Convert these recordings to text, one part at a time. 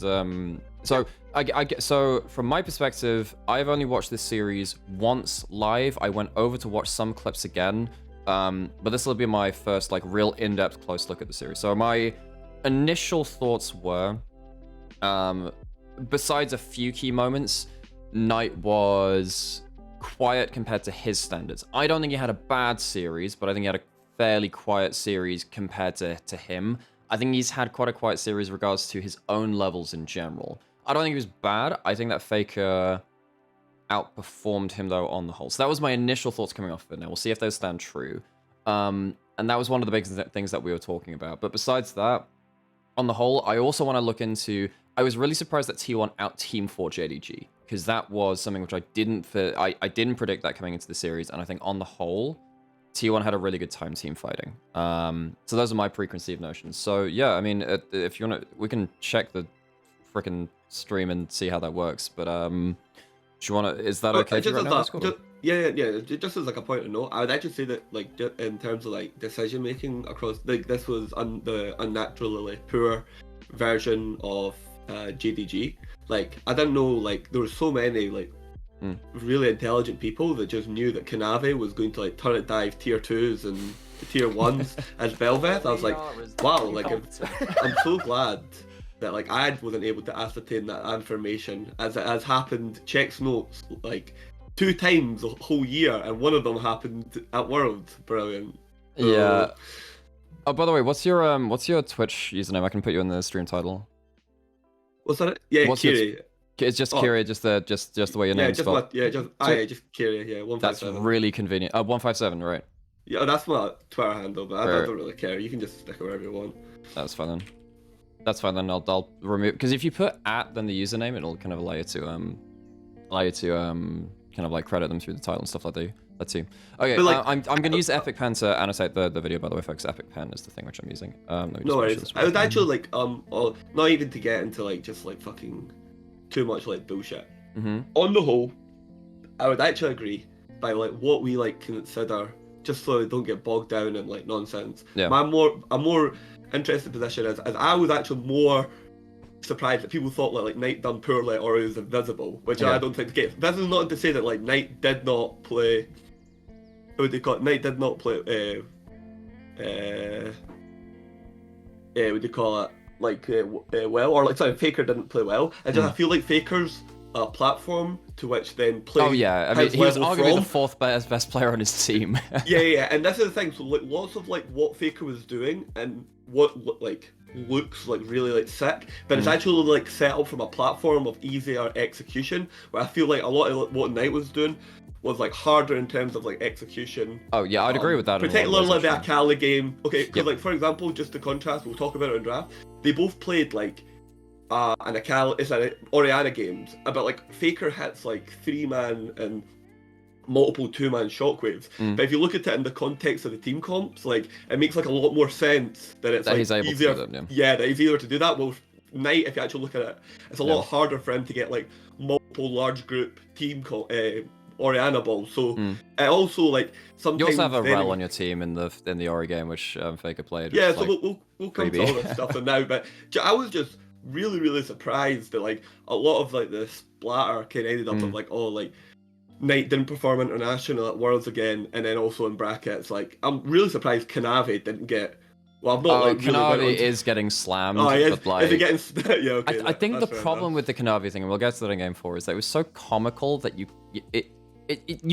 mentioned. So from my perspective, I've only watched this series once live. I went over to watch some clips again, but this will be my first like real in-depth close look at the series. So my initial thoughts were, besides a few key moments, Knight was quiet compared to his standards. I don't think he had a bad series, but I think he had a fairly quiet series compared to him. I think he's had quite a quiet series in regards to his own levels in general. I don't think he was bad. I think that Faker outperformed him, though, on the whole. So that was my initial thoughts coming off of it. Now, we'll see if those stand true. And that was one of the big things that we were talking about. But besides that, on the whole, I also want to look into... I was really surprised that T1 out-team fought JDG, because that was something which I didn't predict that coming into the series, and I think on the whole, T1 had a really good time team fighting. So those are my preconceived notions. So yeah, I mean, if you want to, we can check the freaking stream and see how that works. But do you want to? Is that okay? Just as like a point of note, I would actually say that like in terms of like decision making across, like this was the unnaturally poor version of JDG. Like I didn't know, like there were so many like really intelligent people that just knew that Kanave was going to like turret dive tier 2s and tier 1s as Belveth. I was like, wow, like I'm so glad that like I wasn't able to ascertain that information, as it has happened. Checks notes like 2 times the whole year, and one of them happened at Worlds. Brilliant. Yeah. Oh, by the way, what's your Twitch username? I can put you in the stream title. What's that? Yeah, Keire. It's just Keire, just the way your name's spelled. Just Keire. Yeah, 157. That's really convenient. 157, right? Yeah, that's my Twitter handle, but I don't really care. You can just stick it wherever you want. That's fine then. That's fine then. I'll remove, because if you put @ then the username, it'll kind of allow you to kind of like credit them through the title and stuff like that too. Okay, like, I'm gonna use Epic Pen to annotate the video, by the way, folks. Epic Pen is the thing which I'm using. No worries. I would actually like not even to get into like just like fucking too much like bullshit. On the whole, I would actually agree by like what we like consider, just so I don't get bogged down in like nonsense. Yeah. A more interesting position is I was actually more surprised that people thought like Knight done poorly or he was invisible, which I don't think the case. This is not to say that like Knight did not play. What would they call it? Knight did not play. What would you call it? Like well, or like sorry, Faker didn't play well. I feel like Faker's platform to which then play. Oh yeah, I mean he was arguably the 4th best player on his team. yeah, and this is the thing. So like lots of like what Faker was doing and what like looks like really like sick, but it's actually like set up from a platform of easier execution. Where I feel like a lot of what Knight was doing was like harder in terms of like execution. Oh yeah, I'd agree with that. Particularly like the Akali game. Okay, because like for example, just to contrast, we'll talk about it in draft. They both played like an Akali, it's an Orianna games, but like Faker hits like 3-man and multiple 2-man shockwaves. But if you look at it in the context of the team comps, like it makes like a lot more sense that it's like easier. That he's easier to do that. Well, Knight, if you actually look at it, it's a lot harder for him to get like multiple large group team Orianna balls. So it also like sometimes you also have a Rel on your team in the Ori game, which Faker played. Yeah, so like, we'll come to all this stuff now. But I was just really surprised that like a lot of like the splatter kind of ended up with like like Knight didn't perform international at Worlds again, and then also in brackets like I'm really surprised Kanave didn't get. Well, I'm not like Kanave really is getting slammed. Oh, but, like, is he getting? Yeah, okay. I think the problem with the Kanave thing, and we'll get to that in Game 4, is that it was so comical that you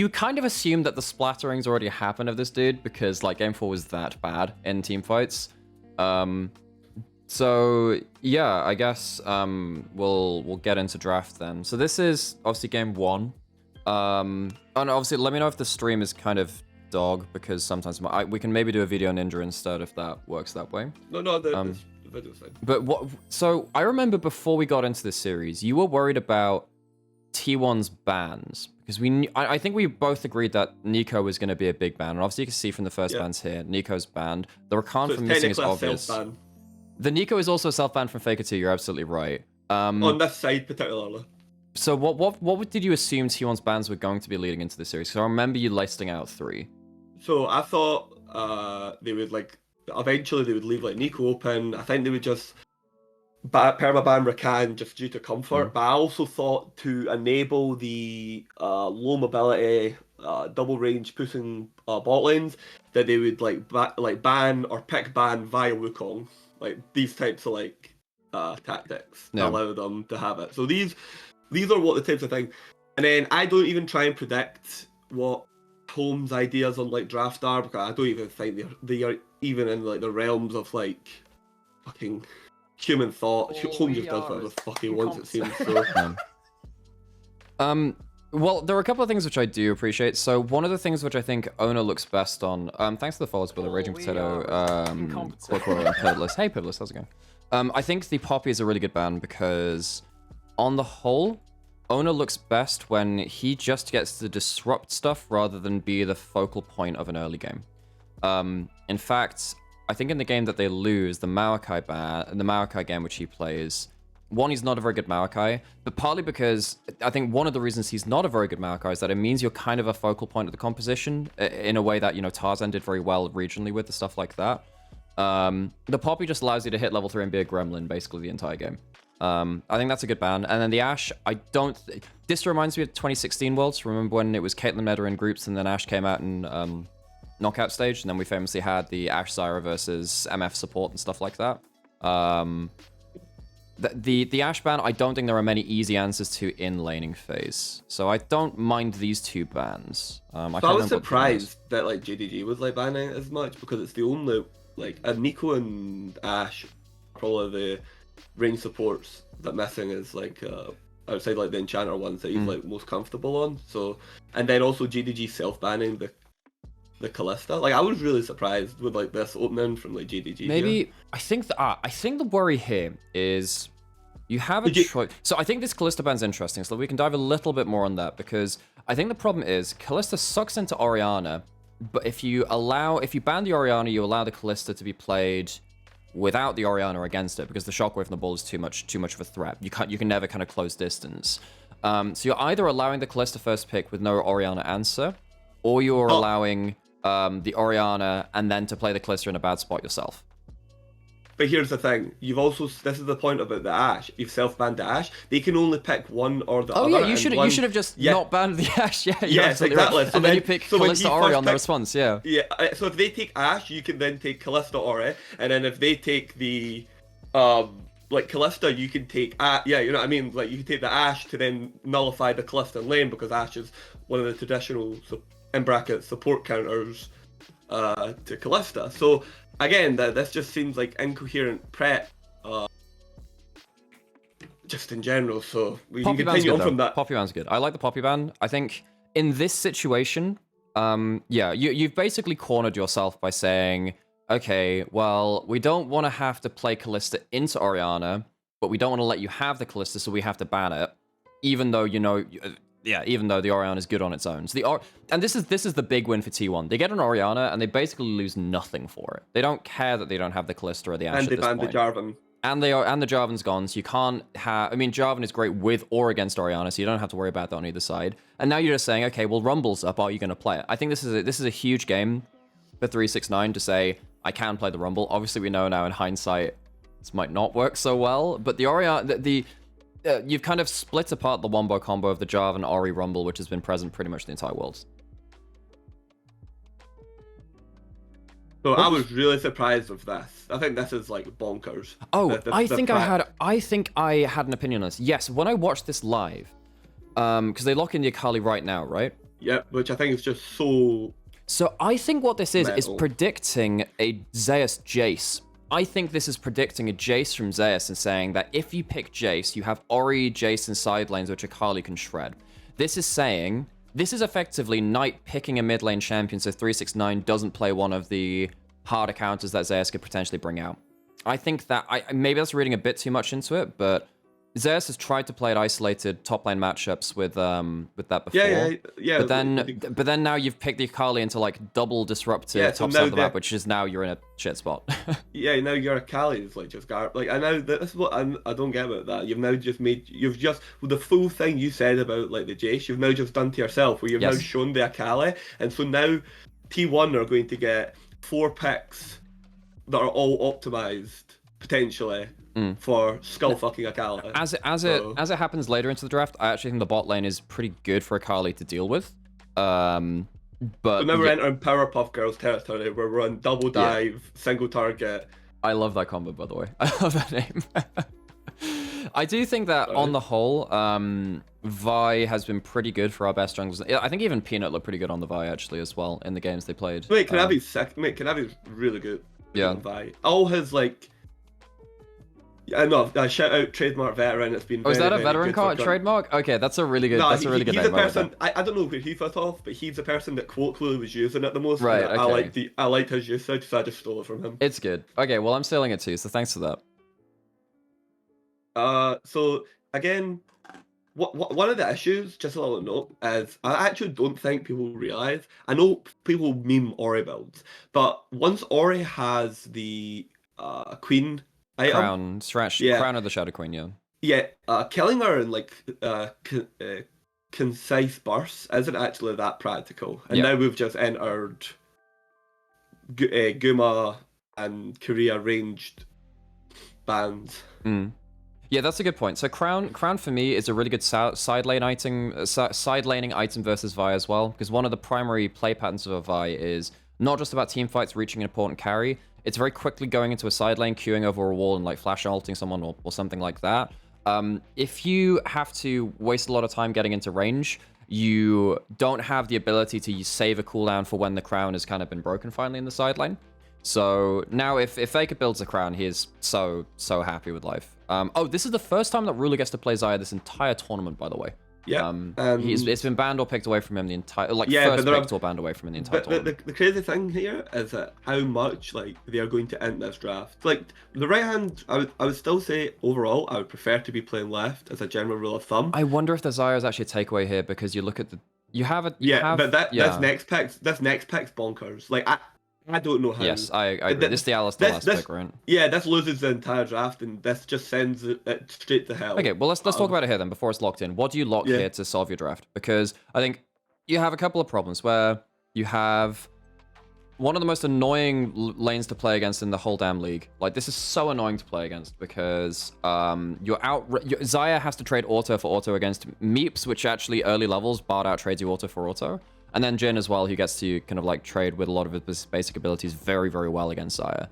kind of assume that the splattering's already happened of this dude, because like Game 4 was that bad in team fights. So yeah, I guess we'll get into draft then. So this is obviously Game 1. And obviously let me know if the stream is kind of dog, because sometimes we can maybe do a video ninja instead if that works that way. No, the video's fine. But so I remember before we got into this series, you were worried about T1's bans, because I think we both agreed that Nico was going to be a big ban, and obviously you can see from the first bans here, Nico's banned. The Rakan from missing is obvious. The Nico is also self-banned from Faker 2, you're absolutely right. On this side particularly. So what did you assume T1's bans were going to be leading into the series? Because I remember you listing out 3. So I thought they would like eventually they would leave like Nico open. I think they would just permaban Rakan just due to comfort, Mm. but I also thought to enable the low mobility, double range pushing bot lanes, that they would like ban or pick ban via Wukong, like these types of like tactics to Yeah. allow them to have it. So these are what the types of thing, and then I don't even try and predict what Holmes' ideas on like draft are, because I don't even think they are even in like the realms of like fucking human thought. Holmes just does whatever the fuck he wants, it seems. So well, there are a couple of things which I do appreciate. So one of the things which I think Owner looks best on, thanks to the follows, Bill, Raging Potato, Quirquirl, and Piddless. Hey, Piddless, how's it going? I think the Poppy is a really good ban because, on the whole, Owner looks best when he just gets to disrupt stuff rather than be the focal point of an early game. In fact, I think in the game that they lose, the Maokai game which he plays, one, he's not a very good Maokai, but partly because I think one of the reasons he's not a very good Maokai is that it means you're kind of a focal point of the composition in a way that, you know, Tarzan did very well regionally with the stuff like that. The Poppy just allows you to hit level 3 and be a gremlin basically the entire game. I think that's a good ban. And then the Ashe, this reminds me of 2016 Worlds. Remember when it was Caitlyn meta in groups and then Ashe came out in knockout stage, and then we famously had the Ashe Zyra versus MF support and stuff like that. The Ashe ban, I don't think there are many easy answers to in laning phase, so I don't mind these two bans. I was surprised that like JDG was like banning it as much, because it's the only like Nico and Ashe probably the range supports that missing is like outside like the enchanter ones that he's like most comfortable on. So, and then also JDG self banning the Kalista. Like I was really surprised with like this opening from like JDG. Maybe here. I think the worry here is you have a choice. So I think this Kalista ban's interesting, so we can dive a little bit more on that, because I think the problem is Kalista sucks into Orianna, but if you ban the Orianna, you allow the Kalista to be played without the Orianna against it, because the shockwave from the ball is too much of a threat. You can never kind of close distance. So you're either allowing the Kalista first pick with no Orianna answer, or you're allowing the Orianna and then to play the Kalista in a bad spot yourself. But here's the thing, this is the point about the Ashe. You've self-banned the Ashe. They can only pick one or the other. Oh yeah, you should have just not banned the Ashe. Yeah, yes, exactly. Right. And then you pick Kalista Ori on the response. Yeah. Yeah. So if they take Ashe, you can then take Kalista Ori, and then if they take the like Kalista, you can take you know what I mean. Like you can take the Ashe to then nullify the Kalista in lane, because Ashe is one of the traditional in brackets support counters to Kalista. So again, this just seems like incoherent prep, just in general. So we can continue on from that. Poppy ban's good. I like the Poppy ban. I think in this situation, yeah, you've basically cornered yourself by saying, okay, well, we don't want to have to play Kalista into Orianna, but we don't want to let you have the Kalista, so we have to ban it, even though even though the Orianna is good on its own. So and this is the big win for T1. They get an Orianna and they basically lose nothing for it. They don't care that they don't have the Kalista or the Ashe. And they banned the Jarvan. And the Jarvan's gone, so you can't have. I mean, Jarvan is great with or against Orianna, so you don't have to worry about that on either side. And now you're just saying, okay, well, Rumble's up. Are you going to play it? I think this is a huge game for 369 to say I can play the Rumble. Obviously, we know now in hindsight this might not work so well, but the Orianna you've kind of split apart the wombo combo of the Jarvan Ori Rumble, which has been present pretty much the entire world. So I was really surprised with this. I think this is like bonkers. Oh, I think I had an opinion on this. Yes, when I watched this live, because they lock in the Akali right now, right? Yeah, which I think is just so. So I think what this is predicting a Zeus Jace. I think this is predicting a Jace from Zeus and saying that if you pick Jace, you have Ori, Jace, and side lanes which Akali can shred. This is effectively Knight picking a mid lane champion so 369 doesn't play one of the harder counters that Zeus could potentially bring out. I think that, maybe that's reading a bit too much into it, but Zeus has tried to play at isolated top lane matchups with that before. Yeah. But then now you've picked the Akali into like double disruptive top side of the map, which is now you're in a shit spot. Yeah, now your Akali is like just like I know this is what I don't get about that. You've now just the full thing you said about like the Jace, you've now just done to yourself, where you've now shown the Akali, and so now T1 are going to get 4 picks that are all optimized potentially for skull fucking Akali. As it happens later into the draft, I actually think the bot lane is pretty good for Akali to deal with. But now we're entering Powerpuff Girls territory where we're on double dive, single target. I love that combo, by the way. I love that name. I do think that on the whole, Vi has been pretty good for our best junglers. I think even Peanut looked pretty good on the Vi actually as well in the games they played. Wait, Kanavi's sick. Mate, Kanavi's really good. Yeah. On Vi. All his like. I know. Shout out trademark veteran. It's been. Oh, is that a veteran card trademark? Okay, that's a really good. No, that's a really good he's name. The person. I don't know where he first off, but he's the person that colloquially was using it the most. Right. Okay. I liked his usage, so I just stole it from him. It's good. Okay. Well, I'm stealing it too, so thanks for that. So again, one of the issues, just a little note, is I actually don't think people realize. I know people meme Ori builds, but once Ori has the Queen item, Crown of the Shadow Queen, yeah. Yeah, killing her in like concise bursts isn't actually that practical. And now we've just entered Guma and Korea ranged bans. Yeah, that's a good point. So Crown for me is a really good side laning item versus Vi as well, because one of the primary play patterns of a Vi is not just about team fights reaching an important carry. It's very quickly going into a side lane, queuing over a wall and like flash ulting someone or something like that. If you have to waste a lot of time getting into range, you don't have the ability to save a cooldown for when the crown has kind of been broken finally in the side lane. So now if Faker builds a crown, he is so happy with life. Oh, this is the first time that Ruler gets to play Xayah this entire tournament, by the way. Yeah. It's been banned or picked away from him the entire first picked or banned away from him the entire tournament. The crazy thing here is that how much like they are going to end this draft. Like the right hand, I would still say overall I would prefer to be playing left as a general rule of thumb. I wonder if the Xayah is actually a takeaway here because you look at the this next pick's bonkers. Like I don't know how. Yes, I agree. This is the Alistar last pick, right? Yeah, this loses the entire draft, and this just sends it straight to hell. Okay, well, let's talk about it here then before it's locked in. What do you lock here to solve your draft? Because I think you have a couple of problems where you have one of the most annoying lanes to play against in the whole damn league. Like, this is so annoying to play against because Xayah has to trade auto for auto against Meeps, which actually early levels barred out trades you auto for auto. And then Jhin as well, who gets to kind of like trade with a lot of his basic abilities very, very well against Xayah.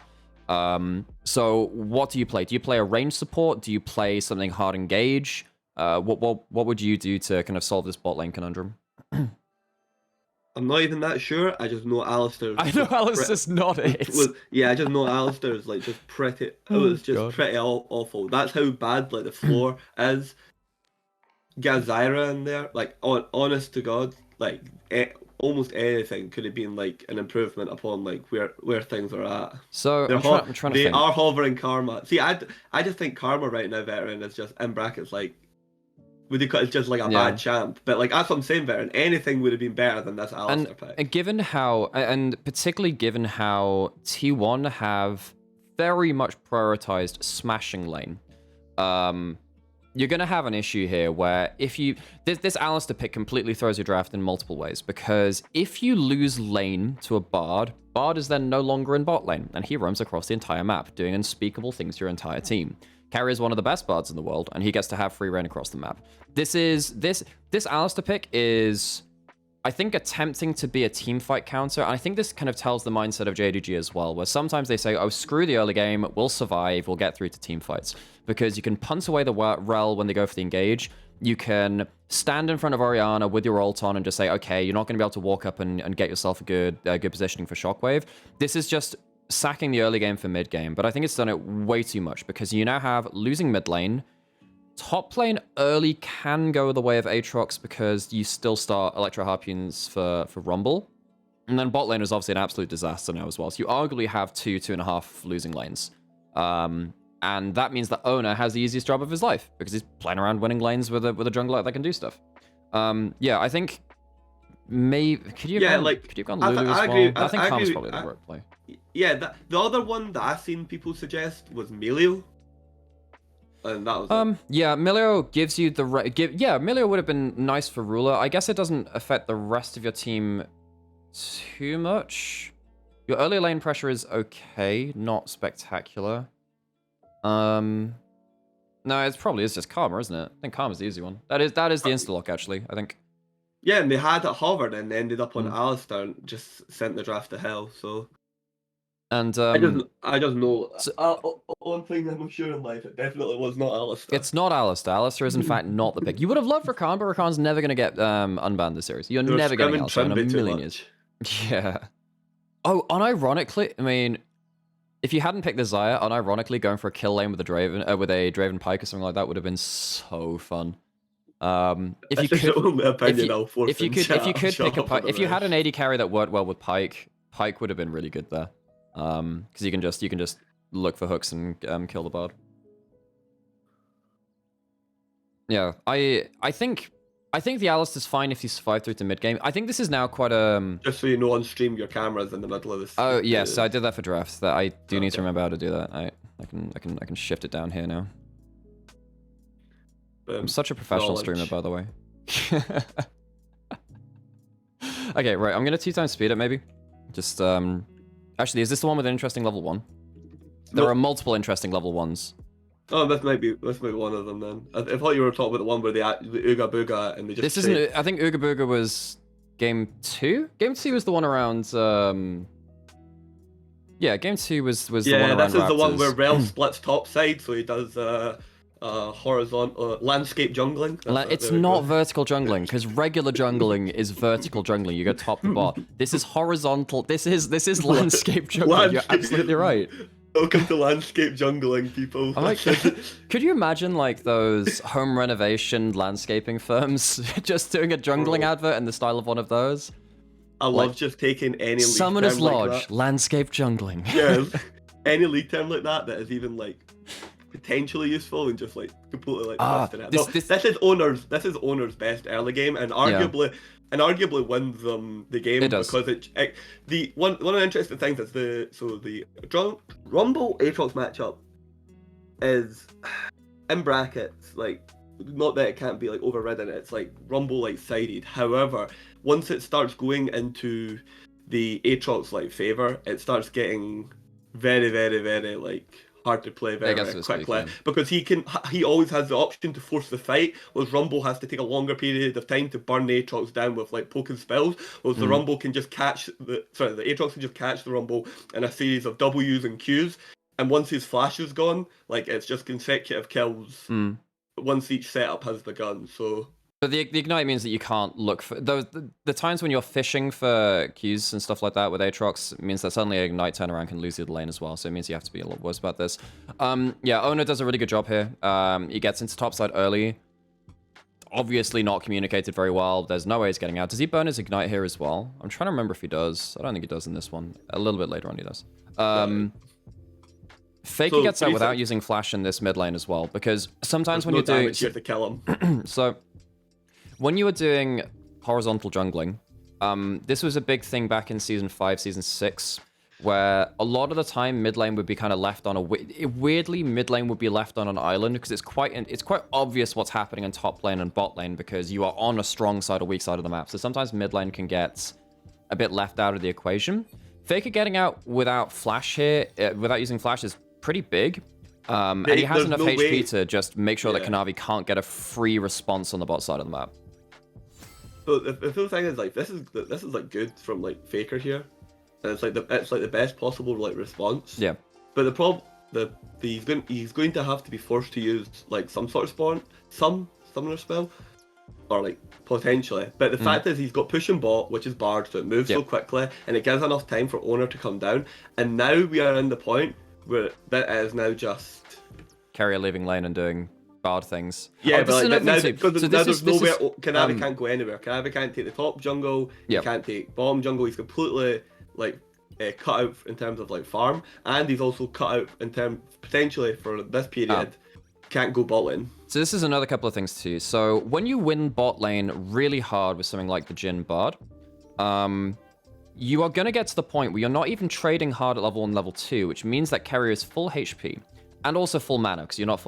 So what do you play? Do you play a range support? Do you play something hard engage? What would you do to kind of solve this bot lane conundrum? I'm not even that sure. I just know Alistar's. I know Alistar's not it. Yeah, I just know Alistar's like just pretty. It was just pretty awful. That's how bad like the floor is. Get Zyra in there, like honest to God, like almost anything could have been like an improvement upon like where things are at. So I'm trying to they think. are hovering Karma. See, I just think Karma right now, veteran, is just in brackets like. It's just like a bad champ, but like that's what I'm saying, veteran. Anything would have been better than this Alistar pick. And given how, and particularly given how T1 have very much prioritized smashing lane, you're going to have an issue here where if you... This Alistar pick completely throws your draft in multiple ways, because if you lose lane to a Bard, Bard is then no longer in bot lane, and he roams across the entire map, doing unspeakable things to your entire team. Keire is one of the best Bards in the world, and he gets to have free reign across the map. This Alistar pick is, I think, attempting to be a team fight counter, and I think this kind of tells the mindset of JDG as well, where sometimes they say, oh, screw the early game, we'll survive, we'll get through to team fights. Because you can punt away the rel when they go for the engage, you can stand in front of Orianna with your ult on and just say, okay, you're not going to be able to walk up and get yourself a good positioning for Shockwave. This is just sacking the early game for mid game, but I think it's done it way too much, because you now have losing mid lane. Top lane early can go the way of Aatrox because you still start Electro Harpoons for Rumble. And then bot lane is obviously an absolute disaster now as well. So you arguably have 2.5 losing lanes. And that means that Owner has the easiest job of his life because he's playing around winning lanes with a jungler that can do stuff. Yeah, I think maybe could you have gone Lulu as well? I think Calm's probably the right play. Yeah, the other one that I've seen people suggest was Melio. And that was yeah, Melio gives you the Melio would have been nice for Ruler. I guess it doesn't affect the rest of your team too much. Your early lane pressure is okay, not spectacular. No, it probably is just Karma, isn't it? I think Karma's the easy one. That is the insta-lock, actually, I think. Yeah, and they had it hovered and ended up on Alistar and just sent the draft to hell, so... And, I just know... one thing I'm sure in life, it definitely was not Alistar. It's not Alistar. Alistar is, in fact, not the pick. You would have loved Rakan, but Rakan's never going to get unbanned this series. You're never getting Alistar in a million years. Yeah. Oh, unironically, I mean... If you hadn't picked the Xayah, unironically, going for a kill lane with a Draven Pike or something like that would have been so fun. If you had an AD carry that worked well with Pike, Pike would have been really good there. Because you can just look for hooks and kill the bard. Yeah, I think the Alistar's fine if you survive through to mid game. I think this is now quite a... Just so you know, on stream, your camera's in the middle of this. Oh yes, I did that for drafts. That I do need to remember how to do that. I can shift it down here now. I'm such a professional streamer, by the way. Okay, right. I'm gonna 2x speed it maybe. Just actually, is this the one with an interesting level 1? There are multiple interesting level 1s. Oh, this might be one of them then. I thought you were talking about the one where the Ooga Booga and they just... This isn't... I think Ooga Booga was game 2? Game 2 was the one around... Yeah, game 2 was the one around Yeah, this is Raptors. the one where Rel splits top side, so he does horizontal... landscape jungling. It's not vertical jungling, because regular jungling is vertical jungling. You go top to bottom. This is horizontal... This is landscape jungling. You're absolutely right. Welcome to landscape jungling, people. I'm like, could you imagine like those home renovation landscaping firms just doing a jungling advert in the style of one of those? I love just taking any Summoner's Lodge, like landscape jungling. Yeah, any league term like that is even like potentially useful and just like completely like twisting it. This is owner's best early game and arguably wins them the game because one of the interesting things is the Rumble Aatrox matchup is in brackets, like, not that it can't be like overridden, it's like Rumble like sided. However, once it starts going into the Aatrox like favor, it starts getting very, very, very like hard to play very quickly because he always has the option to force the fight, whereas Rumble has to take a longer period of time to burn the Aatrox down with like poking spells, whereas the Rumble can just catch the Aatrox can just catch the Rumble in a series of W's and Q's, and once his flash is gone, like it's just consecutive kills once each setup has begun. But the ignite means that you can't look for the times when you're fishing for Qs and stuff like that with Aatrox means that suddenly an ignite turnaround can lose you the lane as well. So it means you have to be a lot worse about this. Yeah, Owner does a really good job here. He gets into topside early. Obviously not communicated very well. There's no way he's getting out. Does he burn his ignite here as well? I'm trying to remember if he does. I don't think he does in this one. A little bit later on he does. Faker gets out without using flash in this mid lane as well, because sometimes when you're doing... You have to kill him. So... When you were doing horizontal jungling, this was a big thing back in Season 5, Season 6, where a lot of the time mid lane would be kind of left on weirdly, mid lane would be left on an island, because it's quite obvious what's happening in top lane and bot lane, because you are on a strong side or weak side of the map. So sometimes mid lane can get a bit left out of the equation. Faker getting out without flash here, without using flash, is pretty big. And he has enough HP to just make sure that Kanavi can't get a free response on the bot side of the map. So the thing is, like, this is like good from like Faker here, and it's like the best possible like response. Yeah. But the problem, he's going to have to be forced to use like some sort of summoner spell, or like potentially. But the fact is, he's got push and bot, which is Bard, so it moves so quickly, and it gives enough time for Owner to come down. And now we are in the point where that is now just Keire leaving lane and doing Bard things. Yeah, but like, now there's nowhere. Kanavi can't go anywhere. Kanavi can't take the top jungle. He can't take bottom jungle. He's completely like cut out in terms of like farm, and he's also cut out in terms potentially for this period. Can't go bot lane. So this is another couple of things too. So when you win bot lane really hard with something like the Jhin Bard, you are going to get to the point where you're not even trading hard at level 1, level 2, which means that Keire is full HP. And also full mana, because you're not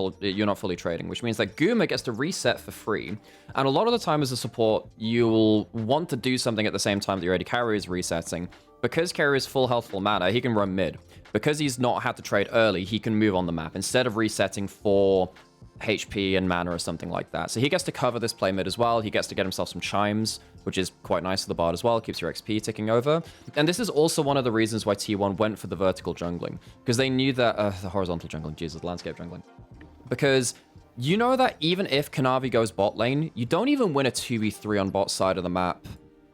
fully trading, which means that Guma gets to reset for free. And a lot of the time as a support, you'll want to do something at the same time that your AD carry is resetting, because Keire is full health, full mana, he can run mid. Because he's not had to trade early, he can move on the map instead of resetting for HP and mana or something like that. So he gets to cover this play mid as well. He gets to get himself some chimes, which is quite nice for the bard as well. Keeps your XP ticking over. And this is also one of the reasons why T1 went for the vertical jungling, because they knew that the horizontal jungling, Jesus, landscape jungling, because you know that even if Kanavi goes bot lane, you don't even win a 2v3 on bot side of the map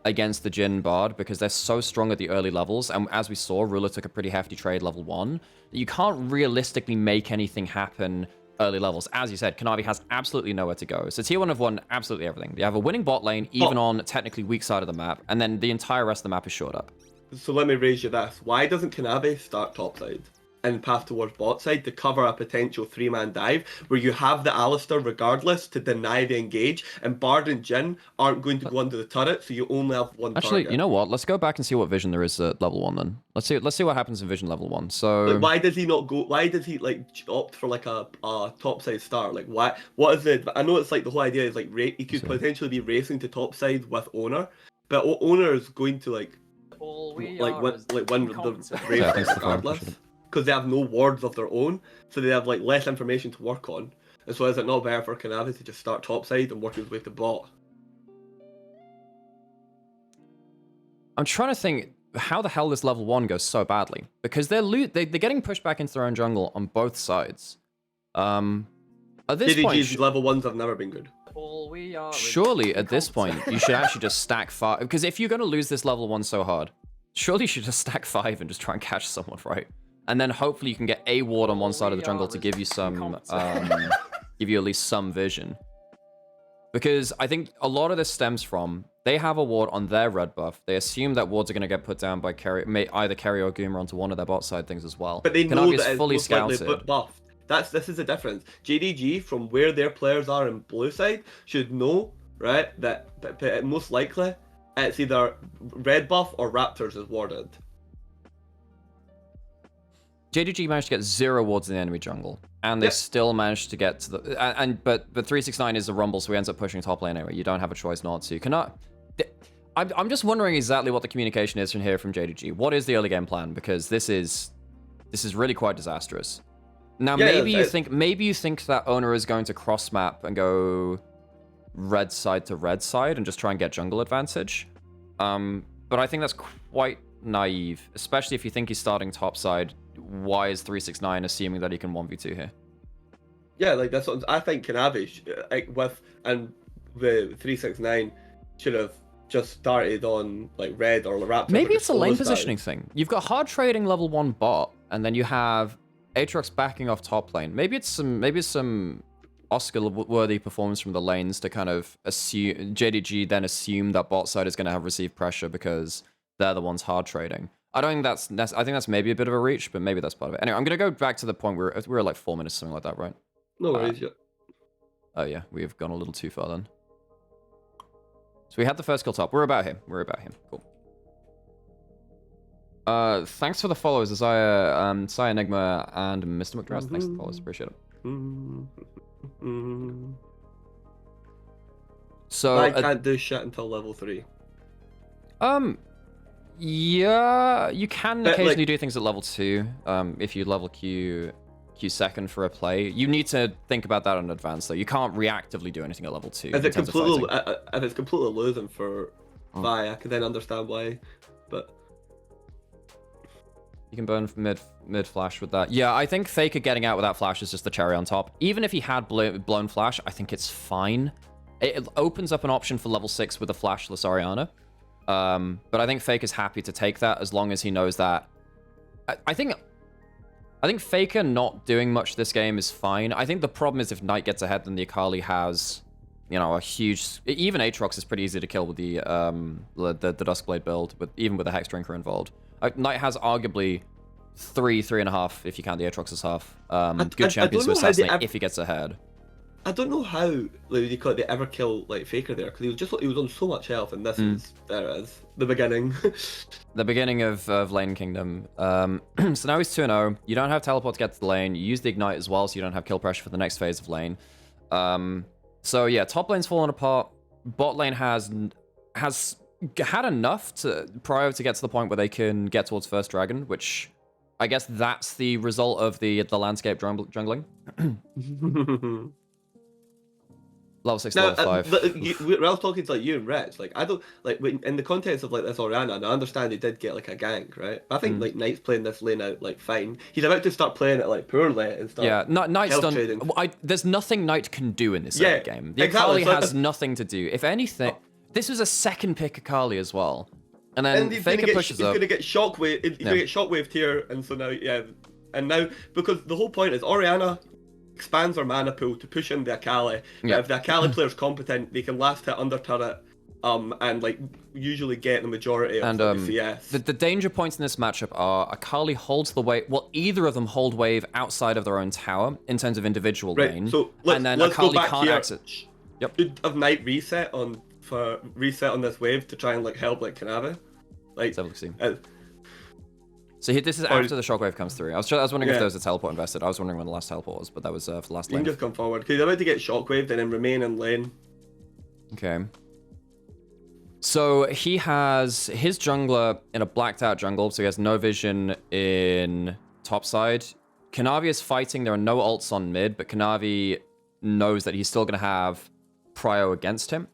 against the Jhin Bard, because they're so strong at the early levels. And as we saw, Ruler took a pretty hefty trade level 1. You can't realistically make anything happen early levels. As you said, Kanavi has absolutely nowhere to go. So T1 have won absolutely everything. They have a winning bot lane, even on technically weak side of the map, and then the entire rest of the map is shored up. So let me raise you this. Why doesn't Kanavi start topside and path towards bot side to cover a potential 3-man dive where you have the Alistar regardless to deny the engage, and Bard and Jhin aren't going to go under the turret, so you only have one Actually, target. you know what? Let's go back and see what vision there is at level 1 then. Let's see what happens in vision level 1. So like, why does he not go? Why does he like opt for like a topside start? Like why? What is it? I know it's like the whole idea is like he could potentially be racing to topside with Owner, but Owner is going to like win the race regardless, because they have no wards of their own, so they have like less information to work on. And so is it not better for Kanavi to just start topside and work his way to bot? I'm trying to think how the hell this level 1 goes so badly, because they're getting pushed back into their own jungle on both sides. At this JDG's point, level 1s have never been good. Surely at this point you should actually just stack 5, because if you're going to lose this level 1 so hard, surely you should just stack 5 and just try and catch someone, right? And then hopefully you can get a ward on one side of the jungle to give you some give you at least some vision. Because I think a lot of this stems from they have a ward on their red buff. They assume that wards are going to get put down by either Keire or Goomer onto one of their bot side things as well. But they know Kanavi that is fully it's most likely scouted. buffed. This is the difference. JDG, from where their players are in blue side, should know, right, that most likely it's either red buff or Raptors is warded. JDG managed to get 0 wards in the enemy jungle, and they still managed to get to the but 369 is a rumble, so he ends up pushing top lane anyway. You don't have a choice not to. I'm just wondering exactly what the communication is from here from JDG. What is the early game plan? Because this is really quite disastrous. Now maybe you think that Owner is going to cross map and go red side to red side and just try and get jungle advantage. But I think that's quite naive, especially if you think he's starting top side. Why is 369 assuming that he can 1v2 here? Yeah, like that's what I think. Kanavi and the 369 should have just started on like red or Raptor. Maybe it's a lane positioning thing. You've got hard trading level 1 bot, and then you have Aatrox backing off top lane. Maybe it's some Oscar-worthy performance from the lanes to kind of assume JDG then assume that bot side is going to have received pressure because they're the ones hard trading. I don't think I think that's maybe a bit of a reach, but maybe that's part of it. Anyway, I'm going to go back to the point where we're like 4 minutes, something like that, right? No worries, yeah. Oh yeah, we've gone a little too far then. So we had the first kill top. We're about him. Cool. Thanks for the follows, Isaiah, Sai Enigma, and Mr. McDress. Thanks for the follows. Appreciate it. So I can't do shit until level 3. Yeah, you can But, occasionally do things at level 2. If you level Q second for a play, you need to think about that in advance. Though you can't reactively do anything at level 2. If it's completely losing for Vi, I can then understand why. But you can burn mid flash with that. Yeah, I think Faker getting out without flash is just the cherry on top. Even if he had blown flash, I think it's fine. It opens up an option for level 6 with a flashless Orianna. But I think Faker's is happy to take that as long as he knows that. I think Faker not doing much this game is fine. I think the problem is if Knight gets ahead, then the Akali has, you know, a huge. Even Aatrox is pretty easy to kill with the Duskblade build, even with the Hex Drinker involved. Knight has arguably 3.5 if you count the Aatrox's half. Good champions to assassinate if he gets ahead. I don't know how they ever kill like Faker there, because he was on so much health, and there it is, the beginning. The beginning of Lane Kingdom. So now he's 2-0. You don't have teleport to get to the lane. You use the ignite as well, so you don't have kill pressure for the next phase of lane. So yeah, top lane's falling apart. Bot lane has had enough prior to get to the point where they can get towards first dragon, which I guess that's the result of the landscape jungling. Level 6 to level 5. When I was talking to like you and Rich, like I don't like in the context of like this Orianna, and I understand he did get like a gank, right? I think like Knight's playing this lane out like fine. He's about to start playing it like poorly and stuff. Yeah, Knight's done. Trading. There's nothing Knight can do in this early game. The exactly. Akali has nothing to do. If anything, this was a second pick Akali as well, and then Faker pushes up. He's gonna get shockwave. He's gonna get shockwaved here, and so now and now because the whole point is Orianna expands our mana pool to push in the Akali. If the Akali player's competent, they can last hit under turret, and like usually get the majority of the CS. The danger points in this matchup are Akali holds the wave. Well, either of them hold wave outside of their own tower in terms of individual lane, so and then Akali can't exit. Yep. Should have Knight reset on this wave to try and like help like Kanavi. Like, so this is after the shockwave comes through. I was wondering if there was a teleport invested. I was wondering when the last teleport was, but that was for the last lane. You can just come forward because he's about to get shockwaved and then remain in lane. Okay. So he has his jungler in a blacked out jungle, so he has no vision in topside. Kanavi is fighting. There are no ults on mid, but Kanavi knows that he's still going to have prio against him.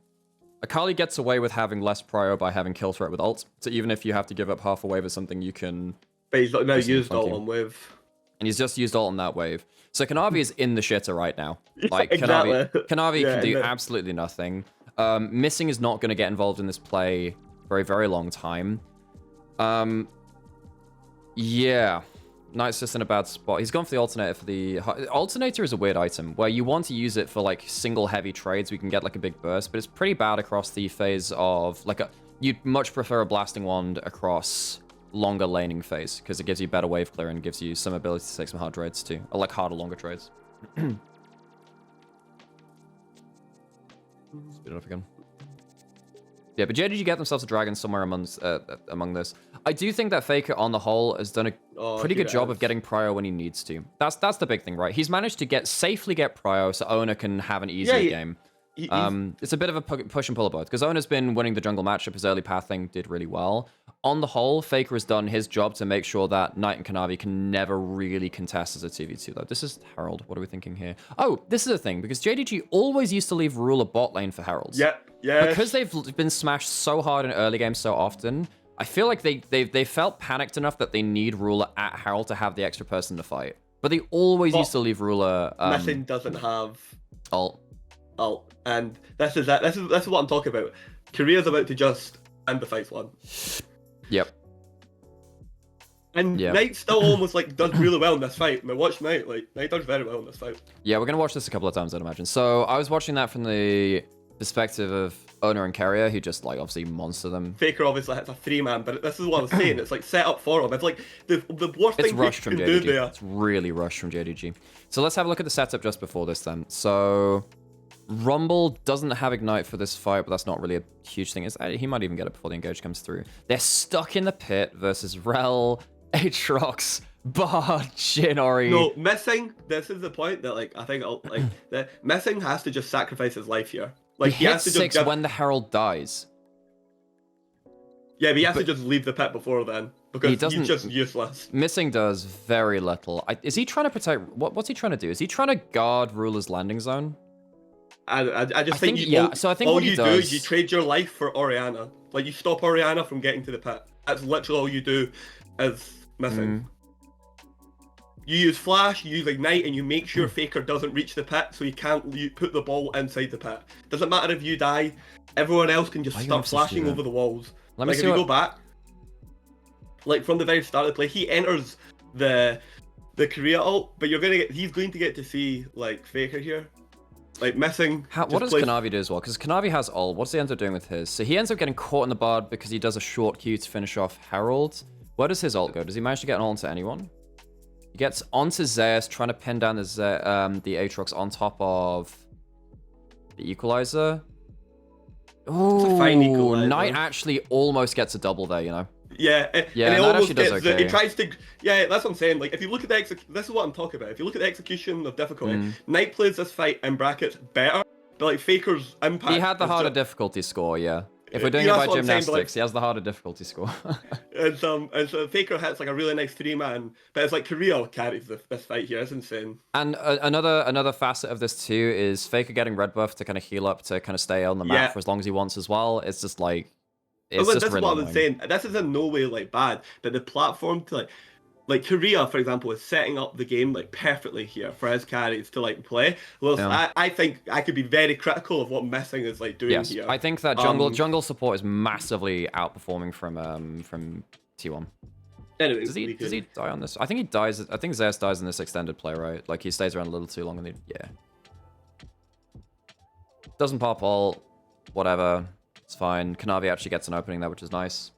Akali gets away with having less prio by having kill threat with ult. So even if you have to give up half a wave or something, you can... But he's now used ult on wave. And he's just used ult on that wave. So Kanavi is in the shitter right now. Like, exactly. Kanavi can do absolutely nothing. Missing is not going to get involved in this play for a very long time. Yeah. Knight's just in a bad spot. He's gone for the alternator for the... Alternator is a weird item where you want to use it for like single heavy trades. We can get like a big burst, but it's pretty bad across the phase of like you'd much prefer a blasting wand across longer laning phase because it gives you better wave clear and gives you some ability to take some hard trades too. Or like harder, longer trades. Speed it up again. Yeah, but JDG get themselves a dragon somewhere among this. I do think that Faker, on the whole, has done a pretty good job of getting prio when he needs to. That's the big thing, right? He's managed to safely get prio so Owner can have an easier game. It's a bit of a push and pull of both, because Owner's been winning the jungle matchup. His early path thing did really well. On the whole, Faker has done his job to make sure that Knight and Kanavi can never really contest as a 2v2, though. This is Herald. What are we thinking here? Oh, this is the thing, because JDG always used to leave Ruler bot lane for Heralds. Yeah. Because they've been smashed so hard in early games so often, I feel like they felt panicked enough that they need Ruler at Herald to have the extra person to fight. But they always used to leave Ruler... Missing doesn't have... Ult. And this is what I'm talking about. Korea's about to just end the fight one. Yep. And Knight still almost like does really well in this fight. I mean, watch Knight, like Knight does very well in this fight. Yeah, we're gonna watch this a couple of times, I'd imagine. So I was watching that from the perspective of Owner and Keire, who just like obviously monster them. Faker obviously hits a 3-man, but this is what I'm saying. It's like set up for him. It's like the worst thing Faker can do there. It's really rushed from JDG. So let's have a look at the setup just before this then. So Rumble doesn't have Ignite for this fight, but that's not really a huge thing. He might even get it before the engage comes through. They're stuck in the pit versus Rel, Aatrox, Bard, Shinori. No, Missing, this is the point that like I think that Missing has to just sacrifice his life here. Like he has to just when the Herald dies. Yeah, but he has to just leave the pit before then because he's just useless. Missing does very little. Is he trying to protect? What's he trying to do? Is he trying to guard Ruler's landing zone? I just think so I think all what he you do is you trade your life for Orianna. Like you stop Orianna from getting to the pit. That's literally all you do as Missing. You use Flash, you use Ignite, and you make sure Faker doesn't reach the pit, so you put the ball inside the pit. Doesn't matter if you die, everyone else can just start flashing over the walls. Like if you go back, like from the very start of the play, he enters the Korea ult, but he's going to get to see like Faker here. Like Missing. What does Kanavi do as well? Because Kanavi has ult. What does he end up doing with his? So he ends up getting caught in the Bard because he does a short Q to finish off Herald. Where does his ult go? Does he manage to get an ult onto anyone? He gets onto Zeus, trying to pin down the Aatrox on top of the Equalizer. Oh, Knight actually almost gets a double there, you know? Yeah, and he almost does okay. He tries to... Yeah, that's what I'm saying. Like, if you look at the this is what I'm talking about. If you look at the execution of difficulty, Knight plays this fight in brackets better, but like Faker's impact... He had the harder difficulty score, yeah. If we're doing it by gymnastics, he has the harder difficulty score. and so Faker hits like a really nice 3-man, but it's like Keire carries this fight here. It's insane. And another facet of this too is Faker getting red buff to kind of heal up to kind of stay on the map for as long as he wants as well. It's just like it's just really what I was saying. This is in no way like bad, but the platform to like Keire, for example, is setting up the game like perfectly here for his carries to like play. Well, I think I could be very critical of what Missing is like doing here. I think that jungle support is massively outperforming from T1. Anyway, does he die on this? I think he dies. I think Zeus dies in this extended play, right? Like he stays around a little too long, and doesn't pop ult. Whatever, it's fine. Kanavi actually gets an opening there, which is nice.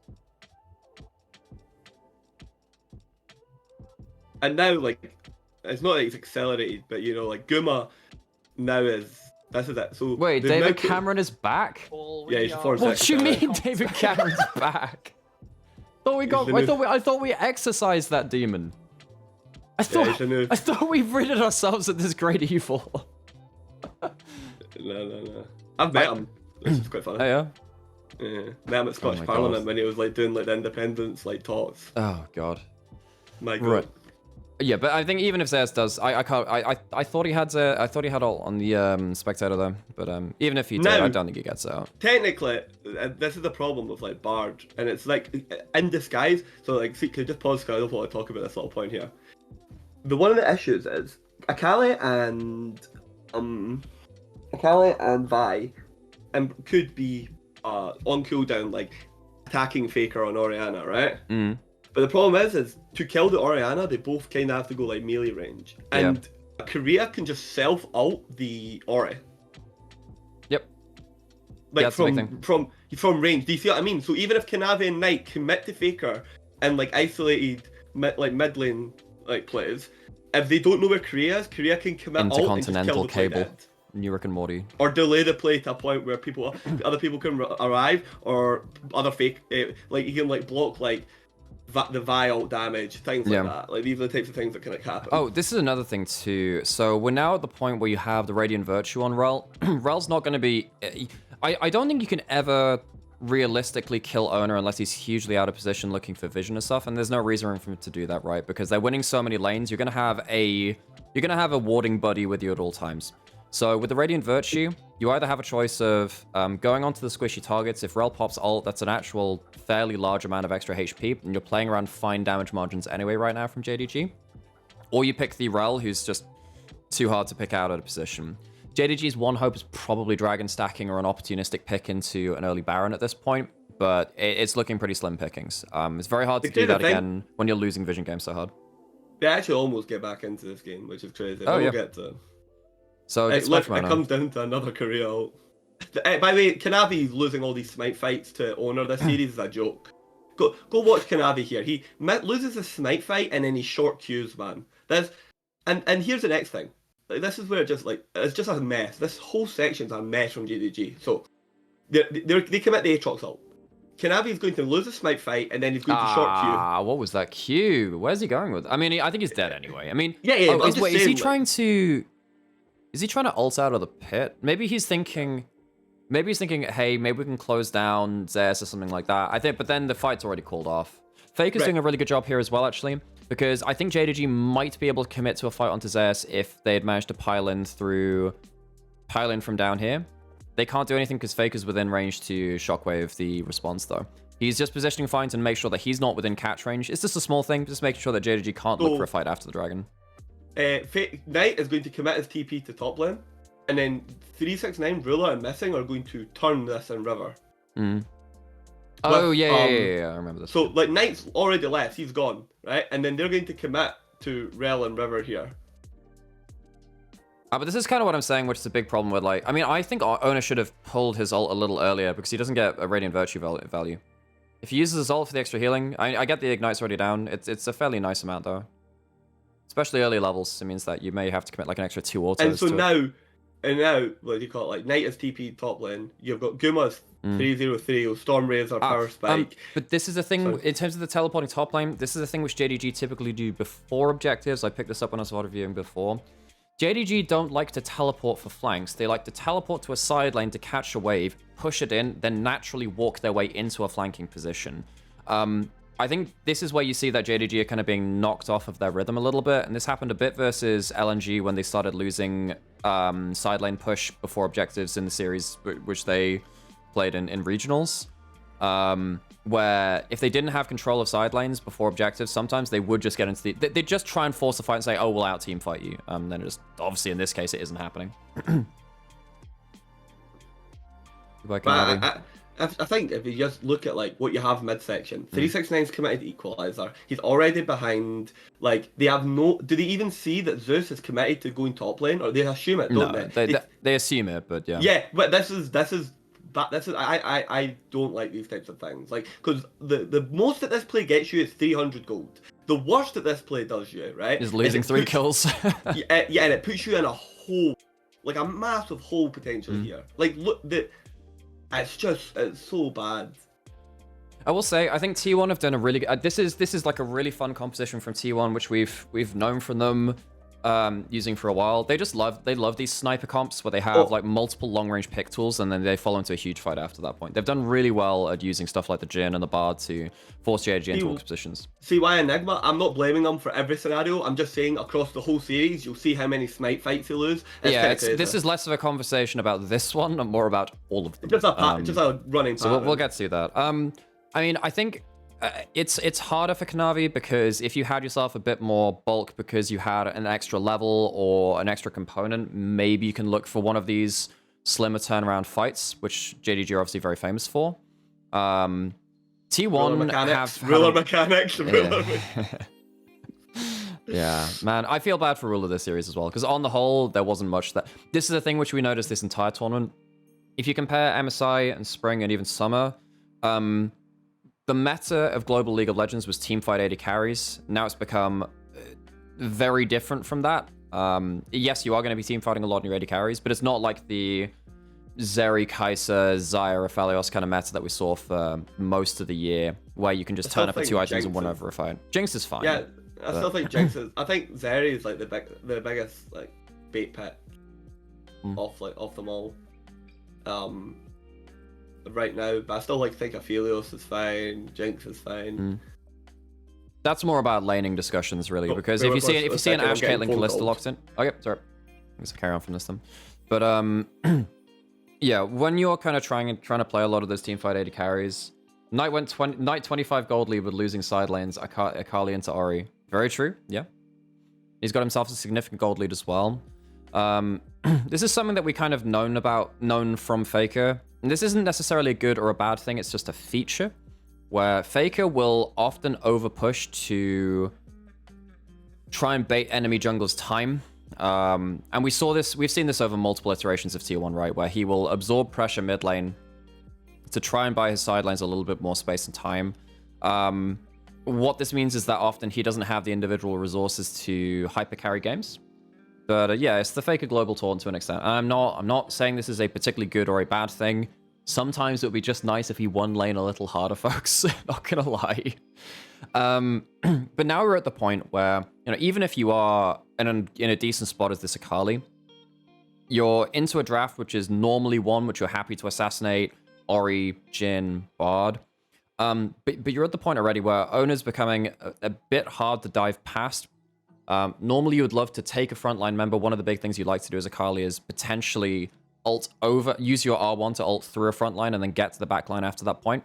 And now, like, it's not like it's accelerated, but you know, like Guma now is. This is it. So wait, David Cameron is back? Yeah, he's 4 What do you mean, David Cameron's back? I thought we exorcised that demon. I thought we ridded ourselves of this great evil. No. I've met him. This is quite funny. Oh yeah. Yeah, met him at Scottish Parliament when he was like doing like the independence like talks. Oh god. My god. Right. Yeah, but I think even if Zeus does, I thought he had ult on the spectator though. But even if he did, I don't think he gets out. Technically, this is the problem with like Bard, and it's like in disguise. So like, see, can you just pause? Because I don't want to talk about this little point here. One of the issues is Akali and Vi, could be on cooldown like attacking Faker on Orianna, right? But the problem is to kill the Orianna, they both kind of have to go like melee range. And Keire can just self-ult the Ori. Yep. Like from range. Do you see what I mean? So even if Kanavi and Knight commit to Faker and like isolated mid lane like plays, if they don't know where Keire is, Keire can commit Intercontinental ult and just kill the cable. New Rick and Morty. Or delay the play to a point where other people can arrive, or other fake like you can like block like the vial damage, things like that. Like these are the types of things that can like happen. Oh, this is another thing too. So we're now at the point where you have the Radiant Virtue on Rel. Rel's not going to be. I don't think you can ever realistically kill Owner unless he's hugely out of position looking for vision and stuff. And there's no reason for him to do that, right? Because they're winning so many lanes. You're going to have a warding buddy with you at all times. So with the Radiant Virtue, you either have a choice of going onto the squishy targets. If Rel pops ult, that's an actual fairly large amount of extra HP, and you're playing around fine damage margins anyway right now from JDG. Or you pick the Rel, who's just too hard to pick out at a position. JDG's one hope is probably dragon stacking or an opportunistic pick into an early Baron at this point, but it's looking pretty slim pickings. It's very hard to do that again when you're losing vision games so hard. They actually almost get back into this game, which is crazy. We'll get to. So it comes down to another Keire ult. By the way, Kanavi losing all these smite fights to Owner this series is a joke. Go watch Kanavi here. He loses a smite fight and then he short queues, man. And here's the next thing. Like, this is where it's just a mess. This whole section's a mess from JDG. So they commit the Aatrox ult. Kanavi's going to lose a smite fight and then he's going to short queue. Ah, what was that Q? Where's he going with? I mean, I think he's dead anyway. I mean, is he trying to? Is he trying to ult out of the pit? Maybe he's thinking, hey, maybe we can close down Zeus or something like that. I think, but then the fight's already called off. Faker's doing a really good job here as well, actually, because I think JDG might be able to commit to a fight onto Zeus if they had managed to pile in from down here. They can't do anything because Faker's within range to shockwave the response, though. He's just positioning fine to make sure that he's not within catch range. It's just a small thing, just making sure that JDG can't look for a fight after the dragon. Knight is going to commit his TP to top lane, and then 369, Ruler, and Missing are going to turn this in River. Oh, yeah, I remember this. So, like, Knight's already left, he's gone, right? And then they're going to commit to Rel and River here. But this is kind of what I'm saying, which is a big problem with, like, I mean, I think Owner should have pulled his ult a little earlier because he doesn't get a Radiant Virtue value. If he uses his ult for the extra healing, I get the Ignite's already down. It's a fairly nice amount, though. Especially early levels, it means that you may have to commit like an extra 2 autos. And so now, what do you call it? Like Knight is TP top lane. You've got Guma's 303, Storm Razor, Power Spike. But this is the thing, in terms of the teleporting top lane, this is the thing which JDG typically do before objectives. I picked this up when I was reviewing before. JDG don't like to teleport for flanks. They like to teleport to a side lane to catch a wave, push it in, then naturally walk their way into a flanking position. I think this is where you see that JDG are kind of being knocked off of their rhythm a little bit, and this happened a bit versus LNG when they started losing side lane push before objectives in the series, which they played in regionals. Where if they didn't have control of side lanes before objectives, sometimes they would just get into the... They'd just try and force a fight and say, oh, we'll out-team fight you. Then just, obviously, in this case, it isn't happening. I think if you just look at like what you have midsection, 369's committed equalizer. He's already behind. Like they have no. Do they even see that Zeus is committed to going top lane, or they assume it? Don't they assume it, but yeah. Yeah, but this is. I don't like these types of things. Like because the most that this play gets you is 300 gold. The worst that this play does you, right, is losing 3 kills. yeah, and it puts you in a hole, like a massive hole potential here. Like look it's so bad. I will say, I think T1 have done a really good... This is like a really fun composition from T1, which we've known from them using for a while. They love these sniper comps where they have like multiple long-range pick tools, and then they fall into a huge fight after that point. They've done really well at using stuff like the Jhin and the Bard to force JDG into awkward positions. See why Enigma? I'm not blaming them for every scenario. I'm just saying across the whole series, you'll see how many smite fights they lose. This is less of a conversation about this one and more about all of them. Just a running pattern. So we'll get to that. I mean, I think it's harder for Kanavi because if you had yourself a bit more bulk because you had an extra level or an extra component, maybe you can look for one of these slimmer turnaround fights, which JDG are obviously very famous for. T1 ruler mechanics. Yeah, man, I feel bad for Ruler this series as well, because on the whole, there wasn't much that... This is a thing which we noticed this entire tournament. If you compare MSI and Spring and even Summer, the meta of Global League of Legends was teamfight AD carries. Now it's become very different from that. Yes, you are going to be teamfighting a lot in your AD carries, but it's not like the Zeri, Kai'Sa, Xayah, Aphelios kind of meta that we saw for most of the year, where you can just turn up at 2 items and win over a fight. Jinx is fine. Yeah, I still think Jinx is... I think Zeri is like the biggest like bait pit off them all. Right now, but I still think Aphelios is fine, Jinx is fine. That's more about laning discussions, really, because if you see an Ashe, Caitlyn, Kalista locked in... Okay, sorry. Let's carry on from this then. But, yeah, when you're kind of trying to play a lot of those teamfight AD carries, Knight 25 gold lead with losing side lanes, Akali into Ahri. Very true, yeah. He's got himself a significant gold lead as well. This is something that we kind of known from Faker. And this isn't necessarily a good or a bad thing, it's just a feature where Faker will often overpush to try and bait enemy jungle's time. And we've seen this over multiple iterations of Tier 1, right? Where he will absorb pressure mid lane to try and buy his side lanes a little bit more space and time. What this means is that often he doesn't have the individual resources to hyper carry games. But yeah, it's the Faker global taunt to an extent. And I'm not saying this is a particularly good or a bad thing. Sometimes it would be just nice if he won lane a little harder, folks. Not gonna lie. But now we're at the point where, even if you are in a decent spot as this Akali, you're into a draft which is normally one which you're happy to assassinate, Ahri, Jhin, Bard. But you're at the point already where Own's becoming a bit hard to dive past. Normally you would love to take a frontline member. One of the big things you'd like to do as Akali is potentially use your R1 to ult through a frontline and then get to the backline after that point.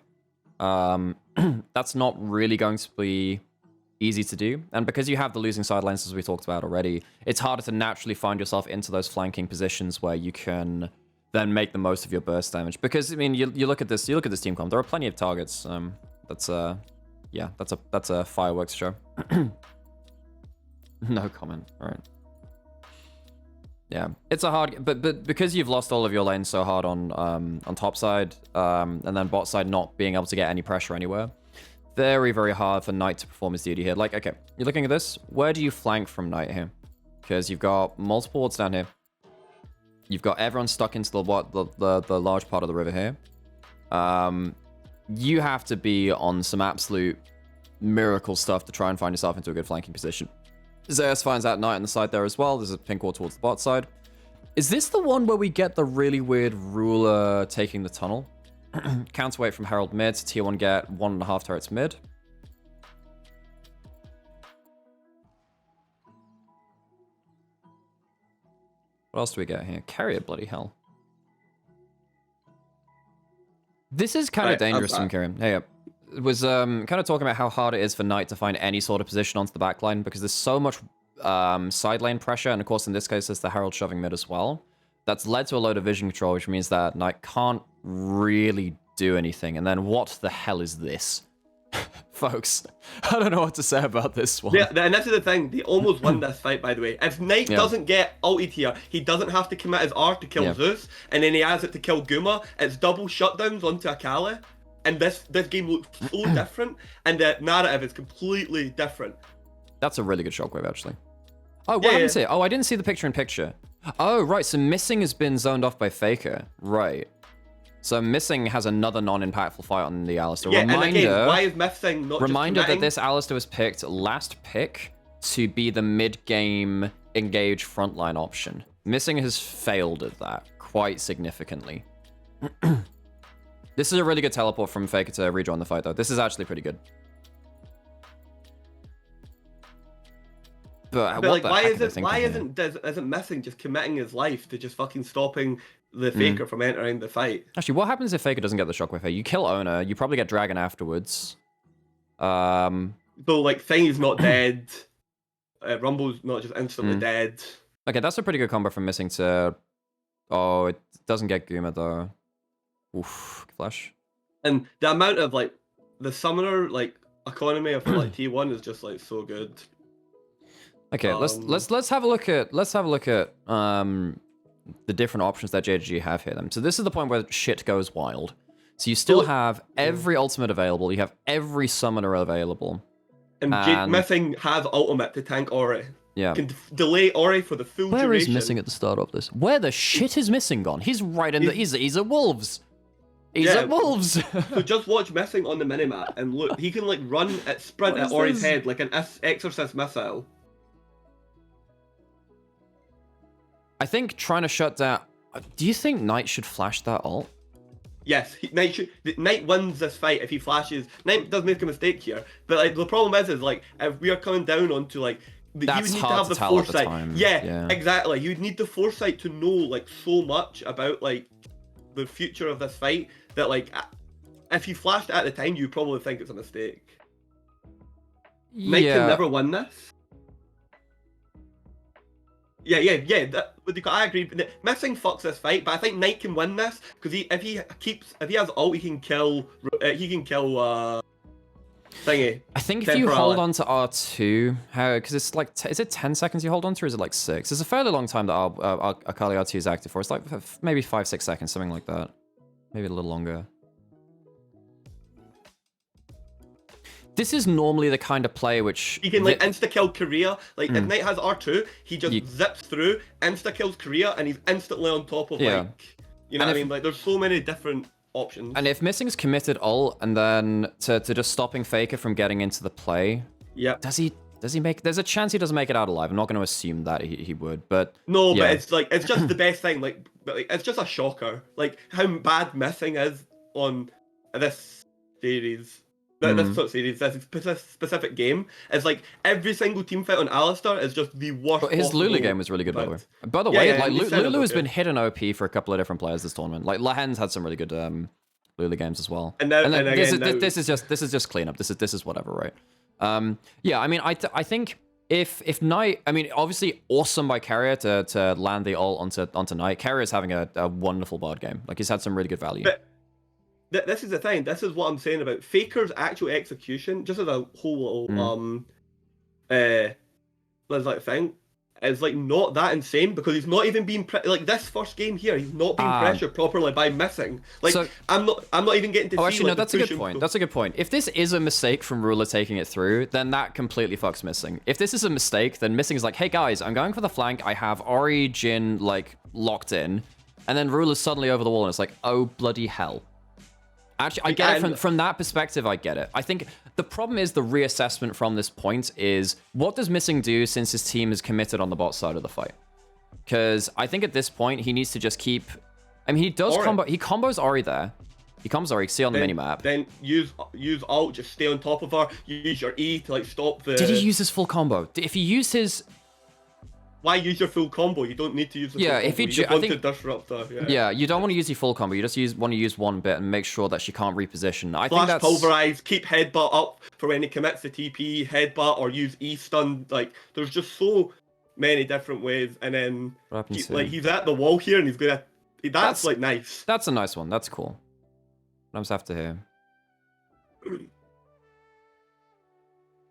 That's not really going to be easy to do. And because you have the losing side lanes, as we talked about already, it's harder to naturally find yourself into those flanking positions where you can then make the most of your burst damage. Because, I mean, you look at this team comp, there are plenty of targets. That's a fireworks show. No comment. All right. Yeah, it's a hard, but because you've lost all of your lanes so hard on top side, and then bot side not being able to get any pressure anywhere, very, very hard for Knight to perform his duty here. Like, okay, you're looking at this. Where do you flank from Knight here? Because you've got multiple wards down here. You've got everyone stuck into the large part of the river here. You have to be on some absolute miracle stuff to try and find yourself into a good flanking position. Zeus finds out Knight on the side there as well. There's a pink wall towards the bot side. Is this the one where we get the really weird ruler taking the tunnel? Counterweight from Herald mid. Tier 1 get 1.5 turrets mid. What else do we get here? Keire, bloody hell. This is kind of dangerous from Keire. Hey, it was kind of talking about how hard it is for Knight to find any sort of position onto the backline because there's so much side lane pressure, and of course in this case there's the Herald shoving mid as well. That's led to a load of vision control, which means that Knight can't really do anything. And then what the hell is this? Folks, I don't know what to say about this one. Yeah, and this is the thing, they almost won this fight, by the way. If Knight doesn't get ulted here, he doesn't have to commit his R to kill Zeus, and then he has it to kill Guma. It's double shutdowns onto Akali, and this game looks so different, and the narrative is completely different. That's a really good shockwave, actually. Oh, what happens here? Oh, I didn't see the picture-in-picture. Oh, right, so Missing has been zoned off by Faker. Right. So Missing has another non-impactful fight on the Alistar. Yeah, reminder, and again, why is Missing not reminder just that this Alistar was picked last pick to be the mid-game engage frontline option. Missing has failed at that quite significantly. This is a really good teleport from Faker to rejoin the fight, though. This is actually pretty good. But like, why isn't Missing just committing his life to just fucking stopping the Faker from entering the fight? Actually, what happens if Faker doesn't get the shockwave here? You kill Owner, you probably get Dragon afterwards. So, like, Thingy's not dead. Rumble's not just instantly dead. Okay, that's a pretty good combo from Missing to... Oh, it doesn't get Guma, though. Oof, flash. And the amount of, like, the summoner, like, economy of, like, T1 is just, like, so good. Okay, let's have a look at the different options that JDG have here. Then, so this is the point where shit goes wild. So you still have every ultimate available. You have every summoner available. And Missing has ultimate to tank Ahri. Yeah. Can delay Ahri for the full duration. Where is Missing at the start of this? Where the shit is Missing gone? He's right in the. He's at Wolves. He's at Wolves. So just watch Missing on the minimap and look. He can like run at sprint at Ahri's head like an exorcist missile. I think trying to shut down... Do you think Knight should flash that ult? Yes, Knight wins this fight if he flashes. Knight does make a mistake here, but like the problem is like if we are coming down onto like you would need to have the foresight. Yeah, exactly. You would need the foresight to know like so much about like the future of this fight that like if you flashed at the time, you probably think it's a mistake. Knight can never win this. Yeah. I agree. Missing fucks this fight, but I think Knight can win this because if he has ult, he can kill thingy. I think if you hold on to R2, because it's like, is it 10 seconds you hold on to, or is it like 6? It's a fairly long time that our Akali R2 is active for. It's like maybe 5-6 seconds, something like that. Maybe a little longer. This is normally the kind of play which... He can, like, insta-kill Keire. Like, if Knight has R2, he just zips through, insta-kills Keire, and he's instantly on top of, like... You know what I mean? Like, there's so many different options. And if Missing's committed ult, and then to just stopping Faker from getting into the play... Yeah. Does he make... There's a chance he doesn't make it out alive. I'm not going to assume that he would, but... No, but it's, like, it's just the best thing. Like, it's just a shocker. Like, how bad Missing is on this series... This sort of series, this specific game, is like every single team fight on Alistar is just the worst. But his Lulu game was really good, by the way. By the way, like Lulu has been hit in OP for a couple of different players this tournament. Like Lahen's had some really good Lulu games as well. And this is just cleanup. This is whatever, right? Yeah, I mean, I think if Knight, I mean, obviously awesome by Keire to land the ult onto Knight. Keire is having a wonderful board game. Like he's had some really good value. This is the thing. This is what I'm saying about Faker's actual execution. Just as a whole little thing, is like not that insane because he's not even being like this first game here. He's not being pressured properly by Missing. Like so, I'm not even getting to. Oh, see, actually, like, no. That's a good point. That's a good point. If this is a mistake from Ruler taking it through, then that completely fucks Missing. If this is a mistake, then Missing is like, hey guys, I'm going for the flank. I have Ahri, Jhin like locked in, and then Ruler's suddenly over the wall, and it's like, oh bloody hell. Actually, I get it from that perspective. I get it. I think the problem is the reassessment from this point is what does Missing do since his team is committed on the bot side of the fight? Because I think at this point he needs to just keep. I mean, he does combo. He combos Ahri there. He combos Ahri. See on the minimap. Then use alt. Just stay on top of her. Use your E to like stop the. Did he use his full combo? If he used his. Why use your full combo? You don't need to use the full combo. If he you want to disrupt her. Yeah, you don't want to use your full combo. You just want to use one bit and make sure that she can't reposition. I think that's pulverize. Keep headbutt up for when he commits the TP. Headbutt or use E stun. Like there's just so many different ways. And then he's at the wall here and he's gonna. That's like nice. That's a nice one. That's cool. I just have to hear.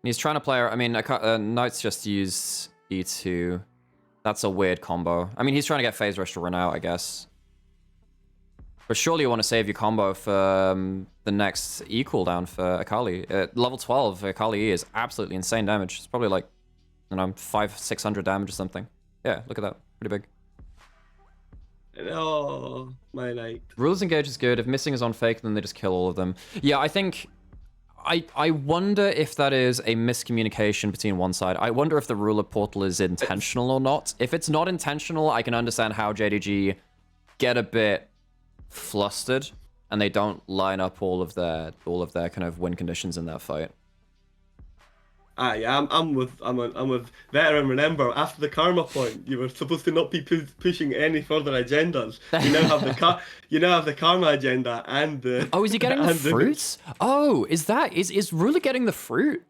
He's trying to play. I mean, Knight's just used E2. That's a weird combo. I mean, he's trying to get Phase Rush to run out, I guess. But surely you want to save your combo for the next E cooldown for Akali. At level 12, Akali E is absolutely insane damage. It's probably like, I don't know, 500-600 damage or something. Yeah, look at that. Pretty big. Oh, my Knight. Rulers Engage is good. If Missing is on Fake, then they just kill all of them. Yeah, I think... I wonder if that is a miscommunication between one side. I wonder if the ruler portal is intentional or not. If it's not intentional, I can understand how JDG get a bit flustered and they don't line up all of their kind of win conditions in that fight. Yeah, I'm with Veteran. Remember, after the karma point, you were supposed to not be pushing any further agendas. You now have the karma agenda and the. Oh, is he getting the fruits? Oh, is Ruler getting the fruit?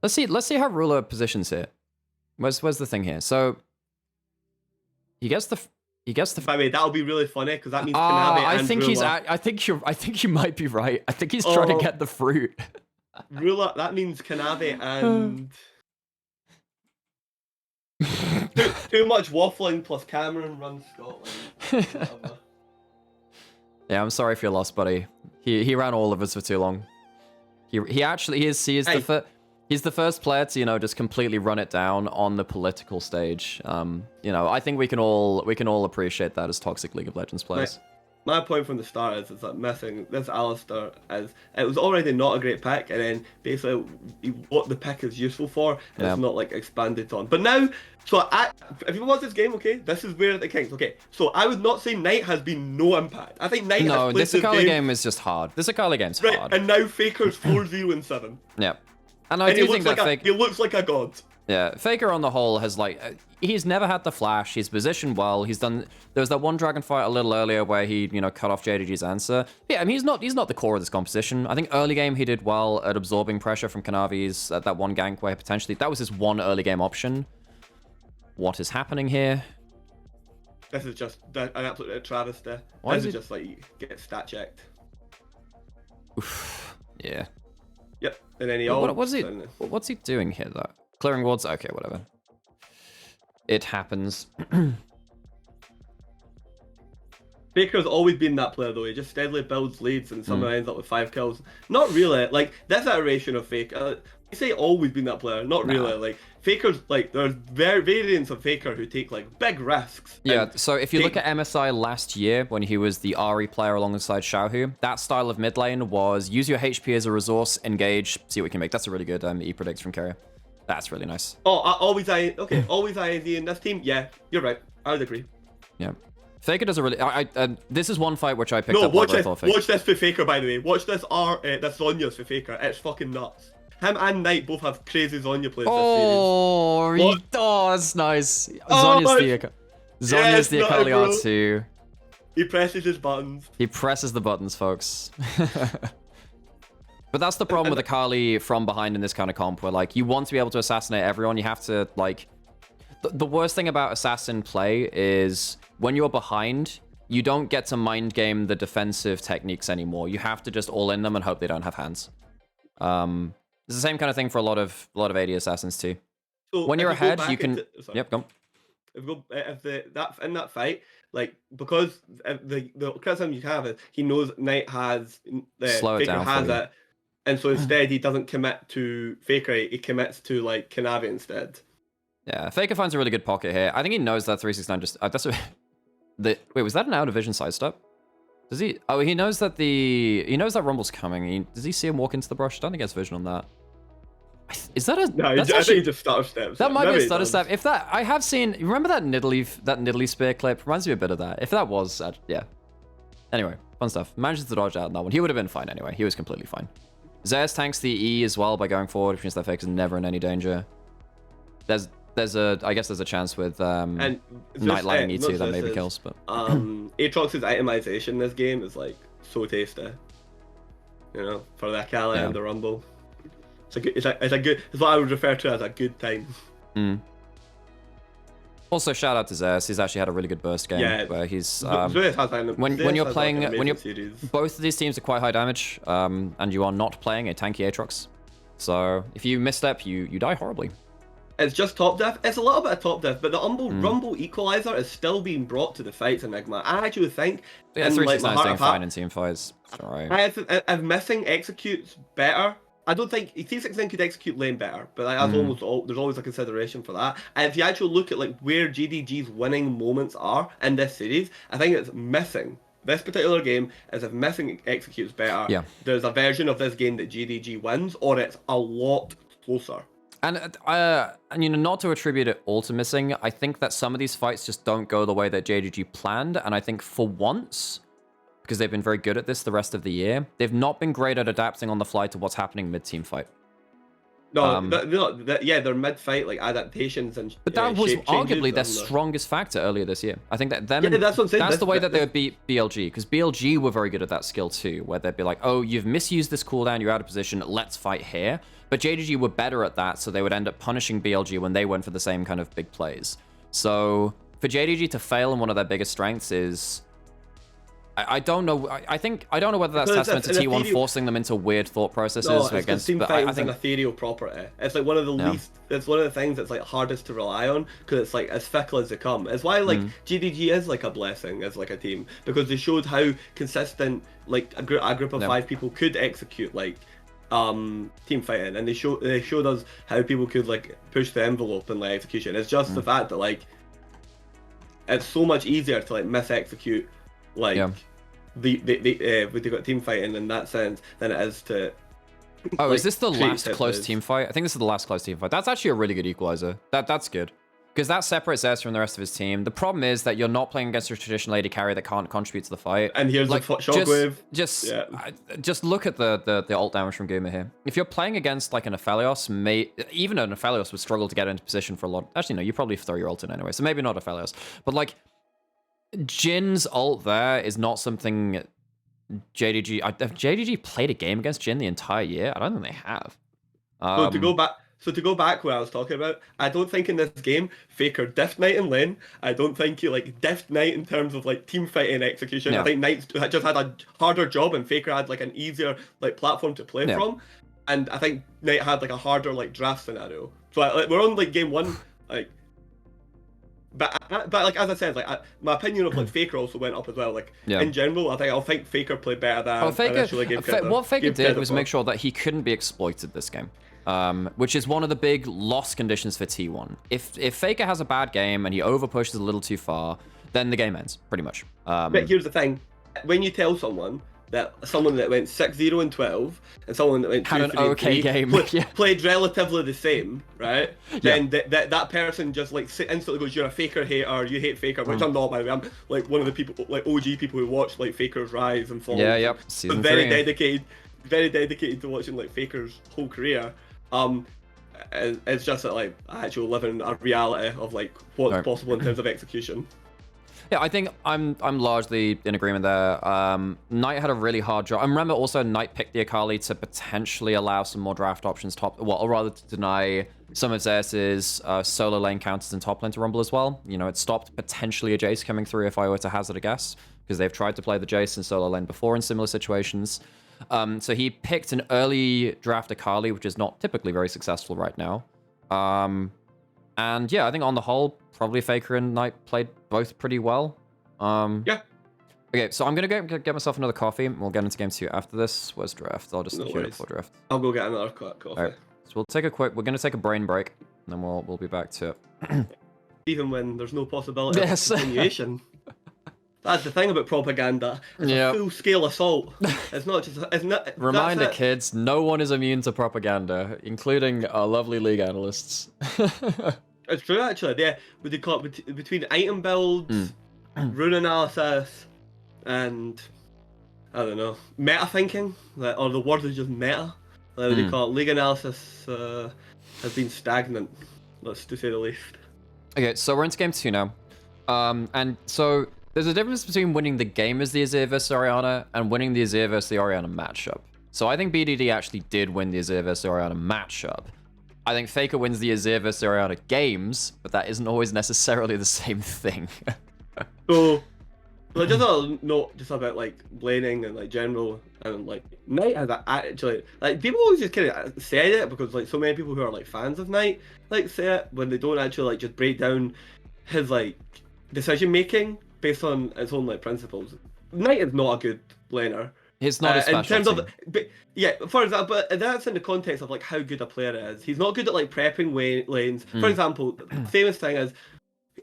Let's see how Ruler positions here. Where's the thing here? So he gets the. By the way, that'll be really funny because that means Kanabe and Ruler. I think you might be right. I think he's trying to get the fruit. Ruler, that means Kanabe and too much waffling plus Cameron runs Scotland. Yeah, I'm sorry for your loss, buddy. He ran all of us for too long. He's the first player to just completely run it down on the political stage. I think we can all appreciate that as toxic League of Legends players. Right. My point from the start is that Missing this Alistar it was already not a great pick, and then basically what the pick is useful for is not like expanded on. But now, if you watch this game, okay, this is where the kings. Okay, so I would not say Knight has been no impact. I think Knight has played this Akali game is just hard. This Akali game's hard. And now Faker's 4-0-7. Yeah, and I do think that he looks like a god. Yeah, Faker on the whole has he's never had the flash. He's positioned well. There was that one dragon fight a little earlier where he cut off JDG's answer. Yeah, I mean he's not the core of this composition. I think early game he did well at absorbing pressure from Kanavi's at that one gank where potentially that was his one early game option. What is happening here? This is just an absolute travesty. This is just like get stat checked. Oof. Yeah. Yep. And then what's he doing here though? Clearing wards? Okay, whatever. It happens. Faker's always been that player though. He just steadily builds leads and somehow ends up with 5 kills. Not really. Like this iteration of Faker. I say always been that player. Not really. Like Faker's there's variants of Faker who take big risks. Yeah. So if you look at MSI last year when he was the Ahri player alongside Xiaohu, that style of mid lane was use your HP as a resource, engage, see what you can make. That's a really good E predicts from Keire. That's really nice. Oh, always IND in this team. Yeah, you're right. I would agree. Yeah. Faker does a really. This is one fight which I picked up. Watch this for Faker, by the way. Watch this. This Zonya's for Faker. It's fucking nuts. Him and Knight both have crazy Zonya plays this series. That's nice. Zonya's the Akali R2. He presses his buttons. He presses the buttons, folks. But that's the problem with Akali from behind in this kind of comp, where you want to be able to assassinate everyone. You have to the worst thing about assassin play is when you're behind, you don't get to mind game the defensive techniques anymore. You have to just all in them and hope they don't have hands. It's the same kind of thing for a lot of AD assassins too. So when you're ahead, you can. Yep, go. In that fight, because the criticism you have is he knows Knight has Faker has it. And so instead, he doesn't commit to Faker, he commits to Kanavi instead. Yeah, Faker finds a really good pocket here. I think he knows that 369 just... wait, was that an out of vision sidestep? Does he? Oh, he knows that he knows that Rumble's coming. Does he see him walk into the brush? I don't think he has vision on that. Is that a? No, I think he just stutter steps. That might be a stutter step. If that, I have seen. Remember that Nidalee spear clip? Reminds me a bit of that. If that was, yeah. Anyway, fun stuff. Manages to dodge out in that one. He would have been fine anyway. He was completely fine. Zeus tanks the E as well by going forward, which means that Faker's never in any danger. I guess there's a chance with and Knight lighting E2 that maybe kills, but Aatrox's itemization in this game is like so tasty. You know, for the Akali and the Rumble. It's what I would refer to as a good time. Mm. Also, shout out to Zeus. He's actually had a really good burst game where he's when you're playing both of these teams are quite high damage, and you are not playing a tanky Aatrox. So if you misstep, you die horribly. It's just top def. It's a little bit of top def, but the Rumble equalizer is still being brought to the fights, Enigma. I actually think. Yeah, 369 is doing fine in team fights. Alright. If missing executes better. I don't think T16 could execute lane better, but like, there's always a consideration for that. And if you actually look at like where JDG's winning moments are in this series, I think it's missing. This particular game is if missing executes better. There's a version of this game that JDG wins, or it's a lot closer. And you know, not to attribute it all to missing, I think that some of these fights just don't go the way that JDG planned, and I think for once, because they've been very good at this the rest of the year, they've not been great at adapting on the fly to what's happening mid-team fight. No, their mid-fight like adaptations and. But that was arguably their strongest factor earlier this year. I think that them. Yeah, that's what I'm saying. That's the way that they would beat BLG, because BLG were very good at that skill too, where they'd be like, "Oh, you've misused this cooldown, you're out of position. Let's fight here." But JDG were better at that, so they would end up punishing BLG when they went for the same kind of big plays. So for JDG to fail in one of their biggest strengths is. I don't know. I don't know whether that's testament to T1 forcing them into weird thought processes against. Team fighting is an ethereal property. It's like one of the least. It's one of the things that's like hardest to rely on because it's like as fickle as they come. It's why like JDG is like a blessing as like a team because they showed how consistent like a group of 5 people could execute like team fighting, and they showed us how people could like push the envelope in like execution. It's just the fact that like it's so much easier to like miss execute. Like they got team fighting in that sense than it is to. Oh, like, is this the last close team fight? I think this is the last close team fight. That's actually a really good equalizer. That's good because that separates Zez from the rest of his team. The problem is that you're not playing against a traditional AD carry that can't contribute to the fight. And here's like the shockwave. Just look at the ult damage from Guma here. If you're playing against like an Aphelios, even an Aphelios would struggle to get into position for a lot. Actually, no, you probably throw your ult in anyway, so maybe not Aphelios, but like. Jin's ult there is not something JDG... Have JDG played a game against Jin the entire year? I don't think they have. So to go back where I was talking about, I don't think in this game Faker diffed Knight in lane. I don't think he like diffed Knight in terms of like team fighting execution. I think Knight just had a harder job and Faker had like an easier like platform to play from. And I think Knight had like a harder like draft scenario. So like, we're on like game 1 like. But like as I said, like my opinion of like Faker also went up as well. Like in general, I think Faker played better than initially gave credit. What Faker did was make sure that he couldn't be exploited this game, which is one of the big loss conditions for T1. If Faker has a bad game and he over pushes a little too far, then the game ends pretty much. But here's the thing: when you tell someone that went 6-0 and 12 and someone that went 2-3 game played relatively the same, right? Then that person just like instantly goes, "You're a Faker hater. You hate Faker," which I'm not, by the way. I'm like one of the people, like OG people who watch like Faker's rise and fall. Season very 3. dedicated to watching like Faker's whole career. It's just that like I actually live in a reality of like what's possible in terms of execution. Yeah, I think I'm largely in agreement there. Knight had a really hard job. I remember also Knight picked the Akali to potentially allow some more draft options or rather to deny some of Zez's solo lane counters and top lane to Rumble as well. You know, it stopped potentially a Jace coming through if I were to hazard a guess, because they've tried to play the Jace in solo lane before in similar situations. So he picked an early draft Akali, which is not typically very successful right now. And yeah, I think on the whole, probably Faker and Knight played both pretty well. Okay, so I'm gonna go get myself another coffee. We'll get into game 2 after this. Where's draft? I'll just queue it for draft. I'll go get another coffee. All right, so we're gonna take a brain break, and then we'll be back to it. Even when there's no possibility of continuation. That's the thing about propaganda. It's a full-scale assault. It's not just. It's not. Reminder, kids: no one is immune to propaganda, including our lovely league analysts. It's true, actually. Yeah, what they call it between item builds, rune analysis, and I don't know, meta thinking, or the word is just meta. What they call it, league analysis has been stagnant, let's to say the least. Okay, so we're into game 2 now, and so there's a difference between winning the game as the Azir versus Orianna and winning the Azir versus the Orianna matchup. So I think BDD actually did win the Azir versus Orianna matchup. I think Faker wins the Azir versus Orianna games, but that isn't always necessarily the same thing. So, like, just a note just about like laning and like general and like Knight has actually like people always just kind of say it because like so many people who are like fans of Knight like say it when they don't actually like just break down his like decision making based on its own like principles. Knight is not a good laner. He's not a special in terms team. of, but yeah, for example, but that's in the context of like how good a player is. He's not good at like prepping lanes. For example, famous thing is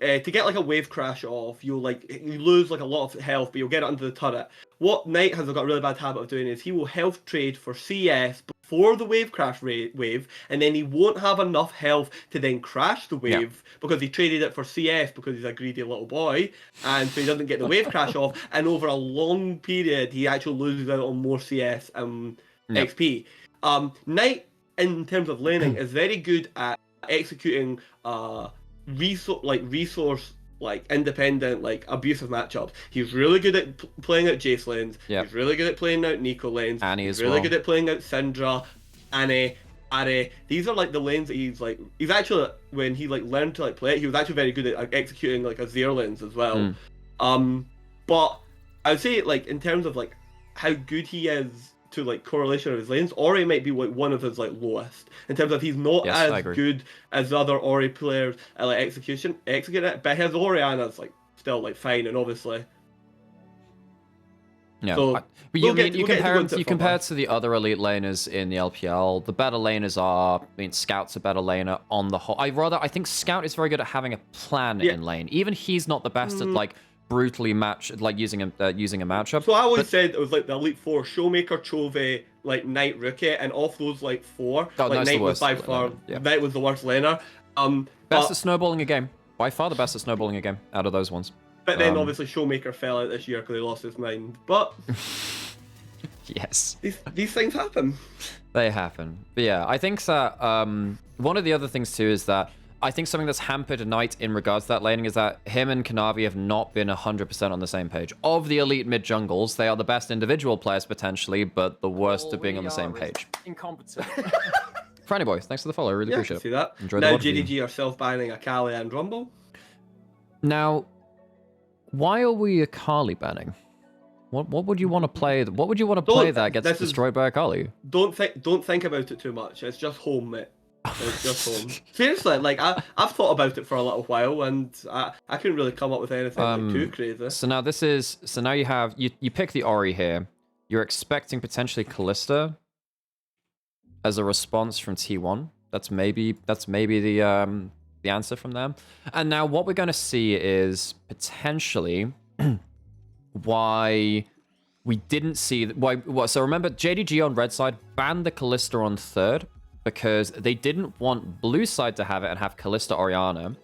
to get like a wave crash off, you lose like a lot of health, but you'll get it under the turret. What Knight has got a really bad habit of doing is he will health trade for CS before the wave crash wave, and then he won't have enough health to then crash the wave because he traded it for CS because he's a greedy little boy, and so he doesn't get the wave crash off. And over a long period, he actually loses out on more CS XP. Knight, in terms of laning, is very good at executing resource independent abusive matchups. He's really good at playing out Jace lanes. He's really good at playing out Nico lanes. Annie he's as really well. good at playing out Syndra, Annie, Ahri. These are like the lanes that he's actually, when he learned to play it, he was actually very good at executing Azir lanes as well. But I would say in terms of how good he is to correlation of his lanes, Ori might be one of his lowest in terms of he's not as good as the other Ori players at executing it, but his Orianna's still fine, and obviously. Yeah, so, but you compare it to the other elite laners in the LPL. The better laners are, Scout's a better laner on the whole. I think Scout is very good at having a plan in lane. Even he's not the best at brutally using a matchup. So I always said it was the Elite Four: Showmaker, Chove, Knight, Rookie, and off those four, Knight was by far Knight was the worst laner. Best at snowballing a game. By far the best at snowballing a game out of those ones. But then obviously Showmaker fell out this year because he lost his mind. But yes, these things happen. They happen. But yeah, I think that one of the other things too is that I think something that's hampered Knight in regards to that laning is that him and Kanavi have not been 100% on the same page. Of the elite mid jungles, they are the best individual players potentially, but the worst at being on the same page. Incompetent. Franny boy, thanks for the follow. I really appreciate it. See that. Enjoy now the JDG are self-banning Akali and Rumble. Now, why are we Akali banning? What would you want to play? What would you want to play that gets destroyed by Akali? Don't think about it too much. It's just home, mate. It's just home. Seriously, I've thought about it for a little while, and I couldn't really come up with anything too crazy. So now you pick the Ahri here. You're expecting potentially Kalista as a response from T1. That's maybe the answer from them. And now what we're going to see is potentially why we didn't see so remember JDG on red side banned the Kalista on third because they didn't want blue side to have it and have Kalista Orianna,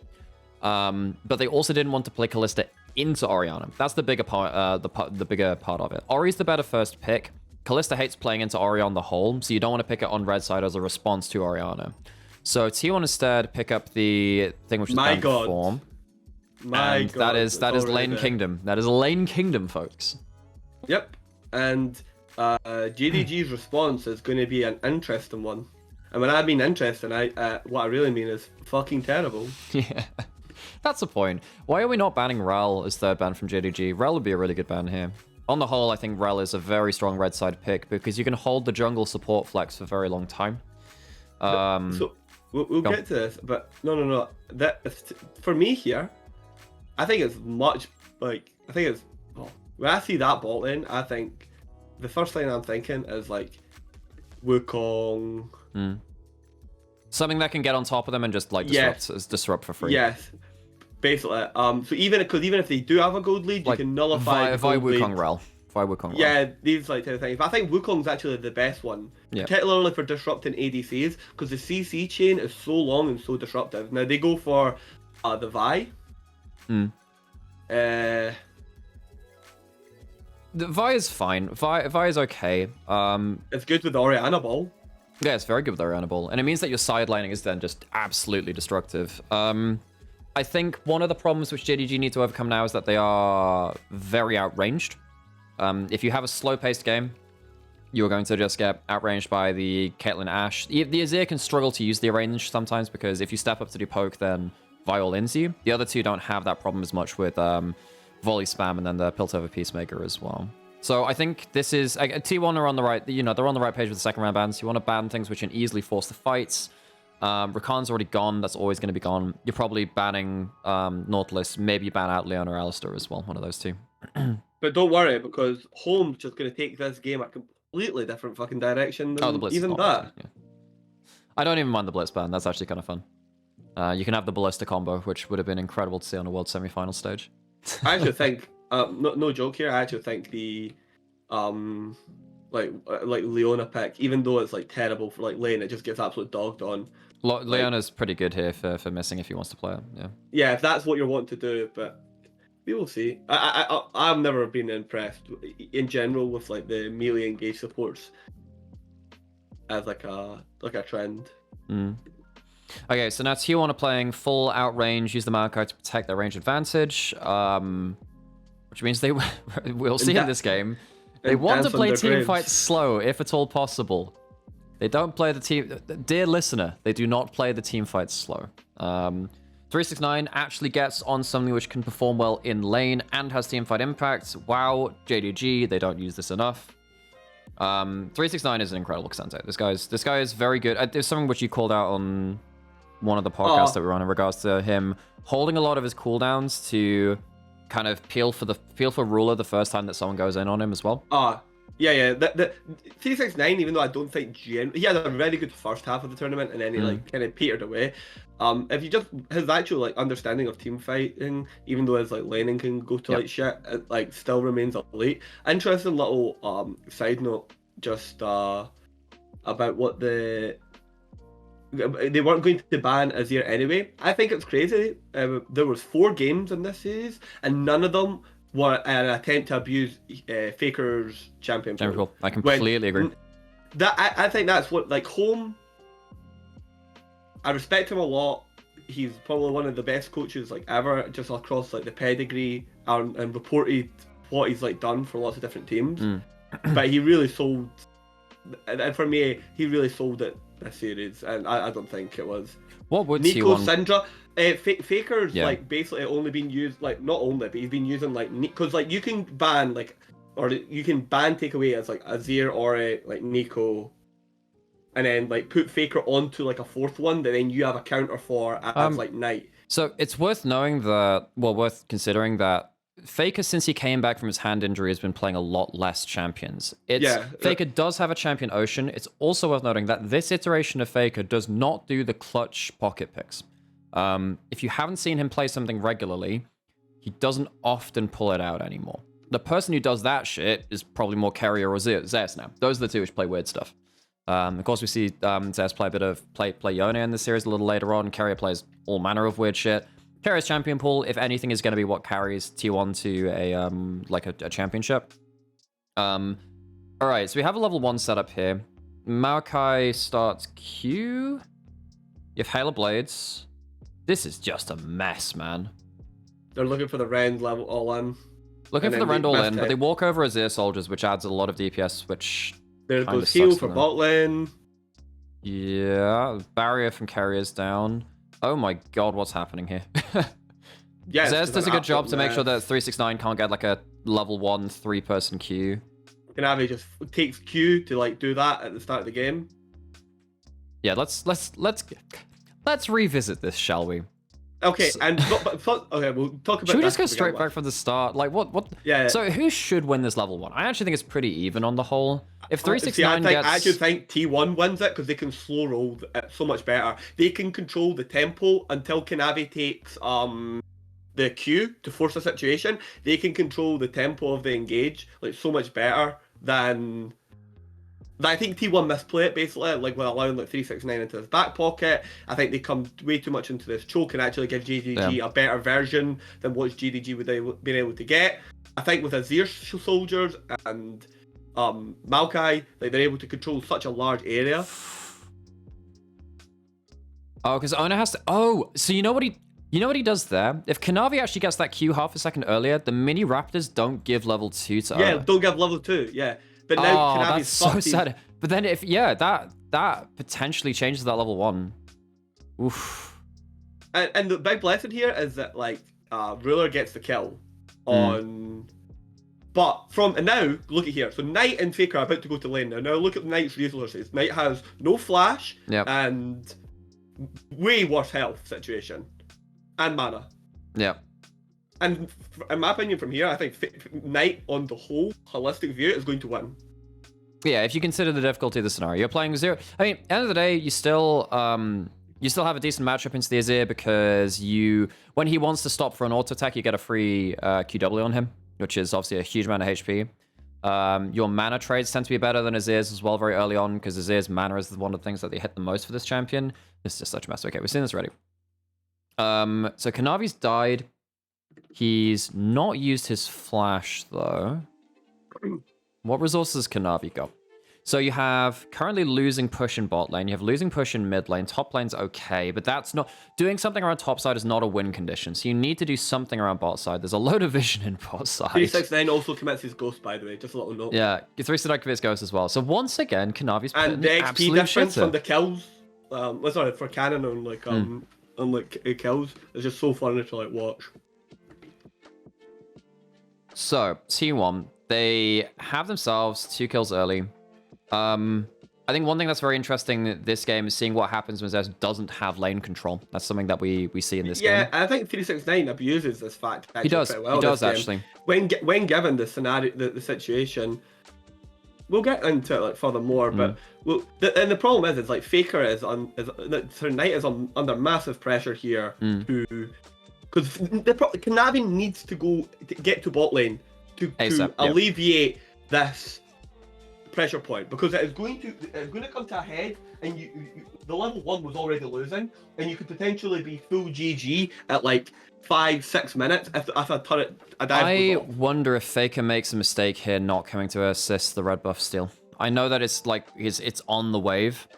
but they also didn't want to play Kalista into Orianna. That's the bigger part, the bigger part of it. Ori's the better first pick. Kalista hates playing into Ori on the whole, so you don't want to pick it on red side as a response to Orianna. So T1 instead pick up the thing which is banned form. That is Lane Kingdom. That is Lane Kingdom, folks. Yep. And JDG's response is going to be an interesting one. And when I mean interesting, what I really mean is fucking terrible. Yeah. That's the point. Why are we not banning Rel as third ban from JDG? Rel would be a really good ban here. On the whole, I think Rel is a very strong red side pick because you can hold the jungle support flex for a very long time. So we'll get to this, but no. That for me here, I think it's much when I see that bot lane, I think the first thing I'm thinking is Wukong. Something that can get on top of them and just disrupt for free. Yes. Basically, so even if they do have a gold lead, you Like can nullify the via gold lead. Wukong Rel. Via Wukong Rel. Yeah, these like type of things. But I think Wukong's actually the best one, particularly for disrupting ADCs, because the CC chain is so long and so disruptive. Now they go for the Vi. The Vi is fine. Vi is okay. It's good with the Orianna Ball. Yeah, it's very good with Orianna Ball. And it means that your sidelining is then just absolutely destructive. I think one of the problems which JDG need to overcome now is that they are very outranged. If you have a slow-paced game, you're going to just get outranged by the Caitlyn Ashe. The Azir can struggle to use the range sometimes because if you step up to do poke, then Vi all ins you. The other two don't have that problem as much with volley spam and then the Piltover Peacemaker as well. So I think this is T1 are on the right. They're on the right page with the second round bans. You want to ban things which can easily force the fights. Rakan's already gone. That's always going to be gone. You're probably banning Nautilus. Maybe ban out Leon or Alistar as well. One of those two. But don't worry, because Home's just going to take this game a completely different fucking direction than the Blitz even is that. Yeah. I don't even mind the Blitz ban. That's actually kind of fun. You can have the Ballista combo, which would have been incredible to see on a World semi-final stage. I actually think, no joke here, I actually think the, like Leona pick, even though it's like terrible for like lane, it just gets absolute dogged on. Leona's pretty good here for missing if he wants to play it. Yeah. Yeah, if that's what you're wanting to do, but we will see. I've never been impressed in general with like the melee engage supports as like a trend. Okay, so now T1 are playing full outrange, use the Maokai to protect their range advantage, which means they we'll see in this game. They want to play team fights slow, if at all possible. They don't play the team. Dear listener, they do not play the team fights slow. 369 actually gets on something which can perform well in lane and has teamfight impact. Wow, JDG, they don't use this enough. 369 is an incredible K'Sante. This guy is very good. There's something which you called out on one of the podcasts that we were on in regards to him holding a lot of his cooldowns to kind of peel for ruler the first time that someone goes in on him as well. Yeah. The 369, even though I don't think he had a very good first half of the tournament, and then he like kind of petered away. If you just his actual like understanding of team fighting, even though his like laning can go to like shit, it like still remains elite. Interesting little side note, just about what they weren't going to ban Azir anyway. I think it's crazy. There was 4 games in this series, and none of them were an attempt to abuse Faker's champion pool. I completely agree. I think that's what, like, Home, I respect him a lot. He's probably one of the best coaches like ever, just across like the pedigree and reported what he's like done for lots of different teams. But he really sold, and for me, he really sold it this series, and I don't think it was. What would Nico T1... Syndra, Faker's like basically only been used, like, not only, but he's been using like, because like you can ban like, or you can ban take away as like Azir or like Nico, and then like put Faker onto like a 4th one that then you have a counter for as like Knight. So it's worth knowing that, worth considering that Faker, since he came back from his hand injury, has been playing a lot less champions. Faker does have a champion Ocean. It's also worth noting that this iteration of Faker does not do the clutch pocket picks. If you haven't seen him play something regularly, he doesn't often pull it out anymore. The person who does that shit is probably more Keire or Zes now. Those are the two which play weird stuff. Of course, we see Zes play a bit of play Yone in the series a little later on. Keire plays all manner of weird shit. Keire's champion pool, if anything, is going to be what carries T1 to a championship. All right, so we have a level 1 setup here. Maokai starts Q. You have Halo Blades. This is just a mess, man. They're looking for the Rend level all in. Looking for the Rend all in, but they walk over Azir soldiers, which adds a lot of DPS, which there goes heal for bot lane. Yeah, barrier from Carrier's down. Oh my god, what's happening here? Yes, Zez does a good job to make sure that 369 can't get like a level 1 3-person queue. Kanavi just takes Q to like do that at the start of the game. Yeah, let's revisit this, shall we? Okay, and okay, we'll talk about. Should we just go straight back from the start? Like what? Yeah. So who should win this level 1? I actually think it's pretty even on the whole. If 369 I actually think T1 wins it because they can slow roll it so much better. They can control the tempo until Kanavi takes the Q to force a situation, they can control the tempo of the engage like so much better than. I think T1 misplay it basically, like with allowing like 369 into his back pocket. I think they come way too much into this choke and actually give JDG a better version than what JDG would have been able to get. I think with Azir soldiers and Maokai, like they're able to control such a large area. Oh, because Ona has to. Oh, so you know what he does there? If Kanavi actually gets that Q half a second earlier, the mini Raptors don't give level 2 to Ona. Yeah, don't give level 2. Yeah. But now Kanavi's so sad. But then if that potentially changes that level 1. Oof. And the big blessing here is that like Ruler gets the kill on. But and now look at here. So Knight and Faker are about to go to lane now. Now look at Knight's resources. Knight has no flash and way worse health situation and mana. Yeah. And in my opinion, from here, I think Knight on the whole holistic view is going to win. Yeah, if you consider the difficulty of the scenario, you're playing Azir. I mean, end of the day, you still have a decent matchup into the Azir because when he wants to stop for an auto attack, you get a free QW on him, which is obviously a huge amount of HP. Your mana trades tend to be better than Azir's as well very early on because Azir's mana is one of the things that they hit the most for this champion. This is just such a mess. Okay, we've seen this already. So Kanavi's died. He's not used his flash, though. What resources has Kanavi got? So you have currently losing push in bot lane. You have losing push in mid lane. Top lane's okay, but that's not... Doing something around top side is not a win condition. So you need to do something around bot side. There's a load of vision in bot side. 369 also commits his ghost, by the way. Just a little note. Yeah, 369 commits ghost as well. So once again, Kanavi's putting and the XP difference shitter from the kills... sorry, for cannon on like kills is just so funny to like watch. So, T1, they have themselves 2 kills early. I think one thing that's very interesting in this game is seeing what happens when Zez doesn't have lane control. That's something that we see in this game. Yeah, I think 369 abuses this fact He does. Quite well he does actually. When given the scenario, the situation, we'll get into it like furthermore. But and the problem is like Faker Knight is under massive pressure here because Kanavi needs to get to bot lane to alleviate this pressure point because it's going to come to a head and the level 1 was already losing and you could potentially be full GG at like 5-6 minutes if a turret dive I wonder if Faker makes a mistake here not coming to assist the red buff steal. I know that it's like it's on the wave,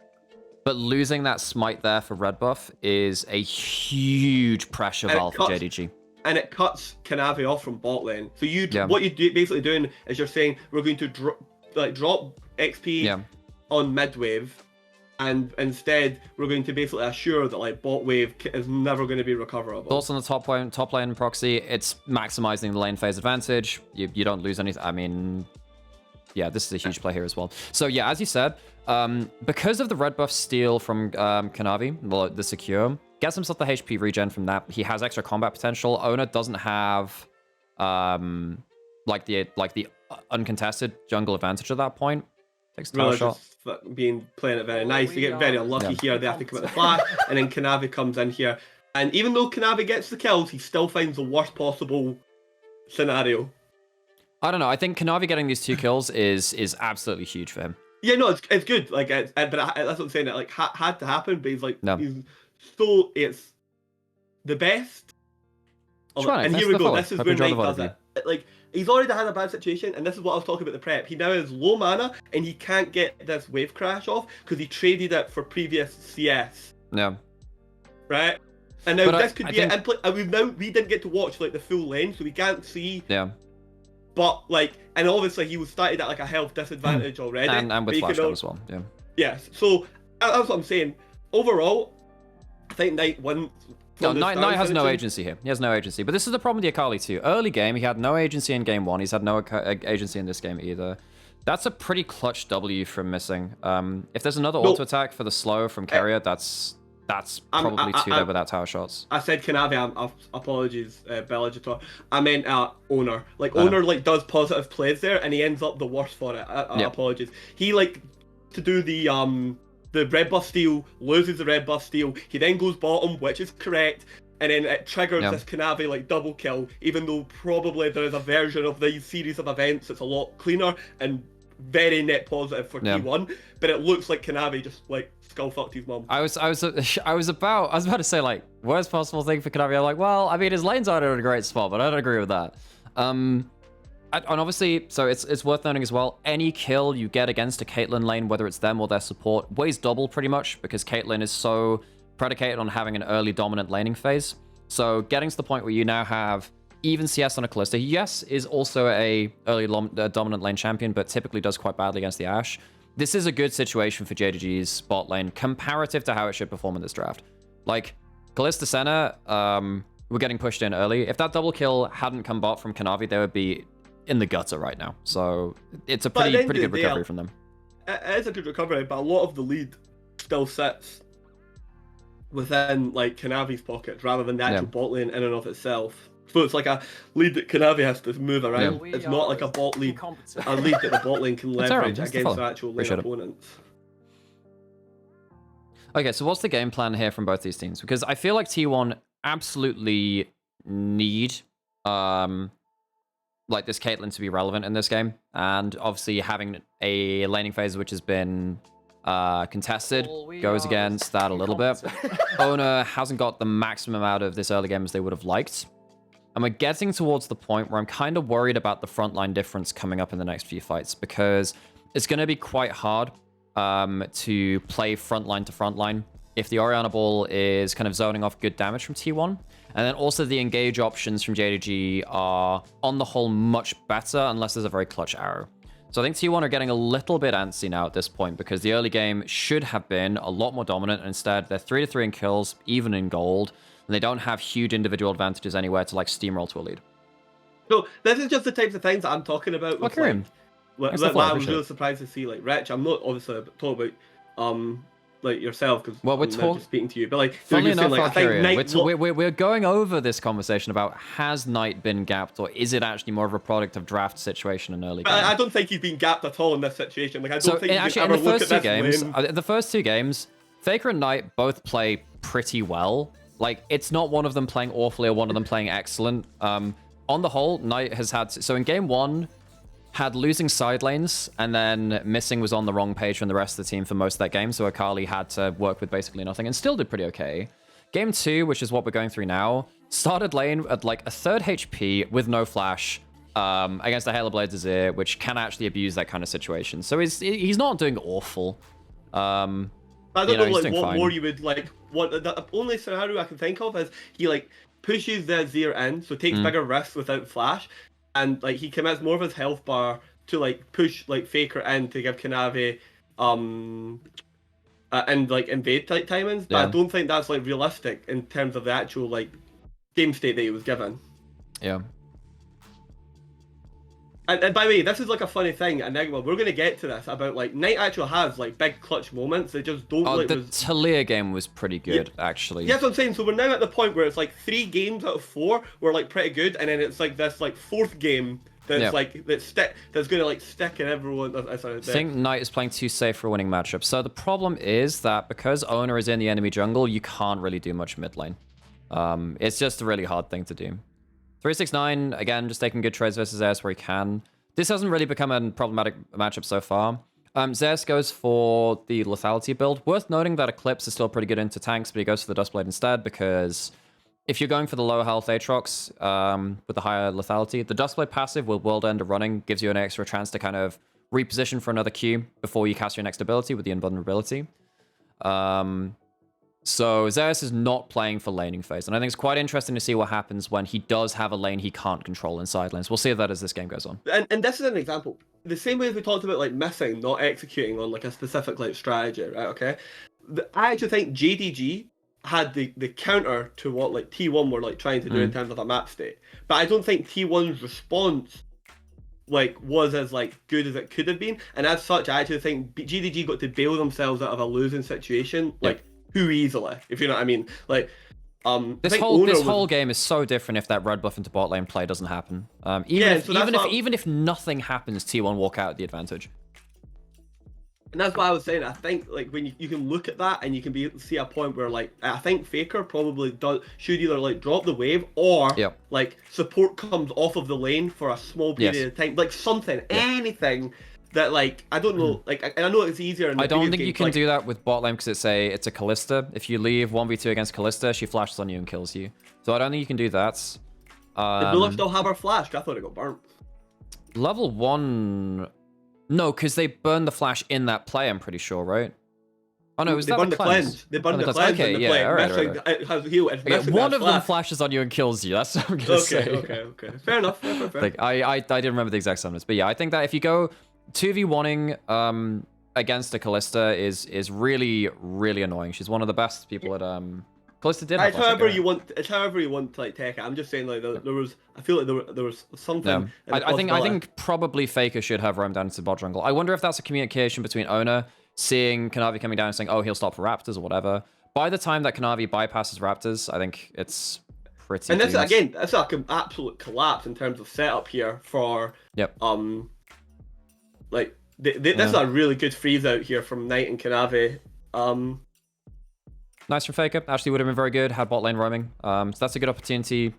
but losing that smite there for red buff is a huge pressure valve for JDG. And it cuts Kanavi off from bot lane. So what you're basically doing is you're saying we're going to drop XP on mid wave, and instead we're going to basically assure that like bot wave is never going to be recoverable. Also on the top lane proxy, it's maximizing the lane phase advantage. You don't lose anything. I mean, yeah, this is a huge play here as well. So yeah, as you said, because of the red buff steal from Kanavi, the secure, gets himself the HP regen from that. He has extra combat potential. Ona doesn't have like the uncontested jungle advantage at that point. Takes a tower shot. Playing it very nice. You get very unlucky here. They have to commit the flash, and then Kanavi comes in here. And even though Kanavi gets the kills, he still finds the worst possible scenario. I don't know. I think Kanavi getting these 2 kills is absolutely huge for him. Yeah, no, it's good. Like, but that's what I'm saying. It like had to happen, but he's like it's the best. And here we go. This is where Knight does it. Like, he's already had a bad situation, and this is what I was talking about the prep. He now has low mana, and he can't get this wave crash off because he traded it for previous CS. Yeah. Right? And now this could be it. And we didn't get to watch like the full lane, so we can't see. Yeah. But like, and obviously he was started at like a health disadvantage already. And with flash as well. Yeah. Yes. So that's what I'm saying. Overall, I think Knight won. No, Knight has no agency here. He has no agency. But this is the problem with the Akali too. Early game, he had no agency in game 1. He's had no agency in this game either. That's a pretty clutch W from missing. If there's another auto attack for the slow from Keire, that's probably 2 there without tower shots. I said Kanavi. Apologies, Bellator. I meant Owner. Like Owner like does positive plays there, and he ends up the worst for it. Apologies. He like to do the red buff steal, loses the red buff steal. He then goes bottom, which is correct. and then it triggers this Kanavi like double kill, even though probably there is a version of these series of events that's a lot cleaner and very net positive for T1, but it looks like Kanavi just like skull fucked his mum. I was about to say like worst possible thing for Kanavi. I'm like, well, I mean his lanes aren't in a great spot, but I don't agree with that. And obviously, so it's worth noting as well, any kill you get against a Caitlyn lane, whether it's them or their support, weighs double pretty much, because Caitlyn is so predicated on having an early dominant laning phase. So getting to the point where you now have even CS on a Kalista, yes, is also a early dominant lane champion, but typically does quite badly against the Ashe. This is a good situation for JDG's bot lane, comparative to how it should perform in this draft. Like, Kalista Senna, we're getting pushed in early. If that double kill hadn't come bot from Kanavi, they would be in the gutter right now. So it's a pretty good recovery from them. It is a good recovery, but a lot of the lead still sits within like Kanavi's pocket rather than the actual bot lane in and of itself. So it's like a lead that Kanavi has to move around. It's not like a bot lead, a lead that the bot lane can leverage against the actual lane opponents. Okay, so what's the game plan here from both these teams? Because I feel like T1 absolutely need like this Caitlyn to be relevant in this game, and obviously having a laning phase which has been contested goes against that a little bit. Owner hasn't got the maximum out of this early game as they would have liked. And we're getting towards the point where I'm kind of worried about the frontline difference coming up in the next few fights, because it's going to be quite hard to play frontline to frontline if the Orianna ball is kind of zoning off good damage from T1. And then also the engage options from JDG are, on the whole, much better unless there's a very clutch arrow. So I think T1 are getting a little bit antsy now at this point, because the early game should have been a lot more dominant, and instead they're 3-3 in kills, even in gold, and they don't have huge individual advantages anywhere to like steamroll to a lead. So this is just the types of things that I'm talking about. With, like, I was really surprised to see like Rich. I'm not obviously talking about like yourself, because we're just speaking to you, but like funnily enough, saying, like, I think we're going over this conversation about has Knight been gapped, or is it actually more of a product of draft situation in early game? I don't think he's been gapped at all in this situation. Like I don't think actually in the first two games, Faker and Knight both play pretty well. Like, it's not one of them playing awfully or one of them playing excellent. On the whole, Knight has had... So in game one, had losing side lanes, and then missing was on the wrong page from the rest of the team for most of that game, so Akali had to work with basically nothing, and still did pretty okay. Game two, which is what we're going through now, started lane at like a third HP with no flash against the Halo Blades Azir, which can actually abuse that kind of situation. So he's not doing awful. I don't know like what more you would like. What the only scenario I can think of is he like pushes the Azir in, so takes bigger risks without flash, and like he commits more of his health bar to like push like Faker in to give Kanavi and like invade type timings. But I don't think that's like realistic in terms of the actual like game state that he was given. Yeah. And by the way, this is like a funny thing, Enigma. We're gonna get to this about like Knight actually has like big clutch moments. They just don't. Oh, the Talia game was pretty good, actually. Yeah, that's what I'm saying. So we're now at the point where it's like 3 games out of 4 were like pretty good, and then it's like this like 4th game that's like that's gonna like stick in everyone. I think Knight is playing too safe for a winning matchup. So the problem is that because Owner is in the enemy jungle, you can't really do much mid lane. It's just a really hard thing to do. 369, again, just taking good trades versus Zeus where he can. This hasn't really become a problematic matchup so far. Zeus goes for the lethality build. Worth noting that Eclipse is still pretty good into tanks, but he goes for the Dustblade instead, because if you're going for the low health Aatrox with the higher lethality, the Dustblade passive with World Ender running gives you an extra chance to kind of reposition for another Q before you cast your next ability with the invulnerability. So Zeus is not playing for laning phase, and I think it's quite interesting to see what happens when he does have a lane he can't control in side lanes. We'll see that as this game goes on. And this is an example. The same way as we talked about like missing, not executing on like a specific like strategy, right? Okay. I actually think JDG had the counter to what like T1 were like trying to do in terms of a map state, but I don't think T1's response like was as like good as it could have been, and as such, I actually think JDG got to bail themselves out of a losing situation like too easily, if you know what I mean. Like, this whole game is so different if that red buff into bot lane play doesn't happen. Even if nothing happens, T1 walk out at the advantage. And that's why I was saying, I think like when you can look at that and you can see a point where like I think Faker probably should either like drop the wave or like support comes off of the lane for a small period of time, like something, anything that like I don't know, like and I know it's easier. In the I don't think games, you can do that with bot lane because it's a Kalista. If you leave 1v2 against Kalista, she flashes on you and kills you. So I don't think you can do that. Did Lula still have her flash? I thought it got burnt. Level 1. No, because they burned the flash in that play, I'm pretty sure, right? Oh no, was that the cleanse? They burned the cleanse in the play. Alright. It has heal. One of them flashes on you and kills you. That's what I'm gonna say. Okay. Fair enough. Fair. Like, I didn't remember the exact summoners, but yeah, I think that if you go 2v1ing against a Kalista is really, really annoying. She's one of the best people at Kalista did. It's however you want to like take it. I'm just saying like there was. I feel like there was something. Yeah. I think probably Faker should have roamed down into bot jungle. I wonder if that's a communication between owner seeing Kanavi coming down and saying, oh, he'll stop for Raptors or whatever. By the time that Kanavi bypasses Raptors, I think it's pretty. And that's like an absolute collapse in terms of setup here for like this is a really good freeze out here from Knight and Kanavi. Nice from Faker. Actually would have been very good had bot lane roaming. So that's a good opportunity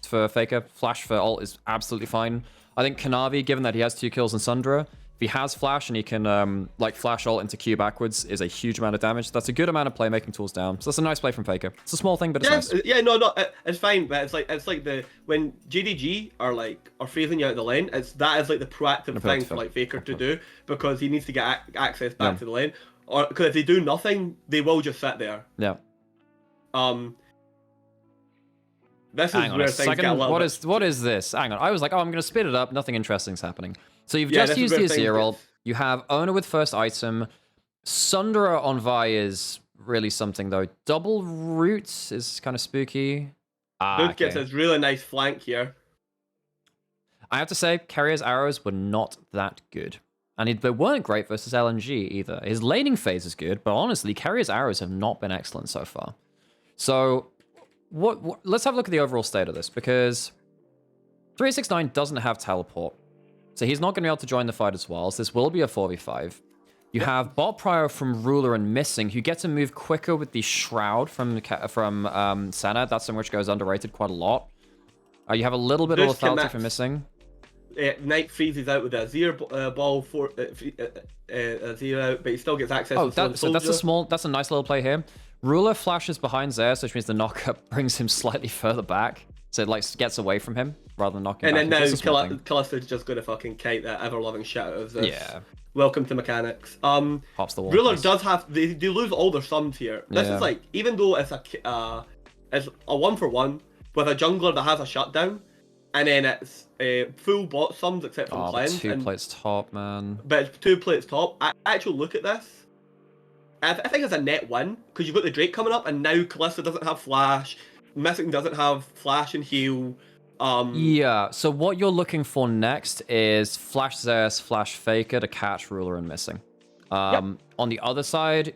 for Faker. Flash for ult is absolutely fine. I think Kanavi, given that he has 2 kills in Sundra, if he has flash and he can like flash ult into Q backwards, is a huge amount of damage. That's a good amount of playmaking tools down. So that's a nice play from Faker. It's a small thing, but it's nice. Yeah, no, it's fine. But it's like when JDG are freezing you out of the lane, that is like the proactive thing for like Faker to do because he needs to get access back to the lane. Or because if they do nothing, they will just sit there. Yeah. This is where things get a little what is this? Hang on. I was like, oh, I'm gonna spit it up. Nothing interesting's happening. So you've just used the Azir ult. You have owner with first item. Sundra on Vi is really something though. Double roots is kind of spooky. Dude gets this really nice flank here. I have to say, Keirire's arrows were not that good. And they weren't great versus LNG either. His laning phase is good, but honestly, Keirire's arrows have not been excellent so far. So, let's have a look at the overall state of this, because 369 doesn't have teleport. So he's not going to be able to join the fight as well, so this will be a 4v5. You have bot prio from Ruler and Missing, who get to move quicker with the Shroud from Senna. That's something which goes underrated quite a lot. You have a little bit of lethality from Missing. Knight freezes out with the Azir ball for Azir out, but he still gets access to the so that's a nice little play here. Ruler flashes behind Zeus, which means the knockup brings him slightly further back. So it like gets away from him rather than knocking back. And then now Kalista's just going to fucking kite that ever-loving shit out of Zeus. Yeah. Welcome to mechanics. Pops the wall. Ruler does have they lose all their sums here. This is like, even though it's a 1-for-1 with a jungler that has a shutdown, and then it's full bot sums except for cleanse. 2 plates top, man. But it's 2 plates top. I actually look at this. I think it's a net win because you've got the Drake coming up, and now Kalista doesn't have flash. Missing doesn't have flash and heal. Yeah. So what you're looking for next is flash Zeus, flash Faker to catch Ruler and Missing. On the other side,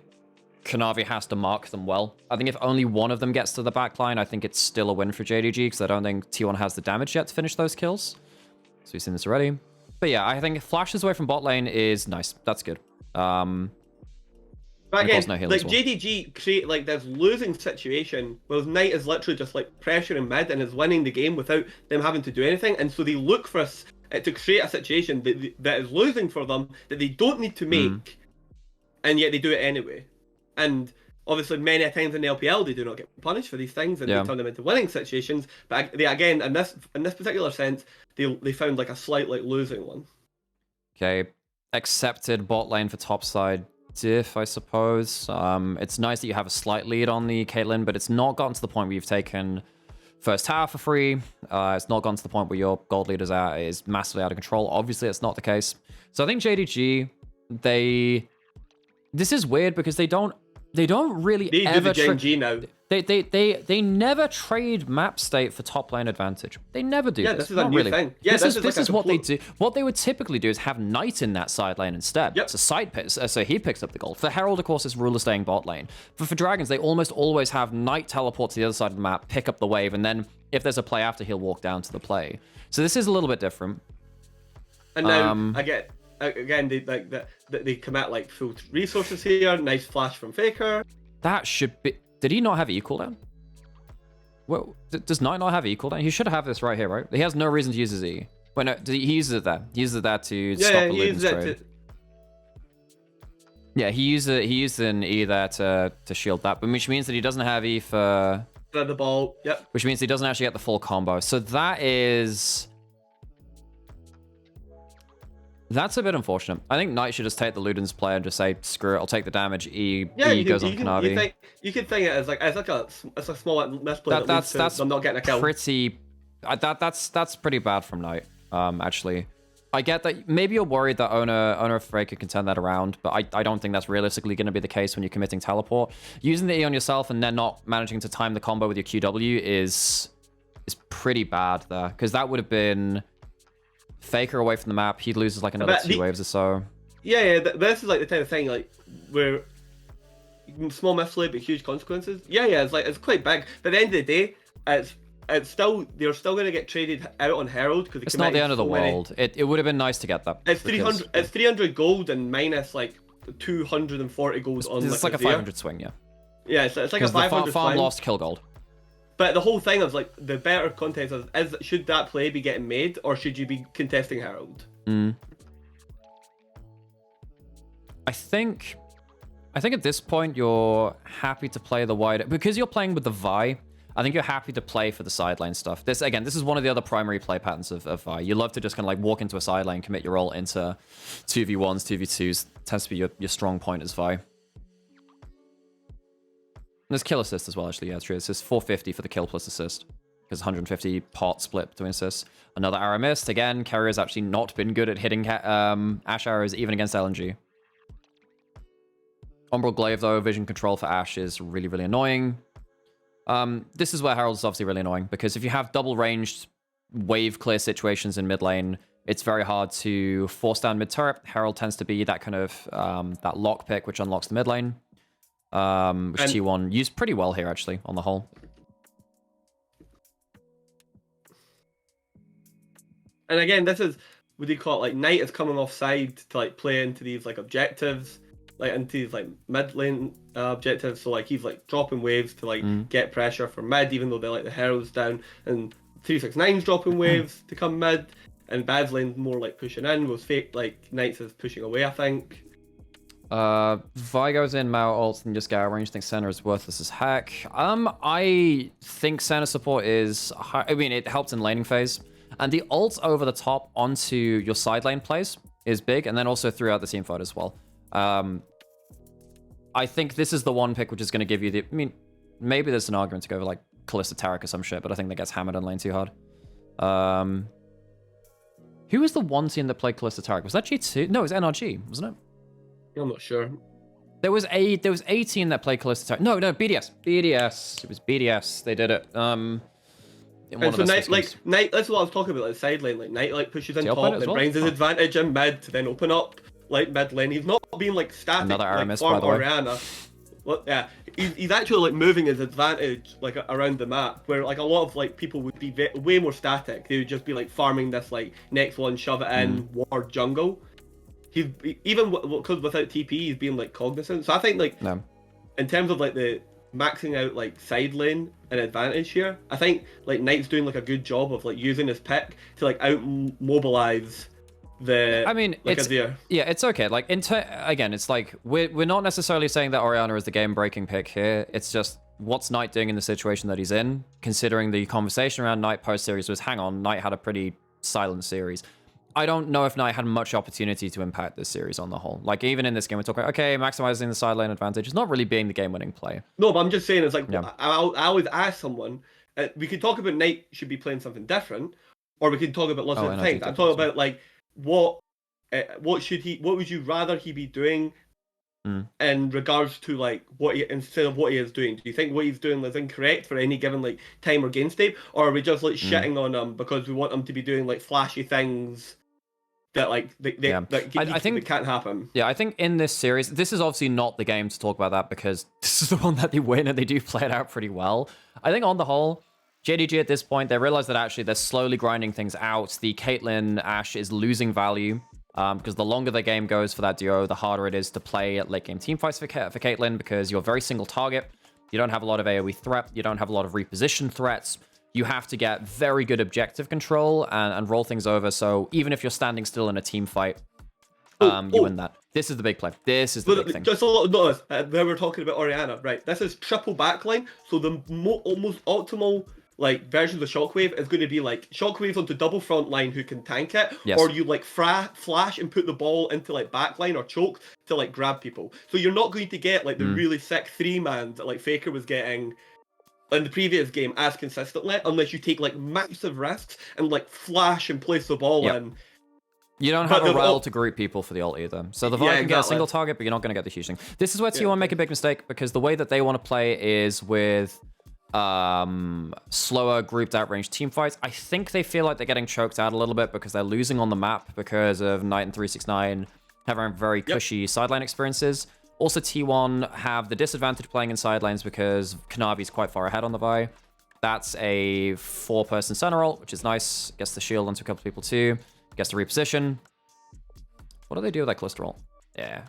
Kanavi has to mark them well. I think if only one of them gets to the backline, I think it's still a win for JDG because I don't think T1 has the damage yet to finish those kills. So we've seen this already. But yeah, I think flashes away from bot lane is nice. That's good. But again, like JDG create like this losing situation where Knight is literally just like pressuring mid and is winning the game without them having to do anything, and so they look for us to create a situation that is losing for them that they don't need to make, and yet they do it anyway. And obviously, many times in the LPL, they do not get punished for these things, and they turn them into winning situations. But they, again, in this particular sense, they found like a slight like losing one. Okay, accepted bot lane for topside diff, I suppose. It's nice that you have a slight lead on the Caitlyn, but it's not gotten to the point where you've taken first tower for free. It's not gotten to the point where your gold leader is massively out of control. Obviously, it's not the case. So I think JDG, this is weird because they don't really ever they never trade map state for top lane advantage. They never do. Yeah, this is a new thing. Yeah, this is what they do. What they would typically do is have Knight in that side lane instead. Yep. So side picks, so he picks up the gold. For Herald, of course, it's Ruler staying bot lane. For Dragons, they almost always have Knight teleport to the other side of the map, pick up the wave, and then if there's a play after, he'll walk down to the play. So this is a little bit different. And now again, they commit like full resources here. Nice flash from Faker. That should be. Did he not have E cooldown? Well, does Knight not have E cooldown? He should have this right here, right? He has no reason to use his E. Wait, no, he uses it there. He uses it there to stop the Luden's trade. Yeah, he used an E there to shield that, but which means that he doesn't have E for the ball. Yep. Which means he doesn't actually get the full combo. So that's a bit unfortunate. I think Knight should just take the Luden's play and just say, screw it, I'll take the damage. E goes on Kanavi. You could think it as like it's a small misplay that's I'm not getting a kill. That's pretty bad from Knight. Actually, I get that maybe you're worried that owner of Faker can turn that around, but I don't think that's realistically going to be the case when you're committing teleport. Using the E on yourself and then not managing to time the combo with your QW is pretty bad there, because that would have been Faker away from the map. He loses like another 2 waves or so. Yeah. This is like the type of thing like where small misplay but huge consequences. Yeah. It's quite big. But at the end of the day, it's still they're still going to get traded out on Herald because it's not the end of the world. It would have been nice to get that. It's 300. It's 300 gold and minus like 240 gold on. It's like a 500 swing, yeah. Yeah, it's like a 500 farm lost kill gold. But the whole thing is like the better context is should that play be getting made or should you be contesting Herald? I think at this point you're happy to play the wide because you're playing with the Vi. I think you're happy to play for the side lane stuff. This is one of the other primary play patterns of Vi. You love to just kind of like walk into a side lane, commit your ult into 2v1s, 2v2s. Tends to be your strong point as Vi. There's kill assist as well, actually. Yeah, true. It's just 450 for the kill plus assist. Because 150 pot split between assists. Another arrow missed. Again, Keire has actually not been good at hitting Ashe arrows, even against LNG. Umbral Glaive, though, vision control for Ashe is really, really annoying. This is where Herald is obviously really annoying, because if you have double-ranged wave clear situations in mid lane, it's very hard to force down mid-turret. Herald tends to be that kind of that lockpick, which unlocks the mid lane. Which T1 used pretty well here, actually, on the whole. And again, this is, what do you call it, like, Knight is coming off side to, like, play into these, like, objectives, like, into these, like, mid lane objectives, so, like, he's, like, dropping waves to, like, get pressure for mid, even though they like the Heralds down, and 369's dropping waves to come mid, and Bav's lane's more, like, pushing in, was fake, like, Knights is pushing away, I think. Vi goes in, Mao ults, and just get out range. Think center is worthless as heck. I think center support is high. I mean, it helps in laning phase, and the ult over the top onto your side lane plays is big, and then also throughout the team fight as well. I think this is the one pick which is going to give you the. I mean, maybe there's an argument to go for like Kalista Taric or some shit, but I think that gets hammered on lane too hard. Who was the one team that played Kalista Taric? Was that G2? No, it was NRG, wasn't it? I'm not sure. There was a team that played Kalista Taric. No, BDS. It was BDS. They did it. And so Knight, that's what I was talking about, like side lane. Like Knight like pushes in top and brings his advantage in mid to then open up like mid lane. He's not being like static. Another like miss, by the way. Orianna. Well, yeah, he's actually like moving his advantage like around the map, where like a lot of like people would be way more static. They would just be like farming this like next one, shove it in, ward jungle. He's even because without TP, he's being like cognizant. So I think like in terms of like the maxing out like side lane and advantage here, I think like Knight's doing like a good job of like using his pick to like out mobilize the. I mean, like, it's Azir. Yeah, it's okay. Like again, it's like we're not necessarily saying that Orianna is the game breaking pick here. It's just what's Knight doing in the situation that he's in, considering the conversation around Knight post series was, hang on, Knight had a pretty silent series. I don't know if Knight had much opportunity to impact this series on the whole. Like, even in this game, we're talking, okay, maximizing the side lane advantage is not really being the game-winning play. No, but I'm just saying, it's like, I always ask someone, we could talk about Knight should be playing something different, or we could talk about lots of things. I'm talking about, like, what would you rather he be doing in regards to, like, instead of what he is doing? Do you think what he's doing is incorrect for any given, like, time or game state? Or are we just, like, shitting on him because we want him to be doing, like, flashy things that like I think can't happen? Yeah, I think in this series, this is obviously not the game to talk about that, because this is the one that they win and they do play it out pretty well. I think on the whole, JDG at this point, they realize that actually they're slowly grinding things out. The Caitlyn Ashe is losing value. Because the longer the game goes for that duo, the harder it is to play late game team fights for Caitlyn, because you're very single target. You don't have a lot of AoE threat. You don't have a lot of reposition threats. You have to get very good objective control and roll things over. So even if you're standing still in a team fight, you win that. This is the big play. This is the big thing. Just a little notice, when we're talking about Orianna, right? This is triple backline, so the almost optimal like version of the Shockwave is going to be like Shockwaves onto double front line who can tank it, or you like flash and put the ball into like backline or choke to like grab people. So you're not going to get like the really sick 3-man that like Faker was getting in the previous game as consistently, unless you take like massive risks and like flash and place the ball in. You don't have a rel to group people for the ult either. So the Vi can get a single target, but you're not going to get the huge thing. This is where T1 make a big mistake, because the way that they want to play is with slower grouped outrange team fights. I think they feel like they're getting choked out a little bit because they're losing on the map because of Knight and 369 having very cushy sideline experiences. Also, T1 have the disadvantage playing in sidelines because Kanavi's quite far ahead on the Vi. That's a 4-person center ult, which is nice. Gets the shield onto a couple of people too. Gets to reposition. What do they do with that cluster ult? Yeah.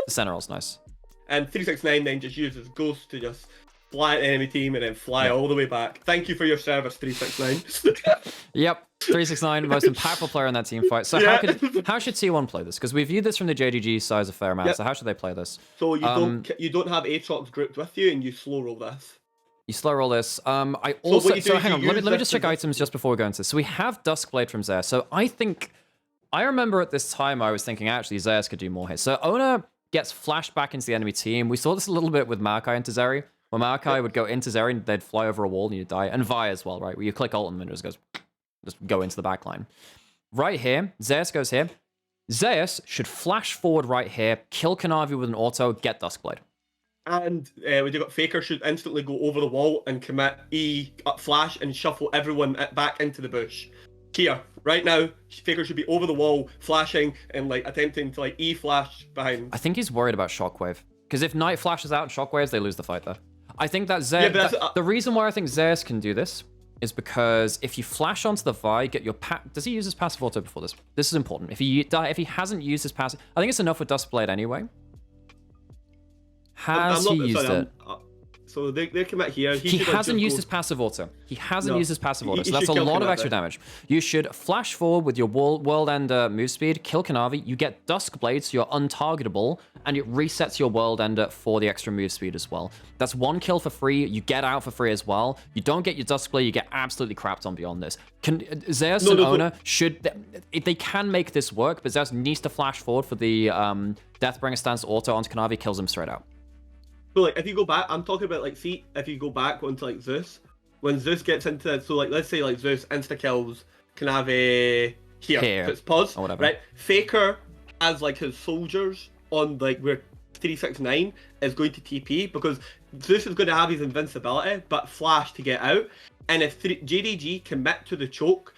The center ult's nice. And 369 then just uses Ghost to just fly at the enemy team and then fly all the way back. Thank you for your service, 369. Yep. 369, most impactful player in that team fight. So how should T1 play this? Because we viewed this from the JDG size a fair amount. So how should they play this? So you don't have Aatrox grouped with you, and you slow roll this. You slow roll this. Hang on. Let me just check items just before we go into this. So we have Duskblade from Zeus. So I remember at this time I was thinking actually Zeus could do more here. So Ona gets flashed back into the enemy team. We saw this a little bit with Maokai into Zeri. Where Maokai would go into Zeri and they'd fly over a wall and you'd die. And Vi as well, right? Where you click ult and it just go into the back line. Right here, Zeus goes here. Zeus should flash forward right here, kill Kanavi with an auto, get Duskblade. And when you got Faker should instantly go over the wall and commit E flash and shuffle everyone back into the bush. Keire, right now, Faker should be over the wall, flashing and like attempting to like E flash behind. I think he's worried about Shockwave. Because if Knight flashes out and Shockwaves, they lose the fight there. I think that Zeus... the reason why I think Zeus can do this is because if you flash onto the Vi, get your... Does he use his passive auto before this? This is important. If he hasn't used his passive... I think it's enough with Duskblade anyway. Has he used it? So they commit here. He hasn't used his passive auto. He hasn't used his passive auto, so that's a lot of extra damage. You should flash forward with your World Ender move speed, kill Kanavi, you get Duskblade, so you're untargetable, and it resets your World Ender for the extra move speed as well. That's 1 kill for free, you get out for free as well. You don't get your Duskblade, you get absolutely crapped on beyond this. Zeus and Ona they can make this work, but Zeus needs to flash forward for the Deathbringer stance auto onto Kanavi, kills him straight out. So like if you go back, I'm talking about like if you go back onto like Zeus, when Zeus gets into so like let's say like Zeus insta kills Kanavi here. It's pause, right? Faker as like his soldiers on like where 369 is going to TP because Zeus is going to have his invincibility but flash to get out, and if JDG commit to the choke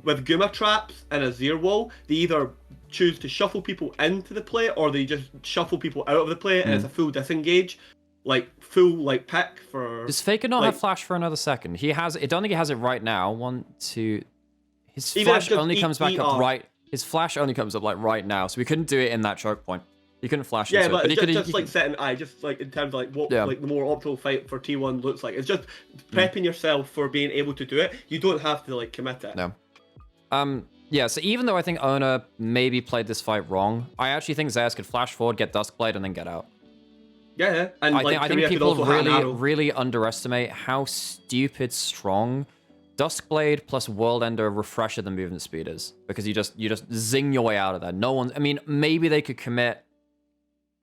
with Guma traps and Azir wall, they either choose to shuffle people into the play or they just shuffle people out of the play and it's a full disengage. Like full like pick for. Does Faker not have flash for another second? He has. I don't think he has it right now. 1, 2. His flash only comes back up right. His flash only comes up like right now, so we couldn't do it in that choke point. He couldn't flash. Yeah, into but it. just like setting just like in terms of like what like the more optimal fight for T1 looks like. It's just prepping yourself for being able to do it. You don't have to like commit it. No. Yeah, so even though I think Ona maybe played this fight wrong, I actually think Zeus could flash forward, get Duskblade, and then get out. Yeah, and I think people really underestimate how stupid strong Duskblade plus World Ender refresher the movement speed is, because you just zing your way out of there. No one, I mean, maybe they could commit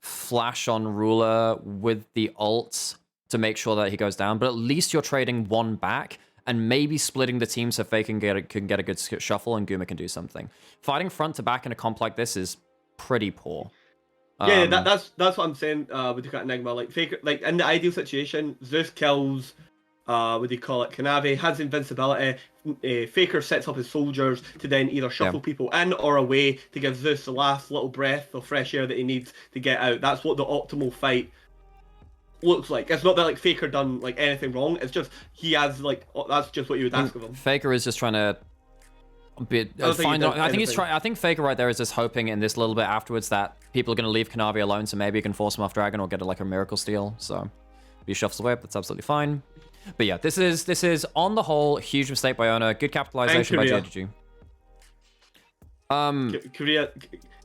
flash on Ruler with the ults to make sure that he goes down, but at least you're trading 1 back and maybe splitting the team so Faye can get a good shuffle and Guma can do something. Fighting front to back in a comp like this is pretty poor. Yeah, that's what I'm saying with the Enigma. Like Faker, like in the ideal situation, Zeus kills what do you call it? Kanavi has invincibility. Faker sets up his soldiers to then either shuffle people in or away to give Zeus the last little breath of fresh air that he needs to get out. That's what the optimal fight looks like. It's not that like Faker done like anything wrong. It's just he has like that's just what you would ask of him. Faker is just trying to But I think he's trying. I think Faker right there is just hoping in this little bit afterwards that people are going to leave Kanavi alone, so maybe he can force him off Dragon or get like a miracle steal. So if he shuffles away, that's absolutely fine. But yeah, this is on the whole huge mistake by Owner. Good capitalization by JDG. Keire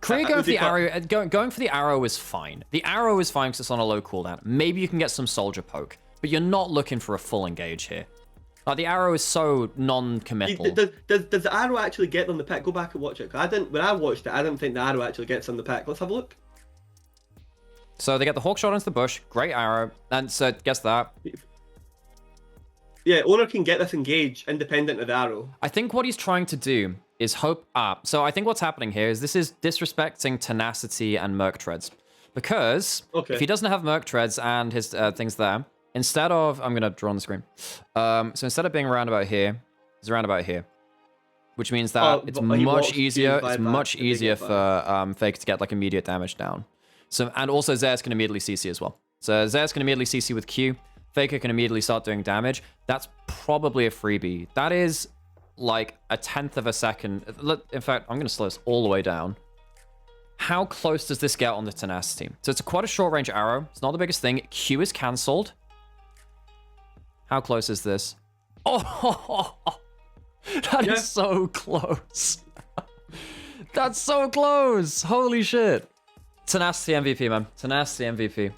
going for the arrow. Going for the arrow is fine. The arrow is fine because it's on a low cooldown. Maybe you can get some soldier poke, but you're not looking for a full engage here. Like the arrow is so non-committal. Does the arrow actually get them the pick? Go back and watch it. When I watched it, I didn't think the arrow actually gets them the pick. Let's have a look. So they get the hawk shot into the bush. Great arrow. And so guess that. Yeah, Owner can get this engage independent of the arrow. I think what he's trying to do is hope up. So I think what's happening here is this is disrespecting Tenacity and Merc Treads. Because if he doesn't have Merc Treads and his things there, instead of, I'm going to draw on the screen. So instead of being around about here, it's around about here. Which means that it's much easier. It's much easier for Faker to get like immediate damage down. So and also Zare's can immediately CC as well. So Zare's can immediately CC with Q. Faker can immediately start doing damage. That's probably a freebie. That is like a 1/10 of a second. In fact, I'm going to slow this all the way down. How close does this get on the Tenacity? So it's quite a short range arrow. It's not the biggest thing. Q is cancelled. How close is this? Oh, that is so close. That's so close. Holy shit. Tenacity MVP, man. Tenacity MVP.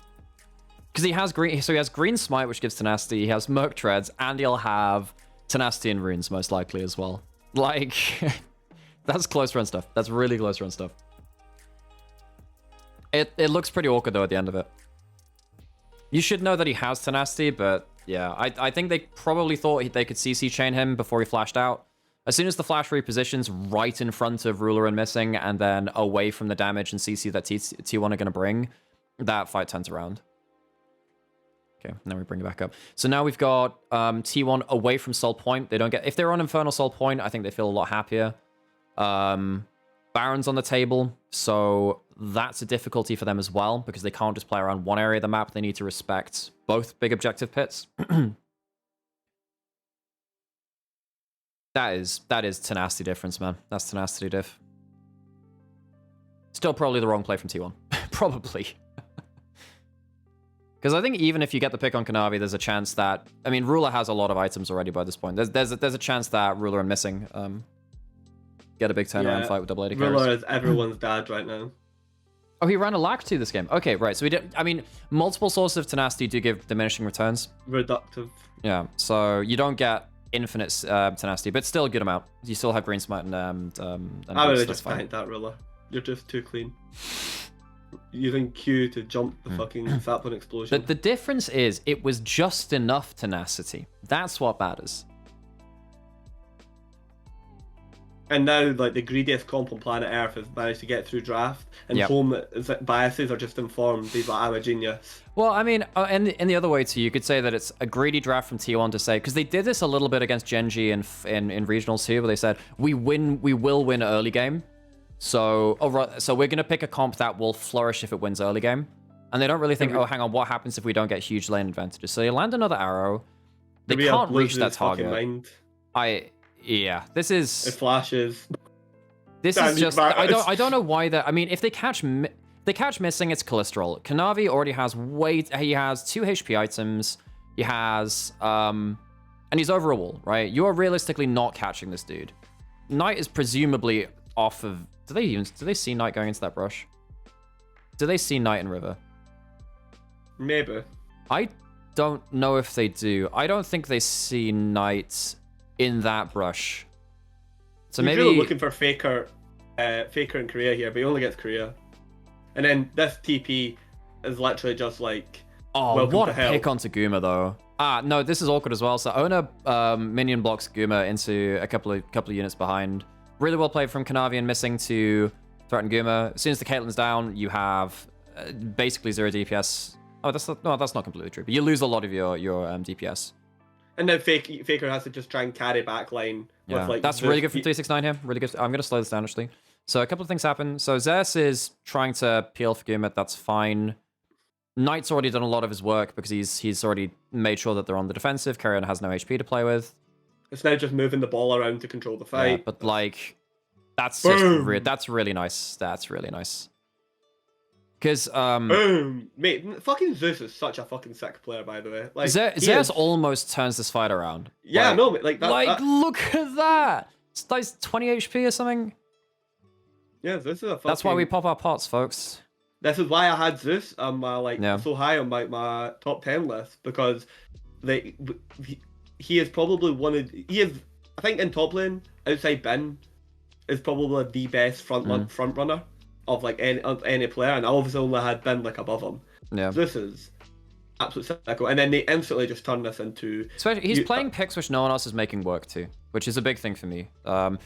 Because he has green, so he has green smite, which gives tenacity. He has Merc Treads, and he'll have tenacity and runes most likely as well. Like, that's close run stuff. That's really close run stuff. It looks pretty awkward though at the end of it. You should know that he has tenacity, but yeah, I think they probably thought they could CC chain him before he flashed out. As soon as the flash repositions right in front of Ruler and Missing, and then away from the damage and CC that T1 are going to bring, that fight turns around. Okay, and then we bring it back up. So now we've got T1 away from Soul Point. They don't get... If they're on Infernal Soul Point, I think they feel a lot happier. Baron's on the table, so that's a difficulty for them as well, because they can't just play around one area of the map. They need to respect both big objective pits. That is tenacity difference, man. That's tenacity diff. Still probably the wrong play from T1. Probably. Because I think even if you get the pick on Kanavi, there's a chance that... I mean, Ruler has a lot of items already by this point. There's a chance that Ruler and Missing get a big turnaround fight with double-AD carries. Ruler is everyone's dad right now. Oh, he ran a lack to this game. Okay, right. So we did... I mean, multiple sources of tenacity do give diminishing returns. Reductive. Yeah, so you don't get infinite tenacity, but still a good amount. You still have green smite and I would have just tanked that Ruler. You're just too clean. Using Q to jump the fucking sapling explosion. The difference is it was just enough tenacity. That's what matters. And now, like, the greediest comp on planet Earth has managed to get through draft, and home biases are just informed. He's like, I'm a genius. Well, I mean, in the other way too, you could say that it's a greedy draft from T1 to say, because they did this a little bit against Genji in regionals too, where they said, we will win early game. So we're going to pick a comp that will flourish if it wins early game. And they don't really think, oh, hang on, what happens if we don't get huge lane advantages? So they land another arrow. They can't reach that target. Yeah, this is... It flashes. This is just... I don't know why that... I mean, if they catch Missing, it's cholesterol. Kanavi already has he has 2 HP items. He has... and he's over a wall, right? You are realistically not catching this dude. Knight is presumably off of... Do they see Knight going into that brush? Do they see Knight in River? Maybe. I don't know if they do. I don't think they see Knight in that brush. So maybe... He's really looking for Faker and Keire here, but he only gets Keire. And then this TP is literally just like... Oh, what a pick onto Guma, though. Ah, no, this is awkward as well. So Owner minion blocks Guma into a couple of units behind. Really well played from Kanavi and Missing to threaten Guma. As soon as the Caitlyn's down, you have basically 0 DPS. Oh, that's not completely true. But you lose a lot of your DPS. And then Faker has to just try and carry backline. Yeah, with, like, that's really good from 369 here. Really good. I'm going to slow this down, actually. So a couple of things happen. So Zeus is trying to peel for Guma. That's fine. Knight's already done a lot of his work because he's already made sure that they're on the defensive. Keire has no HP to play with. It's now just moving the ball around to control the fight. Yeah, but like, that's Boom. just that's really nice. That's really nice. Because Boom, mate! Fucking Zeus is such a fucking sick player, by the way. Like Zeus almost turns this fight around. Yeah, like, no, like that. Like, look at that! It's like 20 HP or something. Yeah, this is a fucking... That's why we pop our pots, folks. This is why I had Zeus on my so high on my top 10 list, because he is probably I think in top lane outside Bin is probably the best front runner of like any player, and I obviously only had Bin like above him. Yeah, This is absolute psycho, and then they instantly just turn this into. Especially, he's playing picks which no one else is making work to, which is a big thing for me. We'll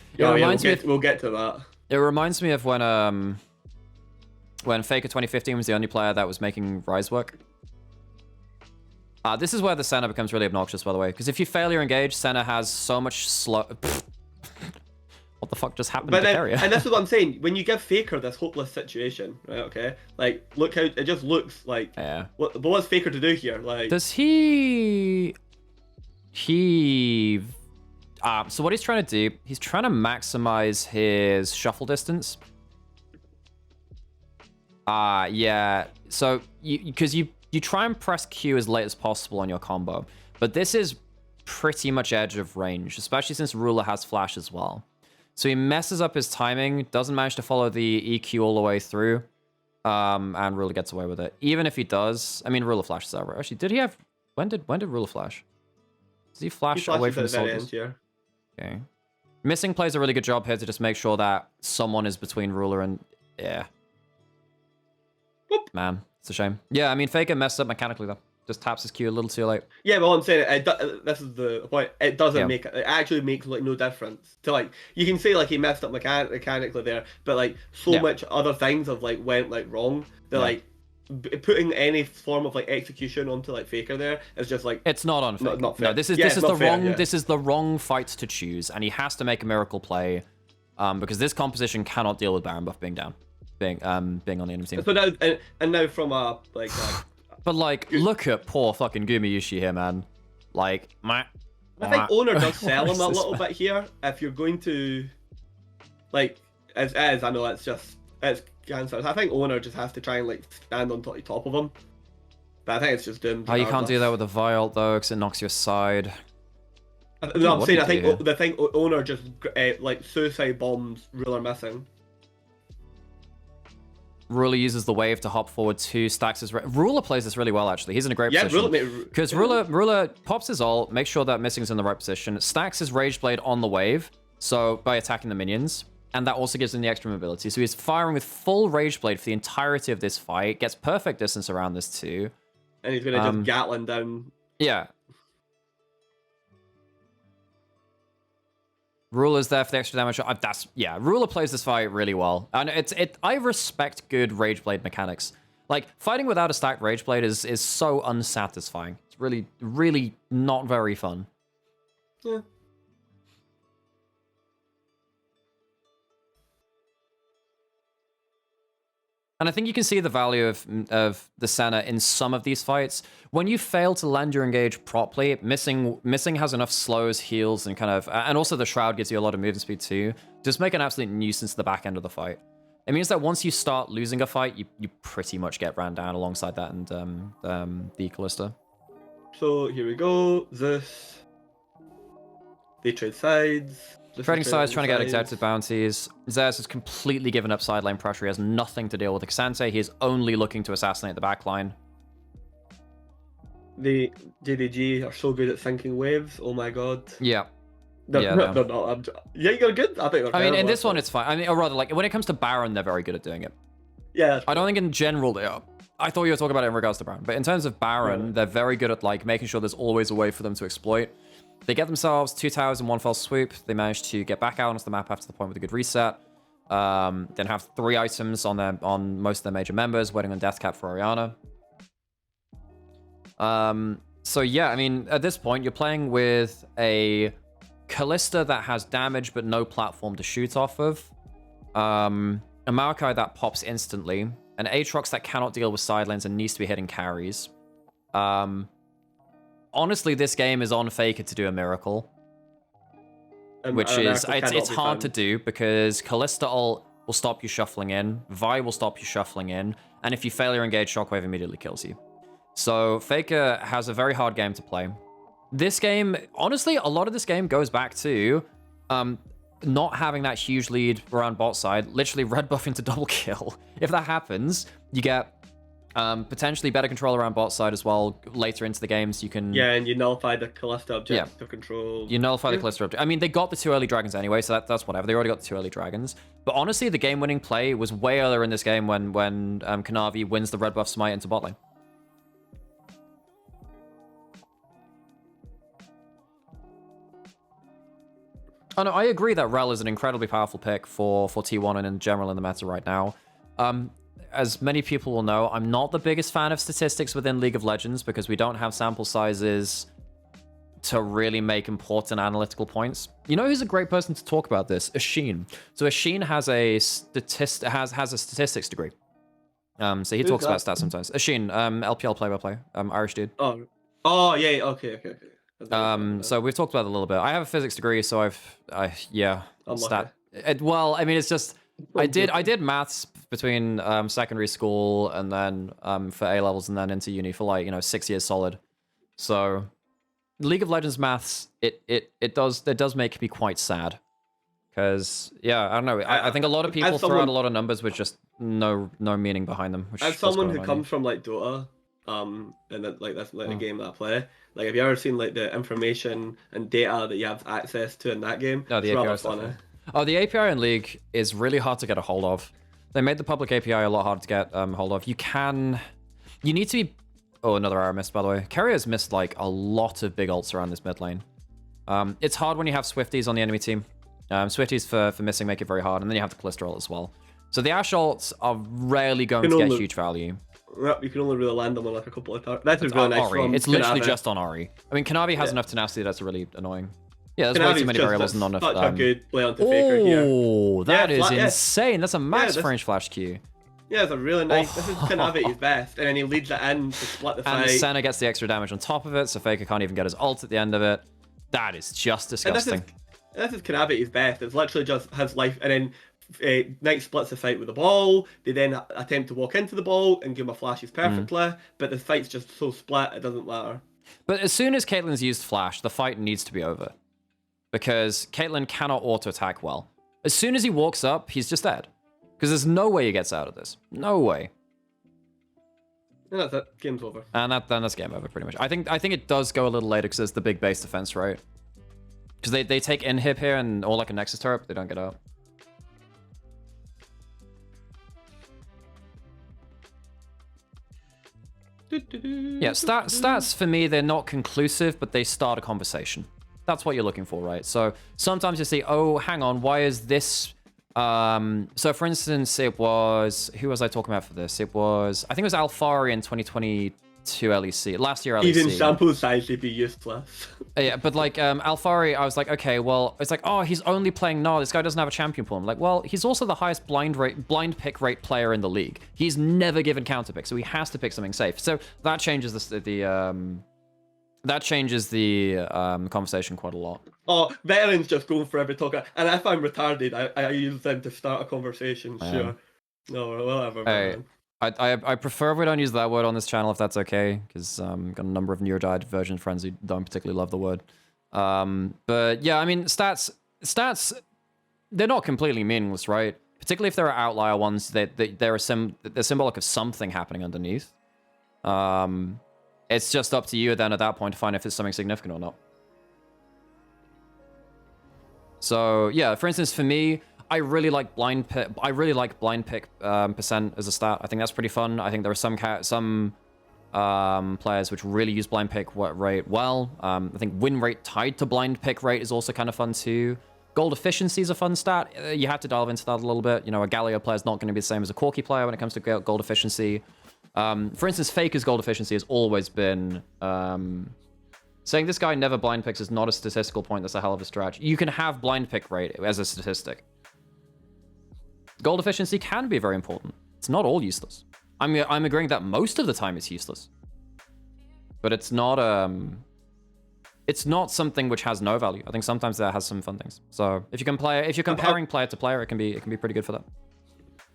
get to that. It reminds me of when Faker 2015 was the only player that was making Rise work. This is where the Senna becomes really obnoxious, by the way, because if you fail your engage, Senna has so much slow. What the fuck just happened to Keire? And this is what I'm saying. When you give Faker this hopeless situation, right? Okay, like look how it just looks like. Yeah. But what's Faker to do here? Like, does he? So what he's trying to do? He's trying to maximize his shuffle distance. Yeah. So because you try and press Q as late as possible on your combo, but this is pretty much edge of range, especially since Ruler has flash as well. So he messes up his timing, doesn't manage to follow the EQ all the way through, and Ruler gets away with it. Even if he does, I mean, Ruler flashes over. Actually, did he have? When did Ruler flash? Does he flash away from the soldiers? Okay. Missing plays a really good job here to just make sure that someone is between Ruler and yeah. Whoop. Man, it's a shame. Yeah, I mean, Faker messed up mechanically though. Just taps his Q a little too late. Yeah, but I'm saying this is the point. It doesn't make it actually makes like no difference. To like you can say like he messed up mechanically there, but like so much other things have like went like wrong. That like putting any form of like execution onto like Faker there is just like it's not on Faker. Not fair. No, this is the wrong fight to choose, and he has to make a miracle play, because this composition cannot deal with Baron buff being down, being on the enemy team. But now and now from a like. But like, look at poor fucking Gumayushi here, man. Like, I think Owner does sell him a little bit here. If you're going to, like, as I know it's cancer. I think Owner just has to try and like stand on top of him. But I think it's just doomed. Oh, you can't do that with the Vial though, because it knocks you aside. No, I'm saying I think the thing Owner just like suicide bombs Ruler missing. Ruler uses the wave to hop forward 2, stacks his... Ruler plays this really well, actually. He's in a great position. Because Ruler pops his ult, makes sure that Missing's in the right position, stacks his Rage Blade on the wave, so by attacking the minions, and that also gives him the extra mobility. So he's firing with full Rage Blade for the entirety of this fight, gets perfect distance around this too. And he's going to just Gatling down... Yeah. Ruler's there for the extra damage. Ruler plays this fight really well. And I respect good Rage Blade mechanics. Like, fighting without a stacked Rage Blade is so unsatisfying. It's really, really not very fun. Yeah. And I think you can see the value of the Senna in some of these fights. When you fail to land your engage properly, missing has enough slows, heals, and kind of... And also the Shroud gives you a lot of movement speed too. Just make an absolute nuisance to the back end of the fight. It means that once you start losing a fight, you pretty much get ran down alongside that and the Callista. So here we go. They trade sides. Trading sides, trying to get executive bounties. Zers has completely given up side lane pressure. He has nothing to deal with Xante. He is only looking to assassinate the back line. The JDG are so good at thinking waves. Oh my god. Yeah. They're not. Yeah, you're good. I think. I mean, in this one, it's fine. I mean, or rather, like when it comes to Baron, they're very good at doing it. Yeah. I don't think in general they are. I thought you were talking about it in regards to Baron, but in terms of Baron, they're very good at like making sure there's always a way for them to exploit. They get themselves 2 towers in one fell swoop. They manage to get back out onto the map after the point with a good reset. Then have 3 items on most of their major members, waiting on Deathcap for Orianna. So yeah, I mean, at this point, you're playing with a Callista that has damage but no platform to shoot off of. A Maokai that pops instantly. An Aatrox that cannot deal with side lanes and needs to be hitting carries. Honestly, this game is on Faker to do a miracle. which is America it's cannot be hard to found. do because Callista ult will stop you shuffling in, Vi will stop you shuffling in, and if you fail your engage, Shockwave immediately kills you. So Faker has a very hard game to play. This game, honestly, a lot of this game goes back to not having that huge lead around bot side, literally red buff into double kill. If that happens, you get potentially better control around bot side as well later into the games. You can And you nullify the Callista objective to control. you nullify the Callista object. I mean, they got the 2 early dragons anyway, so that's whatever. They already got the 2 early dragons. But honestly, the game-winning play was way earlier in this game when Kanavi wins the red buff smite into bot lane. Oh no, I agree that Rel is an incredibly powerful pick for T1 and in general in the meta right now. As many people will know, I'm not the biggest fan of statistics within League of Legends because we don't have sample sizes to really make important analytical points. You know who's a great person to talk about this? Ashin. So Ashin has a statistics degree. So he talks about stats sometimes. Ashin, LPL play-by-play, Irish dude. Oh yeah, okay. So we've talked about it a little bit. I have a physics degree, so well, I mean, it's just I did maths between secondary school and then for A levels and then into uni for like 6 years solid. So League of Legends maths it does make me quite sad because I don't know. I think a lot of people throw out a lot of numbers with just no meaning behind them. As someone who comes from like Dota, and that's a game that I play. Like, have you ever seen like the information and data that you have access to in that game? No, the API stuff. Oh, the API in League is really hard to get a hold of. They made the public API a lot harder to get hold of. You need to be... Oh, another arrow missed, by the way. Keire has missed like a lot of big ults around this mid lane. It's hard when you have Swifties on the enemy team. Swifties for missing make it very hard, and then you have the Callista ult as well. So the Ashe ults are rarely going to get huge value. You can only really land them on like a couple of targets. That's a really nice Ahri. It's literally just on Ahri. I mean, Kanavi has enough tenacity that's really annoying. Yeah, there's way too many variables and not enough. Such a good play onto Faker here. Oh, that is insane. That's a max range flash Q. Yeah, it's a really nice. This is Kanavi's best, and then he leads it in to split the fight. And Senna gets the extra damage on top of it, so Faker can't even get his ult at the end of it. That is just disgusting. This is Kanavi's best. It's literally just his life, and then Knight splits the fight with the ball. They then attempt to walk into the ball and give him a flashes perfectly, but the fight's just so split it doesn't matter. But as soon as Caitlyn's used flash, the fight needs to be over. Because Caitlyn cannot auto-attack well. As soon as he walks up, he's just dead. Because there's no way he gets out of this. No way. And that's it. Game's over. And then that's game over, pretty much. I think it does go a little later because there's the big base defense, right? Because they take inhib here and or like a Nexus turret, but they don't get out. Yeah, stats for me, they're not conclusive, but they start a conversation. That's what you're looking for, right? So sometimes you see, oh, hang on, why is this... So for instance, it was... Who was I talking about for this? It was... I think it was Alfari in 2022 LEC. Last year LEC. Even sample size would be useless. Yeah, but like Alfari, I was like, okay, well, it's like, oh, he's only playing Gnar. This guy doesn't have a champion pool. I'm like, well, he's also the highest blind pick rate player in the league. He's never given counter pick, so he has to pick something safe. So that changes the conversation quite a lot. Oh, veterans just going for every talk. And if I'm retarded, I use them to start a conversation. Sure. No, whatever. Hey, I prefer we don't use that word on this channel if that's okay, because I've got a number of neurodivergent friends who don't particularly love the word. But yeah, I mean, stats, they're not completely meaningless, right? Particularly if there are outlier ones, they're symbolic of something happening underneath. It's just up to you then at that point to find if it's something significant or not. So yeah, for instance, for me, I really like blind pick. Percent as a stat. I think that's pretty fun. I think there are some players which really use blind pick rate well. I think win rate tied to blind pick rate is also kind of fun too. Gold efficiency is a fun stat. You have to delve into that a little bit. You know, a Galio player is not going to be the same as a Corki player when it comes to gold efficiency. For instance, Faker's gold efficiency has always been saying this guy never blind picks is not a statistical point. That's a hell of a stretch. You can have blind pick rate as a statistic. Gold efficiency can be very important. It's not all useless. I'm agreeing that most of the time it's useless, but it's not it's not something which has no value. I think sometimes that has some fun things. So if you're comparing player to player, it can be pretty good for that.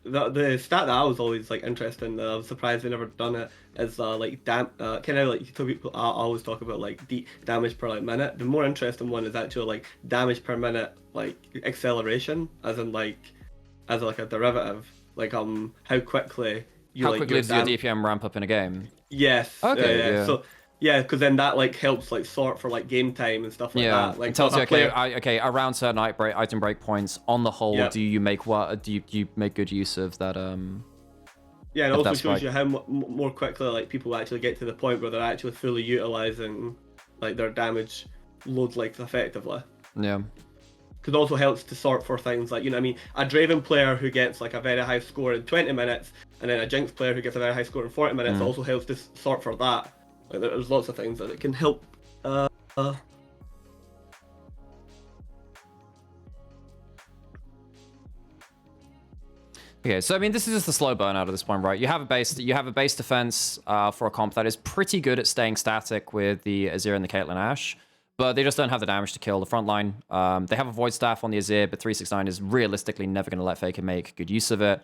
The stat that I was always like interested in, I was surprised they never done it, is like kind of like people I always talk about like damage per like minute. The more interesting one is actually like damage per minute, like acceleration, as in like as like a derivative, like how quickly you how like quickly does your DPM ramp up in a game? Yes. Okay. Yeah. So yeah, because then that like helps like sort for like game time and stuff like that. Like it tells you okay, around certain item break points. On the whole, do you make you make good use of that? Yeah, and also shows you how more quickly like people actually get to the point where they're actually fully utilizing like their damage loads like effectively. Yeah. Because it also helps to sort for things like, you know what I mean, a Draven player who gets like a very high score in 20 minutes, and then a Jinx player who gets a very high score in 40 minutes also helps to sort for that. Like, there's lots of things that it can help. Okay, so I mean, this is just a slow burn out at this point, right? You have a base defense for a comp that is pretty good at staying static with the Azir and the Caitlyn Ashe, but they just don't have the damage to kill the front line. They have a Void Staff on the Azir, but 369 is realistically never going to let Faker make good use of it.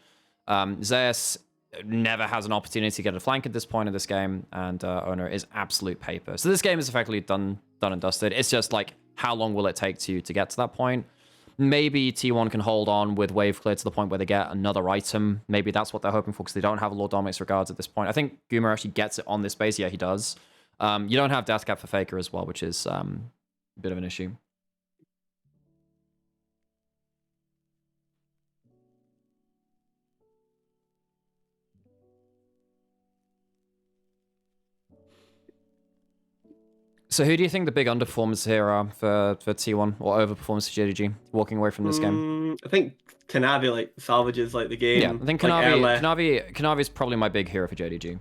Zeus never has an opportunity to get a flank at this point in this game, and Owner is absolute paper. So this game is effectively done and dusted. It's just like, how long will it take to get to that point? Maybe T1 can hold on with wave clear to the point where they get another item. Maybe that's what they're hoping for, because they don't have a Lord Dominic's regards at this point. I think Goomer actually gets it on this base. Yeah, he does. You don't have Death Cap for Faker as well, which is a bit of an issue. So who do you think the big underperformers here are for T1, or overperformers for JDG, walking away from this game? I think Kanavi like salvages like the game. Yeah, I think Kanavi is probably my big hero for JDG.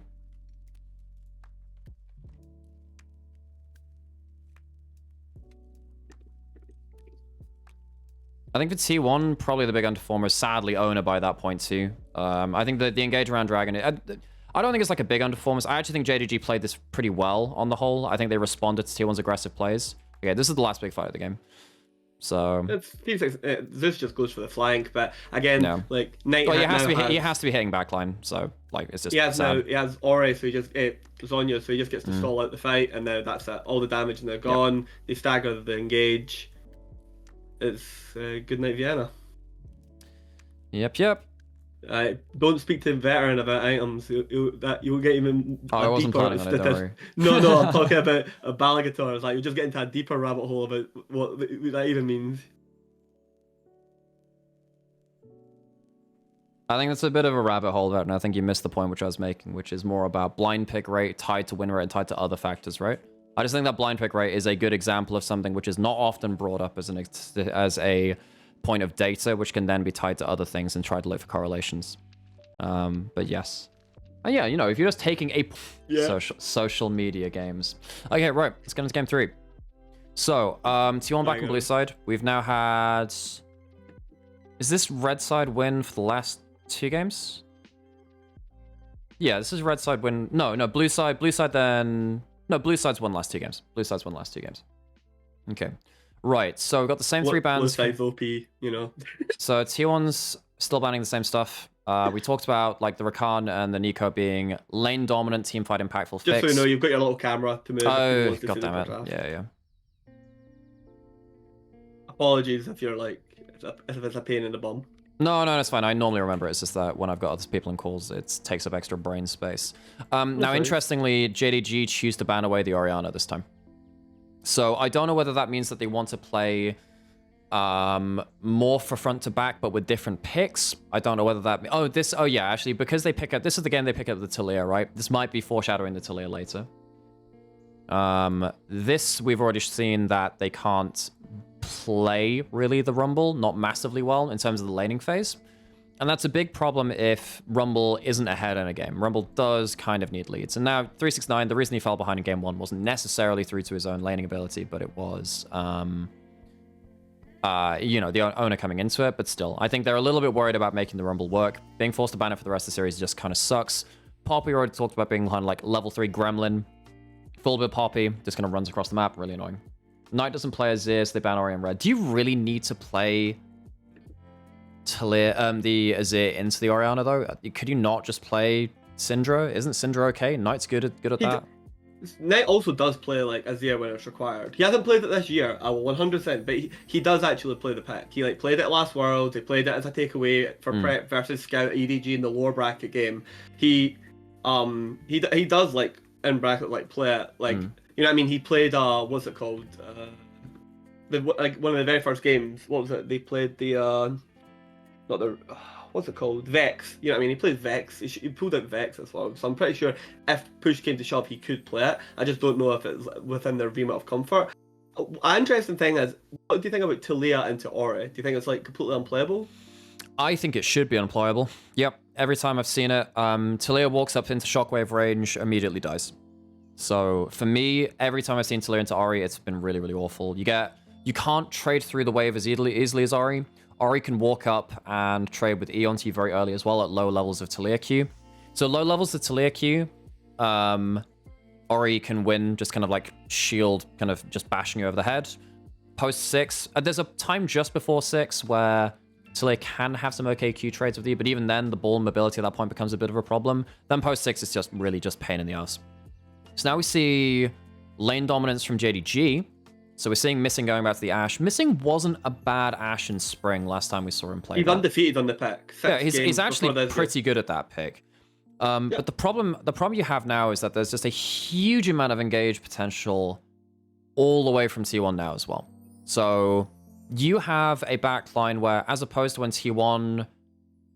I think for T1, probably the big underperformer is sadly Owner by that point too. I think that the engage around Dragon, I don't think it's like a big underperformance. I actually think JDG played this pretty well on the whole. I think they responded to T1's aggressive plays. Okay, this is the last big fight of the game. So this just goes for the flank, but again, like Knight. Well, he has to be hitting backline. So like it's just. He has Ahri, so he just Zonya, so he just gets to stall out the fight, and now that's it. All the damage and they're gone. Yep. They stagger the engage. It's good night, Vienna. Yep. Don't speak to veteran about items. You'll get even. I wasn't planning on it. Don't worry. No, I'm talking about a Balagator. It's like you'll just get into a deeper rabbit hole about what that even means. I think that's a bit of a rabbit hole there, and I think you missed the point which I was making, which is more about blind pick rate tied to win rate and tied to other factors, right? I just think that blind pick rate is a good example of something which is not often brought up as a point of data, which can then be tied to other things and try to look for correlations. But yes. Yeah, you know, if you're just taking social media games. Okay, right. Let's get into game 3. So, T1 back on blue side. We've now had... Is this red side win for the last 2 games? Yeah, this is red side win. No, blue side then... No, blue side's won last 2 games. Blue side's won last 2 games. Okay. Right, so we've got the same 3 bans. Blue side's OP, you know. So T1's still banning the same stuff. We talked about like the Rakan and the Nico being lane dominant, team fight impactful fix. Just so you know, you've got your little camera to move. Oh, god damn it. Yeah. Apologies if you're like, if it's a pain in the bum. No, it's fine. I normally remember it. It's just that when I've got other people in calls, it takes up extra brain space. Now, interestingly, JDG choose to ban away the Orianna this time. So I don't know whether that means that they want to play more for front to back, but with different picks. I don't know whether that... Oh yeah, actually, because they pick up... This is the game they pick up the Talia, right? This might be foreshadowing the Talia later. This, we've already seen that they can't play, really, the Rumble, not massively well in terms of the laning phase. And that's a big problem if Rumble isn't ahead in a game. Rumble does kind of need leads. And now, 369, the reason he fell behind in game 1 wasn't necessarily through to his own laning ability, but it was, you know, the owner coming into it. But still, I think they're a little bit worried about making the Rumble work. Being forced to ban it for the rest of the series just kind of sucks. Poppy already talked about being kind of like level 3 gremlin. Full bit Poppy, just kind of runs across the map, really annoying. Knight doesn't play Azir, so they ban Ahri and red. Do you really need to play the Azir into the Orianna, though? Could you not just play Syndra? Isn't Syndra okay? Knight's good at that. Knight also does play like Azir when it's required. He hasn't played it this year, 100%, but he does actually play the pick. He like played it last Worlds. He played it as a takeaway for prep versus scout EDG in the lower bracket game. He does like in bracket like play it like you know what I mean. He played what's it called? Like one of the very first games. What was it? They played the not the what's it called? Vex. You know what I mean? He played Vex. He pulled out Vex as well. So I'm pretty sure if push came to shove, he could play it. I just don't know if it's within their remit of comfort. An interesting thing is, what do you think about Taliyah into Ahri? Do you think it's like completely unplayable? I think it should be unplayable. Yep. Every time I've seen it, Taliyah walks up into shockwave range, immediately dies. So for me, every time I've seen Taliyah into Ahri, it's been really, really awful. You can't trade through the wave as easily as Ahri. Ahri can walk up and trade with E onto you very early as well at low levels of Taliyah Q. So low levels of Taliyah Q, Ahri can win just kind of like shield, kind of just bashing you over the head. Post 6, there's a time just before 6 where Taliyah can have some okay Q trades with you, but even then the ball mobility at that point becomes a bit of a problem. Then post 6 is just really just pain in the ass. So now we see lane dominance from JDG. So we're seeing Missing going back to the Ashe. Missing wasn't a bad Ashe in spring last time we saw him play. He's undefeated on the pick. Yeah, he's actually pretty good at that pick. But the problem you have now is that there's just a huge amount of engage potential all the way from T1 now as well. So you have a backline where, as opposed to when T1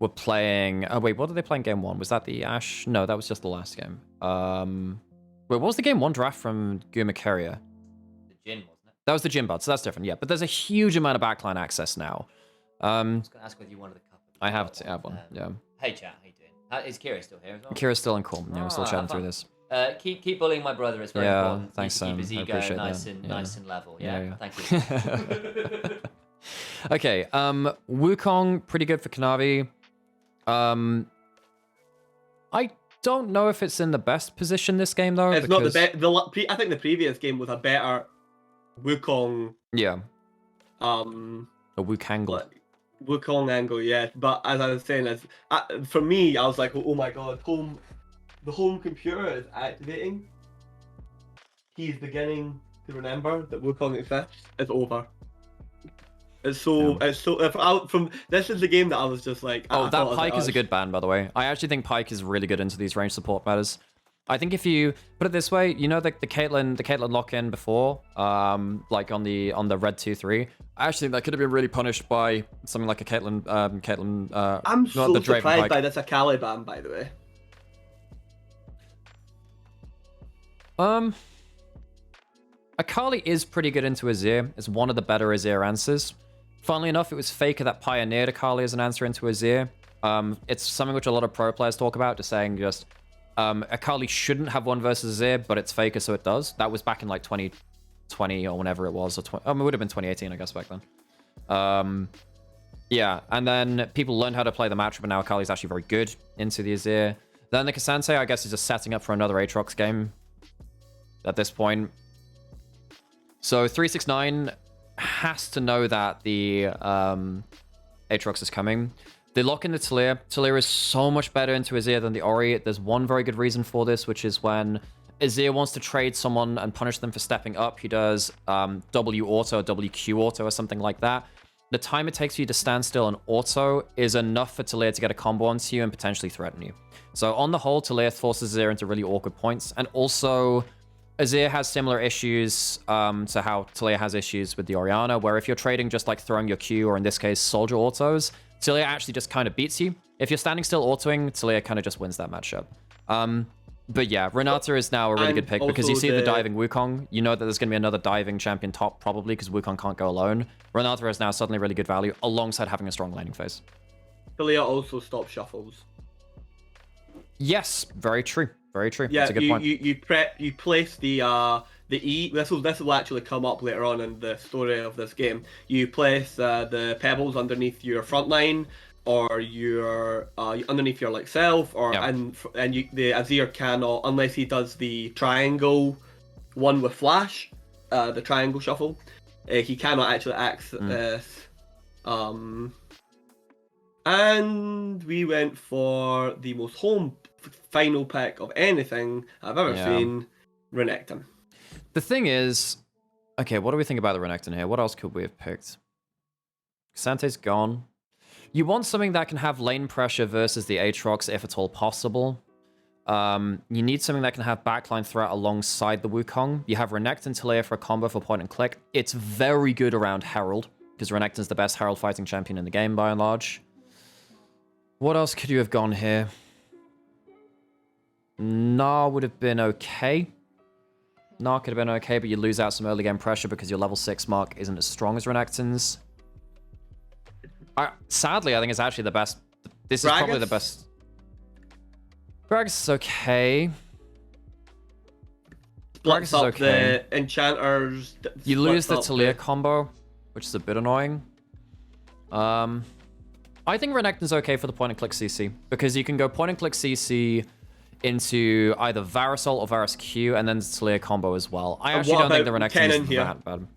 were playing... Oh, wait, what did they play in game 1? Was that the Ashe? No, that was just the last game. Wait, what was the game 1 draft from Guma Keire? The Jin, wasn't it? That was the Jin bud, so that's different, yeah. But there's a huge amount of backline access now. I was going to ask whether you wanted a couple. I have one, yeah. Hey, chat, how you doing? Is Keire still here as well? Kira's still in call. Yeah, we're still chatting through this. Keep bullying my brother. It's very important. Thanks, Sam. Keep his I ego appreciate nice that. nice and level. Yeah. Thank you. Okay, Wukong, pretty good for Kanavi. I don't know if it's in the best position this game, though. It's not the best. I think the previous game was a better Wukong. Yeah. A Wukangle. Wukong angle, yeah. But as I was saying, for me, I was like, oh my god, the home computer is activating. He's beginning to remember that Wukong exists. It's over. It's so. This is the game that I was just like. Oh, that Pyke is a good ban, by the way. I actually think Pyke is really good into these range support matters. I think if you put it this way, you know the Caitlyn lock-in before, like on the red 2-3. I actually think that could have been really punished by something like a Caitlyn. I'm so surprised by this Akali ban, by the way. Akali is pretty good into Azir. It's one of the better Azir answers. Funnily enough, it was Faker that pioneered Akali as an answer into Azir. It's something which a lot of pro players talk about, just saying Akali shouldn't have one versus Azir, but it's Faker, so it does. That was back in like 2020 or whenever it was, or it would have been 2018, I guess, back then. Yeah, and then people learned how to play the matchup, and now Akali's actually very good into the Azir. Then the K'Sante, I guess, is just setting up for another Aatrox game at this point. So 369 has to know that the Aatrox is coming. They lock into Taliyah. Taliyah is so much better into Azir than the Ahri. There's one very good reason for this, which is when Azir wants to trade someone and punish them for stepping up, he does W auto, WQ auto, or something like that. The time it takes for you to stand still and auto is enough for Taliyah to get a combo onto you and potentially threaten you. So on the whole, Taliyah forces Azir into really awkward points. And also, Azir has similar issues to how Taliyah has issues with the Orianna, where if you're trading just like throwing your Q, or in this case, soldier autos, Taliyah actually just kind of beats you. If you're standing still autoing, Taliyah kind of just wins that matchup. But yeah, Renata is now a really good pick because you see the diving Wukong. You know that there's going to be another diving champion top probably because Wukong can't go alone. Renata is now suddenly really good value alongside having a strong laning phase. Taliyah also stops shuffles. Yes, very true. Very true. Yeah, that's a good point. You place the E. This will actually come up later on in the story of this game. You place the pebbles underneath your front line, or your underneath your like self, or and the Azir cannot unless he does the triangle one with flash. the triangle shuffle. He cannot actually access. And we went for the most home final pick of anything I've ever seen, Renekton. The thing is, okay, what do we think about the Renekton here? What else could we have picked? Xante's gone. You want something that can have lane pressure versus the Aatrox if at all possible. You need something that can have backline threat alongside the Wukong. You have Renekton Taliyah for a combo for point and click. It's very good around Herald, because Renekton's the best Herald fighting champion in the game by and large. What else could you have gone here? Gnar would have been okay. Gnar could have been okay, but you lose out some early game pressure because your level 6 mark isn't as strong as Renekton's. Sadly, I think it's actually the best. This is probably the best. Gragas is okay. Gragas is okay. The enchanters. You lose the Taliyah combo, which is a bit annoying. I think Renekton's okay for the point and click CC, because you can go point and click CC into either Varus ult or Varus Q, and then the Taliyah combo as well. I actually don't think the Renekton is that bad.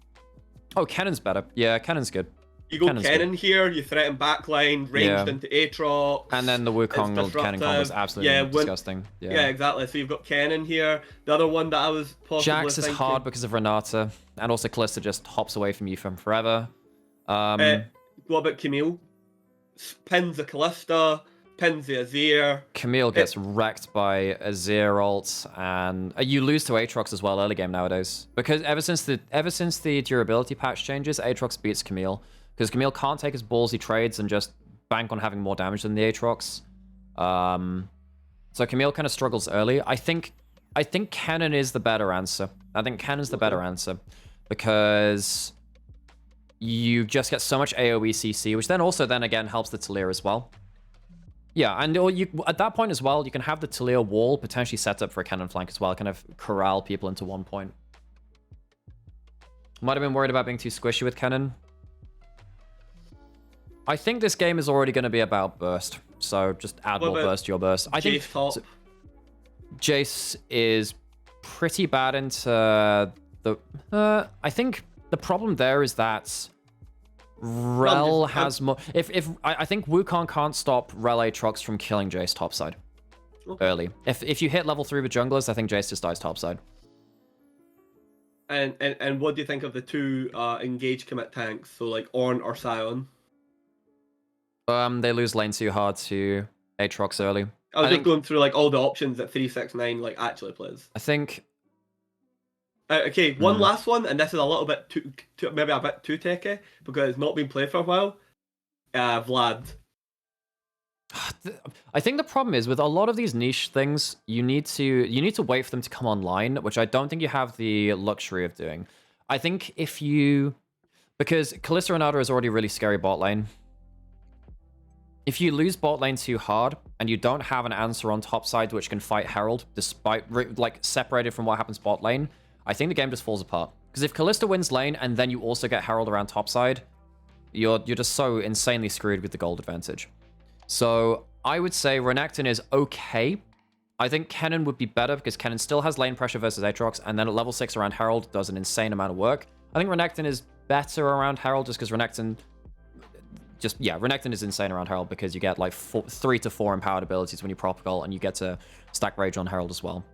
Oh, Cannon's better. Yeah, Cannon's good. You go Cannon here, you threaten backline, ranged into Aatrox. And then the Wukong Cannon combo is absolutely disgusting. Yeah, exactly. So you've got Cannon here. The other one that I was possibly Jax is hard because of Renata, and also Kalista just hops away from you from forever. What about Camille? Pins the Kalista, pins the Azir. Camille gets wrecked by Azir ult, and you lose to Aatrox as well early game nowadays. Because ever since the durability patch changes, Aatrox beats Camille. Because Camille can't take his ballsy trades and just bank on having more damage than the Aatrox. So Camille kind of struggles early. I think Cannon is the better answer. I think Cannon's the better answer. Because you just get so much AoE CC, which then again helps the Taliyah as well. Yeah, and at that point as well, you can have the Taliyah wall potentially set up for a Cannon flank as well, kind of corral people into one point. Might have been worried about being too squishy with Cannon. I think this game is already going to be about burst, so just add more burst to your burst. I think Jace is pretty bad into the... I think the problem there is that Rel has more... I think Wukong can't stop Rel Aatrox from killing Jace topside early. If you hit level 3 with junglers, I think Jace just dies topside. And what do you think of the two engage commit tanks? So like Ornn or Sion? They lose lane too hard to Aatrox early. I was just going through like all the options that 369 like actually plays. I think. Okay, one last one, and this is a little bit too maybe a bit too techy because it's not been played for a while. Vlad. I think the problem is with a lot of these niche things, you need to wait for them to come online, which I don't think you have the luxury of doing. I think because Kalista Renata is already really scary bot lane. If you lose bot lane too hard and you don't have an answer on top side which can fight Herald, despite like separated from what happens bot lane, I think the game just falls apart. Because if Kalista wins lane and then you also get Herald around top side, you're just so insanely screwed with the gold advantage. So I would say Renekton is okay. I think Kennen would be better because Kennen still has lane pressure versus Aatrox, and then at level 6 around Herald does an insane amount of work. I think Renekton is better around Herald just because Renekton is insane around Herald because you get like 3 to 4 empowered abilities when you prop goal, and you get to stack Rage on Herald as well.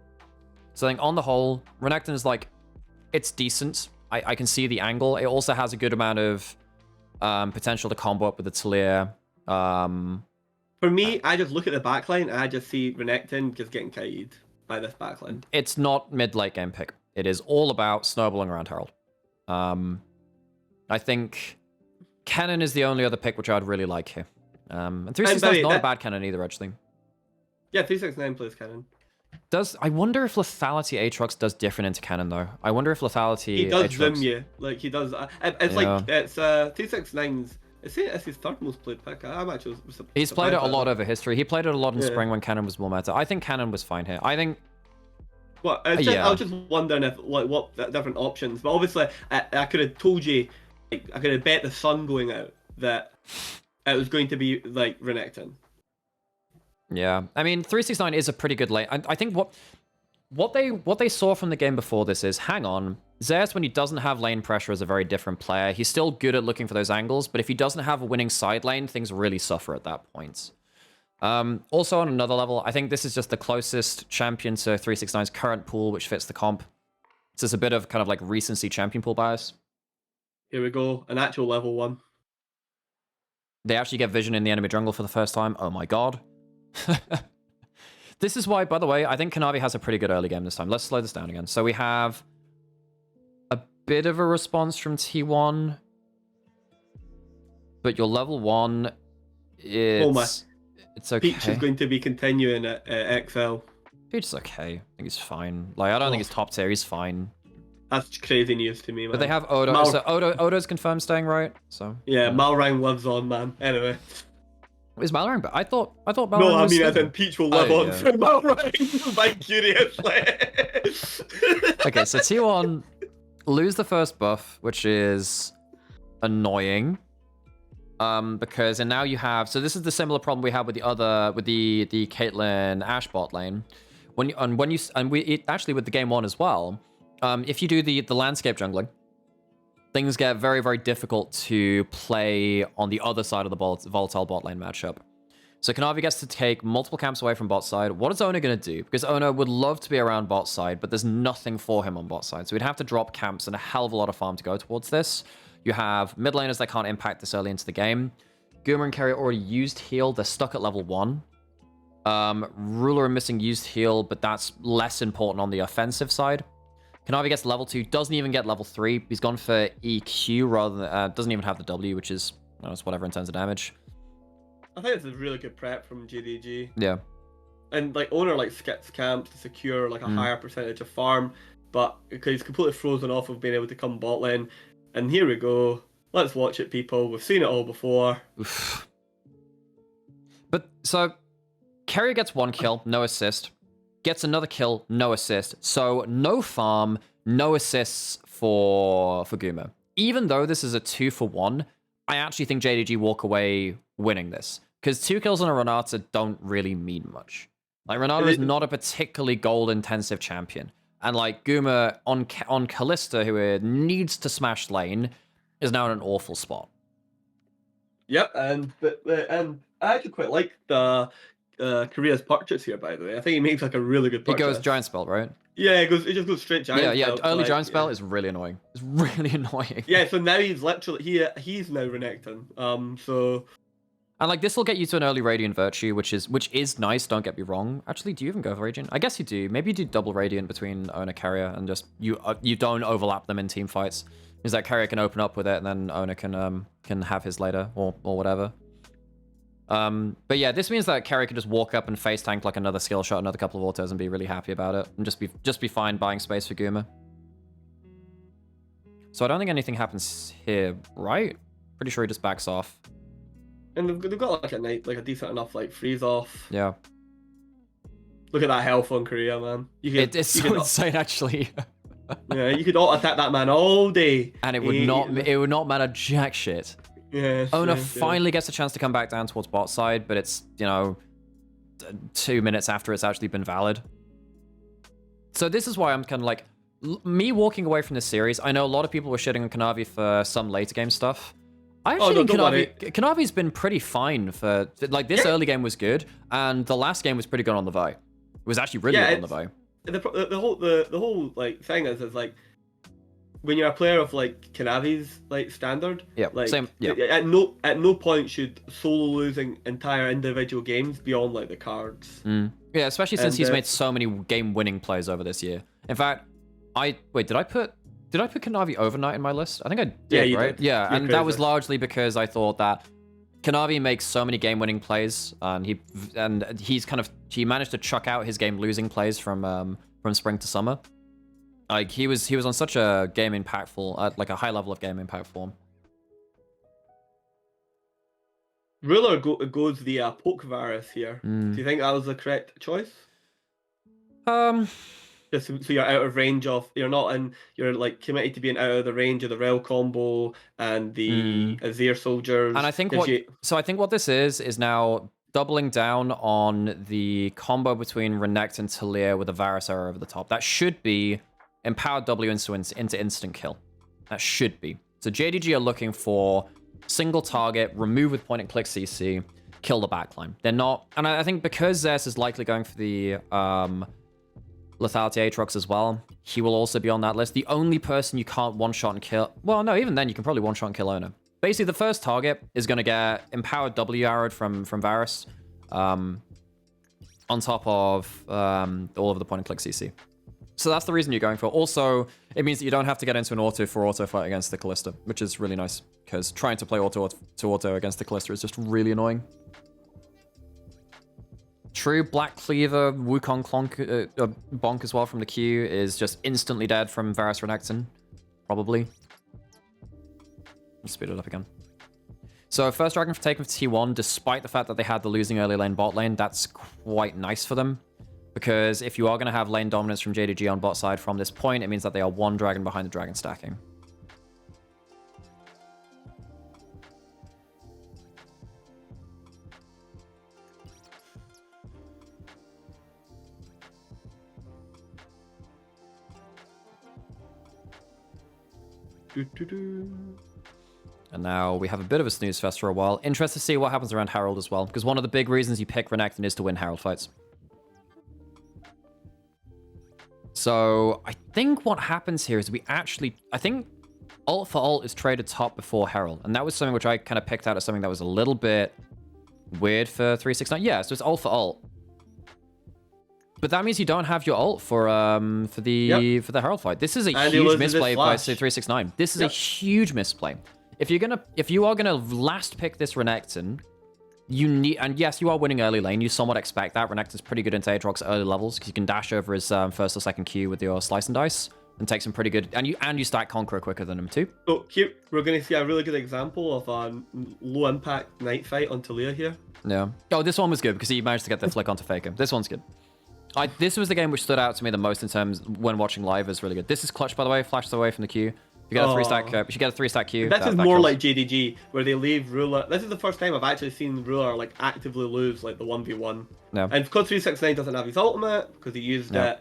So I think on the whole, Renekton is like, it's decent. I can see the angle. It also has a good amount of potential to combo up with the Taliyah. For me, I just look at the backline and I just see Renekton just getting kited by this backline. It's not mid-late game pick. It is all about snowballing around Herald. I think Kennen is the only other pick which I'd really like here. And 369 is not a bad Kennen either, actually. Yeah, 369 plays Kennen. I wonder if Lethality Aatrox does different into Kennen, though. I wonder if Lethality He does Aatrox... zoom you. Like, he does... It's like, it's 369's... It's his third most played pick. I'm actually... He's played it a lot over history. He played it a lot in spring when Kennen was more meta. I think Kennen was fine here. I think... Well, I was just wondering if, like, what different options. But obviously, I could have told you, like, I could have bet the sun going out that it was going to be, like, Renekton. Yeah. I mean, 369 is a pretty good lane. I think what they saw from the game before this is, hang on, Zeus, when he doesn't have lane pressure, is a very different player. He's still good at looking for those angles, but if he doesn't have a winning side lane, things really suffer at that point. Also, on another level, I think this is just the closest champion to 369's current pool, which fits the comp. So it's a bit of kind of like recency champion pool bias. Here we go, an actual level 1. They actually get vision in the enemy jungle for the first time. Oh my god. This is why, by the way, I think Kanavi has a pretty good early game this time. Let's slow this down again. So we have a bit of a response from T1. But your level 1, it's okay. Peach is going to be continuing at XL. Peach is okay. I think he's fine. Like, I don't think he's top tier. He's fine. That's crazy news to me, man. But they have Odo. So Odo's confirmed staying, right? So yeah, Malrang lives on, man. Anyway. Is Malrang? But I thought Malrang No, I was mean, still... I think Peach will live on for Malrang. By curiously. Okay, so T1 lose the first buff, which is annoying. Because and now you have, so this is the similar problem we had with the Caitlyn Ashe bot lane. Actually with the game 1 as well. If you do the landscape jungling, things get very, very difficult to play on the other side of the volatile bot lane matchup. So Kanavi gets to take multiple camps away from bot side. What is Ona going to do? Because Ona would love to be around bot side, but there's nothing for him on bot side. So he'd have to drop camps and a hell of a lot of farm to go towards this. You have mid laners that can't impact this early into the game. Goomer and Keire already used heal. They're stuck at level 1. Ruler are missing used heal, but that's less important on the offensive side. Kanavi gets level 2, doesn't even get level 3. He's gone for EQ rather than... doesn't even have the W, which is... it's whatever in terms of damage. I think it's a really good prep from JDG. Yeah. And like Owner like skips camps to secure like a higher percentage of farm, but because he's completely frozen off of being able to come bot lane. And here we go. Let's watch it, people. We've seen it all before. Oof. But so Keire gets 1 kill, no assist. Gets another kill, no assist. So no farm, no assists for Goomer. Even though this is a 2-for-1, I actually think JDG walk away winning this. Because 2 kills on a Renata don't really mean much. Like, Renata is not a particularly gold-intensive champion. And, like, Goomer on Kalista, who needs to smash lane, is now in an awful spot. Yep, and I actually quite like the Keire's purchase here, by the way. I think he makes, like, a really good purchase. It goes Giant Spell, right? Yeah, it just goes straight Giant Spell. Yeah, early like, Giant Spell is really annoying. It's really annoying. Yeah, so now he's literally... He's now Renekton. So... And like this will get you to an early Radiant Virtue, which is nice, don't get me wrong. Actually, do you even go for Radiant? I guess you do. Maybe you do double Radiant between Ona Keire and just you don't overlap them in team fights. Because that Keire can open up with it and then Ona can have his later or whatever. But yeah, this means that Keire can just walk up and face tank like another skill shot, another couple of autos and be really happy about it. And just be fine buying space for Goomer. So I don't think anything happens here, right? Pretty sure he just backs off. And they've got like a decent enough like freeze off. Yeah. Look at that health on Keire, man. It's so insane, actually. Yeah, you could attack that man all day, and it would not matter jack shit. Yeah. Ona finally gets a chance to come back down towards bot side, but it's 2 minutes after it's actually been valid. So this is why I'm kind of like me walking away from this series. I know a lot of people were shitting on Kanavi for some later game stuff. I actually think Kanavi's been pretty fine for, like, this early game was good, and the last game was pretty good on the Vi. It was actually really good on the Vi. The whole like thing is like, when you're a player of like Kanavi's like standard, like same, at no point should solo losing entire individual games beyond like the cards. Yeah, especially since he's made so many game-winning plays over this year. In fact, did I put Kanavi overnight in my list? I think I did, you right? did. Yeah, You're and crazy. that was largely because I thought that Kanavi makes so many game-winning plays, and he managed to chuck out his game-losing plays from spring to summer. Like he was on such a game impactful, like a high level of game impact form. Ruler goes the poke virus here. Do you think that was the correct choice? Just so you're out of range of, you're like committed to being out of the range of the Rel combo and the Azir soldiers. And I think what this is now doubling down on the combo between Renekton and Talia with a Varus arrow over the top. That should be empowered W into instant kill. That should be. So JDG are looking for single target, remove with point and click CC, kill the backline. They're not, and I think because Zers is likely going for the lethality Aatrox as well, he will also be on that list. The only person you can't one-shot and kill, well, no, even then you can probably one-shot and kill Ona. Basically, the first target is going to get empowered W arrowed from Varus, on top of all of the point and click CC. So that's the reason you're going for. Also, it means that you don't have to get into an auto fight against the Kalista, which is really nice, because trying to play auto against the Kalista is just really annoying. True, Black Cleaver, Wukong Bonk as well from the Q is just instantly dead from Varus Renekton, probably. Let's speed it up again. So first Dragon for taken for T1, despite the fact that they had the losing early lane bot lane, that's quite nice for them. Because if you are going to have lane dominance from JDG on bot side from this point, it means that they are one dragon behind the dragon stacking. And now we have a bit of a snooze fest for a while. Interested to see what happens around Herald as well, because one of the big reasons you pick Renekton is to win Herald fights. So I think what happens here is I think ult for ult is traded top before Herald. And that was something which I kind of picked out as something that was a little bit weird for 369. Yeah, so it's ult for ult. But that means you don't have your ult for the Herald fight. This is a huge misplay by 369. This is a huge misplay. If you are gonna last pick this Renekton, you need, and yes, you are winning early lane. You somewhat expect that. Renekton's pretty good into Aatrox early levels because you can dash over his first or second Q with your slice and dice and take some pretty good, and you stack Conqueror quicker than him too. So here we're going to see a really good example of a low impact night fight on Talia here. Yeah. Oh, this one was good because he managed to get the flick onto Faker. This one's good. This was the game which stood out to me the most in terms when watching live is really good. This is clutch, by the way. Flashes away from the Q. You get a 3-stack. You should get a 3-stack Q. This is more like JDG, where they leave Ruler. This is the first time I've actually seen Ruler like actively lose like the 1v1. Yeah. And because 369 doesn't have his ultimate, because he used it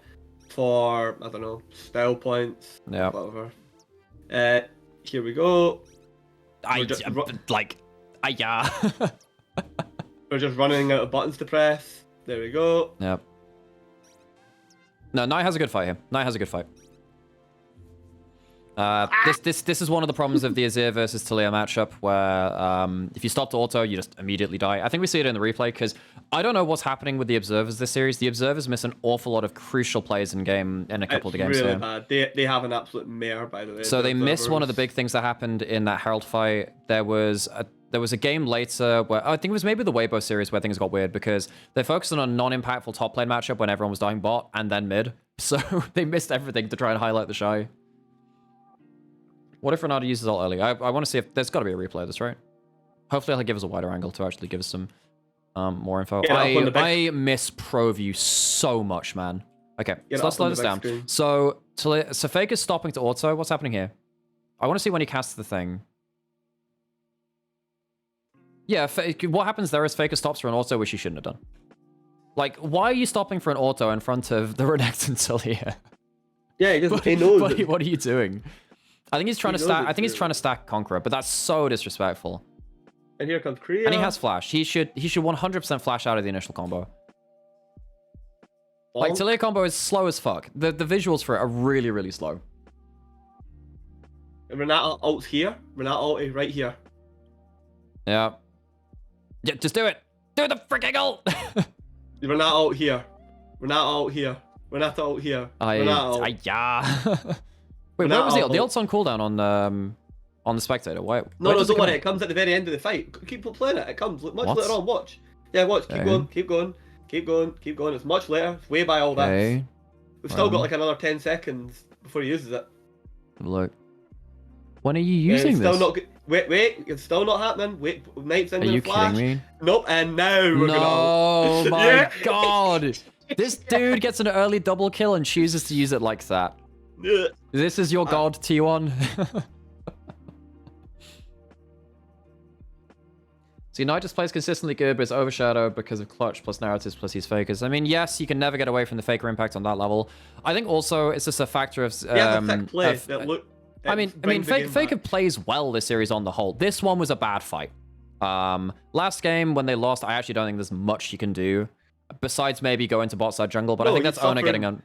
for, I don't know, style points. Yeah. Whatever. Here we go. Yeah. We're just running out of buttons to press. There we go. Yep. No, Knight has a good fight here. Knight has a good fight. This is one of the problems of the Azir versus Talia matchup, where if you stop to auto, you just immediately die. I think we see it in the replay, because I don't know what's happening with the Observers this series. The Observers miss an awful lot of crucial plays in a couple of the games. It's really bad. They have an absolute mare, by the way. So they miss one of the big things that happened in that Herald fight. There was a game later where I think it was maybe the Weibo series where things got weird, because they focused on a non-impactful top lane matchup when everyone was dying bot and then mid. So they missed everything to try and highlight the shy. What if Ronaldo uses ult early? I want to see if there's got to be a replay of this, right? Hopefully he'll give us a wider angle to actually give us some more info. I miss Pro View so much, man. Okay, so let's slow this down. Screen. So Fake is stopping to auto. What's happening here? I want to see when he casts the thing. Yeah, what happens there is Faker stops for an auto, which he shouldn't have done. Like, why are you stopping for an auto in front of the Renekton Talia? Yeah, he knows. What are you doing? I think he's trying to stack. I think he's trying to stack Conqueror, but that's so disrespectful. And here comes Keire. And he has flash. He should 100% flash out of the initial combo. Like, Talia combo is slow as fuck. The visuals for it are really, really slow. And Renata ult's here. Renata ult right here. Yeah. Yeah, just do it. Do the freaking ult. Renata ult here. Renata ult here. Renata ult here. Yeah. Wait, where was the ult? The ult's on cooldown on the spectator. Why? No, don't worry. It comes at the very end of the fight. Keep playing it. It comes much later on. Watch. Yeah, watch. Keep going. Keep going. Keep going. Keep going. It's much later. It's way by all that. We've still got like another 10 seconds before he uses it. Look. When are you using this? Wait. It's still not happening. Wait. Knight's in the flash. Are you kidding me? Nope. And now we're gonna. Oh my god. This dude gets an early double kill and chooses to use it like that. This is your god, T1. See, Knight just plays consistently good, but it's overshadowed because of clutch plus narratives plus these fakers. I mean, yes, you can never get away from the faker impact on that level. I think also it's just a factor of... I mean, Faker plays well this series on the whole. This one was a bad fight. Last game, when they lost, I actually don't think there's much you can do. Besides maybe go into bot side jungle, but I think that's Ona getting on...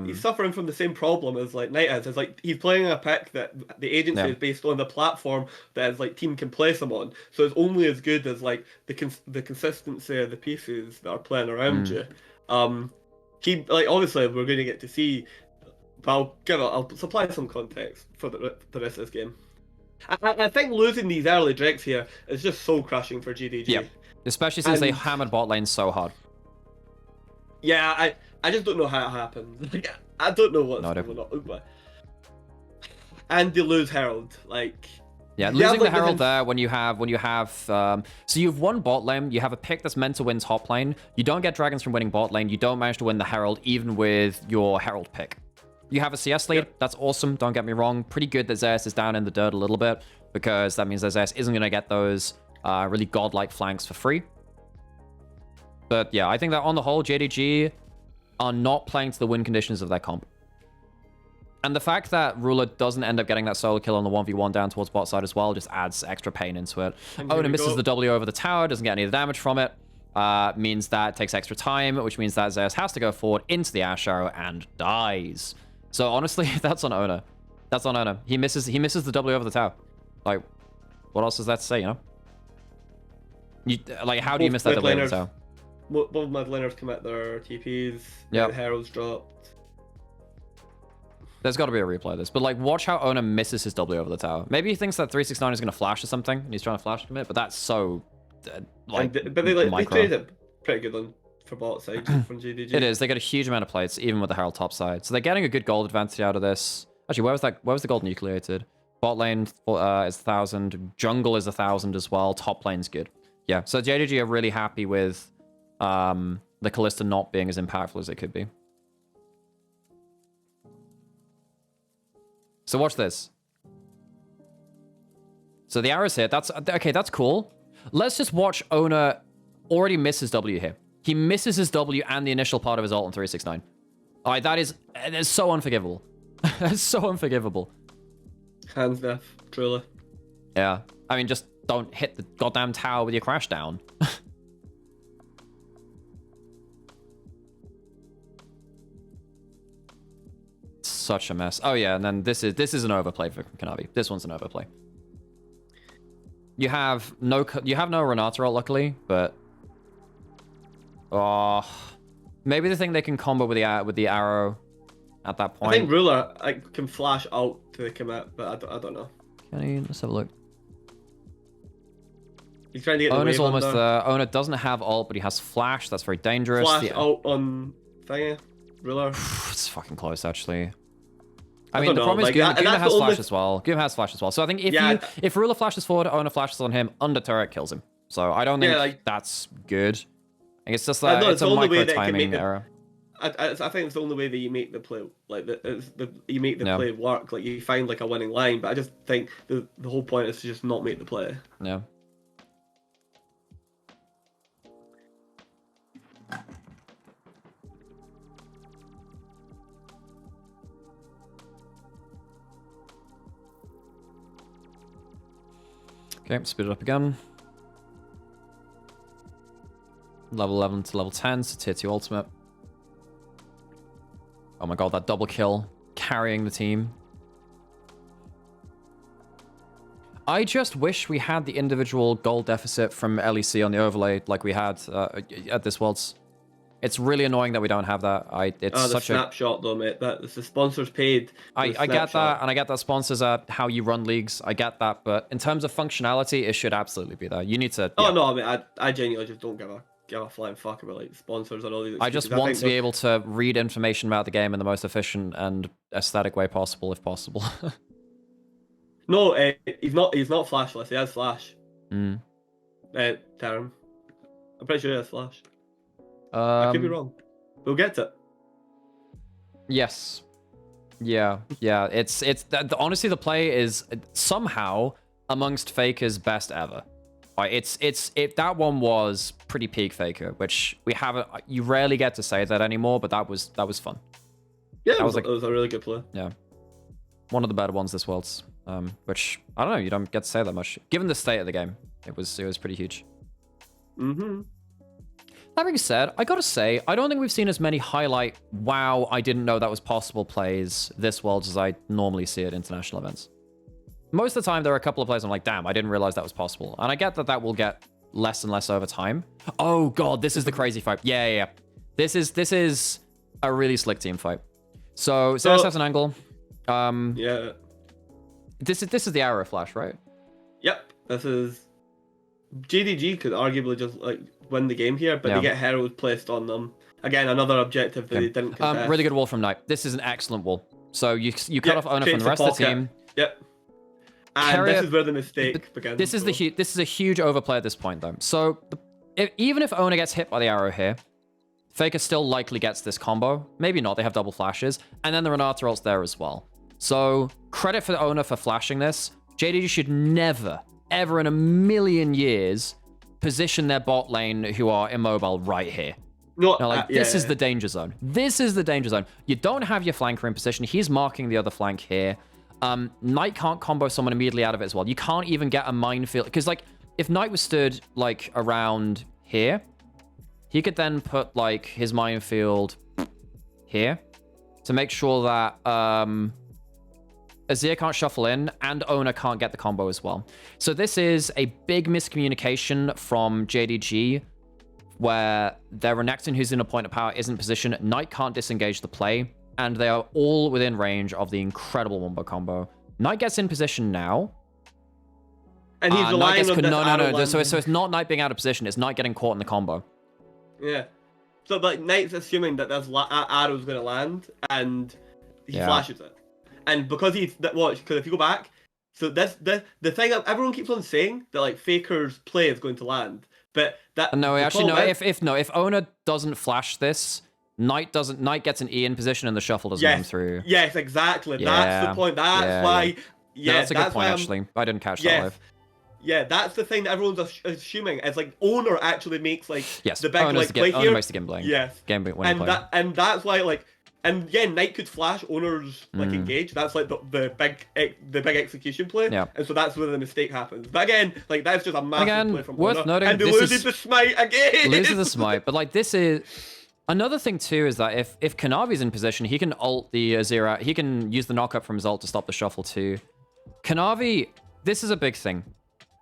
he's suffering from the same problem as like Knight is. It's like he's playing a pick that the agency is based on the platform that his like team can place him on. So it's only as good as like the consistency of the pieces that are playing around you. He like obviously we're going to get to see. But I'll supply some context for the rest of this game. I think losing these early Drakes here is just soul crushing for JDG. Yeah, especially since they hammered bot lane so hard. Yeah, I just don't know how it happened. Like, I don't know what's going on. And they lose Herald, like... Yeah, losing the Herald there when you have so you've won bot lane, you have a pick that's meant to win top lane, you don't get dragons from winning bot lane, you don't manage to win the Herald even with your Herald pick. You have a CS lead, that's awesome, don't get me wrong. Pretty good that Zeus is down in the dirt a little bit, because that means that Zeus isn't going to get those really godlike flanks for free. But yeah, I think that on the whole, JDG are not playing to the win conditions of their comp. And the fact that Ruler doesn't end up getting that solo kill on the 1v1 down towards bot side as well just adds extra pain into it. Ona misses the W over the tower, doesn't get any of the damage from it. Means that it takes extra time, which means that Zeus has to go forward into the Ash Arrow and dies. So honestly, that's on Ona. That's on Ona. He misses the W over the tower. Like, what else is that to say, you know? Like, how do you miss that W over the tower? Both mid laners commit their TPs. Yeah. The Herald's dropped. There's got to be a replay of this. But, like, watch how Ona misses his W over the tower. Maybe he thinks that 369 is going to flash or something, and he's trying to flash commit, but that's so, like, but they traded it pretty good on for bot side from JDG. It is. They get a huge amount of plates, even with the Herald top side. So they're getting a good gold advantage out of this. Actually, where was the gold nucleated? Bot lane is 1,000. Jungle is 1,000 as well. Top lane's good. Yeah, so JDG are really happy with the Kalista not being as impactful as it could be. So watch this. So the arrow's hit. That's okay. That's cool. Let's just watch Ona already miss his W here. He misses his W and the initial part of his ult on 369. All right, that is so unforgivable. That's so unforgivable. Hands death, truly. Yeah, I mean, just don't hit the goddamn tower with your crash down. Such a mess. Oh yeah, and then this is an overplay for Kanavi. This one's an overplay. You have no Renata ult, luckily, but maybe they think they can combo with the arrow at that point. I think Ruler can flash out to the commit, but I don't know. Let's have a look. He's trying to get Ona's almost there. Ona doesn't have ult, but he has flash. That's very dangerous. Flash out on thingy, Ruler. It's fucking close, actually. I mean, the problem is Guma has flash as well. Guma has flash as well. So I think if Ruler flashes forward, Ona flashes on him, under turret kills him. So I don't think that's good. I think it's just like it's a micro timing error. I think it's the only way that you make the play you make the play work. Like you find like a winning line, but I just think the whole point is to just not make the play. Yeah. Okay, speed it up again. Level 11 to level 10, so tier 2 ultimate. Oh my god, that double kill. Carrying the team. I just wish we had the individual goal deficit from LEC on the overlay like we had at this Worlds. It's really annoying that we don't have that. It's such a snapshot though, mate. That's the sponsors paid. I get that, and I get that sponsors are how you run leagues. I get that, but in terms of functionality, it should absolutely be there. You need to. Oh no, I mean, I genuinely just don't give a flying fuck about like sponsors and all these. I just want to be able to read information about the game in the most efficient and aesthetic way possible, if possible. No, he's not flashless. He has flash. Terran. I'm pretty sure he has flash. I could be wrong. We'll get to it. Yes. Yeah. It's honestly, the play is somehow amongst Faker's best ever. That one was pretty peak faker, which you rarely get to say that anymore, but that was fun. Yeah, it was a really good play. Yeah. One of the better ones this world's. Which I don't know, you don't get to say that much. Given the state of the game, it was pretty huge. Mm-hmm. That being said, I gotta say, I don't think we've seen as many highlight, wow, I didn't know that was possible plays this world as I normally see at international events. Most of the time, there are a couple of plays I'm like, damn, I didn't realize that was possible. And I get that will get less and less over time. Oh god, this is the crazy fight. Yeah. This is a really slick team fight. So Zeus has an angle. Yeah. This is the arrow flash, right? Yep. This is JDG could arguably just like win the game here, but they get heralds placed on them. Again, another objective that they didn't contest. Really good wall from Knight. This is an excellent wall. So you cut off owner from the rest of the team. Yep. And Keire, this is where the mistake begins. This is a huge overplay at this point, though. So even if owner gets hit by the arrow here, Faker still likely gets this combo. Maybe not. They have double flashes, and then the Renata ult's there as well. So credit for the owner for flashing this. JDG should never, ever in a million years position their bot lane who are immobile right here. This is the danger zone. This is the danger zone. You don't have your flanker in position. He's marking the other flank here. Knight can't combo someone immediately out of it as well. You can't even get a minefield. Because, like, if Knight was stood, like, around here, he could then put, like, his minefield here to make sure that Azir can't shuffle in and owner can't get the combo as well. So this is a big miscommunication from JDG where their Renekton, who's in a point of power, isn't positioned. Knight can't disengage the play. And they are all within range of the incredible wombo combo. Knight gets in position now. And he's relying on No. So it's not Knight being out of position. It's Knight getting caught in the combo. Yeah. So, like, Knight's assuming that there's arrow's going to land, and he flashes it. And because because if you go back, so the thing that everyone keeps on saying, that, like, Faker's play is going to land. But that... No, actually, no. If owner doesn't flash this... Knight gets an E in position and the shuffle doesn't come through. Yes, exactly. That's the point. That's why. Yeah, no, that's a good point. Actually, I didn't catch that live. Yeah, that's the thing that everyone's assuming. It's like owner actually makes like the big owner makes the game playing. Yes, game winning play. And that's why like. And yeah, Knight could flash owner's like engage. That's like the big execution play. Yeah. And so that's where the mistake happens. But again, like that's just a massive play from worth owner. Noting, and they loses the smite again. Loses the smite, but like this is. Another thing, too, is that if Kanavi's in position, he can ult the Azir out. He can use the knock-up from his ult to stop the shuffle, too. Kanavi, this is a big thing.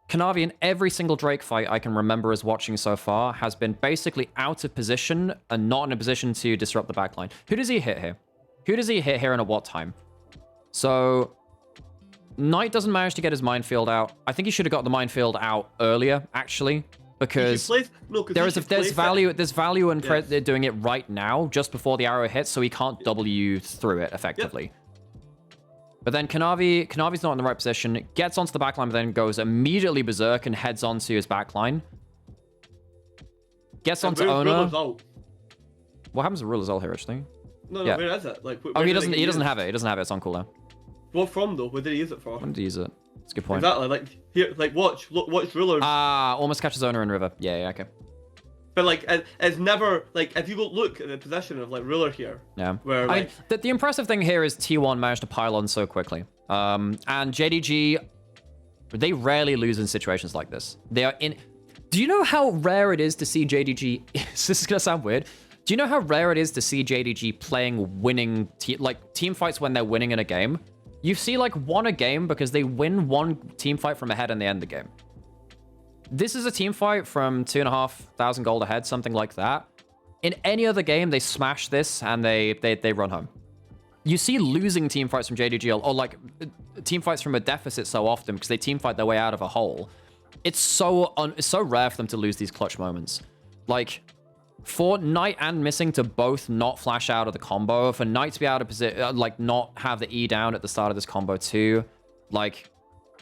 Kanavi, in every single Drake fight I can remember as watching so far, has been basically out of position and not in a position to disrupt the backline. Who does he hit here? Who does he hit here and at what time? So, Knight doesn't manage to get his minefield out. I think he should have got the minefield out earlier, actually. Because there's value in doing it right now, just before the arrow hits, so he can't W through it effectively. Yep. But then Kanavi's not in the right position, gets onto the backline, but then goes immediately berserk and heads onto his backline. Gets onto owner. What happens to Ruler's ult here, actually? No, where is it? Like, he doesn't have it. He doesn't have it. It's on cooldown. What from though? Where did he use it for? When did he use it? That's a good point. Exactly. Like here, like watch Rulers. Almost catches owner in river. Yeah, okay. But like, it's never like if you go look at the position of like Ruler here. Yeah. Where like the impressive thing here is T1 managed to pile on so quickly. And JDG, they rarely lose in situations like this. They are in. Do you know how rare it is to see JDG? This is gonna sound weird. Do you know how rare it is to see JDG playing winning team fights when they're winning in a game? You see like one a game because they win one team fight from ahead and they end the game. This is a team fight from 2,500 gold ahead, something like that. In any other game, they smash this and they run home. You see losing team fights from JDG or like team fights from a deficit so often because they team fight their way out of a hole. It's so rare for them to lose these clutch moments. Like, for Knight and Missing to both not flash out of the combo, for Knight to be out of position, like not have the E down at the start of this combo too, like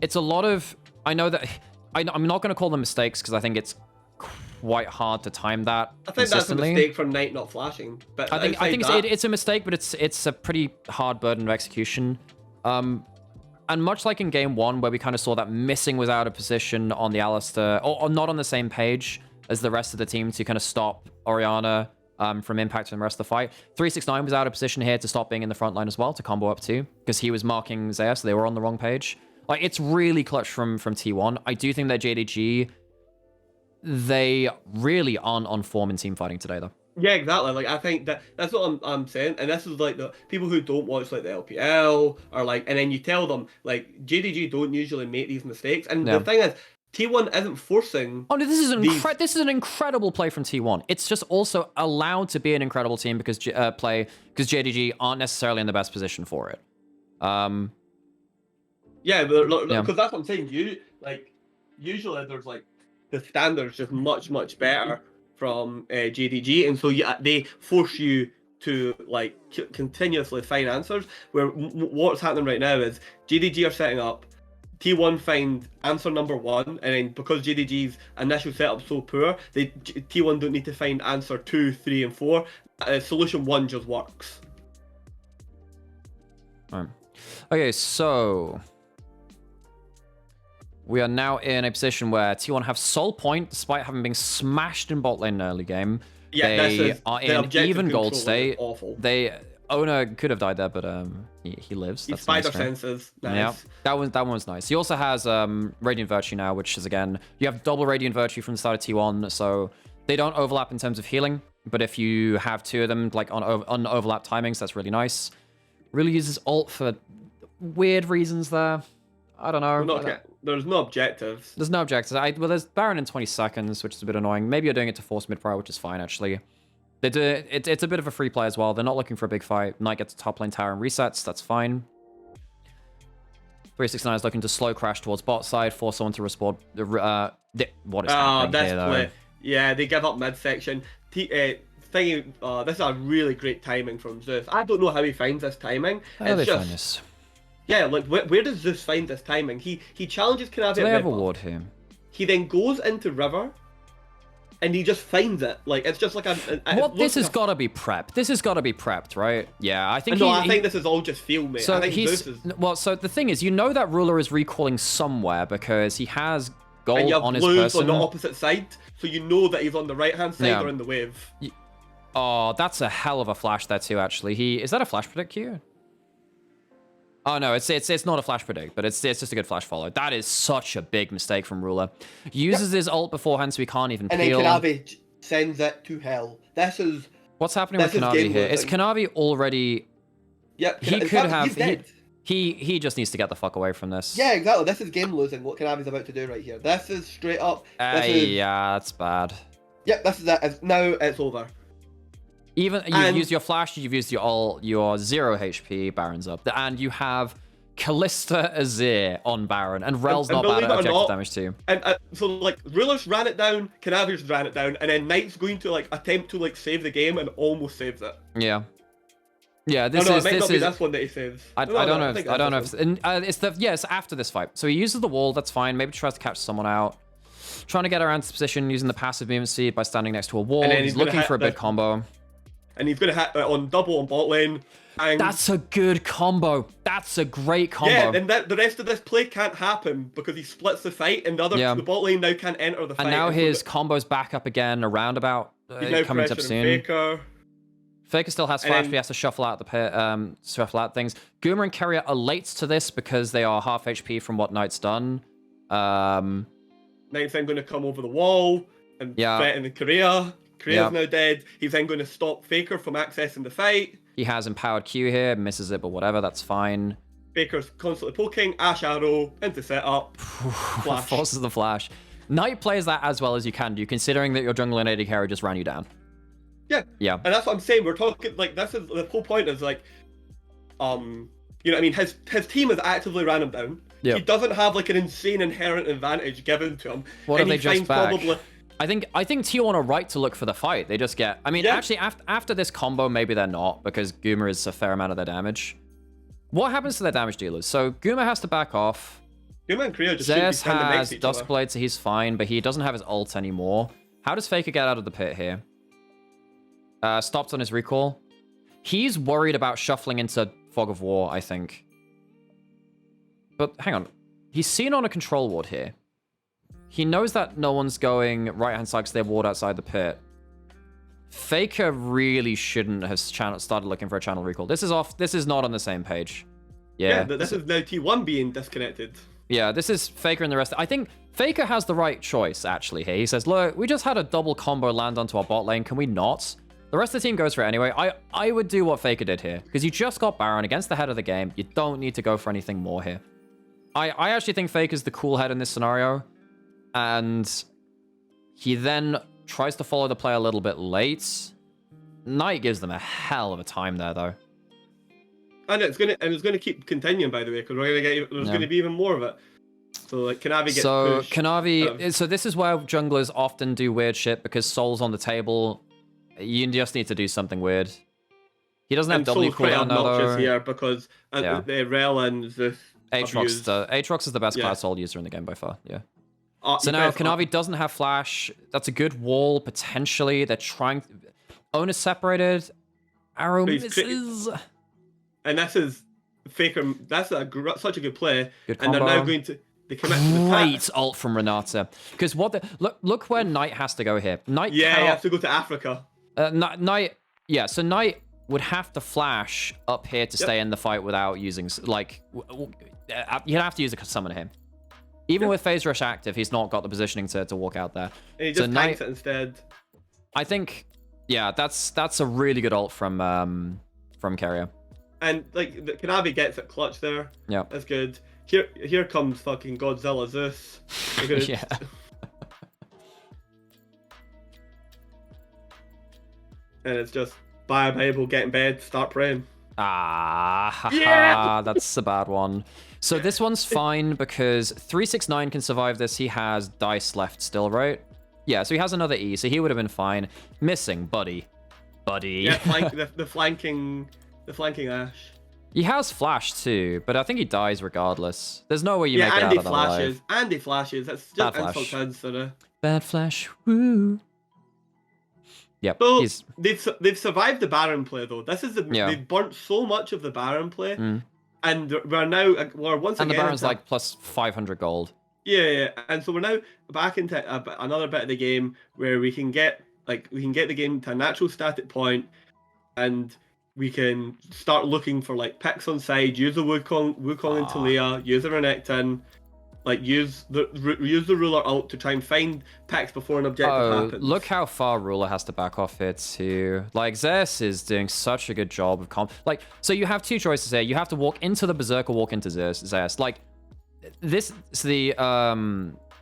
it's a lot of. I know that I'm not going to call them mistakes because I think it's quite hard to time that. I think that's a mistake from Knight not flashing. But I think it's a mistake, but it's a pretty hard burden of execution. And much like in game 1, where we kind of saw that Missing was out of position on the Alistair, or not on the same page as the rest of the team to kind of stop Orianna from impacting the rest of the fight. 369 was out of position here to stop being in the front line as well, to combo up too, because he was marking Zaya, so they were on the wrong page. Like, it's really clutch from T1. I do think that JDG, they really aren't on form in team fighting today, though. Yeah, exactly. Like, I think that's what I'm saying, and this is like the people who don't watch like the LPL or like, and then you tell them like JDG don't usually make these mistakes, and the thing is, T1 isn't forcing. Oh no, this is an incredible play from T1. It's just also allowed to be an incredible team because JDG aren't necessarily in the best position for it. Yeah, because that's what I'm saying. Usually there's like the standards just much better from JDG, and so they force you to like continuously find answers. Where what's happening right now is JDG are setting up, T1 find answer number 1, and then because JDG's initial setup's so poor, T1 don't need to find answer 2, 3, and 4. Solution 1 just works. All right. Okay, so we are now in a position where T1 have Soul Point, despite having been smashed in bot lane in early game. Yeah, they are in even gold state. Awful. Owner could have died there, but he lives. He spider senses. Nice. Yeah, that one was nice. He also has Radiant Virtue now, which is, again, you have double Radiant Virtue from the start of T1, so they don't overlap in terms of healing. But if you have 2 of them, like on overlap timings, that's really nice. Really uses ult for weird reasons there. I don't know. There's no objectives. There's no objectives. Well, there's Baron in 20 seconds, which is a bit annoying. Maybe you're doing it to force mid-prior, which is fine, actually. It's a bit of a free play as well. They're not looking for a big fight. Knight gets a top lane tower and resets. That's fine. 369 is looking to slow crash towards bot side, force someone to respawn. What is happening here, though? Yeah, they give up midsection. This is a really great timing from Zeus. I don't know how he finds this timing. How do they find this? Yeah, like where does Zeus find this timing? He challenges Kanavi. Do they have a ward here? He then goes into river, and he just finds it. Like, it's just like this has got to be prepped. This has got to be prepped, right? Yeah, I think. I think this is all just feel, mate. So I think Zeus is... Well, so the thing is, you know that ruler is recalling somewhere because he has gold and you have on his blues person. on the opposite side, so you know that he's on the right hand side or in the wave. Oh, that's a hell of a flash there too. Actually, is that a flash predict Q? Oh no, it's not a flash predict, but it's just a good flash follow. That is such a big mistake from Ruler. Uses his ult beforehand, so he can't even peel. And then Kanavi sends it to hell. This is what's happening with Kanavi here. Is Kanavi already? Yep. He could have. He's dead. He just needs to get the fuck away from this. Yeah, exactly. This is game losing. What Kanavi's about to do right here. This is straight up. Yeah, that's bad. Yep, this is it. Now it's over. Even you've used your flash, you've used your ult, your 0 HP, Baron's up, and you have Callista Azir on Baron, and Rel's not bad at objective damage too. And so like Ruler's ran it down, Kanavi's ran it down, and then Knight's going to like attempt to like save the game and almost saves it. Yeah. Yeah, this it might not be this one that he saves. I don't know. It's after this fight. So he uses the wall. That's fine. Maybe tries to catch someone out. Trying to get around his position using the passive movement speed by standing next to a wall. He's looking for a big combo. And he's going to hit on double on bot lane. And that's a good combo. That's a great combo. Yeah, and the rest of this play can't happen because he splits the fight, and the bot lane now can't enter the fight. And now his combo's back up again, a roundabout coming up soon. Faker still has flash, but he has to shuffle out the pit, shuffle out things. Goomer and Keire are late to this because they are half HP from what Knight's done. Knight's then going to come over the wall and threaten the Keire. Keire's now dead. He's then going to stop Faker from accessing the fight. He has empowered Q here, misses it, but whatever, that's fine. Faker's constantly poking, Ash Arrow into setup. Flash. Forces the flash. Knight plays that as well as you can do, considering that your jungle and AD carry just ran you down. Yeah. Yeah. And that's what I'm saying. We're talking, like, this is, the whole point is, like, you know what I mean? His team has actively ran him down. Yep. He doesn't have, like, an insane inherent advantage given to him. What are they just back? I think T1 are right to look for the fight. They just get... I mean, actually, after this combo, maybe they're not, because Goomer is a fair amount of their damage. What happens to their damage dealers? So, Goomer has to back off. Goomer and Keire just Zez has Duskblade, so he's fine, but he doesn't have his ult anymore. How does Faker get out of the pit here? Stopped on his recall. He's worried about shuffling into Fog of War, I think. But hang on. He's seen on a control ward here. He knows that no one's going right-hand side because they have ward outside the pit. Faker really shouldn't have started looking for a channel recall. This is off. This is not on the same page. Yeah, this is now T1 being disconnected. Yeah, this is Faker and the rest. I think Faker has the right choice, actually, here. He says, look, we just had a double combo land onto our bot lane. Can we not? The rest of the team goes for it anyway. I would do what Faker did here, because you just got Baron against the head of the game. You don't need to go for anything more here. I actually think Faker's the cool head in this scenario, and he then tries to follow the play a little bit late. Knight gives them a hell of a time there, though. And it's gonna keep continuing, by the way, because there's gonna be even more of it. So like Kanavi gets pushed. Kanavi. So this is where junglers often do weird shit because Soul's on the table. You just need to do something weird. He doesn't have W cooldown now, though. Here because the Rel and the Aatrox is the best class Soul user in the game by far. Yeah. So now Kanavi doesn't have flash. That's a good wall potentially. They're trying. Own is separated. Arrow misses. And this is Faker. That's such a good play. Good combo. And they're now going to commit to the Great ult from Renata. Because look where Knight has to go here. Knight. Yeah, you have to go to Africa. Knight. Yeah, so Knight would have to flash up here to stay in the fight without using like. You'd have to use a summon him. Even with Phase Rush active, he's not got the positioning to walk out there. And he just tanks it instead. I think, yeah, that's a really good ult from Keire. And like the Kanavi gets it clutch there. Yeah, that's good. Here comes fucking Godzilla Zeus. Yeah. And it's just buy a Bible, get in bed, start praying. Yeah, that's a bad one. So this one's fine because 369 can survive this. He has dice left still, right? Yeah, so he has another E, so he would have been fine. Missing, buddy. Yeah, the flanking Ash. He has flash too, but I think he dies regardless. There's no way you make it out of that alive. And he flashes. That's just insult sort of. Bad flash. Woo. Yep. So they've survived the Baron play though. This is they've burnt so much of the Baron play, and we're once again. And the Baron's like plus 500 gold. Yeah, and so we're now back into another bit of the game where we can get the game to a natural static point, and we can start looking for like picks on side. Use the Wukong and Taliyah. Use the Renekton. Like use the ruler ult to try and find picks before an objective happens. Look how far ruler has to back off here too. Like Zeus is doing such a good job of so you have two choices here. You have to walk into the Berserk or walk into Zeus. Like this, so the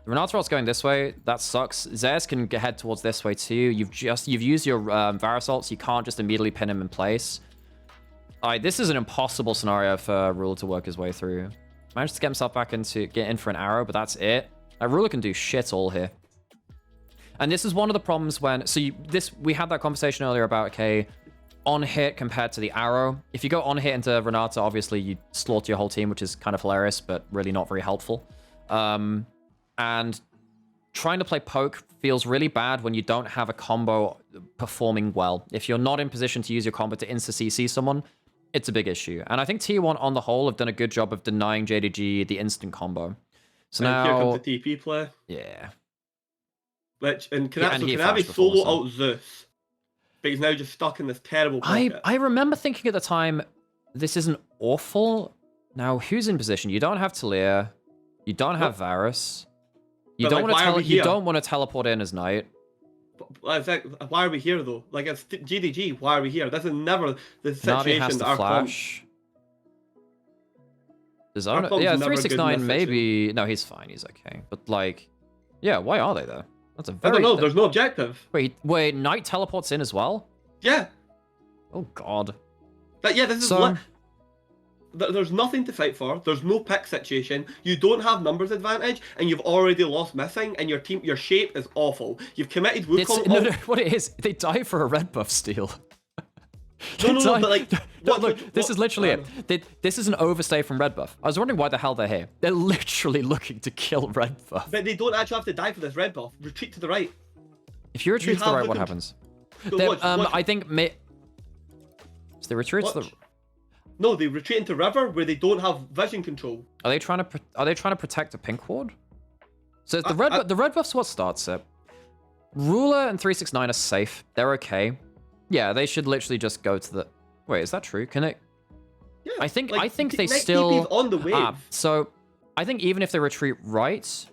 Renata ult's going this way. That sucks. Zeus can head towards this way too. You've used your Varus ults. You can't just immediately pin him in place. This is an impossible scenario for ruler to work his way through. Managed to get himself back get in for an arrow, but that's it. Ruler can do shit all here. And this is one of the problems when... we had that conversation earlier about, okay, on hit compared to the arrow. If you go on hit into Renata, obviously you slaughter your whole team, which is kind of hilarious, but really not very helpful. And trying to play poke feels really bad when you don't have a combo performing well. If you're not in position to use your combo to insta-CC someone, it's a big issue. And I think T1 on the whole have done a good job of denying JDG the instant combo. So now... Here comes the TP play. Yeah. Kanavi solo out Zeus. But he's now just stuck in this terrible pocket. I remember thinking at the time, this isn't awful. Now, who's in position? You don't have Taliyah. You don't have Varus. You don't want to teleport in as Knight. Why are we here though? Like it's JDG. Why are we here? This is never the situation. Has to flash. Yeah, 369 maybe. No, he's fine. He's okay. But like, yeah, why are they there? That's a very. I don't know. There's no objective. Wait. Knight teleports in as well. Yeah. Oh God. This is. There's nothing to fight for. There's no pick situation. You don't have numbers advantage, and you've already lost missing, and your shape is awful. You've committed Wukong. No, what it is, they die for a red buff steal. No, but like... Look, this is literally it. This is an overstay from red buff. I was wondering why the hell they're here. They're literally looking to kill red buff. But they don't actually have to die for this red buff. Retreat to the right. If you retreat to the right, what happens? I think... So they retreat to the... No, they retreat into river where they don't have vision control. Are they trying to protect a pink ward? So the red buff's what starts it. Ruler and 369 are safe. They're okay. Yeah, they should literally just go to the. Wait, is that true? Can it? Yeah, I think they Night still TP's on the wave. So I think even if they retreat right,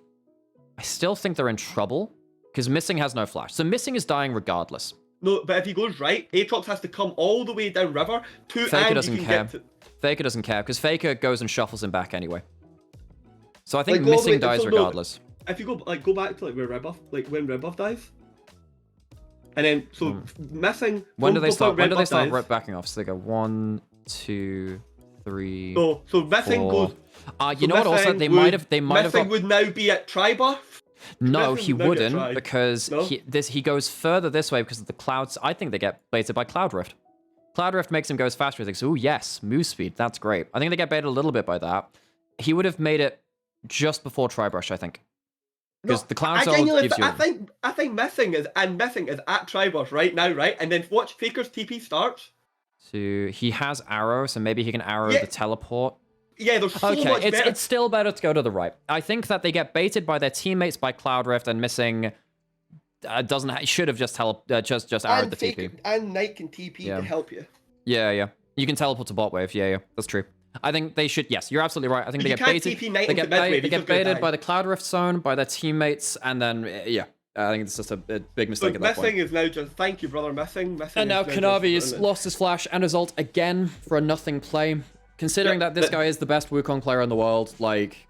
I still think they're in trouble because Missing has no flash. So Missing is dying regardless. No, but if he goes right, Aatrox has to come all the way down river to Faker and doesn't you can care. get to... Faker doesn't care because Faker goes and shuffles him back anyway. So I think Like, go all the Missing way- dies so no, regardless. If you go back to like where Red Buff, like when Red Buff dies, and then so Missing. When do they start? When do they Buff start dies. backing off? So they go 1, 2, 3. So Missing 4. goes. You so know what? Also, Missing they would- might have. Missing would now be at Tri-Buff. No, Missing he would now get wouldn't tried. because No? he goes further this way because of the clouds. I think they get baited by Cloud Rift. Cloud Rift makes him go faster. He thinks, oh yes, move speed. That's great. I think they get baited a little bit by that. He would have made it just before Tri-Brush, I think. Because the Cloud Zone gives you... I think Missing is at Tri-Buff right now, right? And then watch Faker's TP starts. So he has arrow, so maybe he can arrow Yeah. the teleport. Yeah, there's so Okay, much better. it's still better to go to the right. I think that they get baited by their teammates by Cloud Rift and Missing should have just arrowed the TP. And Knight can TP Yeah. to help you. Yeah. You can teleport to bot wave. Yeah, that's true. I think they should. Yes, you're absolutely right. I think But they you get can't baited. TP Knight They into get, mid wave, they he's get just gonna baited die. by the Cloud Rift zone, by their teammates, and then I think it's just a big mistake But at that point. Missing is now just thank you, brother. Missing. And now is Kanavi just- has lost his flash and his ult again for a nothing play. Considering Yeah, that this but- guy is the best Wukong player in the world, like,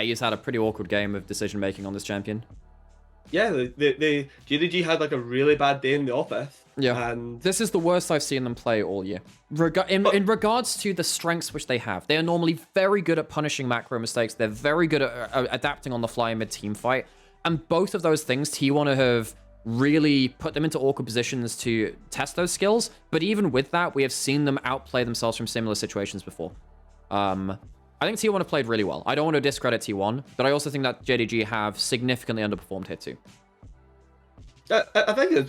he's had a pretty awkward game of decision making on this champion. Yeah, the JDG had like a really bad day in the office. Yeah. And This is the worst I've seen them play all year. In regards to the strengths which they have, they are normally very good at punishing macro mistakes. They're very good at adapting on the fly mid-team fight. And both of those things, T1 have really put them into awkward positions to test those skills. But even with that, we have seen them outplay themselves from similar situations before. I think T1 have played really well. I don't want to discredit T1, but I also think that JDG have significantly underperformed here too. I think it's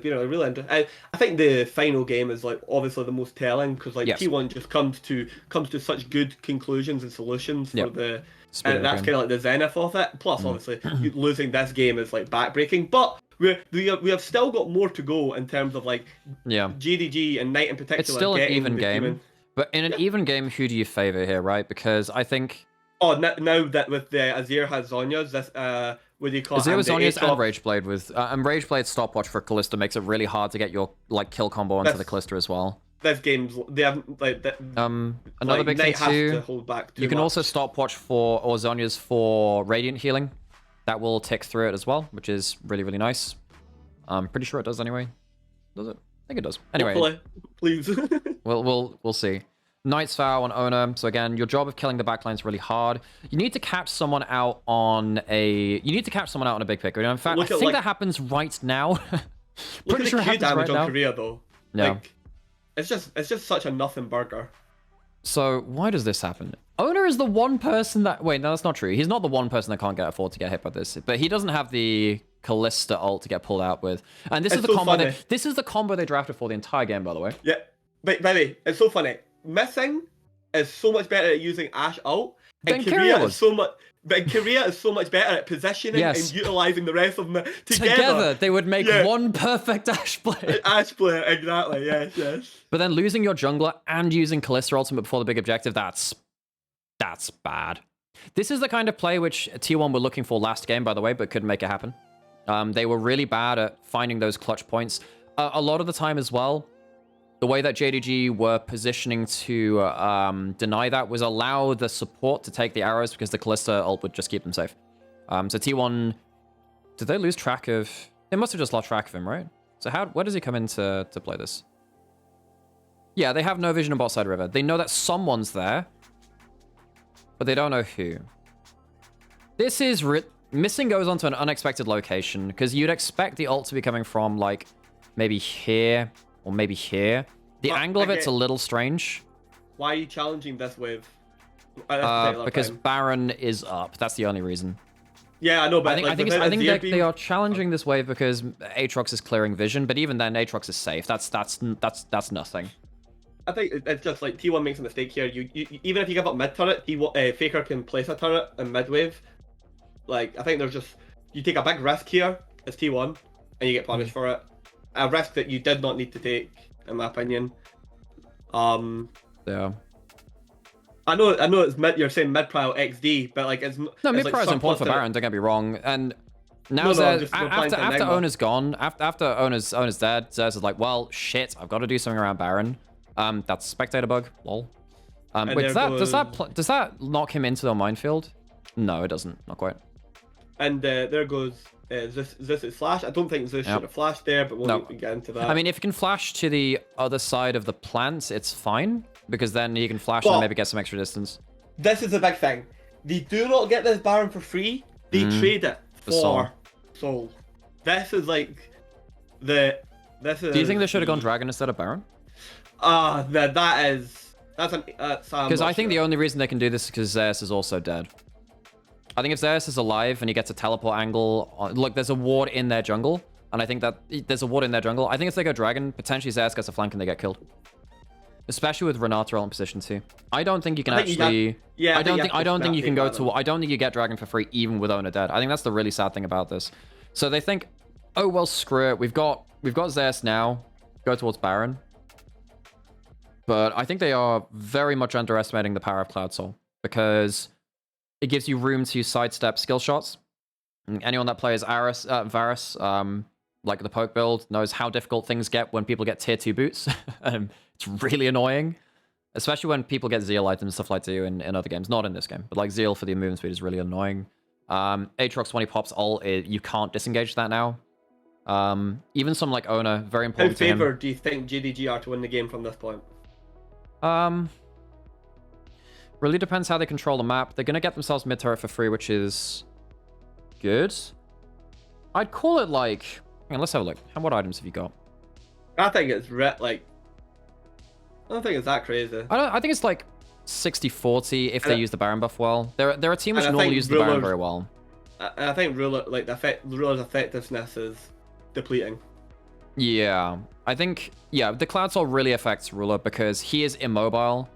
been a real interesting. I think the final game is like obviously the most telling because like Yes. T1 just comes to such good conclusions and solutions for Yep. the. Spirit And that's game. kind of like the zenith of it. Plus, obviously, losing this game is like backbreaking. But we have still got more to go in terms of like Yeah. JDG and Knight in particular. It's still an getting even the game. human- But in an even game, who do you favor here, right? Because I think Oh, now that with the Azir has Zonya's, this what do you call it? Azir with And the Zonya's and Aatrox- Rageblade with and Rageblade stopwatch for Kalista makes it really hard to get your like kill combo onto the That's- Kalista as well. This game's they haven't like that. Another like, big thing Knight has to too. hold back too You can much. also stopwatch for Zonya's for Radiant healing. That will tick through it as well, which is really, really nice. I'm pretty sure it does anyway. Does it? I think it does. Anyway, Hopefully, please. we'll see. Knight's Vow on Owner. So again, your job of killing the backline is really hard. You need to catch someone out on a. You need to catch someone out on a big pick. In fact, Look I at, think like- that happens right now. Look Pretty at sure the it Q happens damage right on now. Korea though. Yeah. Like, it's just such a nothing burger. So why does this happen? Owner is the one person that... Wait, no, that's not true. He's not the one person that can't afford to get hit by this. But he doesn't have the Kalista ult to get pulled out with. And this It's is the so combo. funny. This is the combo they drafted for the entire game, by the way. Yeah, but baby, it's so funny. Missing is so much better at using Ashe ult, Than and Keire Korea was. is so much. But Korea is so much better at positioning Yes. and utilizing the rest of them Together, they would make Yeah. one perfect Ashe play. Ashe player, exactly. Yes. But then losing your jungler and using Kalista ultimate before the big objective, that's bad. This is the kind of play which T1 were looking for last game, by the way, but couldn't make it happen. They were really bad at finding those clutch points. A lot of the time as well, the way that JDG were positioning to deny that was allow the support to take the arrows because the Kalista ult would just keep them safe. So T1, did they lose track of... They must have just lost track of him, right? So where does he come in to play this? Yeah, they have no vision on bot side river. They know that someone's there, but they don't know who. This is... Missing goes onto an unexpected location, because you'd expect the ult to be coming from, like, maybe here, or maybe here. The Well, angle of it's a okay. little strange, Why are you challenging this wave? At this particular because time? Baron is up. That's the only reason. Yeah, I know, but I think, like, I think, without I think Azir that being- they are challenging this wave because Aatrox is clearing vision, but even then, Aatrox is safe. That's nothing. I think it's just like T1 makes a mistake here. You even if you give up mid turret, Faker can place a turret in mid wave. Like I think there's just you take a big risk here as T1 and you get punished for it. A risk that you did not need to take, in my opinion. Yeah. I know it's mid. You're saying mid prio XD, but like it's no mid prio is important for Baron. Don't get me wrong. And now after Owner's gone, after Owner's dead, Zers is like, well, shit, I've got to do something around Baron. That's a spectator bug. Lol. Wait, does that knock him into the minefield? No, it doesn't. Not quite. And there goes this is flash. I don't think this should have flashed there, but we'll get into that. I mean, if you can flash to the other side of the plant, it's fine because then he can flash and maybe get some extra distance. This is the big thing. They do not get this Baron for free. They trade it for soul. This is like the. This is. Do you think they should have gone Dragon instead of Baron? That's because I think the only reason they can do this is because Zeus is also dead. I think if Zeus is alive and he gets a teleport angle, look, there's a ward in their jungle, and I think that there's a ward in their jungle. I think if they go Dragon, potentially Zeus gets a flank and they get killed. Especially with Renata in position 2. I don't think you can actually. I don't think you can go to. I don't think you get Dragon for free even with Owner dead. I think that's the really sad thing about this. So they think, oh well, screw it. We've got Zeus now. Go towards Baron. But I think they are very much underestimating the power of Cloud Soul because it gives you room to sidestep skill shots. Anyone that plays Varus, like the poke build, knows how difficult things get when people get tier 2 boots. It's really annoying, especially when people get Zeal items and stuff like that in other games. Not in this game, but like Zeal for the movement speed is really annoying. Aatrox when he pops ult, you can't disengage that now. Even some like Owner, very important to him. How favored do you think JDG are to win the game from this point? Really depends how they control the map. They're going to get themselves mid turret for free, which is good. I'd call it like... Hang on, let's have a look. What items have you got? I think it's like... I don't think it's that crazy. I think it's like 60-40 if they use the Baron buff well. They're a team which normally use the Baron very well. I think Ruler's effectiveness is depleting. Yeah. I think, the Cloud Soul really affects Ruler because he is immobile.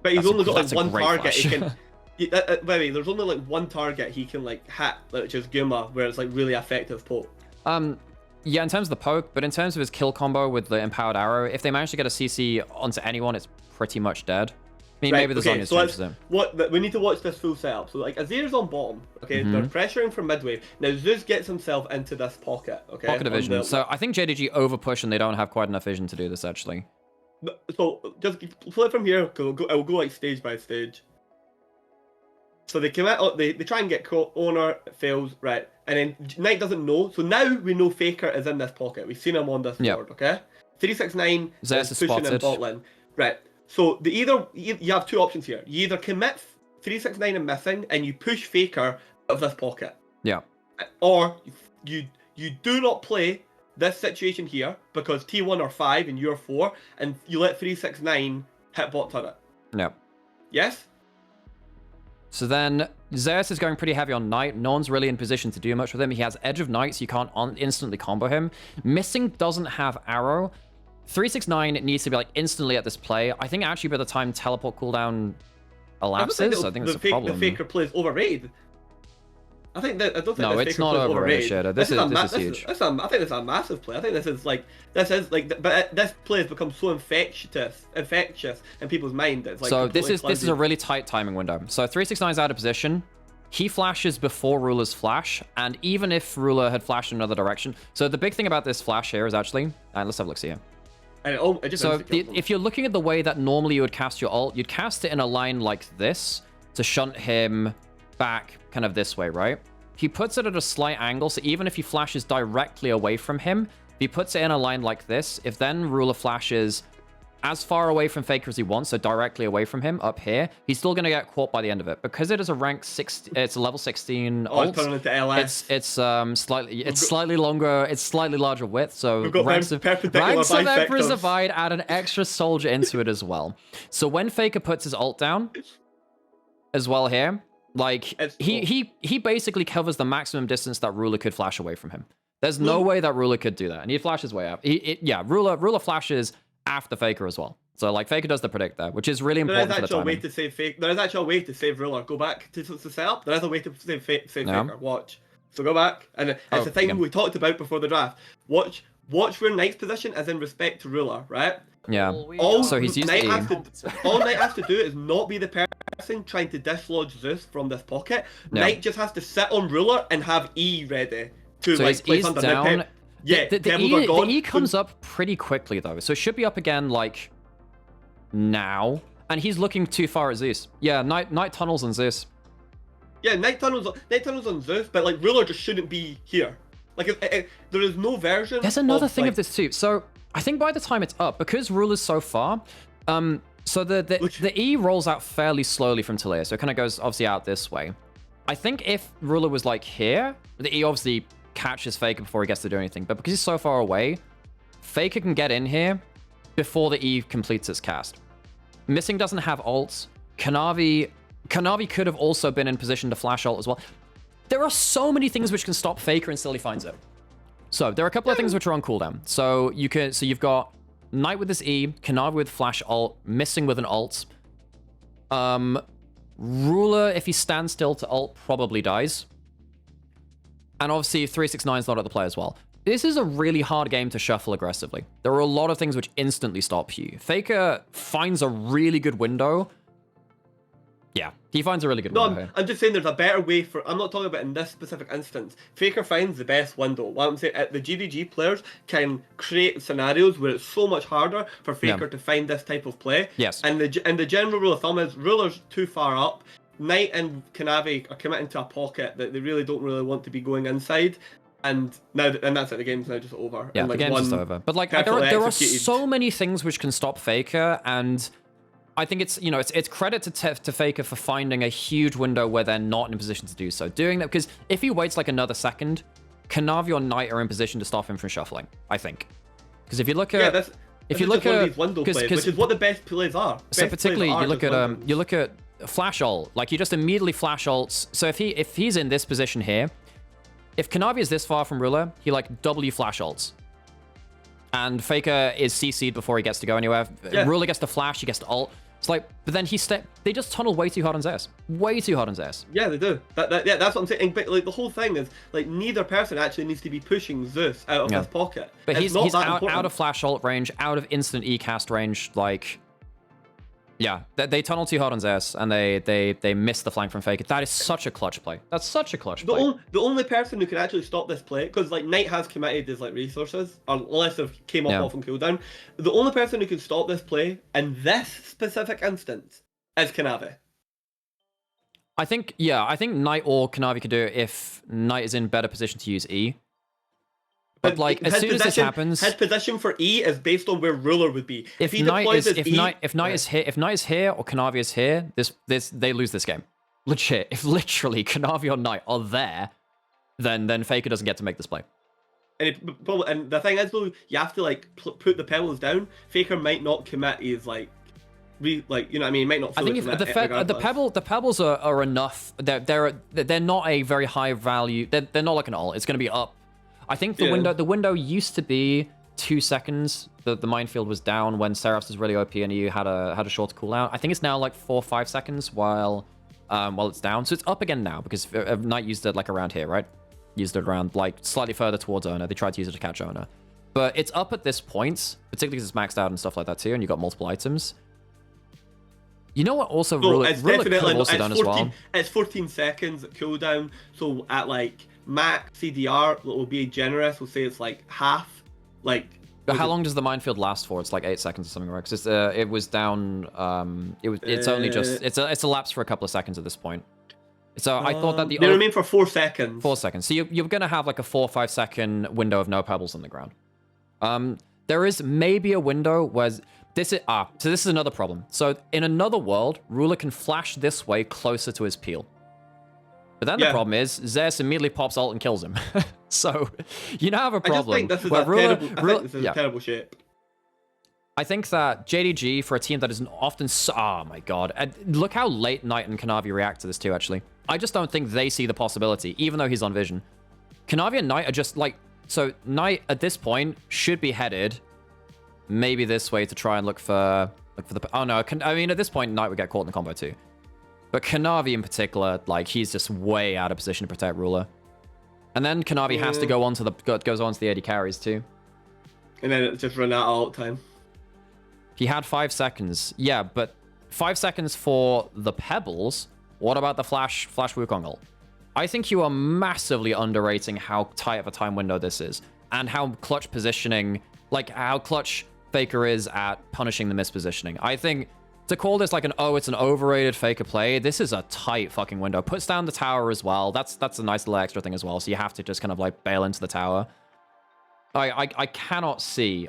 But he's only got like one target he can... there's only like one target he can like hit, which is Guma, where it's like really effective poke. Yeah, in terms of the poke, but in terms of his kill combo with the empowered arrow, if they manage to get a CC onto anyone, it's pretty much dead. I mean, maybe the Zhonya's changes him. We need to watch this full setup. So like Azir's on bottom, okay? They're pressuring from midway. Now Zeus gets himself into this pocket, okay? Pocket of vision. So I think JDG overpush and they don't have quite enough vision to do this actually. So just play from here. I'll go like stage by stage. So they commit. They try and get Owner. It fails, right? And then Knight doesn't know. So now we know Faker is in this pocket. We've seen him on this board, okay? 369 Zeus is pushing in bot lane, right? So you have two options here. You either commit 369 and missing, and you push Faker out of this pocket. Yeah. Or you do not play this situation here because T1 are 5 and you're 4, and you let 369 hit bot turret. No. Yes? So then Zeus is going pretty heavy on Knight. No one's really in position to do much with him. He has Edge of Knight, so you can't instantly combo him. Missing doesn't have Arrow. 369 needs to be like instantly at this play. I think actually by the time teleport cooldown elapses, I think it's a problem. The Faker plays overrated. I don't think no, it's not overrated, Shadow. This is huge. I think this is a massive play. I think this is like, but this play has become so infectious in people's mind. It's like so this is a really tight timing window. So 369 is out of position. He flashes before Ruler's flash, and even if Ruler had flashed in another direction. So the big thing about this flash here is actually, let's have a look see here. If you're looking at the way that normally you would cast your ult, you'd cast it in a line like this to shunt him back kind of this way, right? He puts it at a slight angle, so even if he flashes directly away from him, if he puts it in a line like this, if then Ruler flashes as far away from Faker as he wants, so directly away from him up here, he's still going to get caught by the end of it. Because it is a rank 60, it's a level 16 ult, it's slightly longer, it's slightly larger width, so ranks of Emperor's Divide add an extra soldier into it as well. So when Faker puts his ult down as well here, like he basically covers the maximum distance that Ruler could flash away from him. There's no way that Ruler could do that, and he flashes way up. Ruler flashes after Faker as well. So like Faker does the predict there, which is really important for the timing. There is actually a way to save Ruler. Go back to the setup. There is a way to save Faker. Watch. So go back, and it's the thing we talked about before the draft. Watch where Knight's position is in respect to Ruler, right? Yeah. So he's used all Knight has to do is not be the person trying to dislodge Zeus from this pocket. Knight just has to sit on Ruler and have E ready to so like place under down. Yeah, the E comes up pretty quickly though, so it should be up again like now. And he's looking too far at Zeus. Yeah, Knight tunnels on Zeus. Yeah, Knight tunnels on Zeus, but like Ruler just shouldn't be here. Like there is no version. There's another thing of this too. So I think by the time it's up, because Ruler's so far, so the E rolls out fairly slowly from Taliyah, so it kind of goes obviously out this way. I think if Ruler was like here, the E obviously catches Faker before he gets to do anything, but because he's so far away, Faker can get in here before the E completes its cast. Missing doesn't have ults. Kanavi could have also been in position to flash ult as well. There are so many things which can stop Faker until he finds it. So there are a couple of things which are on cooldown. So you've got Knight with his E, Kanavi with flash ult, Missing with an ult. Ruler, if he stands still to ult, probably dies. And obviously 369 is not at the play as well. This is a really hard game to shuffle aggressively. There are a lot of things which instantly stop you. Faker finds a really good window. Yeah, he finds a really good window here. I'm just saying there's a better way for... I'm not talking about in this specific instance. Faker finds the best window. What I'm saying, the JDG players can create scenarios where it's so much harder for Faker to find this type of play. Yes. And the general rule of thumb is Ruler's too far up. Knight and Kanavi are committing to a pocket that they really don't want to be going inside. And that's it. The game's now just over. Yeah, and the game's just over. But like, there are so many things which can stop Faker, and I think it's it's credit to Faker for finding a huge window where they're not in a position to do so. Doing that because if he waits like another second, Kanavi or Knight are in position to stop him from shuffling. I think because if you look at if you look at these window plays, which is what the best plays are. So particularly you look at flash ult, like you just immediately flash ults. So if he's in this position here, if Kanavi is this far from Ruler, he like W flash ults. And Faker is CC'd before he gets to go anywhere. Yeah. Ruler gets to flash, he gets to ult. It's like, but then they just tunnel way too hard on Zeus. Way too hard on Zeus. Yeah, they do. Yeah, that's what I'm saying. But like the whole thing is like neither person actually needs to be pushing Zeus out of his pocket. But he's out of flash ult range, out of instant E cast range. Like, yeah, they tunnel too hard on Zeus and they miss the flank from Faker. That is such a clutch play. That's such a clutch play. The only person who can actually stop this play, because like Knight has committed his like resources, unless they came off on cooldown. The only person who can stop this play in this specific instance is Kanavi. I think Knight or Kanavi could do it if Knight is in better position to use E. But like as soon as this happens, his position for E is based on where Ruler would be. If Knight is here or Kanavi is here, they lose this game. Legit. If literally Kanavi or Knight are there, then Faker doesn't get to make this play. And the thing is though, you have to like put the pebbles down. Faker might not commit. He's like. You know what I mean? Might not. I think if the pebbles are enough. They're not a very high value. They're not like an ult. It's going to be up. I think the window used to be 2 seconds. The minefield was down when Seraphs was really OP and you had a shorter cooldown. I think it's now like 4 or 5 seconds while it's down. So it's up again now because Knight used it like around here, right? Used it around like slightly further towards Owner. They tried to use it to catch Owner, but it's up at this point, particularly because it's maxed out and stuff like that too, and you got multiple items. You know what? Also, Ruler could have also done as well. It's 14 seconds cooldown, so at like max CDR, that will be generous. We'll say it's like half. Like, but how long does the minefield last for? It's like 8 seconds or something, right? Because it was down. It's only just it's a lapse for a couple of seconds at this point. So I thought that they remain for 4 seconds. 4 seconds. So you're gonna have like a 4 or 5 second window of no pebbles on the ground. There is maybe a window where so this is another problem. So in another world, Ruler can flash this way closer to his peel. But then the problem is, Zeus immediately pops ult and kills him. So you now have a problem. I just think this is a terrible shape. I think that JDG, for a team that isn't often oh my god. Look how late Knight and Kanavi react to this too, actually. I just don't think they see the possibility, even though he's on vision. Kanavi and Knight are just like... So Knight, at this point, should be headed maybe this way to try and look for the... Oh, no. I mean, at this point, Knight would get caught in the combo too. But Kanavi in particular, like, he's just way out of position to protect Ruler. And then Kanavi has to goes on to the AD carries too. And then it just run out all the time. He had 5 seconds. Yeah, but 5 seconds for the Pebbles. What about the Flash Wukong ult? I think you are massively underrating how tight of a time window this is. And how clutch positioning, like how clutch Faker is at punishing the mispositioning. I think to call this like it's an overrated Faker play, this is a tight fucking window. Puts down the tower as well. That's a nice little extra thing as well. So you have to just kind of like bail into the tower. I cannot see.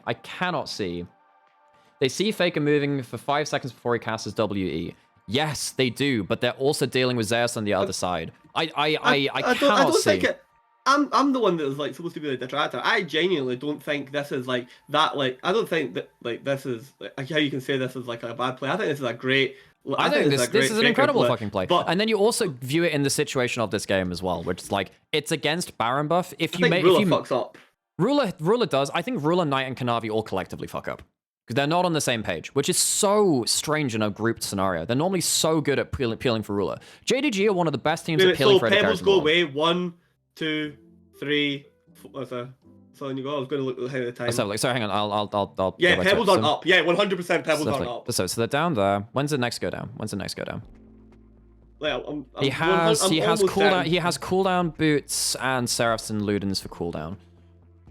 They see Faker moving for 5 seconds before he casts his WE. Yes, they do, but they're also dealing with Zeus on the other side. I cannot see. I'm the one that is like supposed to be the detractor. I genuinely don't think this is like that. Like I don't think that like this is like how you can say this is like a bad play. I think this is a great. I think this is an incredible fucking play. But, and then you also view it in the situation of this game as well, which is like it's against Baron buff. If you make Ruler fucks up. Ruler does. I think Ruler, Knight, and Kanavi all collectively fuck up. Because they're not on the same page, which is so strange in a grouped scenario. They're normally so good at peeling for Ruler. JDG are one of the best teams at peeling for AD carries. So Pebbles go away. 1, 2, 3, 4. So on you go. I was going to look ahead of the time. Sorry, hang on. I'll yeah, Pebbles on up. Yeah, 100% Pebbles on up. So they're down there. When's the next go down? Well, he has cooldown boots and Seraphs and Ludens for cooldown.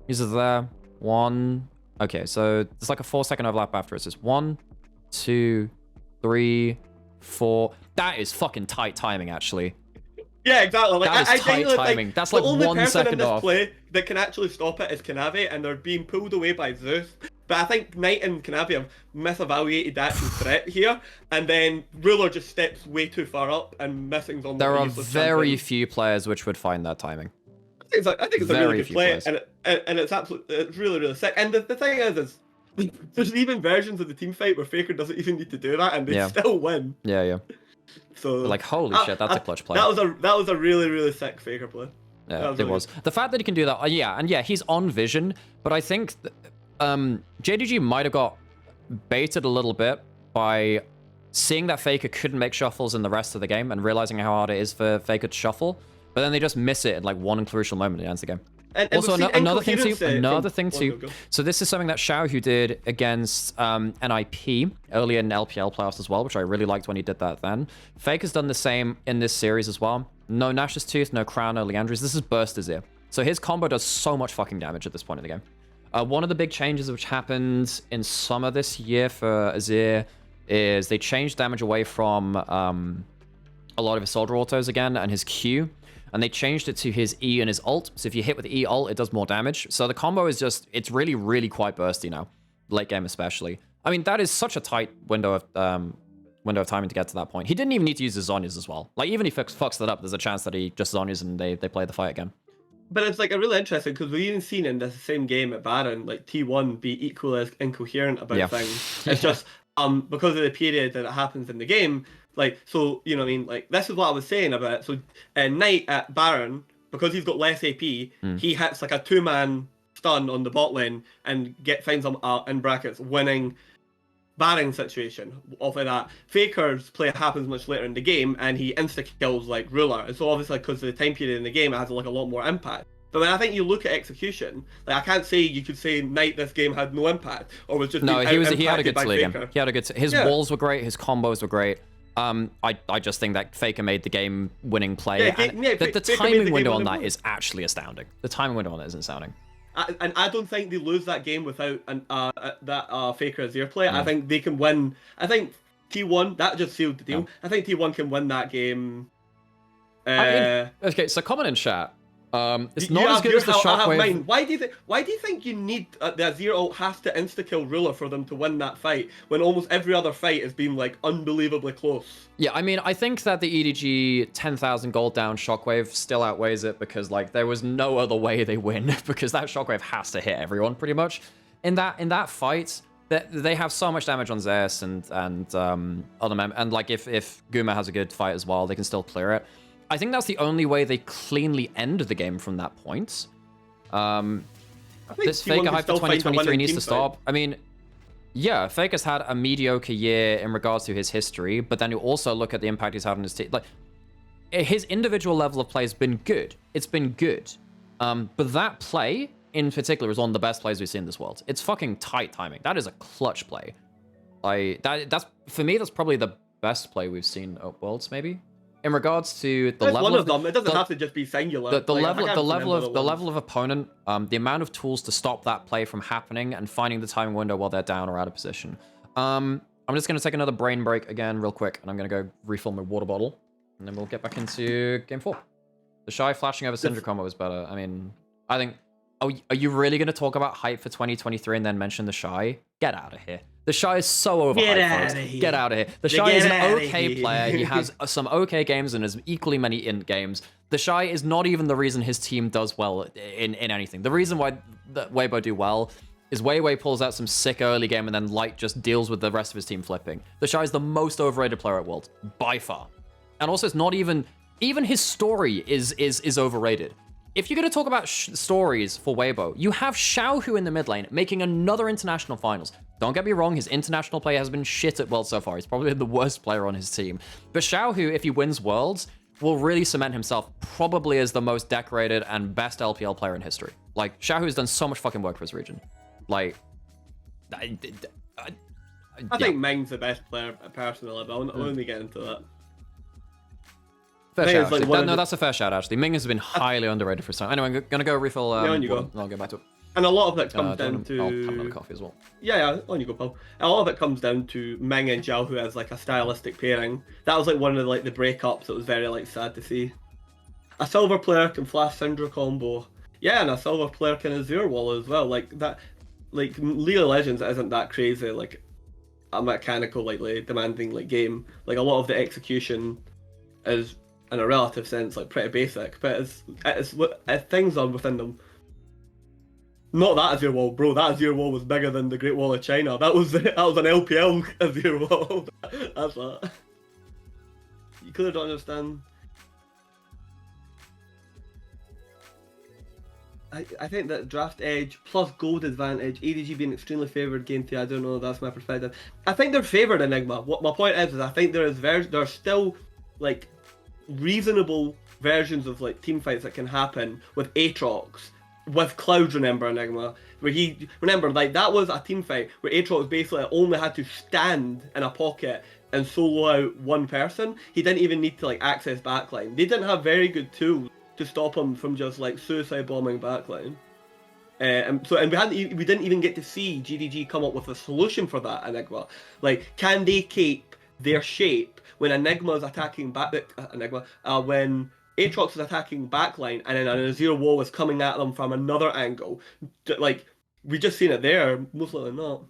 These are there. 1. Okay, so there's like a 4-second overlap after it. So it's 1, 2, 3, 4. That is fucking tight timing, actually. Yeah, exactly. Like, that is tight timing. Like, that's like 1 second off. The only person in this play that can actually stop it is Kanavi, and they're being pulled away by Zeus. But I think Knight and Kanavi have misevaluated the actual threat here, and then Ruler just steps way too far up and missing on. There are very few players which would find that timing. I think it's a really good play, and it's really, really sick. And the thing is there's even versions of the team fight where Faker doesn't even need to do that, and they still win. Yeah. So like, holy shit, that's a clutch play. That was a really, really sick Faker play. Yeah, it was. The fact that he can do that, yeah, he's on vision, but I think JDG might have got baited a little bit by seeing that Faker couldn't make shuffles in the rest of the game and realizing how hard it is for Faker to shuffle. But then they just miss it at like one crucial moment at the end of the game. And also, another thing too. So this is something that Xiaohu did against NIP earlier in LPL playoffs as well, which I really liked when he did that then. Faker's done the same in this series as well. No Nash's Tooth, no Crown, no Leandri's. This is Burst Azir. So his combo does so much fucking damage at this point in the game. One of the big changes which happened in summer this year for Azir is they changed damage away from a lot of his soldier autos again and his Q. And they changed it to his E and his ult. So if you hit with E ult, it does more damage. So the combo is just, it's really, really quite bursty now. Late game especially. I mean, that is such a tight window of timing to get to that point. He didn't even need to use his Zhonya's as well. Like, even if he fucks that up, there's a chance that he just Zhonya's and they play the fight again. But it's like a really interesting, because we've even seen in this same game at Baron, like T1 be equally as incoherent about things. It's just, because of the period that it happens in the game, like, so, you know what I mean? Like, this is what I was saying about it. So, Knight at Baron, because he's got less AP, he hits like a 2-man stun on the bot lane and finds him, in brackets, winning Baron situation off of that. Faker's play happens much later in the game, and he insta-kills, like, Ruler. And so, obviously, because of the time period in the game, it has, like, a lot more impact. But when I think you look at execution, like, I can't say you could say Knight this game had no impact, or was just he had a good sleep game. He had a good. His walls were great. His combos were great. I just think that Faker made the game-winning play. The timing window on that is actually astounding. The timing window on that is astounding. And I don't think they lose that game without that Faker Azir play. I think they can win. I think T1, that just sealed the deal. I think T1 can win that game. Okay, so comment in chat. It's not as good as the shockwave. Why do you think you need the Azir ult has to insta kill Ruler for them to win that fight when almost every other fight has been like unbelievably close? Yeah, I mean, I think that the EDG 10,000 gold down shockwave still outweighs it, because like there was no other way they win, because that shockwave has to hit everyone pretty much. In that fight, they have so much damage on Zeus and other members, and like if Guma has a good fight as well, they can still clear it. I think that's the only way they cleanly end the game from that point. This Faker hype for 2023 needs to stop. I mean, Yeah, Faker's had a mediocre year in regards to his history, but then you also look at the impact he's had on his team. Like, his individual level of play has been good. It's been good. But that play, in particular, is one of the best plays we've seen in this world. It's fucking tight timing. That is a clutch play. That's for me, that's probably the best play we've seen at Worlds, maybe. In regards to the level one of them. It doesn't have to just be singular. The level of opponent, the amount of tools to stop that play from happening and finding the timing window while they're down or out of position. I'm just gonna take another brain break again real quick, and I'm gonna go refill my water bottle, and then we'll get back into game 4. The Shy flashing over Syndra combo was better. I mean, I think. Oh, are you really gonna talk about hype for 2023 and then mention the Shy? Get out of here. The Shy is so overhyped. Get out of here. The Shy is an okay player. He has some okay games and has equally many int games. The Shy is not even the reason his team does well in anything. The reason why the Weibo do well is Weiwei pulls out some sick early game and then Light just deals with the rest of his team flipping. The Shy is the most overrated player at World, by far. And also, it's not even his story is overrated. If you're going to talk about stories for Weibo, you have Xiaohu in the mid lane making another international finals. Don't get me wrong, his international play has been shit at Worlds so far. He's probably the worst player on his team. But Xiaohu, if he wins Worlds, will really cement himself probably as the most decorated and best LPL player in history. Like, Xiaohu's done so much fucking work for his region. Like, I think Ming's the best player personally, but I'll only get into that. Fair shout, like no, that's a fair shout, actually. Ming has been highly underrated for some. Anyway, I'm going to go refill on you go. And I'll get back to it. And a lot of it comes down to... I'll have another coffee as well. Yeah, on you go, pal. A lot of it comes down to Ming and Xiaohu as like a stylistic pairing. That was like one of the breakups that was very like sad to see. A silver player can flash Syndra combo. Yeah, and a silver player can Azir wall as well. Like that, like League of Legends isn't that crazy. Like a mechanical, like demanding like game. Like a lot of the execution is, in a relative sense, like pretty basic, but it's things are within them. Not that Azir wall, bro. That Azir wall was bigger than the Great Wall of China. That was an LPL Azir wall. That's that. You clearly don't understand. I think that draft edge plus gold advantage, ADG being extremely favoured game 3, I don't know, that's my perspective. I think they're favoured Enigma. What my point is I think there's still like reasonable versions of like team fights that can happen with Aatrox, with Cloud, remember Enigma, where like that was a team fight where Aatrox basically only had to stand in a pocket and solo out one person. He didn't even need to like access backline. They didn't have very good tools to stop him from just like suicide bombing backline. And we didn't even get to see JDG come up with a solution for that Enigma. Like, can they keep their shape when Enigma's attacking when Aatrox is attacking backline and then an Azir wall is coming at them from another angle? Like, we just seen it there, most likely not.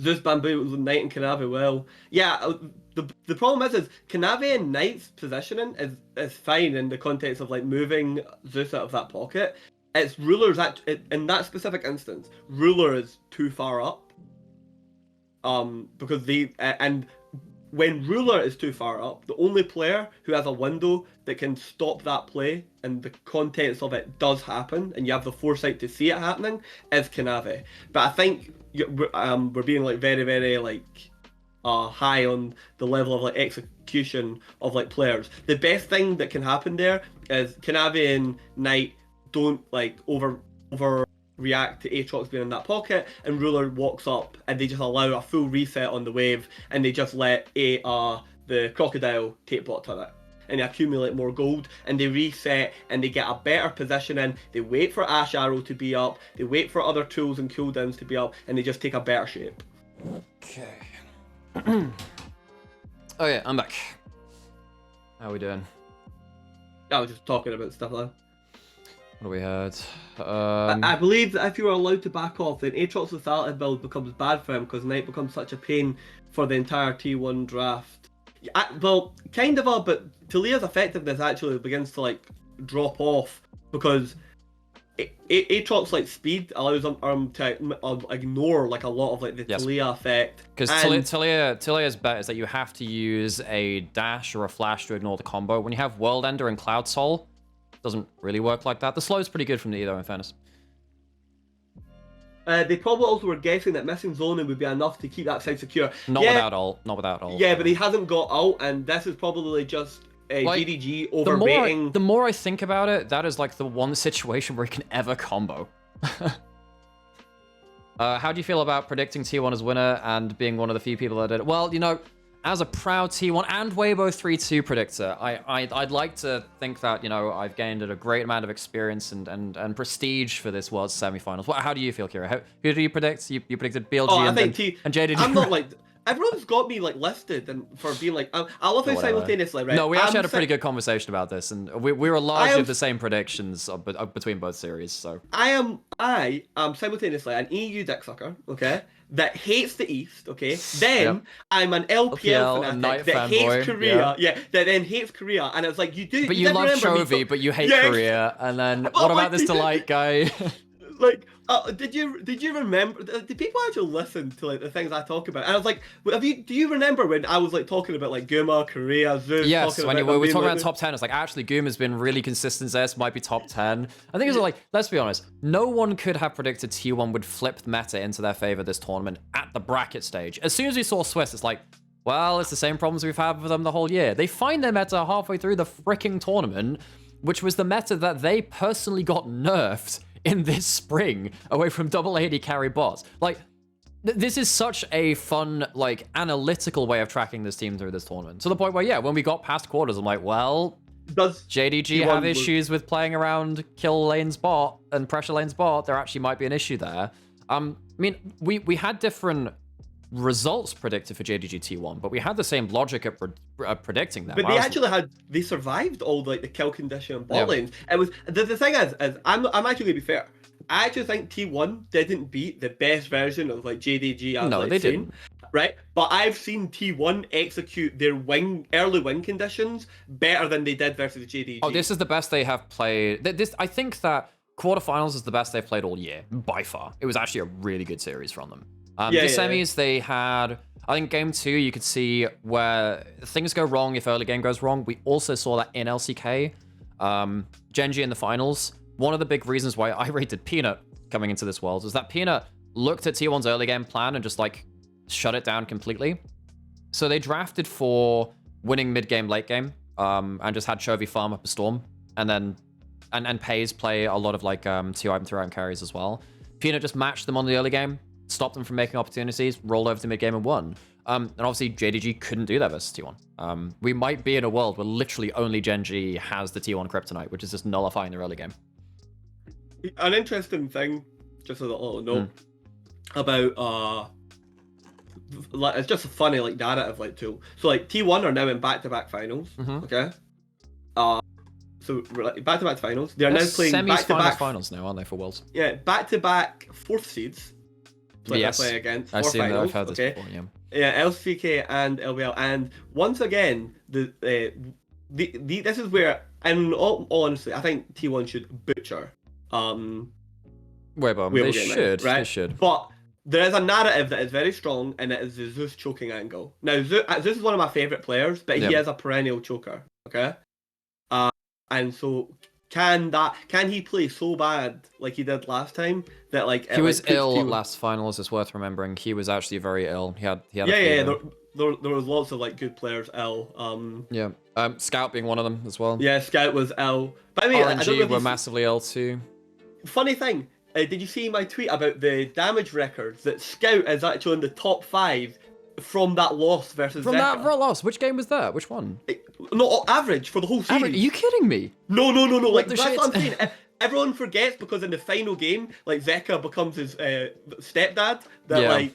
Zeus Bamboo, Knight and Kanavi well. Yeah, the problem is Kanavi and Knight's positioning is fine in the context of like moving Zeus out of that pocket. It's Ruler's in that specific instance, Ruler is too far up. Because and when Ruler is too far up, the only player who has a window that can stop that play and the context of it does happen and you have the foresight to see it happening is Kanavi. But I think we're being like very, very like high on the level of like execution of like players. The best thing that can happen there is Kanavi and Knight don't like overreact to Aatrox being in that pocket, and Ruler walks up and they just allow a full reset on the wave and they just let the Crocodile take bot turret. And they accumulate more gold and they reset and they get a better position in. They wait for Ash Arrow to be up, they wait for other tools and cooldowns to be up, and they just take a better shape. Okay. Okay, I'm back. How are we doing? I was just talking about stuff like that. What do we had? I believe that if you are allowed to back off, then Aatrox's lethality build becomes bad for him because Knight becomes such a pain for the entire T1 draft. Well, kind of but Talia's effectiveness actually begins to like drop off because Aatrox like speed allows him to ignore like a lot of like the Talia effect. Because Talia's bet is that you have to use a dash or a flash to ignore the combo. When you have World Ender and Cloud Soul, it doesn't really work like that. The slow is pretty good from the though, in fairness. They probably also were guessing that missing zoning would be enough to keep that side secure. Not without ult. Not without ult. Yeah, but he hasn't got ult, and this is probably just JDG overrating. The more I think about it, that is like the one situation where he can ever combo. How do you feel about predicting T1 as winner and being one of the few people that did it? Well, you know, as a proud T1 and Weibo 3-2 predictor, I'd like to think that, you know, I've gained a great amount of experience and prestige for this World's semifinals. How do you feel, Keire? Who do you predict? You predicted BLG and JDG. I'm not like... Everyone's got me like listed and for being like I love how simultaneously, right? No, we actually had a pretty good conversation about this, and we were largely of the same predictions between both series. So I am simultaneously an EU dick sucker, okay, that hates the East, okay. Then I'm an LPL fanatic that hates Korea, that then hates Korea, and it's like you do. But you love Chovy, but you hate Korea, and then what about this Delight guy? Like, did you remember? Did people actually listen to like the things I talk about? And I was like, do you remember when I was like talking about like Guma, Korea, Zeus? Yes, when we were talking about top 10, it's like actually Guma's been really consistent. This might be top 10. I think it's like, let's be honest, no one could have predicted T1 would flip the meta into their favor this tournament at the bracket stage. As soon as we saw Swiss, it's like, well, it's the same problems we've had with them the whole year. They find their meta halfway through the freaking tournament, which was the meta that they personally got nerfed in this spring away from double AD carry bots. Like, this is such a fun, like, analytical way of tracking this team through this tournament. To the point where, yeah, when we got past quarters, I'm like, well, does JDG have issues with playing around kill lanes bot and pressure lanes bot? There actually might be an issue there. I mean, we had different results predicted for JDG T1, but we had the same logic at predicting them. But they survived all like the kill condition and bot lanes. It was the thing is I'm actually gonna be fair. I actually think T1 didn't beat the best version of like JDG. No, they didn't. Right, but I've seen T1 execute their early win conditions better than they did versus JDG. Oh, this is the best they have played. I think that quarterfinals is the best they've played all year by far. It was actually a really good series from them. The semis, they had, I think game 2, you could see where things go wrong if early game goes wrong. We also saw that in LCK. Genji in the finals, one of the big reasons why I rated Peanut coming into this world was that Peanut looked at T1's early game plan and just like shut it down completely. So they drafted for winning mid game, late game, and just had Chovy farm up a storm, and then and Pays play a lot of like 2-item, 3-item carries as well. Peanut just matched them on the early game, stopped them from making opportunities, rolled over to mid game and won. And obviously JDG couldn't do that versus T1. We might be in a world where literally only Genji has the T1 kryptonite, which is just nullifying the early game. An interesting thing, just as a little note, about like, it's just a funny like narrative like tool. So like T1 are now in back-to-back finals. Okay. So back-to-back finals. They are now playing back-to-back finals now, aren't they, for Worlds? Yeah, back-to-back fourth seeds. Yes, play against I've for seen finals. that. I've heard this before. Yeah, LCK and LBL, and once again, this is where, and all honestly, I think T1 should butcher. Weibo, they should, right? They should. But there is a narrative that is very strong, and it is the Zeus choking angle. Now, Zeus is one of my favorite players, but he is a perennial choker. Okay, and so. Can he play so bad like he did last time that like he was ill at last finals? It's worth remembering. He was actually very ill. He had there was lots of like good players ill. Scout being one of them as well. Yeah, Scout was ill. But I mean, RNG were massively ill too. Funny thing, did you see my tweet about the damage records that Scout is actually in the top 5 from that loss versus From Zeka? that loss? Which game was that? Which one? No, average for the whole series. Average? Are you kidding me? No. Like that's what I'm saying. Everyone forgets because in the final game, like Zeka becomes his stepdad. That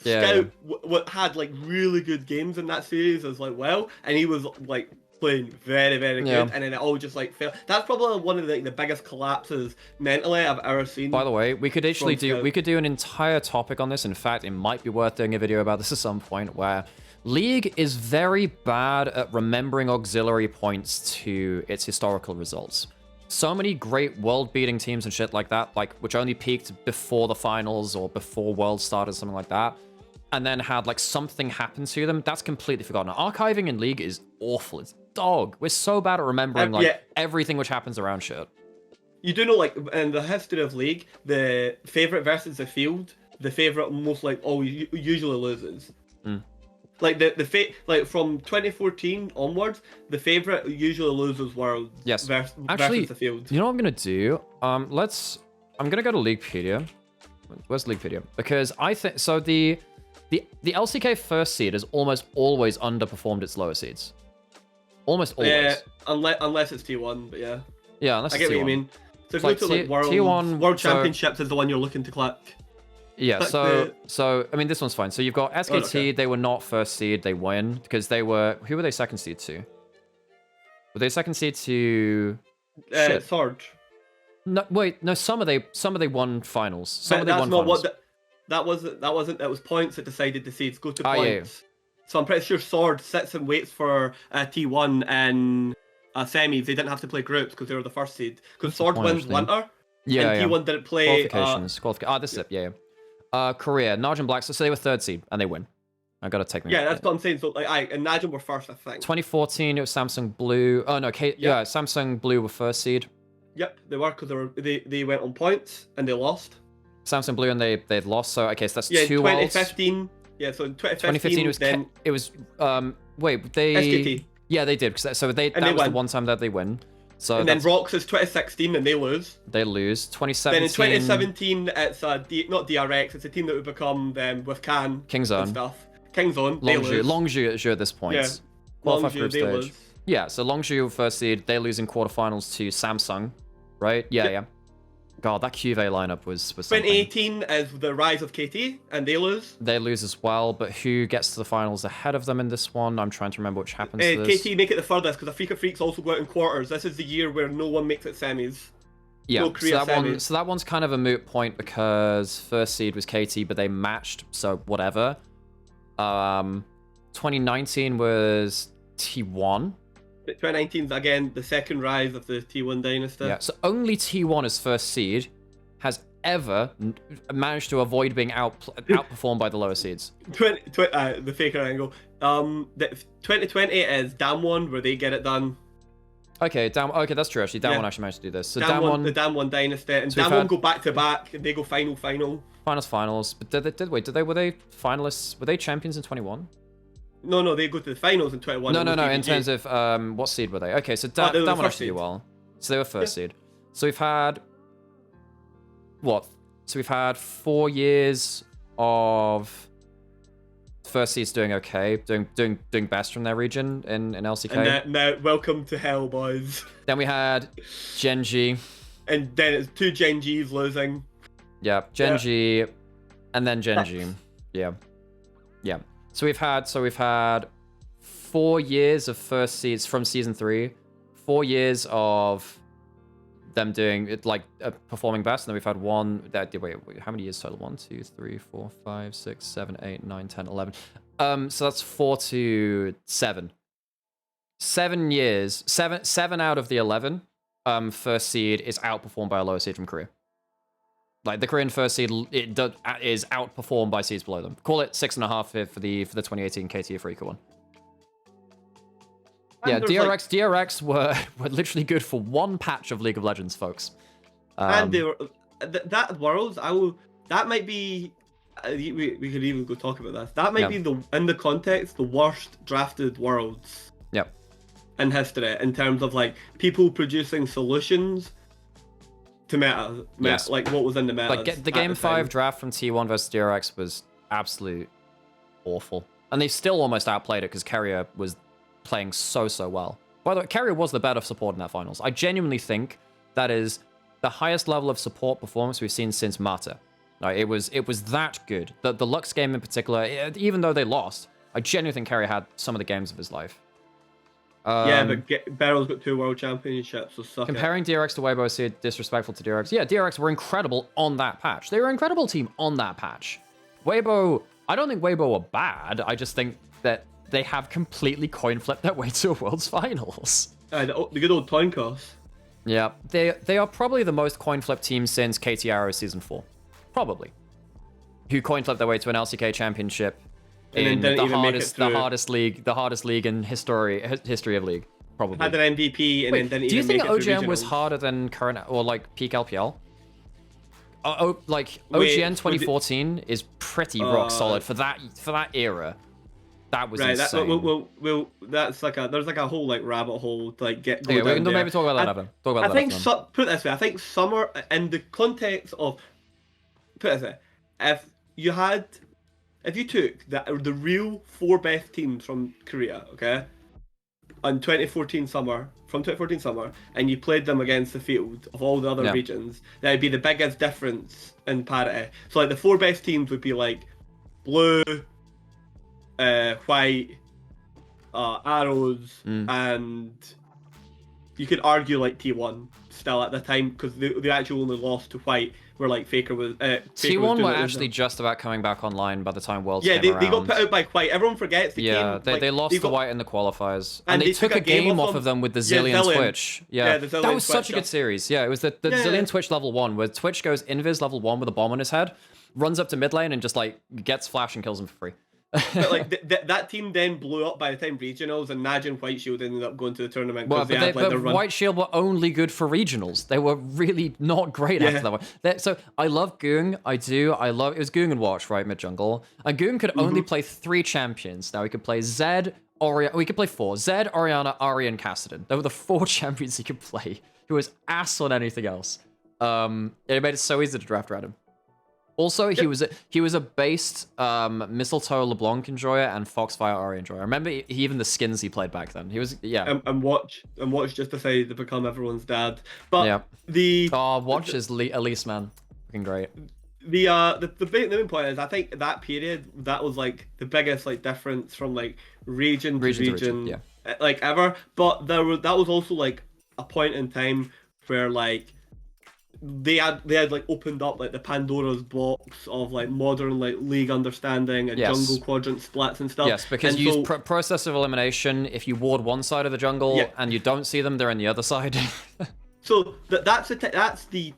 Scout had like really good games in that series as like well, and he was like playing very, very good, and then it all just like fell. That's probably one of the biggest collapses mentally I've ever seen. By the way, we could actually do an entire topic on this. In fact, it might be worth doing a video about this at some point, where League is very bad at remembering auxiliary points to its historical results. So many great world-beating teams and shit like that, like which only peaked before the finals or before World started, something like that, and then had like something happen to them. That's completely forgotten. Archiving in League is awful. It's dog. We're so bad at remembering like everything which happens around shit. You do know, like, in the history of League, the favourite versus the field, the favourite most like always usually loses. Like like from 2014 onwards, the favourite usually loses worlds. Yes. Actually, versus the field. You know what I'm gonna do? I'm gonna go to Leaguepedia. Where's Leaguepedia? Because I think so. The LCK first seed has almost always underperformed its lower seeds. Almost always. Yeah, unless it's T1, but yeah. Yeah, unless I it's get what T1. you mean. So if Like you look at like T1, World so- Championships is the one you're looking to click. Yeah, Like so I mean this one's fine. So you've got SKT, okay. they were not first seed, they win because they were who were they second seed to? Were they second seed to shit. Sword. No, wait, no, some of they won finals. Some of they That's won not finals. what that wasn't. It was points that decided the seeds. Go to Ah, yeah. points. So I'm pretty sure Sword sits and waits for T1 and semis. They didn't have to play groups because they were the first seed. Because Sword point, wins actually? winter. Yeah, and yeah. T1 didn't play. Qualifications. This is it, yeah. Korea, Narjan Black, so they were third seed and they win. I gotta take them. Yeah, that's what I'm saying. So like, and Najim were first, I think. 2014, it was Samsung Blue. Oh no, yeah, Samsung Blue were first seed. Yep, they were because they went on points and they lost. Samsung Blue and they'd lost. So okay, so that's Yeah, two worlds. 2015. Yeah, so in 2015 it was wait, they SKT. Yeah, they did because that they was the win. one time that they win. So And then Rocks is 2016 and they lose. they lose. Then 2017 in 2017 it's not DRX, it's a team that would become them with Can Kingzone. and stuff. Kingzone, they lose. Longzhu at this point. Yeah. Qualified Longzhu, group they stage. lose. Yeah, so Longzhu first seed, they lose in quarterfinals to Samsung, right? Yeah, Yep. yeah. God, that QV lineup was something. 2018 is the rise of KT and they lose. They lose as well, but who gets to the finals ahead of them in this one? I'm trying to remember which happens to this. KT make it the furthest because Afrika Freaks also go out in quarters. This is the year where no one makes it semis. Yeah, No Korea semis. so that one's kind of a moot point because first seed was KT, but they matched, so whatever. 2019 was T1. 2019 is again the second rise of the T1 dynasty. Yeah, so only T1 as first seed has ever managed to avoid being outperformed by the lower seeds. The faker angle. The 2020 is Damwon where they get it done. Okay, okay, that's true actually. Damwon actually managed to do this. So Damwon, the Damwon dynasty, and So we've Damwon had- go back to back, and they go final. finals. But were they finalists? Were they champions in 21? No, they go to the finals in 21. No. In terms of what seed were they? Okay, so they were the Damwon first actually did seed. well. So they were first seed. So we've had what? So we've had 4 years of first seeds doing okay, doing best from their region in LCK. And now, welcome to hell, boys. Then we had Genji. And then it's two Genjis losing. Yeah, Genji, and then Genji. Yeah. So we've had 4 years of first seeds from season 3, 4 years of them doing it like performing best, and then we've had one that wait, how many years total? 1, 2, 3, 4, 5, 6, 7, 8, 9, 10, 11. So that's 4 to 7. 7 years, 7 out of the 11 first seed is outperformed by a lower seed from Korea. Like the Korean first seed is outperformed by seeds below them. Call it 6.5 for the 2018 KT Afrika one. Yeah, DRX were literally good for one patch of League of Legends, folks. And they were that Worlds. That might be. We could even go talk about that. That might be in the context the worst drafted Worlds. Yep. In history, in terms of like people producing solutions to meta, Yes. like what was in the meta. Like the Game 5 draft from T1 versus DRX was absolute awful. And they still almost outplayed it because Keire was playing so well. By the way, Keire was the better support in that finals. I genuinely think that is the highest level of support performance we've seen since Mata. Like, it was that good. The Lux game in particular, even though they lost, I genuinely think Keire had some of the games of his life. Yeah, but Barrel's got 2 world championships, so suck Comparing DRX to Weibo is disrespectful to DRX. Yeah, DRX were incredible on that patch. They were an incredible team on that patch. Weibo, I don't think Weibo were bad. I just think that they have completely coin flipped their way to a World's Finals. The good old Toinkos. Yeah, they are probably the most coin flip team since KT Arrow Season 4. Probably. Who coin flipped their way to an LCK championship in the hardest league in history of League. Probably. had an MVP and then didn't do you even think make it through OGN was regionals. harder than current or like peak LPL? Like Wait, OGN 2014 is pretty rock solid for that era. That was insane. That's like there's like a whole like rabbit hole to like get. Okay, we can maybe talk about that after. Talk about I that think after. put it this way. I think summer in the context of put it this way, if you took the real 4 best teams from Korea, okay, on 2014 summer, and you played them against the field of all the other regions, that would be the biggest difference in parity. So like the 4 best teams would be like blue, white, arrows, and you could argue like T1 still at the time because they actually only lost to white, where like Faker was. T1 were actually just about coming back online by the time Worlds came came around. They got put out by white. Everyone forgets. They lost the white in the qualifiers, and they took a game off of them with the Zillion Twitch. Yeah, that was such a good series. Yeah, it was the Zillion Twitch level 1, where Twitch goes invis level 1 with a bomb on his head, runs up to mid lane and just like gets flash and kills him for free. But like that team then blew up by the time regionals, and Naj and White Shield ended up going to the tournament. Well, but White Shield were only good for regionals. They were really not great after that one. So I love Goong. I love it was Goong and Watch, right, mid jungle. And Goong could only play 3 champions. Now he could play Zed, Orianna. We could play 4: Zed, Orianna, Ahri, and Kassadin. They were the 4 champions he could play. He was ass on anything else. It made it so easy to draft around him. Also, he was a based Mistletoe LeBlanc enjoyer and Foxfire Ahri enjoyer. I remember even the skins he played back then. He was and Watch just decided to become everyone's dad. But Watch is Elise, man, fucking great. The main point is I think that period that was like the biggest like difference from like region to region like ever. But that was also like a point in time where like they had like opened up like the Pandora's box of like modern like league understanding and jungle quadrant splits and stuff. Yes, because you use process of elimination. If you ward one side of the jungle and you don't see them, they're on the other side. So that is the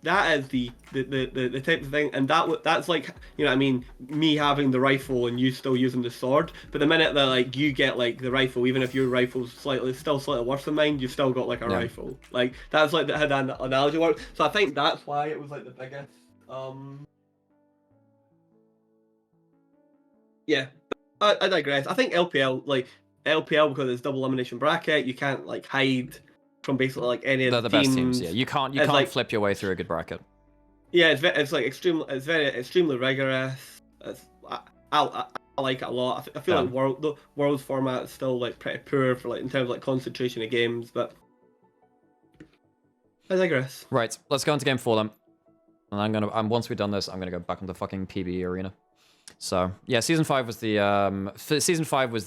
type of thing, and that's like, you know what I mean, me having the rifle and you still using the sword. But the minute that like you get like the rifle, even if your rifle's still slightly worse than mine, you've still got like a rifle. Like that's like how that analogy works. So I think that's why it was like the biggest. Yeah, I digress. I think LPL because it's double elimination bracket, you can't like hide from basically like any of the best teams. Yeah, you can't like, flip your way through a good bracket. Yeah, it's like extremely rigorous. I like it a lot. I feel like the world's format is still like pretty poor for like in terms of like concentration of games, but I digress. Right, let's go into game 4 then. And once we've done this, I'm gonna go back into the fucking PvE arena. So yeah, season 5 was the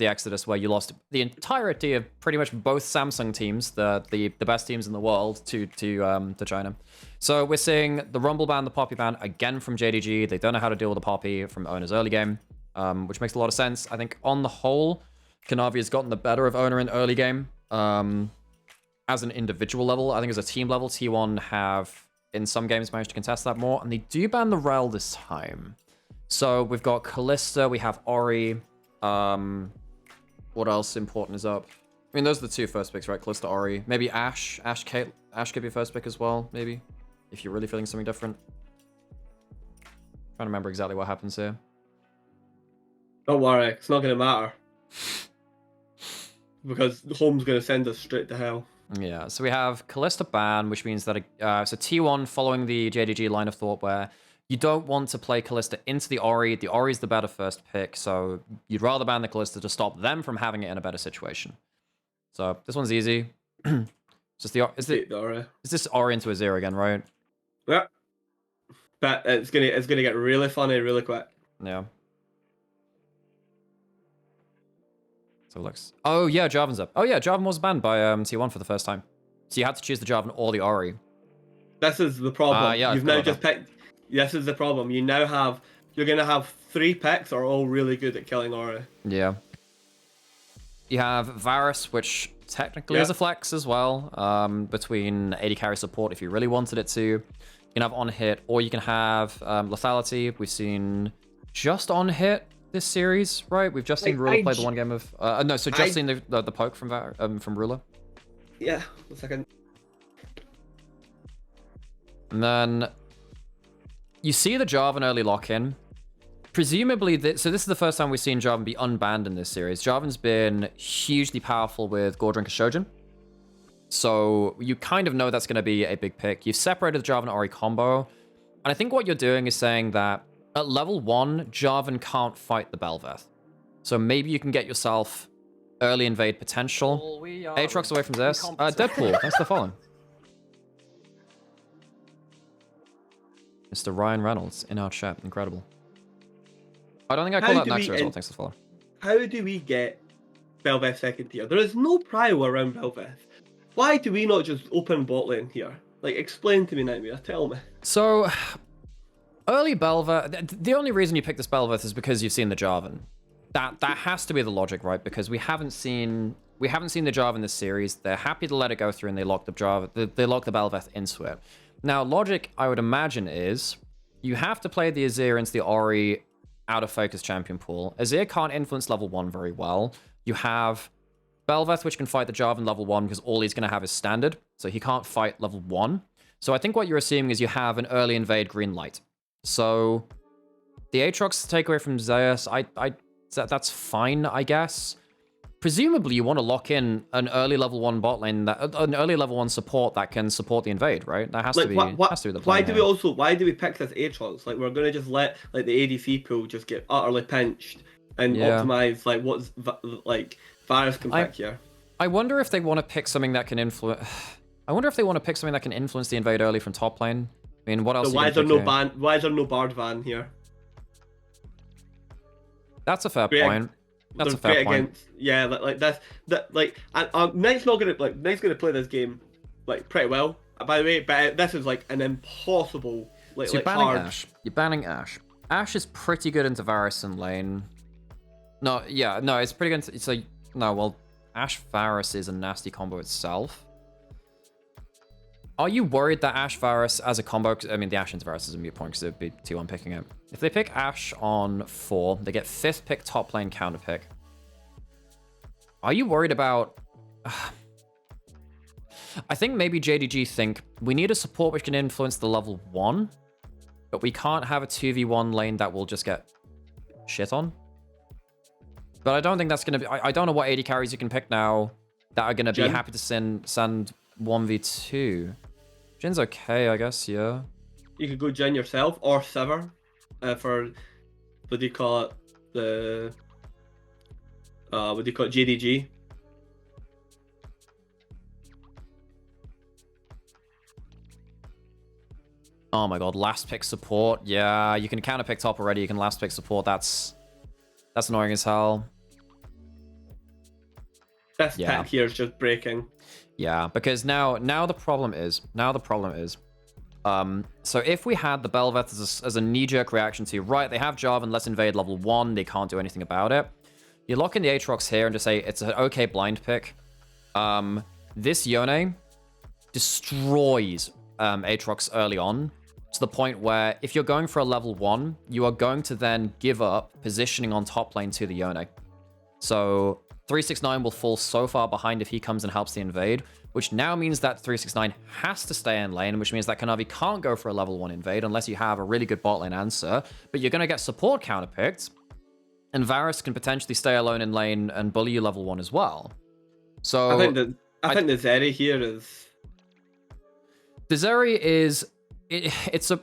Exodus where you lost the entirety of pretty much both Samsung teams, the best teams in the world, to China. So we're seeing the Rumble ban, the Poppy ban again from JDG. They don't know how to deal with the Poppy from Owner's early game, which makes a lot of sense. I think on the whole, Kanavi has gotten the better of Owner in early game. As an individual level, I think as a team level, T1 have in some games managed to contest that more, and they do ban the Rel this time. So we've got Kalista, we have Ahri. What else important is up? I mean, those are the 2 first picks, right? Kalista, Ahri. Maybe Ash. Ash could be first pick as well, maybe. If you're really feeling something different. Trying to remember exactly what happens here. Don't worry, it's not going to matter. Because Home's going to send us straight to hell. Yeah, so we have Kalista ban, which means that so T1 following the JDG line of thought where you don't want to play Kalista into the Ahri. The Ahri is the better first pick, so you'd rather ban the Kalista to stop them from having it in a better situation. So this one's easy. Is this Ahri into Azir again, right? Yeah. But it's gonna get really funny really quick. Yeah. So it looks. Oh yeah, Jarvan's up. Oh yeah, Jarvan was banned by T1 for the first time. So you had to choose the Jarvan or the Ahri. This is the problem. Yeah, you've now just picked. This is the problem. You're gonna have 3 picks are all really good at killing Ahri. Yeah. You have Varus, which technically is a flex as well, between AD carry support if you really wanted it to. You can have on hit, or you can have lethality. We've seen just on hit this series, right? We've just seen Ruler play the one game of just seen the poke from Ruler. Yeah, 1 second. And then you see the Jarvan early lock-in. Presumably, so this is the first time we've seen Jarvan be unbanned in this series. Jarvan's been hugely powerful with Gordon Shojin. So you kind of know that's going to be a big pick. You've separated the Jarvan Ahri combo. And I think what you're doing is saying that at level 1, Jarvan can't fight the Bel'Veth. So maybe you can get yourself early invade potential. Aatrox away from this. Deadpool, thanks for following. Mr. Ryan Reynolds in our chat. Incredible. I don't think I call that Naxxter as well. Thanks for following. How do we get Bel'Veth second tier? There is no prio around Bel'Veth. Why do we not just open bot lane here? Like, explain to me, Nymaera. Tell me. So, early Bel'Veth. The only reason you pick this Bel'Veth is because you've seen the Jarvan. That has to be the logic, right? Because we haven't seen the Jarvan in this series. They're happy to let it go through, and they lock the Jarvan. They lock the Bel'Veth into it. Now, logic, I would imagine, is you have to play the Azir into the Ahri out of focus champion pool. Azir can't influence level 1 very well. You have Bel'Veth, which can fight the Jarvan level 1 because all he's going to have is standard. So he can't fight level 1. So I think what you're assuming is you have an early invade green light. So the Aatrox takeaway from Zeus, that's fine, I guess. Presumably, you want to lock in an early level 1 bot lane, an early level 1 support that can support the invade, right? That has to be the plan. Why do we pick this Aatrox? Like, we're gonna just let like the ADC pool just get utterly pinched and optimize like what's like Varus can pick here. I wonder if they want to pick something that can influence. I wonder if they want to pick something that can influence the invade early from top lane. I mean, what else? So why is there no ban? Why is there no Bard van here? That's a fair point. That's a fair point. Yeah, like that's like, and Knight's gonna play this game like pretty well. By the way, but this is like an impossible like, so you're banning Ashe. You're banning Ashe. Ashe is pretty good into Varus and lane. No, it's pretty good. It's like well, Ashe Varus is a nasty combo itself. Are you worried that Ashe Varus as a combo? I mean, the Ashe into Varus is a mute point because it would be 2-1 picking it. If they pick Ashe on 4, they get 5th pick top lane counter pick. Are you worried about? I think maybe JDG think we need a support which can influence the level 1, but we can't have a 2v1 lane that will just get shit on. But I don't think that's going to be... I don't know what AD carries you can pick now that are going to be happy to send 1v2. Jin's okay, I guess, yeah. You could go Jin yourself or Sever for... What do you call it? What do you call it? JDG. Oh my god, last pick support. Yeah, you can counter pick top already. You can last pick support. That's annoying as hell. This pick here is just breaking. Yeah, because now the problem is, so if we had the Bel'Veth as a knee-jerk reaction to, right, they have Jarvan, let's invade level 1, they can't do anything about it. You lock in the Aatrox here and just say it's an okay blind pick. This Yone destroys Aatrox early on, to the point where if you're going for a level 1, you are going to then give up positioning on top lane to the Yone. So 369 will fall so far behind if he comes and helps the invade, which now means that 369 has to stay in lane, which means that Kanavi can't go for a level 1 invade unless you have a really good bot lane answer, but you're going to get support counterpicked, and Varus can potentially stay alone in lane and bully you level 1 as well. So I think the Zeri here is... The Zeri is... It's a...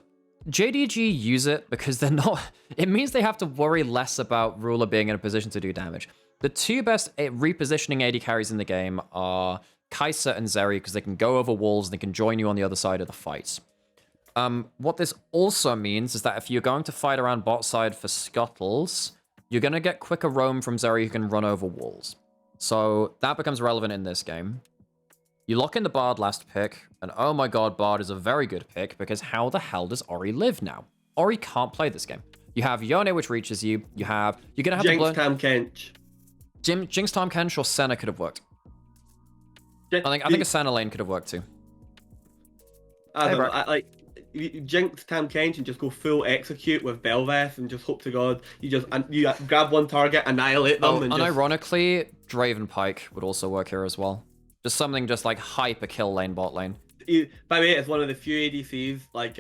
JDG use it because they're not... It means they have to worry less about Ruler being in a position to do damage. The two best repositioning AD carries in the game are Kai'Sa and Zeri because they can go over walls and they can join you on the other side of the fight. What this also means is that if you're going to fight around bot side for scuttles, you're going to get quicker roam from Zeri who can run over walls. So that becomes relevant in this game. You lock in the Bard last pick, and oh my god, Bard is a very good pick because how the hell does Ahri live now? Ahri can't play this game. You have Yone, which reaches you. You're going to have Jinx, Tam Kench. Jinx, Tom Kench, or Senna could have worked. I think a Senna lane could have worked too. Like Jinx, Tam Kench, and just go full execute with Bel'Veth and just hope to God you grab one target, annihilate them. And ironically, Draven Pike would also work here as well. Just something just like hyper kill lane bot lane. By the way, it's one of the few ADCs like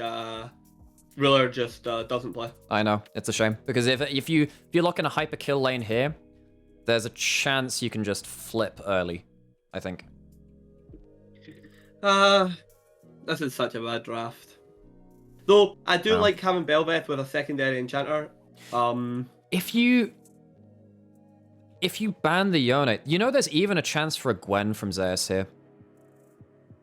Ruler just doesn't play. I know, it's a shame. Because if you lock in a hyper kill lane here, there's a chance you can just flip early, I think. This is such a bad draft. Though I do like having Belveth with a secondary enchanter. If you ban the Yone, you know there's even a chance for a Gwen from Zeus here.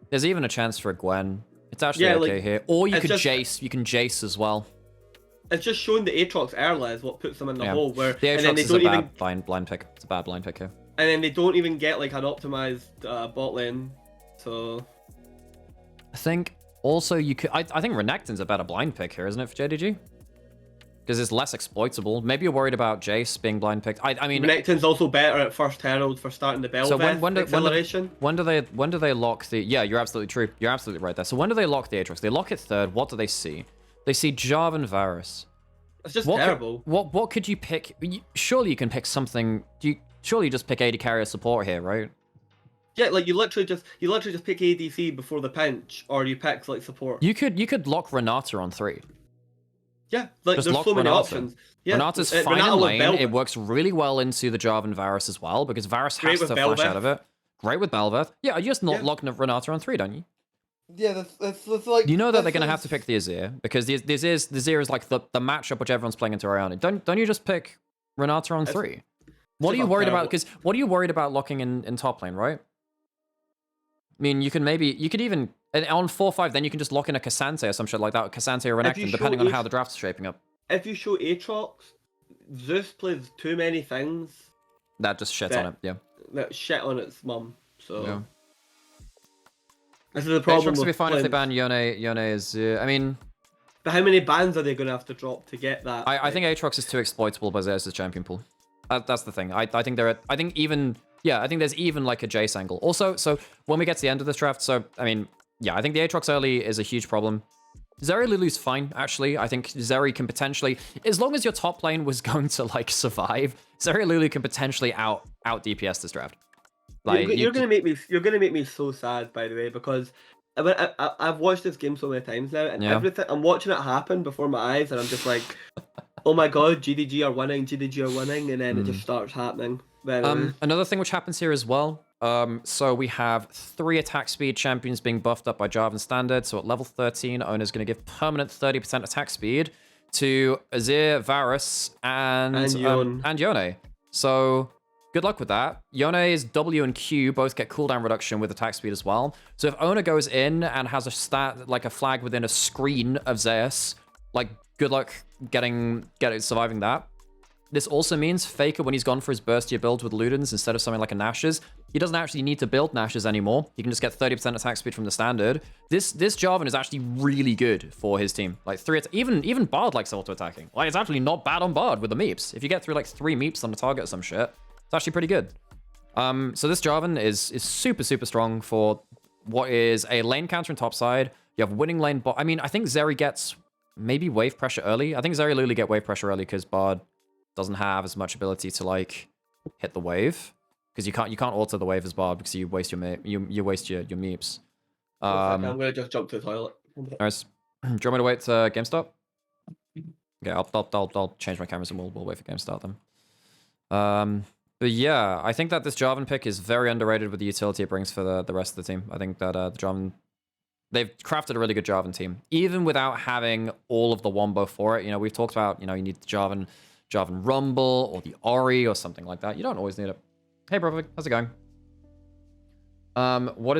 There's even a chance for a Gwen. It's actually okay here. Or you could Jace. You can Jace as well. It's just showing the Aatrox early is what puts them in the hole. Where the Aatrox is a bad blind pick. It's a bad blind pick here. And then they don't even get like an optimized bot lane. So I think also you could. I think Renekton's a better blind pick here, isn't it, for JDG? Because it's less exploitable. Maybe you're worried about Jace being blind picked. I mean, Renekton's also better at first herald for starting the Belveth acceleration. When do they lock the? Yeah, you're absolutely true. You're absolutely right there. So when do they lock the Aatrox? They lock it third. What do they see? They see Jarvan Varus. It's just terrible. What could you pick? Surely you can pick something. Surely you just pick AD carrier support here, right? Yeah, like you literally just pick ADC before the pinch, or you pick like support. You could lock Renata on 3. Yeah, like just there's so many options. Yeah, Renata's fine in lane. It works really well into the Jarvan Varus as well, because Varus has to flash out of it. Great with Belveth. Yeah, you just lock Renata on 3, don't you? Yeah, that's like... You know that they're going to have to pick the Azir, because the Azir is like the matchup which everyone's playing into Oriana. Don't you just pick Renata on 3? What are you worried about? Because what are you worried about locking in top lane, right? I mean, you could even... on 4-5, then you can just lock in a Cassante or some shit like that, Cassante or Renekton, depending on how the draft's shaping up. If you show Aatrox, Zeus plays too many things. That just shits on it, yeah. That shit on its mum, so... Yeah. This is the problem Aatrox with would be fine if they ban Yone is... I mean... But how many bans are they going to have to drop to get that? I think Aatrox is too exploitable by Zeus' champion pool. That's the thing. I think I think there's even like a Jace angle. Also, so when we get to the end of this draft, so, I mean, yeah, I think the Aatrox early is a huge problem. Zeri Lulu's fine, actually. I think Zeri can potentially, as long as your top lane was going to, like, survive, Zeri Lulu can potentially out DPS this draft. Like, you're gonna make me so sad, by the way, because I've watched this game so many times now, and everything I'm watching it happen before my eyes, and I'm just like, oh my god, GDG are winning, and then it just starts happening. Another thing which happens here as well. So we have 3 attack speed champions being buffed up by Jarvan Standard. So at level 13, Owner's going to give permanent 30% attack speed to Azir, Varus, and Yone. So good luck with that. Yone's W and Q both get cooldown reduction with attack speed as well. So if Owner goes in and has a stat, like a flag within a screen of Zeus, like good luck surviving that. This also means Faker, when he's gone for his burstier build with Ludens instead of something like a Nash's, he doesn't actually need to build Nash's anymore. He can just get 30% attack speed from the standard. This Jarvan is actually really good for his team. Like even Bard likes auto-attacking. Like, it's actually not bad on Bard with the meeps. If you get through like 3 meeps on the target or some shit, it's actually pretty good. So this Jarvan is super, super strong for what is a lane counter in top side. You have winning lane bot. I mean, I think Zeri gets maybe wave pressure early. I think Zeri Lulu get wave pressure early because Bard doesn't have as much ability to like hit the wave, because you can't alter the wave as Bard because you waste your meeps. I'm gonna just jump to the toilet. Nice. Do you want me to wait to game start? Okay, I'll change my cameras and we'll wait for game start then. But yeah, I think that this Jarvan pick is very underrated with the utility it brings for the rest of the team. I think that the Jarvan, they've crafted a really good Jarvan team, even without having all of the wombo for it. You know, we've talked about, you know, you need the Jarvan Rumble or the Ahri or something like that. You don't always need it. Hey, bro, how's it going? Who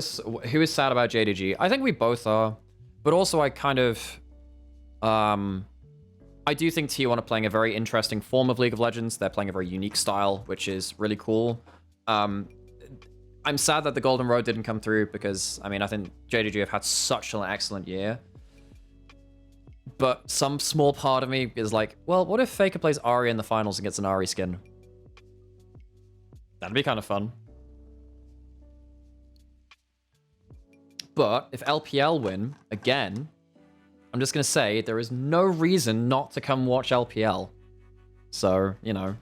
is sad about JDG? I think we both are, but also I kind of, I do think T1 are playing a very interesting form of League of Legends. They're playing a very unique style, which is really cool. I'm sad that the Golden Road didn't come through because, I mean, I think JDG have had such an excellent year. But some small part of me is like, well, what if Faker plays Ahri in the finals and gets an Ahri skin? That'd be kind of fun. But if LPL win, again, I'm just going to say there is no reason not to come watch LPL. So, you know.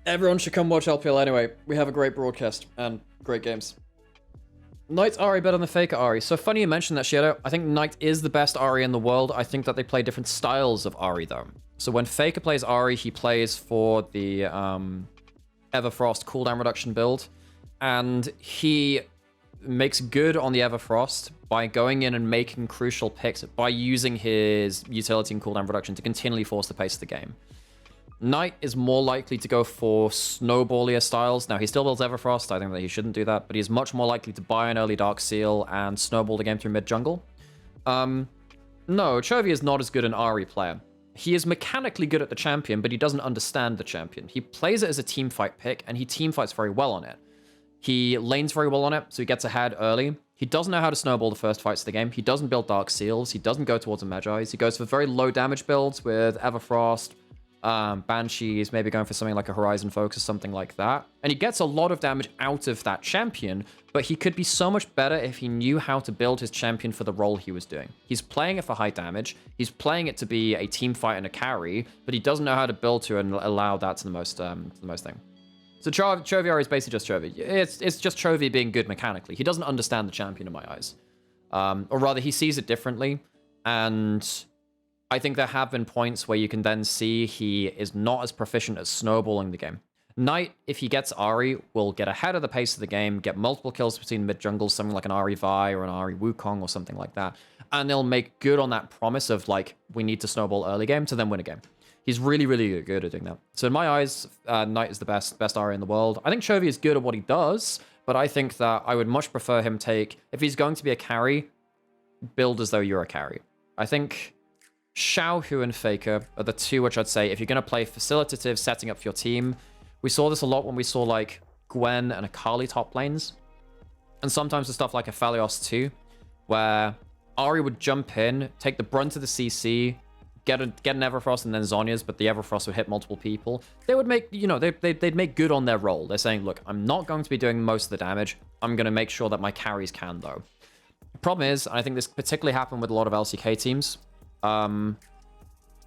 Everyone should come watch LPL anyway. We have a great broadcast and great games. Knight's Ahri better than Faker Ahri. So funny you mentioned that, Shadow. I think Knight is the best Ahri in the world. I think that they play different styles of Ahri, though. So when Faker plays Ahri, he plays for the Everfrost cooldown reduction build. And he makes good on the Everfrost by going in and making crucial picks, by using his utility and cooldown reduction to continually force the pace of the game. Knight is more likely to go for snowballier styles. Now, he still builds Everfrost. I think that he shouldn't do that, but he's much more likely to buy an early Dark Seal and snowball the game through mid-jungle. No, Chovy is not as good an Ahri player. He is mechanically good at the champion, but he doesn't understand the champion. He plays it as a teamfight pick, and he teamfights very well on it. He lanes very well on it, so he gets ahead early. He doesn't know how to snowball the first fights of the game. He doesn't build Dark Seals. He doesn't go towards a Magi's. He goes for very low damage builds with Everfrost, Banshees, maybe going for something like a Horizon Focus or something like that. And he gets a lot of damage out of that champion, but he could be so much better if he knew how to build his champion for the role he was doing. He's playing it for high damage. He's playing it to be a team fight and a carry, but he doesn't know how to build to and allow that to the most thing. So Chovy is basically just Chovy. It's just Chovy being good mechanically. He doesn't understand the champion in my eyes. Or rather, he sees it differently, and I think there have been points where you can then see he is not as proficient at snowballing the game. Knight, if he gets Ahri, will get ahead of the pace of the game, get multiple kills between mid-jungles, something like an Ahri Vi or an Ahri Wukong or something like that. And they'll make good on that promise of, like, we need to snowball early game to then win a game. He's really, really good at doing that. So in my eyes, Knight is the best Ahri in the world. I think Chovy is good at what he does, but I think that I would much prefer him take, if he's going to be a carry, build as though you're a carry. I think Xiaohu and Faker are the two which I'd say, if you're going to play facilitative, setting up for your team. We saw this a lot when we saw, like, Gwen and Akali top lanes. And sometimes the stuff like Aphelios too, where Ahri would jump in, take the brunt of the CC, get an Everfrost and then Zhonya's, but the Everfrost would hit multiple people. They would make, you know, they'd make good on their role. They're saying, look, I'm not going to be doing most of the damage. I'm going to make sure that my carries can, though. The problem is, I think this particularly happened with a lot of LCK teams.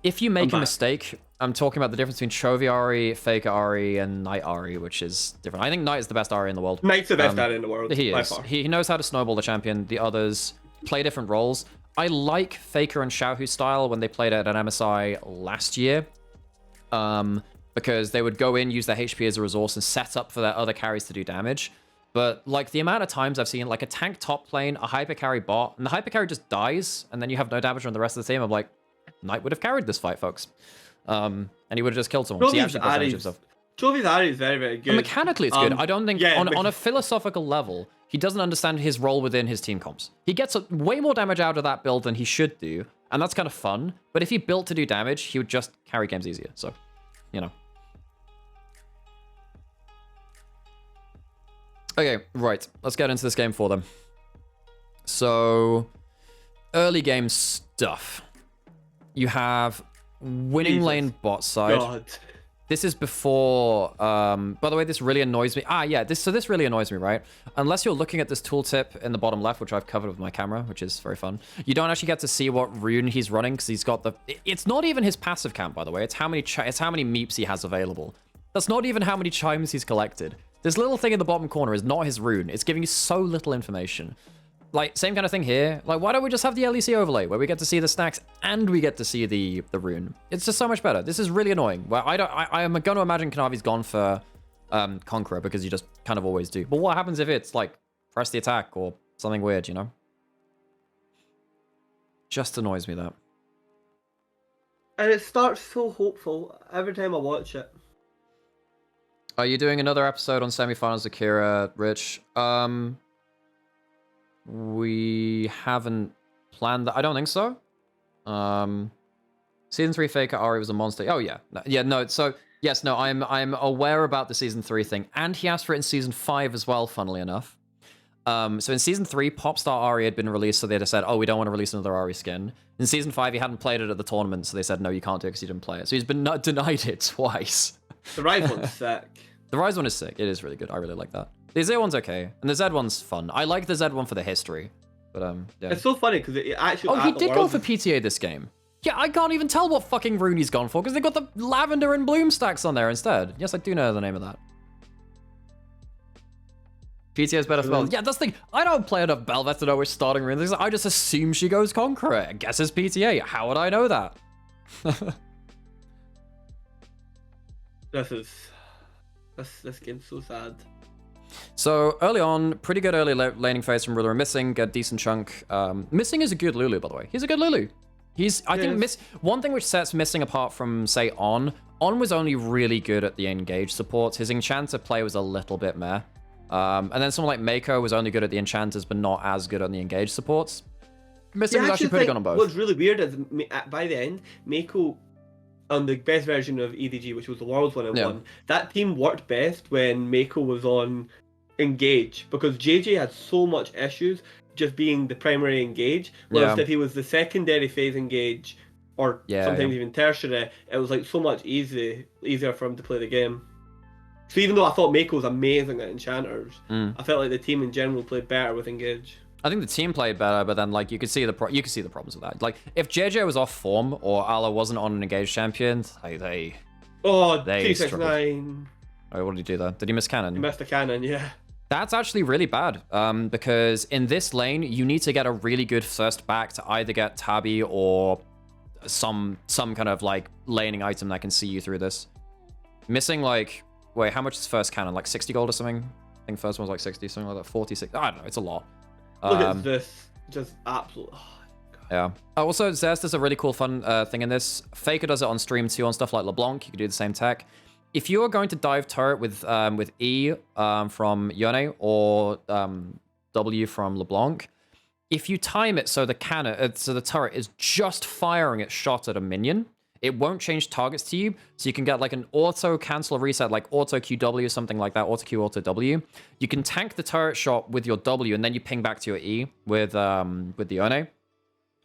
If you make a mistake, I'm talking about the difference between Chovy Ahri, Faker Ahri, and Knight Ahri, which is different. I think Knight is the best Ahri in the world. Knight's the best Ahri in the world. He is. He knows how to snowball the champion. The others play different roles. I like Faker and Xiaohu style when they played at an MSI last year. Because they would go in, use their HP as a resource, and set up for their other carries to do damage. But, like, the amount of times I've seen, like, a tank top lane, a hyper carry bot, and the hyper carry just dies, and then you have no damage on the rest of the team, I'm like, Knight would have carried this fight, folks. And he would have just killed someone. Chovy's Ahri is very, very good. And mechanically, it's good. I don't think, on a philosophical level, he doesn't understand his role within his team comps. He gets way more damage out of that build than he should do, and that's kind of fun. But if he built to do damage, he would just carry games easier. So, you know. Okay, right. Let's get into this game for them. So, early game stuff. You have winning lane bot side. God. This is before, by the way, this really annoys me. This really annoys me, right? Unless you're looking at this tooltip in the bottom left, which I've covered with my camera, which is very fun. You don't actually get to see what rune he's running because he's got it's not even his passive count, by the way. It's how many meeps he has available. That's not even how many chimes he's collected. This little thing in the bottom corner is not his rune. It's giving you so little information. Like, same kind of thing here. Like, why don't we just have the LEC overlay where we get to see the stacks and we get to see the rune? It's just so much better. This is really annoying. Well, I am going to imagine Kanavi's gone for Conqueror because you just kind of always do. But what happens if it's like press the attack or something weird, you know? Just annoys me that. And it starts so hopeful every time I watch it. Are you doing another episode on semifinals of Keire, Rich? We haven't planned that. I don't think so. Season 3 Faker Ahri was a monster. Oh yeah. No. So yes, no, I'm aware about the season 3 thing. And he asked for it in season 5 as well, funnily enough. So in season 3, Popstar Ahri had been released, so they just said, oh, we don't want to release another Ahri skin. In season 5, he hadn't played it at the tournament, so they said, no, you can't do it because you didn't play it. So he's been denied it twice. The Rise one's sick. The Rise one is sick. It is really good. I really like that. The Azir one's okay, and the Zed one's fun. I like the Zed one for the history, but yeah. It's so funny because it actually. Oh, he did go for PTA this game. Yeah, I can't even tell what fucking rune he's gone for because they got the lavender and bloom stacks on there instead. Yes, I do know the name of that. PTA is better for Belveth. Yeah, that's the thing. I don't play enough Belveth to know which starting rune is. I just assume she goes Conqueror. I guess it's PTA. How would I know that? This game's so sad. So early on, pretty good early laning phase from Ruler and Missing, get decent chunk. Missing is a good Lulu, by the way. He's a good Lulu. I think one thing which sets Missing apart from, say, On was only really good at the engage support. His Enchanter play was a little bit meh. And then someone like Mako was only good at the Enchanters, but not as good on the engage supports. Missing was actually pretty good on both. What's really weird is, by the end, Mako, on the best version of EDG, which was the Worlds 1-on-1, that team worked best when Mako was on Engage, because JJ had so much issues just being the primary Engage, whereas if he was the secondary phase Engage, or sometimes even tertiary, it was like so much easier for him to play the game. So even though I thought Mako was amazing at Enchanters, I felt like the team in general played better with Engage. I think the team played better, but then like you could see the problems with that. Like if JJ was off form or Ala wasn't on an Engage champion, they 269. Oh, what did he do there? Did he miss cannon? He missed the cannon, yeah. That's actually really bad, because in this lane you need to get a really good first back to either get Tabby or some kind of like laning item that can see you through this. Missing like, wait, how much is first cannon? Like 60 gold or something? I think first one's like 60, something like that. 46. I don't know. It's a lot. Look at this. Just absolute. Oh, God. Yeah. Also, Zest does a really cool fun thing in this. Faker does it on stream too on stuff like LeBlanc. You can do the same tech. If you are going to dive turret with E from Yone or W from LeBlanc, if you time it so the turret is just firing its shot at a minion, it won't change targets to you, so you can get like an auto cancel reset, like auto QW, something like that, auto Q, auto W. You can tank the turret shot with your W, and then you ping back to your E with the Yone.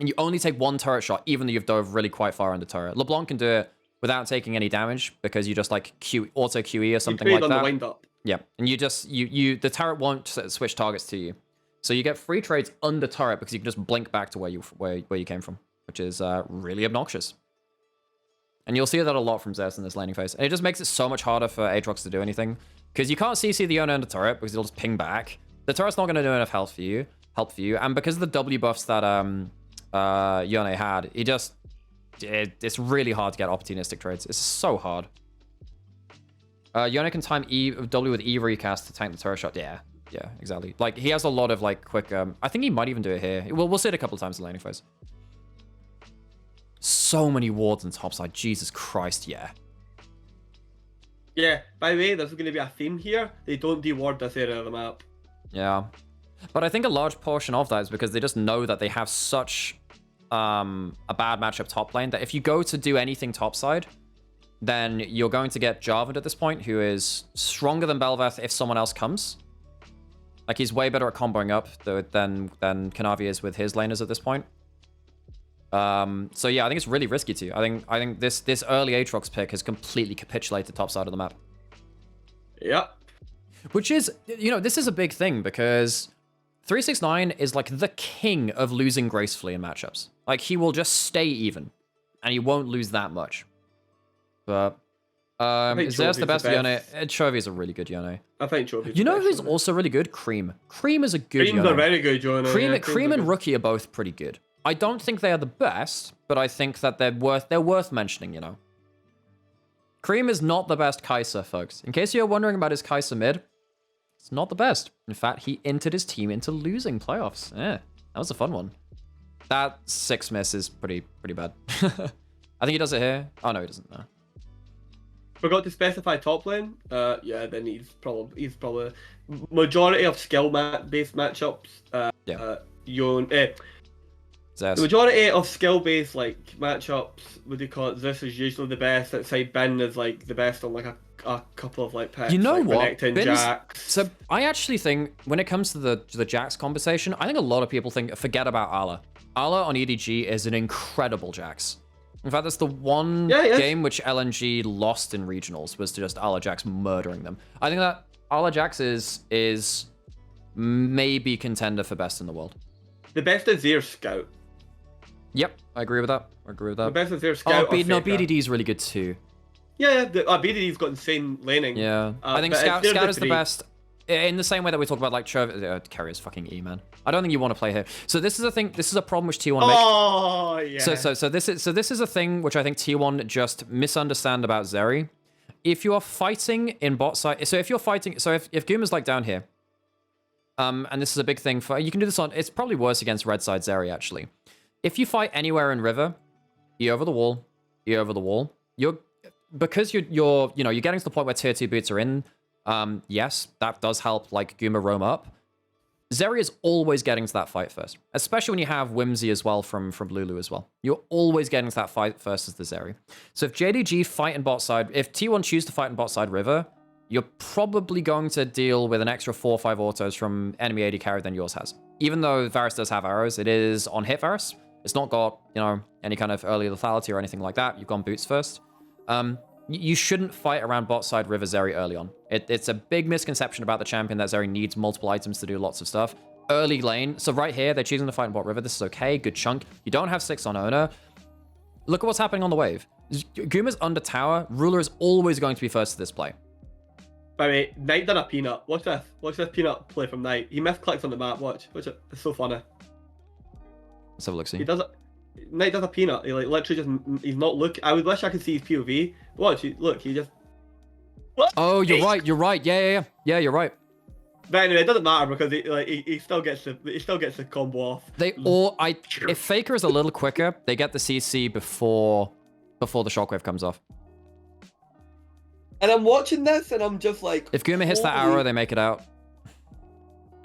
And you only take one turret shot, even though you've dove really quite far on the turret. LeBlanc can do it without taking any damage, because you just like auto QE or something like on that. The wind up. Yeah, and the turret won't switch targets to you. So you get free trades under turret because you can just blink back to where you came from, which is really obnoxious. And you'll see that a lot from Zeus in this laning phase. And it just makes it so much harder for Aatrox to do anything, because you can't CC the Yone under turret because it'll just ping back. The turret's not going to do enough help for you, and because of the W buffs that Yone had, it's really hard to get opportunistic trades. It's so hard. Yone can time W with E recast to tank the turret shot. Yeah, exactly. Like he has a lot of like quick. I think he might even do it here. We'll see it a couple of times in the laning phase. So many wards on topside. Jesus Christ, yeah. Yeah, by the way, there's going to be a theme here. They don't deward this area of the map. Yeah. But I think a large portion of that is because they just know that they have such a bad matchup top lane that if you go to do anything topside, then you're going to get Jarvan at this point, who is stronger than Belveth if someone else comes. Like, he's way better at comboing up than Kanavi is with his laners at this point. So yeah, I think it's really risky too. I think this early Aatrox pick has completely capitulated top side of the map. Yep. Which is, this is a big thing because 369 is like the king of losing gracefully in matchups. Like he will just stay even, and he won't lose that much. But is this the best Yone? Chovy is a really good Yone. I think Chovy's You know who's also really good? Cream. Cream is a good Yone. Cream's a very good Yone. Cream and Rookie are both pretty good. I don't think they are the best, but I think that they're worth mentioning, Cream is not the best Kai'Sa, folks. In case you're wondering about his Kai'Sa mid, it's not the best. In fact, he entered his team into losing playoffs. Yeah, that was a fun one. That 6 miss is pretty bad. I think he does it here. Oh, no, he doesn't. No. Forgot to specify top lane. Yeah, then he's probably majority of skill-based matchups. The majority of skill-based matchups, what do you call it? This is usually the best. Outside Bin is the best on a couple of picks. You know what? Jax. So I actually think when it comes to the Jax conversation, I think a lot of people forget about Ala. Ala on EDG is an incredible Jax. In fact, that's the one game which LNG lost in regionals, was to just Ala Jax murdering them. I think that Ala Jax is maybe contender for best in the world. The best Azir scout. Yep, I agree with that. The best Azir scout. No, BDD is really good too. Yeah, BDD's got insane laning. Yeah, I think Scout is the best. In the same way that we talk about like Keire is fucking E, man. I don't think you want to play here. So this is a thing. This is a problem which T1 makes. Oh yeah. So this is a thing which I think T1 just misunderstand about Zeri. If you are fighting in bot side, so if Guma's like down here, and this is a big thing for you can do this on. It's probably worse against red side Zeri actually. If you fight anywhere in river, E over the wall, E over the wall. Because you're getting to the point where tier 2 boots are in. Yes, that does help, like, Guma roam up. Zeri is always getting to that fight first. Especially when you have Whimsy as well from Lulu as well. You're always getting to that fight first as the Zeri. So if JDG fight in bot side, if T1 choose to fight in bot side river, you're probably going to deal with an extra 4 or 5 autos from enemy AD carry than yours has. Even though Varus does have arrows, it is on hit Varus. It's not got, any kind of early lethality or anything like that. You've gone boots first. You shouldn't fight around bot side river Zeri early on. It's a big misconception about the champion that Zeri needs multiple items to do lots of stuff. Early lane, so right here, they're choosing to fight in bot river. This is okay, good chunk. You don't have 6 on owner. Look at what's happening on the wave. Guma's under tower. Ruler is always going to be first to this play. By the way, Knight done a peanut. Watch this. Watch this peanut play from Knight. He misclicks on the map. Watch it. It's so funny. Let's have a look, see. He does it. Knight does a peanut. He like literally just he's not look. I would wish I could see his POV. Watch, look, he just. What? Oh, you're right. Yeah, you're right. But anyway, it doesn't matter because he still gets the combo off. If Faker is a little quicker, they get the CC before the shockwave comes off. And I'm watching this and I'm just like, if Guma hits that arrow, they make it out.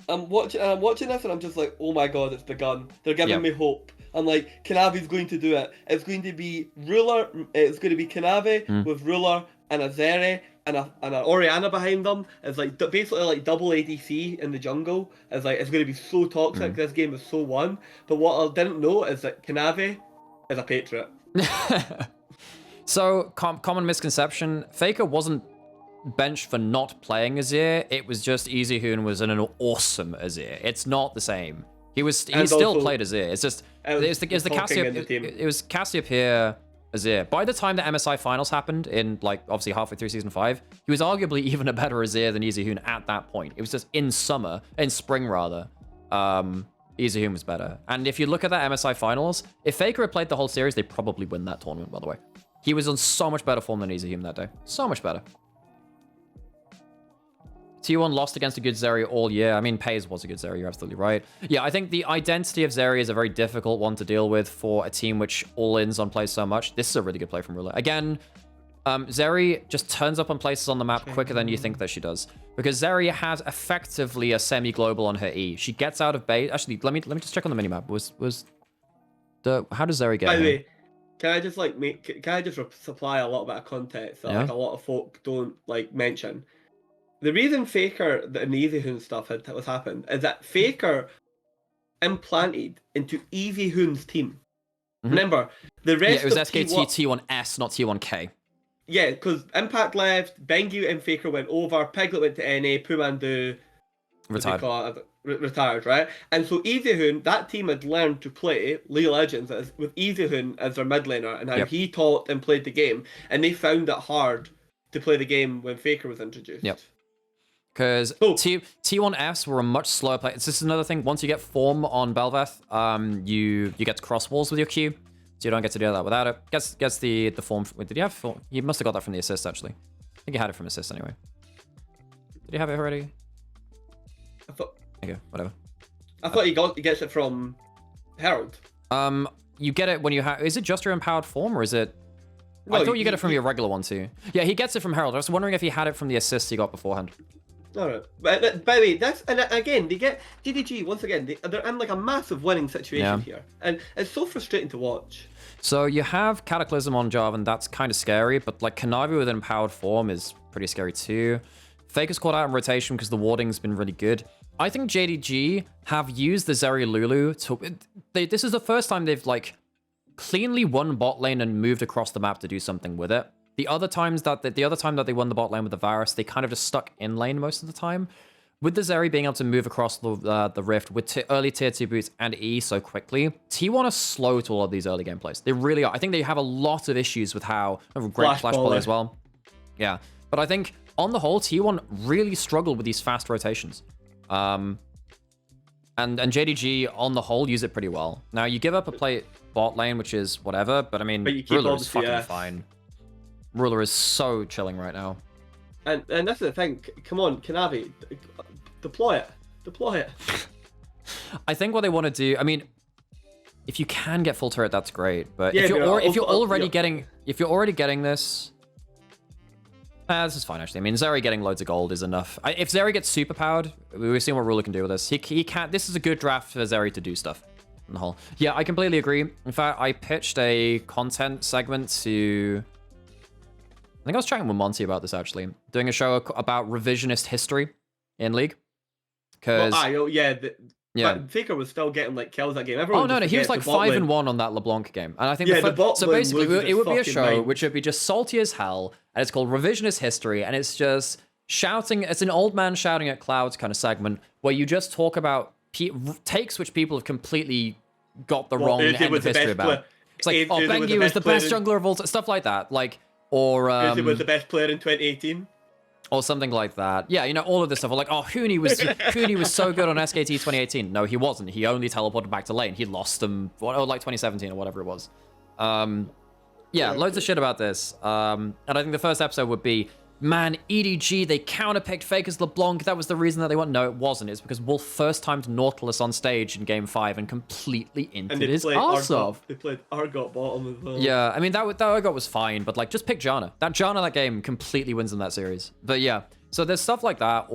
I'm watching this and I'm just like, oh my god, it's begun. They're giving me hope. I'm like, Kanavi's going to do it. It's going to be Ruler. It's going to be Kanavi with Ruler and a Zeri and an Orianna behind them. It's like basically like double ADC in the jungle. It's like it's going to be so toxic. This game is so won. But what I didn't know is that Kanavi is a Patriot. So common misconception: Faker wasn't benched for not playing Azir. It was just EasyHoon was an awesome Azir. It's not the same. He still played Azir. It's just it was Cassiopeia Azir. By the time the MSI finals happened in like obviously halfway through season 5, he was arguably even a better Azir than EasyHoon at that point. It was just in spring rather. EasyHoon was better. And if you look at that MSI finals, if Faker had played the whole series, they probably win that tournament, by the way. He was on so much better form than EasyHoon that day. So much better. T1 lost against a good Zeri all year. I mean, Pays was a good Zeri, you're absolutely right. Yeah, I think the identity of Zeri is a very difficult one to deal with for a team which all-ins on plays so much. This is a really good play from Ruler. Again, Zeri just turns up on places on the map quicker than you think that she does. Because Zeri has effectively a semi-global on her E. She gets out of base. Actually, let me just check on the minimap. How does Zeri get By the here? way, can I just supply a little bit of context that like a lot of folk don't like mention? The reason Faker and the EasyHoon stuff was happened is that Faker implanted into EasyHoon's team. Remember, the rest it was of SKT T1S, not T1K. Yeah, because Impact left, Bengi and Faker went over, Piglet went to NA, Pumandu retired, right? And so EasyHoon, that team had learned to play League of Legends with EasyHoon as their mid laner and how he taught and played the game, and they found it hard to play the game when Faker was introduced. Yep. Because T1S were a much slower play. This is another thing. Once you get form on Bel'Veth, you get to cross walls with your Q, so you don't get to do that without it. Gets the form. Wait, did he have form? He must have got that from the assist, actually. I think he had it from assist anyway. Did he have it already? Okay, whatever. I thought he gets it from Herald. You get it when you have. Is it just your empowered form, or is it? No, I thought you get it from your regular one too. Yeah, he gets it from Herald. I was wondering if he had it from the assist he got beforehand. Alright, but by the way, and again, they get JDG once again. They're in like a massive winning situation here, and it's so frustrating to watch. So you have Cataclysm on Jarvan, that's kind of scary, but like Kanavi with an empowered form is pretty scary too. Faker's caught out in rotation because the warding's been really good. I think JDG have used the Zeri Lulu to. This is the first time they've like cleanly won bot lane and moved across the map to do something with it. The other time that they won the bot lane with the Varus, they kind of just stuck in lane most of the time. with the Zeri being able to move across the rift with early tier 2 boots and E so quickly, T1 are slow to a lot of these early gameplays. They really are. I think they have a lot of issues with how great flash volley as well. Yeah, but I think on the whole, T1 really struggle with these fast rotations. And JDG on the whole use it pretty well. Now you give up a play bot lane, which is whatever, but I mean, Ruler is fucking fine. Ruler is so chilling right now. And that's the thing. Come on, Kanavi, deploy it. Deploy it. I think what they want to do, I mean, if you can get full turret, that's great. But if you're already getting this, this is fine actually. I mean, Zeri getting loads of gold is enough. If Zeri gets super powered, we've seen what Ruler can do with this. He can't. This is a good draft for Zeri to do stuff. On the whole, yeah, I completely agree. In fact, I pitched a content segment to. I think I was chatting with Monty about this actually, doing a show about revisionist history in League. Because Faker was still getting like kills that game. Everyone no, he was like 5-1 on that LeBlanc game, and I think so. Basically, it would be a show which would be just salty as hell, and it's called Revisionist History, and it's just shouting. It's an old man shouting at clouds kind of segment where you just talk about takes which people have completely got the wrong end of history about. It's like, Bengi was the best jungler of all time, stuff like that, like. Or Uzi was the best player in 2018. Or something like that. Yeah, you know, all of this stuff. Like, oh, Huni was so good on SKT 2018. No, he wasn't. He only teleported back to lane. He lost them, like 2017 or whatever it was. Yeah, loads of shit about this. And I think the first episode would be, man, EDG, they counterpicked Faker's LeBlanc. That was the reason that they won. No, it wasn't. It's because Wolf first timed Nautilus on stage in Game 5 and completely inted his arse off. They played Argot bottom as well. Yeah, I mean, that Argot was fine, but like, just pick Janna. That game completely wins in that series. But yeah, so there's stuff like that,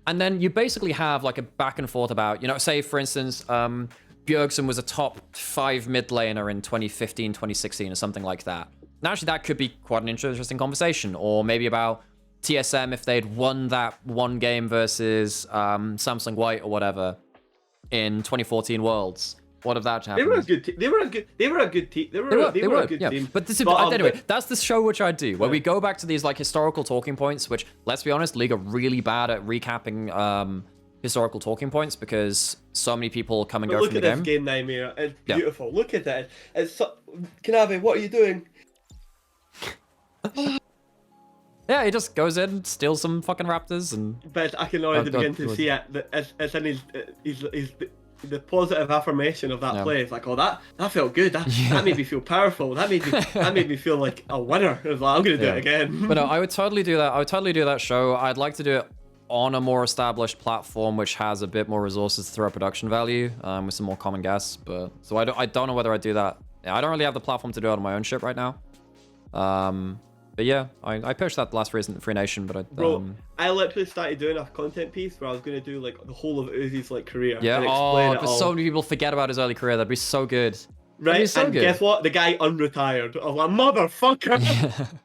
and then you basically have like a back and forth about, you know, say for instance, Bjergsen was a top 5 mid laner in 2015, 2016 or something like that. Now, actually, that could be quite an interesting conversation. Or maybe about TSM if they'd won that one game versus Samsung White or whatever in 2014 Worlds. What if that happened? They were a good team. They were a good team. They were a good team. But anyway, that's the show which I do, where we go back to these like historical talking points, which, let's be honest, League are really bad at recapping historical talking points because so many people come and go from the game. Look at this game, Nymaera. It's beautiful. Look at that. Kanavi, what are you doing? Yeah, he just goes in, steals some fucking raptors, and. But I can already begin to see it. It's in his the positive affirmation of that play. It's like, oh, that felt good. That made me feel powerful. That made me feel like a winner. It was like, I'm gonna do it again. But no, I would totally do that. I would totally do that show. I'd like to do it on a more established platform, which has a bit more resources to throw production value, with some more common guests. But so I don't know whether I'd do that. Yeah, I don't really have the platform to do it on my own shit right now. But yeah, I pitched that last Free Nation, but I literally started doing a content piece where I was going to do like the whole of Uzi's like career. Yeah, but so many people forget about his early career. That'd be so good. Right, so good. Guess what? The guy unretired. I was like, motherfucker.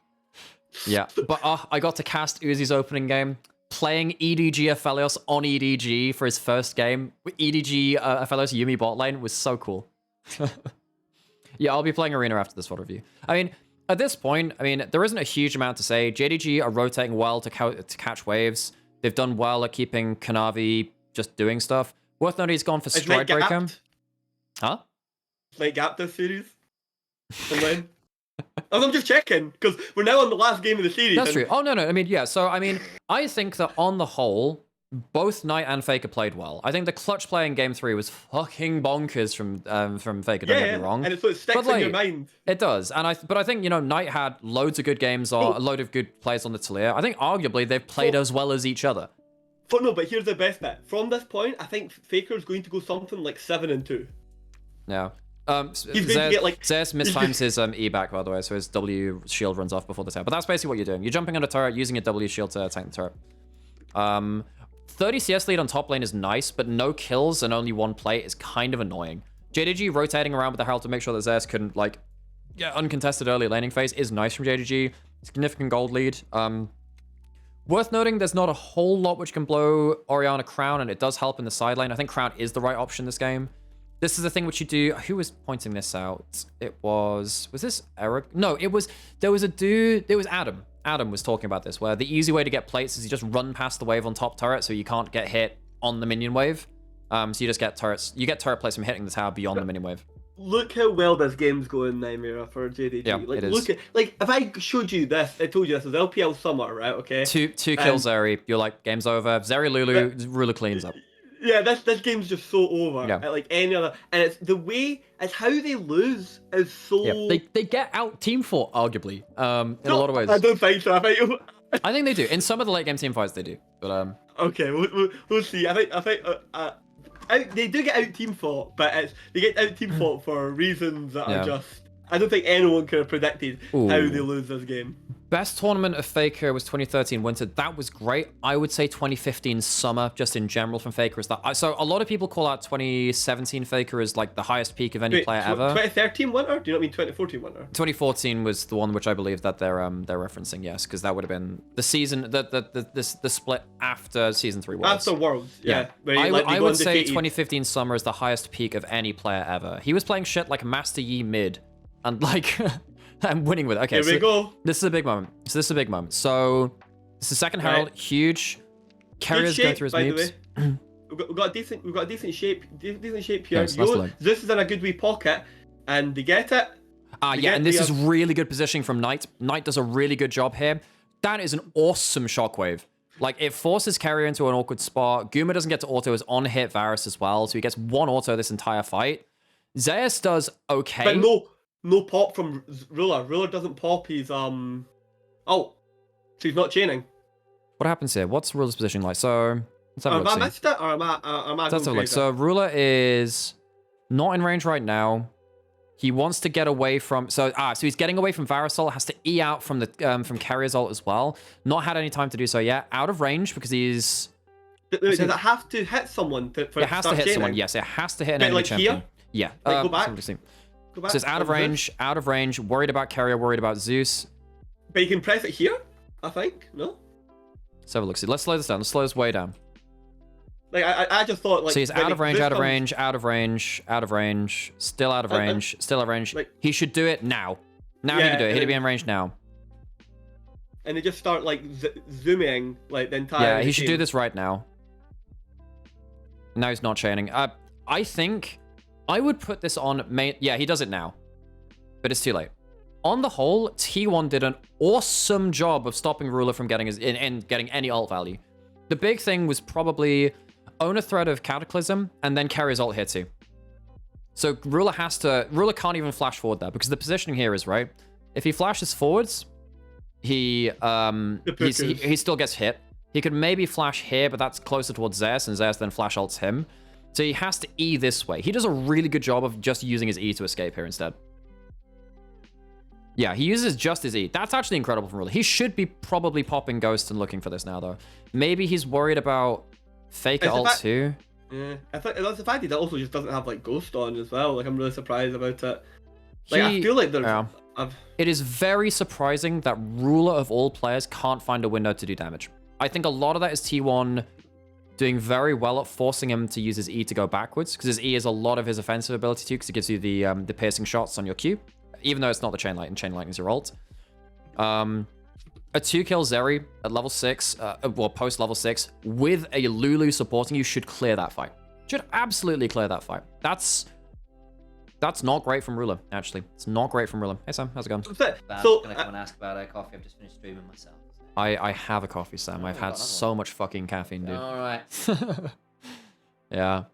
Yeah, but I got to cast Uzi's opening game, playing EDG Aphelios on EDG for his first game. EDG Aphelios Yuumi bot lane was so cool. Yeah, I'll be playing Arena after this VoD review. I mean, at this point, there isn't a huge amount to say. JDG are rotating well to catch waves. They've done well at keeping Kanavi just doing stuff. Worth noting, he's gone for Stride Breaker. Huh? Like gap this series? And then? I'm just checking, because we're now on the last game of the series. That's true. Oh, no. Yeah. So, I think that on the whole, both Knight and Faker played well. I think the clutch play in Game 3 was fucking bonkers from Faker, don't get me wrong. And it sticks in your mind. It does. But I think, Knight had loads of good games, or a load of good players on the Talia. I think arguably they've played as well as each other. But here's the best bit. From this point, I think Faker's going to go something like 7-2. Yeah. He's going to get like... Zeus mistimes his E back, by the way, so his W shield runs off before the tower. But that's basically what you're doing. You're jumping on a turret, using a W shield to tank the turret. 30 CS lead on top lane is nice, but no kills and only one play is kind of annoying. JDG rotating around with the Herald to make sure that Zeus can, get uncontested early laning phase is nice from JDG. Significant gold lead. Worth noting, there's not a whole lot which can blow Orianna Crown, and it does help in the side lane. I think Crown is the right option this game. This is the thing which you do... Who was pointing this out? It was... Was this Eric? No, there was a dude... It was Adam. Adam was talking about this, where the easy way to get plates is you just run past the wave on top turret, so you can't get hit on the minion wave. So you just get turrets. You get turret plates from hitting the tower beyond the minion wave. Look how well this game's going, Nymaera, for JDG. Yeah, like, it is. Look at, like, if I showed you this, I told you this was LPL summer, right? Okay. Two kills, Zeri. You're like, game's over. Zeri Lulu, Ruler cleans up. Yeah, this game's just so over. Yeah. Like any other, and it's the way, it's how they lose is so. Yeah, they get out team fought, arguably, in a lot of ways. I don't think so. I think they do. In some of the late game team fights, they do. But Okay, we'll see. I think they do get out team fought, but they get out team fought for reasons that are just. I don't think anyone could have predicted how they lose this game. Best tournament of Faker was 2013 Winter. That was great. I would say 2015 Summer, just in general from Faker, is that. So a lot of people call out 2017 Faker as like the highest peak of any player ever. 2013 Winter? Do you not mean 2014 Winter? 2014 was the one which I believe that they're referencing. Yes, because that would have been the season, the split after season 3 Worlds. After Worlds, yeah. I would say 2015 Summer is the highest peak of any player ever. He was playing shit like Master Yi mid, and like. I'm winning with it. Okay, here we go. This is a big moment. So this is the second Herald, huge. Keirire's going through his moves. We've got a decent shape here. Yes, This is in a good wee pocket, and they get it. Yeah, and this is really good positioning from Knight. Knight does a really good job here. That is an awesome shockwave. Like, it forces Keire into an awkward spot. Guma doesn't get to auto his on-hit Varus as well, so he gets one auto this entire fight. Zeus does okay. But no pop from Ruler. Ruler doesn't pop his oh, so he's not chaining. What happens here? What's Ruler's positioning like? So let's have a look. Have I missed it, or am I let's have a look. So Ruler is not in range right now. He wants to get away from so he's getting away from Varus ult, has to E out from the from Keirire's ult as well. Not had any time to do so yet. Out of range because he's. Does it have to hit someone for it has to hit someone? Yes, it has to hit an enemy like champion. Here? Yeah. Go back. So it's out of range, worried about Keire, worried about Zeus. But you can press it here, I think, no? Let's have a look. See, let's slow this down. Let's slow this way down. Like, I just thought, like... So he's out of range, out of range, out of range, out of range, still out of range, still out of range. Like, he should do it now. Now he can do it. He'd be in range now. And they just start, like, zooming, like, the entire... Yeah, he should do this right now. Now he's not chaining. I think... I would put this on main... Yeah, he does it now. But it's too late. On the whole, T1 did an awesome job of stopping Ruler from getting getting any ult value. The big thing was probably own a threat of Cataclysm and then Keirire's ult here too. So Ruler can't even flash forward there because the positioning here is right. If he flashes forwards, he still gets hit. He could maybe flash here, but that's closer towards Zeus, and Zeus then flash ults him. So he has to E this way. He does a really good job of just using his E to escape here instead. Yeah, he uses just his E. That's actually incredible from Ruler. He should be probably popping Ghost and looking for this now, though. Maybe he's worried about Faker ult too. Yeah, I think that's the fact he also just doesn't have like Ghost on as well. Like, I'm really surprised about it. Like, I feel like there's... It is very surprising that Ruler of all players can't find a window to do damage. I think a lot of that is T1 doing very well at forcing him to use his E to go backwards, because his E is a lot of his offensive ability too, because it gives you the piercing shots on your Q, even though it's not the Chain Lightning. Chain Lightning is your ult. A 2-kill Zeri at level 6, well, post level 6, with a Lulu supporting you should clear that fight. Should absolutely clear that fight. That's not great from Ruler, actually. It's not great from Ruler. Hey, Sam, how's it going? I'm gonna come and ask about coffee. I've just finished streaming myself. I have a coffee, Sam. I've had so much fucking caffeine, dude. All right. Yeah.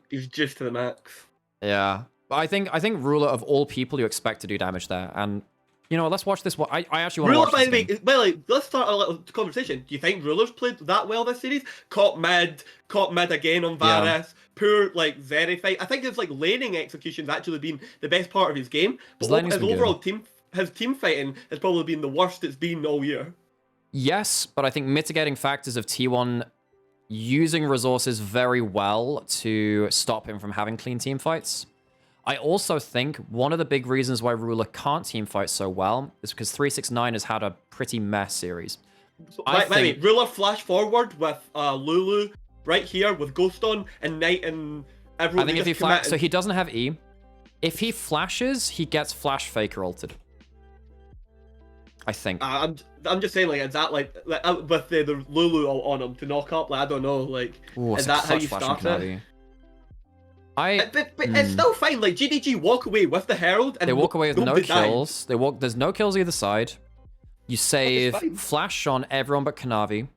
He's just to the max. Yeah. But I think Ruler of all people you expect to do damage there, and you know, let's watch this. I actually want to watch this game. Well, like, let's start a little conversation. Do you think Ruler's played that well this series? Caught mid again on Varus. Yeah. Poor like Zeri fight. I think his like laning execution's actually been the best part of his game. But his overall team fighting has probably been the worst it's been all year. Yes, but I think mitigating factors of T1 using resources very well to stop him from having clean team fights. I also think one of the big reasons why Ruler can't team fight so well is because 369 has had a pretty mess series. So, wait, Ruler flash forward with Lulu right here with Ghost on and Knight and everyone. I think if he flash, so he doesn't have E. If he flashes, he gets flash faker ulted. I think. I'm just saying, like, is that like with the Lulu on him to knock up? Like, I don't know, like, Ooh, is it's a that how clutch you flash from start it? Knavi. But it's still fine. Like JDG walk away with the Herald, and They walk away with no nobody died. kills. There's no kills either side. You save fine. flash on everyone but Knavi.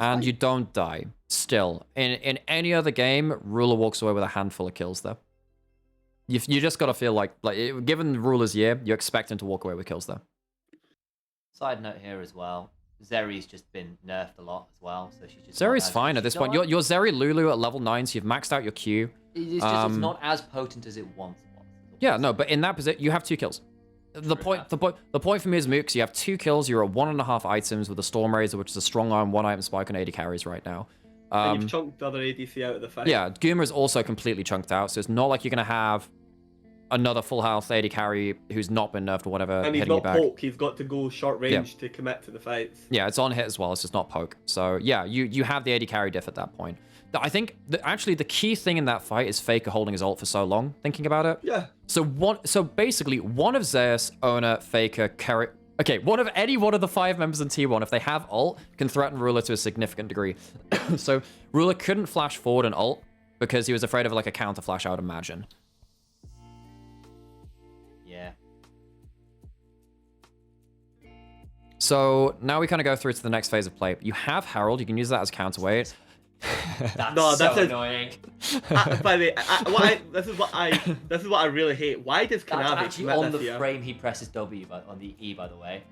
And you don't die. Still, in any other game, Ruler walks away with a handful of kills there. You just gotta feel like given Ruler's year, you expect him to walk away with kills there. Side note here as well. Zeri's just been nerfed a lot as well, so she's just. Zeri's fine at this point. You're Zeri Lulu at level 9, so you've maxed out your Q. It's just it's not as potent as it once was. Yeah, no, but in that position, you have 2 kills. The point for me is Mooks, you have 2 kills, you're at 1.5 items with a Storm Razor, which is a strong arm, 1 item spike on 80 carries right now. And you've chunked the other ADC out of the fight. Yeah, Goomer is also completely chunked out, so it's not like you're going to have another full health 80 carry who's not been nerfed or whatever And he's hitting you not back. poke, he's got to go short range to commit to the fights. Yeah, it's on hit as well, it's just not poke. So yeah, you have the 80 carry diff at that point. I think actually the key thing in that fight is Faker holding his ult for so long, thinking about it. Yeah. So basically one of Zeus, Ona, Faker, Keire, okay, any one of the 5 members in T1, if they have ult, can threaten Ruler to a significant degree. So Ruler couldn't flash forward and ult because he was afraid of like a counter flash, I would imagine. Yeah. So now we kind of go through to the next phase of play. You have Herald, you can use that as counterweight. That's so annoying. By the way, this is what I really hate. Why does That's Knavi actually commit on this the here? frame he presses W on the E, by the way.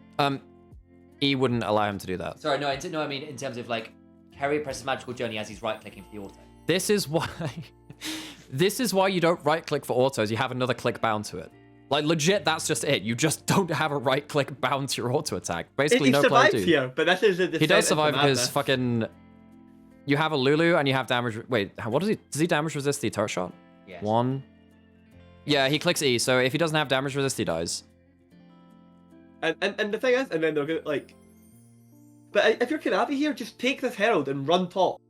E wouldn't allow him to do that. Sorry, no, I mean in terms of like, Keire presses Magical Journey as he's right-clicking for the auto. This is why you don't right-click for autos. You have another click bound to it. Like legit, that's just it. You just don't have a right-click bound to your auto attack. Basically, He no player survives do. here, but this is the He does survive because fucking. You have a Lulu and you have damage. Wait, what does he? Does he damage resist the turret shot? Yes. 1. Yeah, he clicks E. So if he doesn't have damage resist, he dies. And the thing is, and then they're gonna like. But if you're Knavi here, just take this Herald and run top.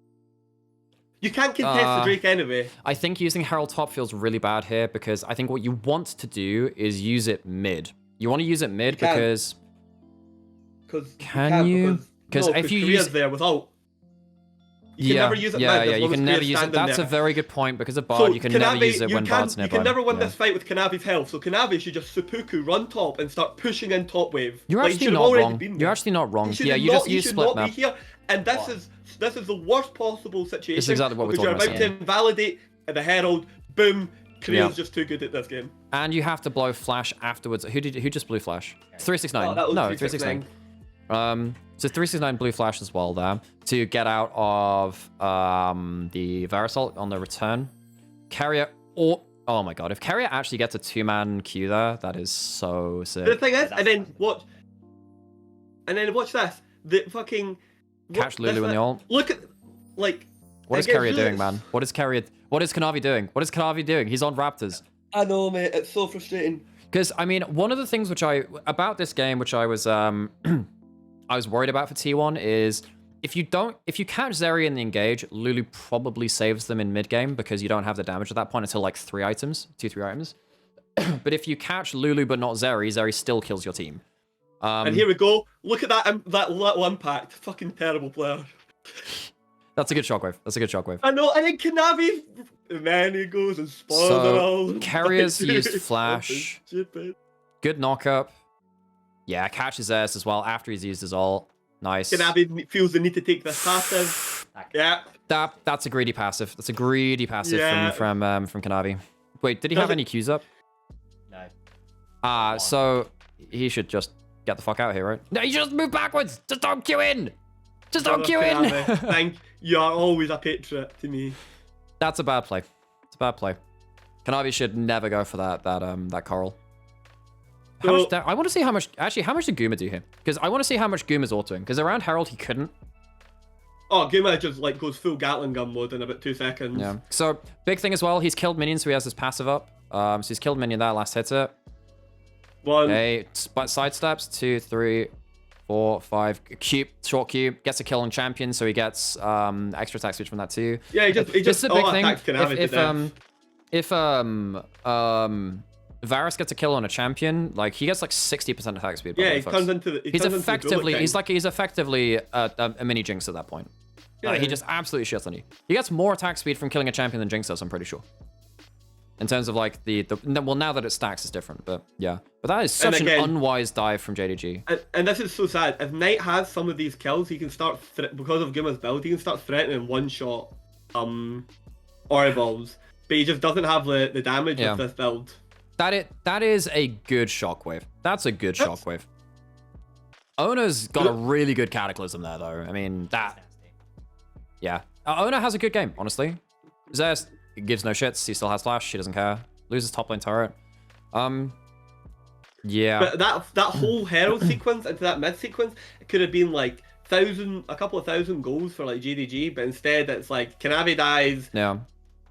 You can't contest the Drake anyway. I think using Herald top feels really bad here because I think what you want to do is use it mid. You want to use it mid because. Can you? Because if you use there without. You can never use it mid. You can never use it. That's a very good point because of Bard, you can never use it when Bard's nearby. You can never win this fight with Knavi's health, so Knavi should just seppuku, run top, and start pushing in top wave. You're actually not wrong. You're actually not wrong. Yeah, you just use split map. Here. And this is the worst possible situation. This is exactly what we're talking about. You're about to invalidate the Herald. Boom. Kreire's just too good at this game. And you have to blow flash afterwards. Who just blew flash? 369. Oh, no, 369. So 369 blue flash as well there to get out of the Verisalt on the return. Keire, oh my god, if Keire actually gets a 2-man Q there, that is so sick. The thing is, and then watch this. The fucking catch Lulu in the ult. Look at like. What is Keire doing, man? What is Knavi doing? What is Knavi doing? He's on Raptors. I know, mate. It's so frustrating. Because I mean, one of the things about this game, which I was I was worried about for T1 is if you catch Zeri in the engage, Lulu probably saves them in mid game because you don't have the damage at that point until like 3 items. But if you catch Lulu but not Zeri, Zeri still kills your team. And here we go. Look at that little impact. Fucking terrible player. That's a good shockwave. I know, and then Knavi, and then he goes and spoils it all. Keirire's used flash. Good knockup. Yeah, catches S as well after he's used his ult. Nice. Knavi feels the need to take this passive. Yeah. That's a greedy passive. That's a greedy passive from Knavi. Wait, did he have any Qs up? No. So he should just get the fuck out here, right? No, you just move backwards. Just don't queue in. Just don't queue in. Thank you. Are always a patriot to me. That's a bad play. It's a bad play. Knavi should never go for that coral. I want to see how much did Guma do here? Because I want to see how much Guma's autoing. Because around Herald, he couldn't. Oh, Guma just like goes full Gatling gun mode in about 2 seconds. Yeah. So, big thing as well, he's killed minions, so he has his passive up. So he's killed minion there, last hit it. 1. Okay, side steps, 2, 3, 4, 5. Short Q, gets a kill on champion, so he gets extra attack switch from that too. Yeah, he just a big thing. attacks Knavi to death. Varus gets a kill on a champion, like he gets like 60% attack speed. Yeah, he turns into the. He's effectively He's a mini Jinx at that point. Yeah. He just absolutely shits on you. He gets more attack speed from killing a champion than Jinx does, I'm pretty sure. In terms of like well, now that it stacks, it's different, but yeah. But that is such an unwise dive from JDG. And this is so sad. If Knight has some of these kills, he can start because of Guma's build, he can start threatening one-shot Oribals, but he just doesn't have the damage of this build. That is a good shockwave. That's a good shockwave. Ona's got a really good cataclysm there, though. I mean, yeah. Ona has a good game, honestly. Zeus gives no shits. He still has flash. He doesn't care. Loses top lane turret. Yeah. But that whole Herald sequence into that mid sequence, it could have been like a couple of thousand goals for like JDG, but instead it's like Kanavi dies. Yeah.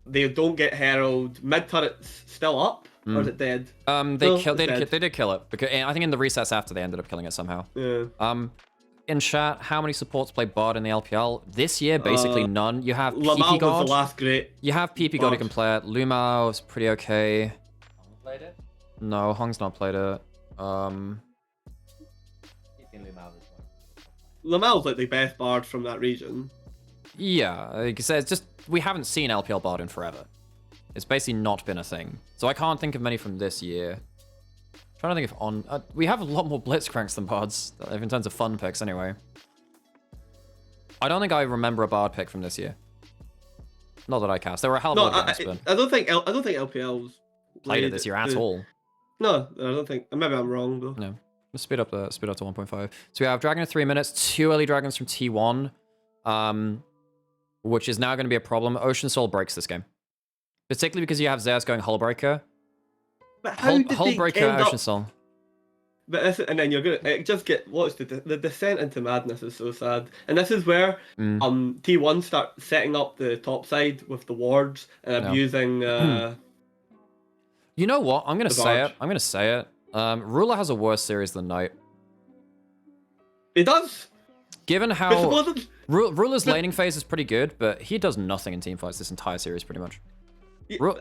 They don't get Herald. Mid turret's still up, or is it dead? They did kill it because I think in the resets after they ended up killing it somehow. Yeah. In chat, how many supports play bard in the LPL this year? Basically none. You have Lamau PP God. was the last great. You have PP God who can play it. Lumao is pretty okay. Played it? No, Hong's not played it. Lamau's like the best bard from that region. Yeah, like I said, it's just we haven't seen LPL bard in forever. It's basically not been a thing. So I can't think of many from this year. Trying to think if we have a lot more Blitzcranks than bards, in terms of fun picks anyway. I don't think I remember a bard pick from this year. Not that I cast. There were a hell of a lot of games, I don't think LPL's played it this year at all. No, I don't think. Maybe I'm wrong though. No. Let's speed up to 1.5. So we have Dragon in 3 minutes, 2 early dragons from T1, which is now going to be a problem. Ocean Soul breaks this game, particularly because you have Zeus going Hullbreaker. But how did Hullbreaker, Ocean Soul. But this, and then you're gonna just get watch the descent into madness is so sad, and this is where T1 start setting up the top side with the wards and abusing. You know what? I'm gonna say it. I'm gonna say it. Ruler has a worse series than Knight. He does. Given how Ruler's laning phase is pretty good, but he does nothing in teamfights this entire series pretty much.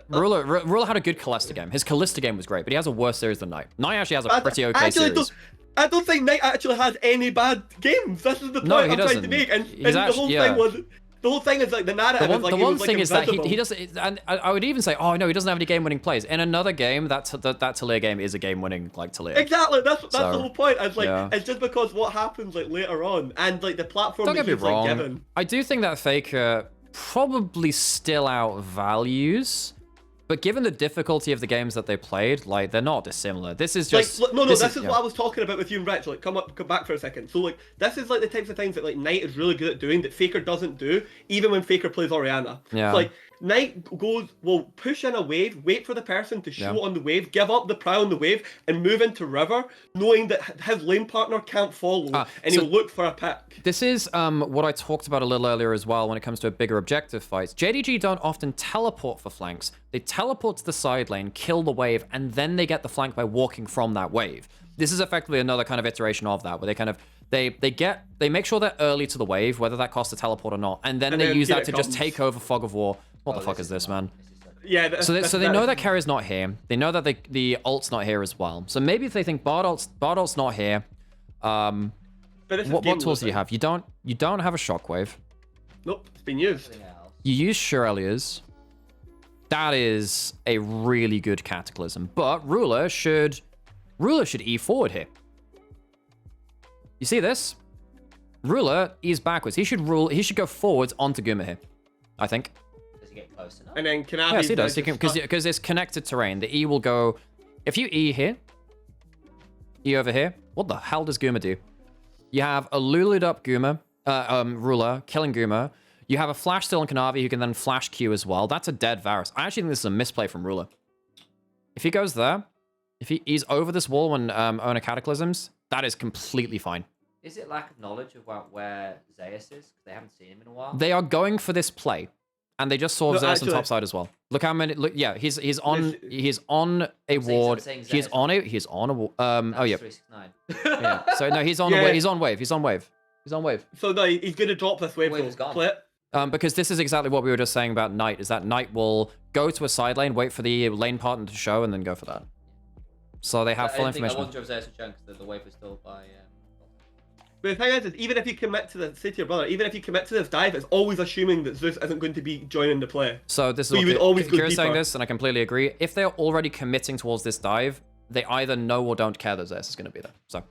Ruler had a good Kalista game. His Kalista game was great, but he has a worse series than Knight. Knight actually has a pretty okay series. I don't think Knight actually has any bad games. This is the point I'm trying to make. And the whole thing is like the narrative is like the one thing is that invisible. he doesn't, and I would even say, oh no, he doesn't have any game-winning plays. In another game, that Talia game is a game-winning like Talia. Exactly, that's the whole point. It's like it's just because what happens like later on, and like the platform Don't get me wrong. like given. I do think that Faker probably still outvalues, but given the difficulty of the games that they played, like they're not dissimilar. This is just like, this is what I was talking about with you and Rich. Like, come back for a second. So like, this is like the types of things that like Knight is really good at doing that Faker doesn't do, even when Faker plays Orianna. Yeah. So, like Knight will push in a wave, wait for the person to shoot on the wave, give up the prow on the wave, and move into river, knowing that his lane partner can't follow, and he'll look for a pick. This is what I talked about a little earlier as well when it comes to a bigger objective fight. JDG don't often teleport for flanks. They teleport to the side lane, kill the wave, and then they get the flank by walking from that wave. This is effectively another kind of iteration of that, where they kind of they make sure they're early to the wave, whether that costs a teleport or not, and then they use that to just take over Fog of War. What the fuck is this, man? Yeah. So they know that Keire's not here. They know that the ult's not here as well. So maybe if they think Bard ult's not here, what tools do you have? You don't have a Shockwave. Nope, it's been used. You use Shurelier's. That is a really good Cataclysm, but Ruler should E forward here. You see this? Ruler E's backwards. He should go forwards onto Guma here, I think. Does he get close enough? And then Kanavi. Yes, he does. Because it's connected terrain. The E will go. If you E here, E over here. What the hell does Guma do? You have a Lulu'd up Guma, Ruler killing Guma. You have a flash still on Kanavi who can then flash Q as well. That's a dead Varus. I actually think this is a misplay from Ruler. If he goes there, if he's over this wall when Ona Cataclysms, that is completely fine. Is it lack of knowledge about where Zeus is? Because they haven't seen him in a while. They are going for this play, and they just saw Zeus on top side as well. Look how many. Look, yeah, he's on a ward. He's on a. Oh yeah. 369. Yeah. So no, he's on a wave. He's on wave. He's on wave. He's on wave. So no, he's gonna drop this wave. Wave is gone. Flip. Because this is exactly what we were just saying about Knight. Is that Knight will go to a side lane, wait for the lane partner to show, and then go for that. So they have full information. I wasn't sure if Zeus was shown because the wave was still by. But the thing is even if you commit to the say to your brother, even if you commit to this dive, it's always assuming that Zeus isn't going to be joining the play. So this is So you would always go Kira's saying deeper. this, and I completely agree. If they're already committing towards this dive, they either know or don't care that Zeus is going to be there. So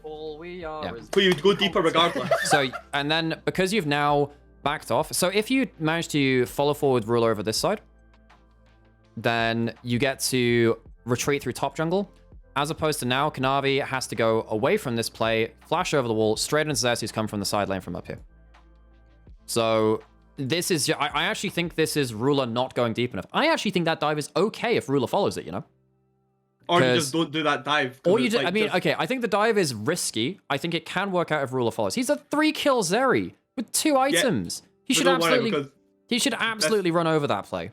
All we are Yeah. is. So you'd go deeper regardless. So, and then because you've now backed off, so if you manage to follow forward ruler over this side, then you get to retreat through top jungle, as opposed to now, Kanavi has to go away from this play, flash over the wall, straight into Zeus, who's come from the side lane from up here. So this is, I actually think this is ruler not going deep enough. I actually think that dive is okay if ruler follows it, you know? Or you just don't do that dive. Or you just, I mean, okay, I think the dive is risky. I think it can work out if ruler follows. He's a 3-kill Zeri with 2 items. He should absolutely run over that play.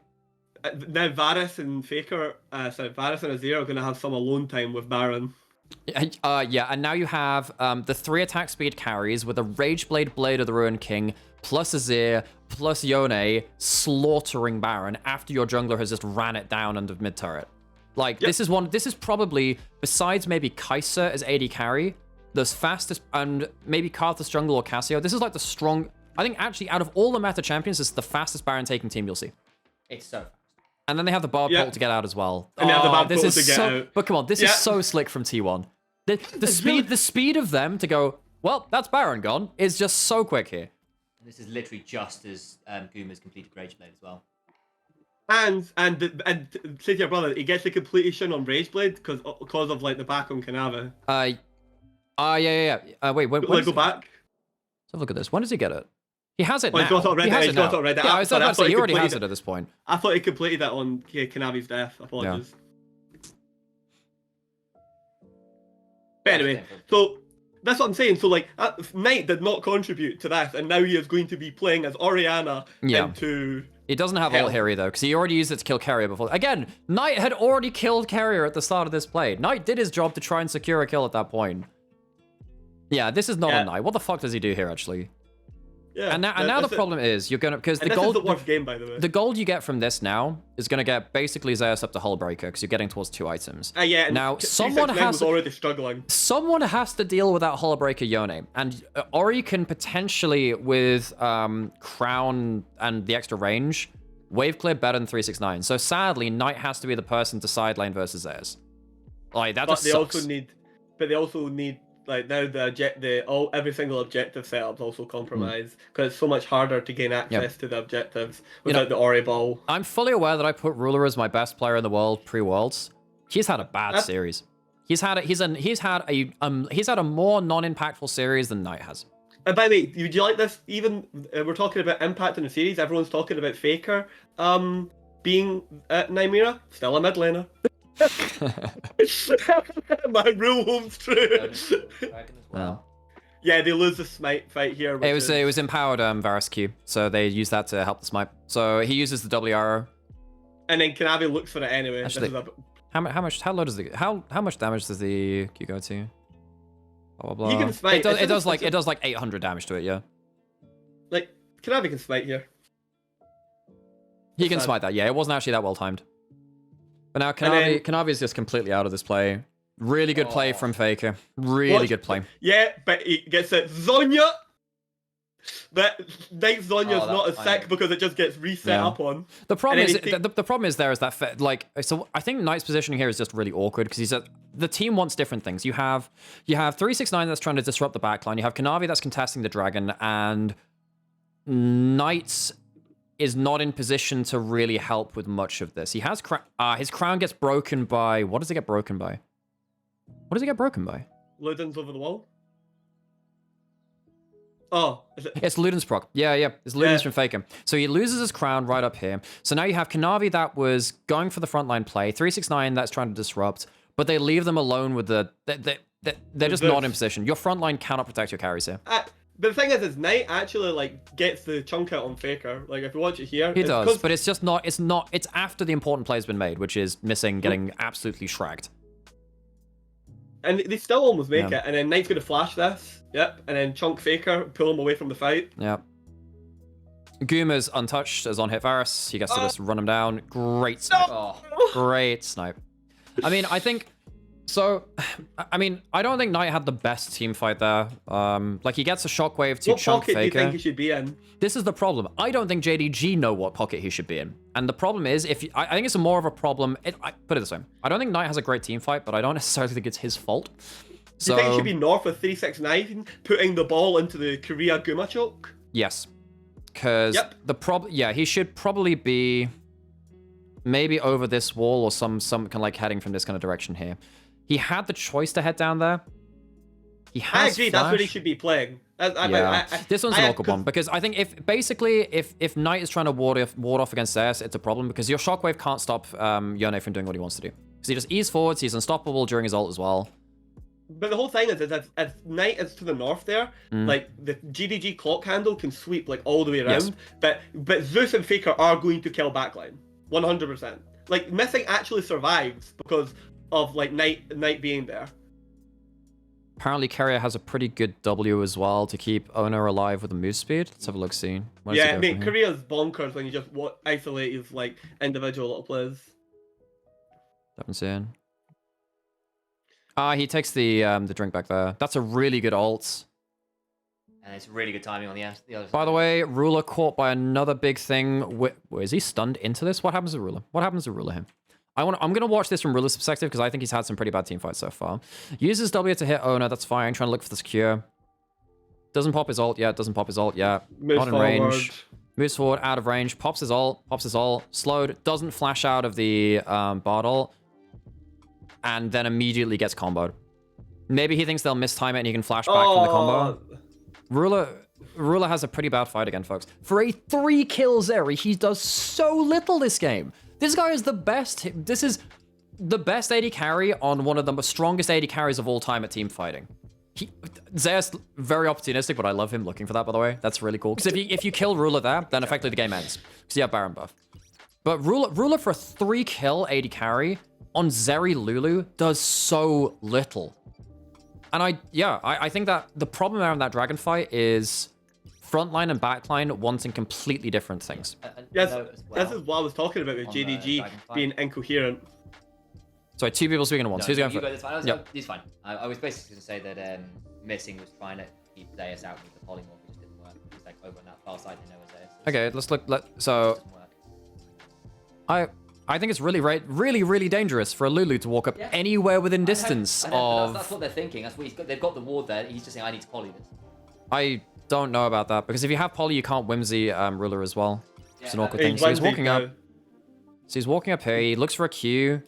Now Varus and Faker, Varus and Azir are going to have some alone time with Baron. Yeah, and now you have the 3 attack speed carries with a Rageblade Blade of the Ruined King, plus Azir, plus Yone, slaughtering Baron after your jungler has just ran it down under mid turret. Like, this is probably, besides maybe Kai'Sa as AD carry, the fastest, and maybe Karthus jungle or Cassio, this is like the strong, I think actually out of all the meta champions, this is the fastest Baron taking team you'll see. It's so fast. And then they have the Barb Pole to get out as well. And they have the Barb this Pole is to get so, out. But come on, this is so slick from T1. The speed of them to go, well, that's Baron gone, is just so quick here. This is literally just as Guma's completed Rageblade as well. And say to your brother, he gets the completion on Rageblade because of like the back on Kanavi. Yeah. Wait, Go back. Let's have a look at this. When does he get it? He has it now. He's got it already. He has He's it got now. it already. Yeah, I was about to say, he already has completed it at this point. I thought he completed that on Kanavi's death. Apologies. But anyway, so that's what I'm saying. So like, Knight did not contribute to that, and now he is going to be playing as Orianna into. He doesn't have ult here though, because he already used it to kill Keire before. Again, Knight had already killed Keire at the start of this play. Knight did his job to try and secure a kill at that point. Yeah, this is not a Knight. What the fuck does he do here, actually? Yeah, and now the problem is you're gonna because the this gold is the worst game, by the way. The gold you get from this now is gonna get basically Zeus up to Hullbreaker because you're getting towards 2 items. Yeah. Now someone has already struggling. Someone has to deal with that Hullbreaker Yone, and Ori can potentially with Crown and the extra range wave clear better than 369. So sadly, Knight has to be the person to side lane versus Zeus. Like that just sucks. They also need. Like now, every single objective setup's also compromised because it's so much harder to gain access to the objectives without the Ori ball. I'm fully aware that I put Ruler as my best player in the world pre-Worlds. He's had a bad series. He's had a more non-impactful series than Knight has. And by the way, would you like this? Even we're talking about impact in the series. Everyone's talking about Faker being Nymaera, still a mid laner. My real home's true. Well. Yeah, they lose the smite fight here. It was empowered Varus Q, so they used that to help the smite. So he uses the W arrow. And then Kanavi looks for it anyway. Actually, how much damage does the Q go to? Blah, blah, blah. He can smite. It does like 800 damage to it, yeah. Like Kanavi can smite here. He can smite that, yeah. It wasn't actually that well timed. But now Kanavi is just completely out of this play. Really good play from Faker. Really good play. Yeah, but he gets it. Zonya! But Knight Zonya's not as sick because it just gets reset up on. The problem is the problem is that so I think Knight's positioning here is just really awkward because the team wants different things. You have 369 that's trying to disrupt the backline. You have Kanavi that's contesting the dragon, and Knight is not in position to really help with much of this. He has his crown gets broken by what does it get broken by? What does it get broken by? Luden's over the wall. Oh, is it? It's Luden's proc. Yeah. It's Luden's from Faker. So he loses his crown right up here. So now you have Kanavi that was going for the frontline play, 369 that's trying to disrupt, but they leave them alone with they're just not in position. Your frontline cannot protect your carries here. But the thing is Knight actually like gets the chunk out on Faker. Like if you watch it here, he does, but it's just not. It's after the important play has been made, which is missing, getting absolutely shragged. And they still almost make it, and then Knight's gonna flash this. Yep, and then chunk Faker, pull him away from the fight. Yep. Guma's untouched as on hit Varus. He gets to just run him down. Great snipe. No! Great snipe. I mean, I think so. I mean, I don't think Knight had the best team fight there. Like he gets a shockwave to What chunk pocket do you Faker. think he should be in? This is the problem. I don't think JDG know what pocket he should be in. And the problem is, I think it's more of a problem. Put it this way. I don't think Knight has a great team fight, but I don't necessarily think it's his fault. Do you think he should be north of 369, putting the ball into the Korea Guma choke? Yes. Because he should probably be maybe over this wall or some kind of like heading from this kind of direction here. He had the choice to head down there. He has I agree, flash. that's where he should be playing. This one's an awkward one because I think if Knight is trying to ward off against Zeus, it's a problem because your shockwave can't stop Yone from doing what he wants to do. Because he just ease forwards, he's unstoppable during his ult as well. But the whole thing is that if Knight is to the north there, like the GDG clock handle can sweep like all the way around. Yes. But Zeus and Faker are going to kill backline, 100%. Like Missing actually survives because of like Knight being there. Apparently, Keire has a pretty good W as well to keep Owner alive with the move speed. Let's have a look. See. Yeah, I mean, Korea's bonkers when you just isolate his like individual little plays. Haven't seen. He takes the drink back there. That's a really good ult. And it's really good timing on the other side. By the way, Ruler caught by another big thing. Is he stunned into this? What happens to Ruler? What happens to Ruler him? I'm gonna watch this from Ruler's perspective because I think he's had some pretty bad team fights so far. Uses W to hit Owner. That's fine. Trying to look for the secure. Doesn't pop his ult yet. Doesn't pop his ult yet. Not in range. Moves forward, out of range. Pops his ult. Pops his ult. Slowed. Doesn't flash out of the bottle. And then immediately gets comboed. Maybe he thinks they'll mistime it and he can flash back from the combo. Ruler has a pretty bad fight again, folks. For a 3-kill Zeri, he does so little this game. This guy is the best. This is the best AD carry on one of the strongest AD carries of all time at team fighting. Zeus, very opportunistic, but I love him looking for that, by the way. That's really cool. Because if you kill Ruler there, then effectively the game ends. Because you have Baron buff. But Ruler for a 3-kill AD carry on Zeri Lulu does so little. And I think that the problem around that dragon fight is frontline and backline wanting completely different things. Yes, this is what I was talking about with JDG being incoherent. Sorry, two people speaking at once. Who's going for it? He's fine. I was basically going to say that Missing was trying to keep Zeus out with the polymorph, which didn't work. It was like over on that far side, they know where Zeus is. Okay, let's look. So I think it's really dangerous for a Lulu to walk up anywhere within distance of. That's what they're thinking. That's what they've got the ward there. He's just saying, I need to poly this. I don't know about that because if you have poly, you can't whimsy Ruler as well. It's an awkward thing. So he's walking up. So he's walking up here. He looks for a Q.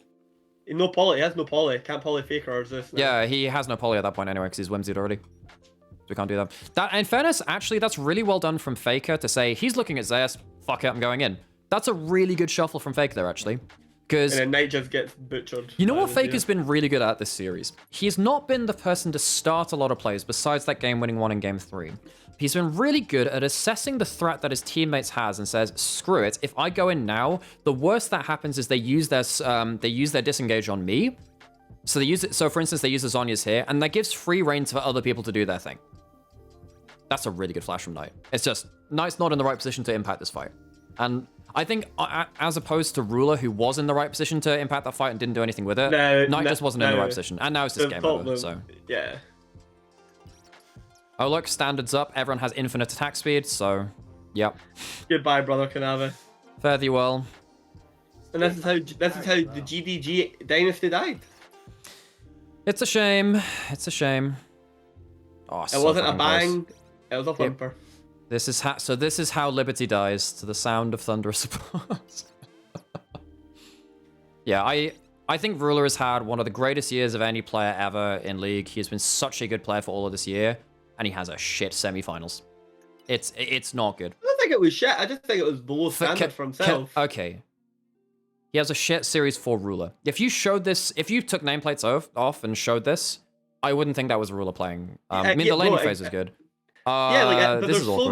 No poly. He has no poly. Can't poly Faker or this. Yeah, he has no poly at that point anyway because he's whimsied already. So we can't do that. That, in fairness, actually, that's really well done from Faker to say he's looking at Zeus. Fuck it, I'm going in. That's a really good shuffle from Faker there, actually. Because and then Knight just gets butchered. You know what Faker's been really good at this series? He's not been the person to start a lot of plays besides that game-winning one in Game 3. He's been really good at assessing the threat that his teammates has and says, screw it, if I go in now, the worst that happens is they use their disengage on me. So they use it. So for instance, they use the Zhonya's here, and that gives free reign for other people to do their thing. That's a really good flash from Knight. It's just, Knight's not in the right position to impact this fight. And I think, as opposed to Ruler, who was in the right position to impact that fight and didn't do anything with it, Knight just wasn't in the right position. And now it's just game over, so. Yeah. Oh, look, standards up. Everyone has infinite attack speed, so, yep. Goodbye, brother Kanave. Fare thee well. And this is how the GDG dynasty died. It's a shame. It's a shame. Oh, it wasn't a bang. It was a whimper. This is how Liberty dies, to the sound of thunderous applause. Yeah, I think Ruler has had one of the greatest years of any player ever in League. He has been such a good player for all of this year, and he has a shit semifinals. It's not good. I don't think it was shit. I just think it was below standard for himself. Okay. He has a shit series for Ruler. If you showed this, if you took nameplates off and showed this, I wouldn't think that was Ruler playing. I mean, the laning phase is good. Yeah, but there's so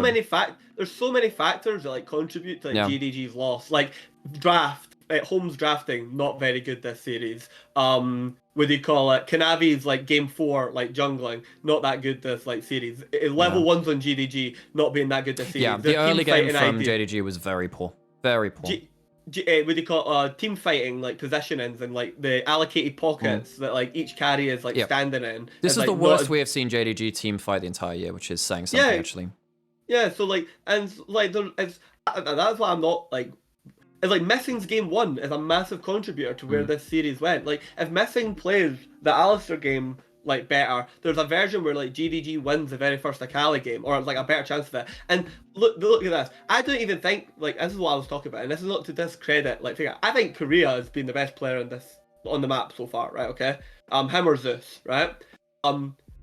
many factors that like contribute to like, JDG's loss. Like draft, Holmes drafting, not very good this series. What do you call it? Kanavi's like game 4, like jungling, not that good this like series. Level 1s on JDG, not being that good this series. Yeah, the early game from JDG was very poor. Very poor. what do you call it, team fighting, like positionings and like the allocated pockets that like each carry is like standing in. This is like, the worst we have seen JDG team fight the entire year, which is saying something actually. Yeah, so like, and like that's why I'm not like. It's like Missing's game 1 is a massive contributor to where this series went. Like, if Missing plays the Alistair game like better, there's a version where like JDG wins the very first Akali game, or like a better chance of it. And look at this. I don't even think like this is what I was talking about, and this is not to discredit like figure. I think Keire has been the best player on the map so far, right? Okay, him or Zeus, right?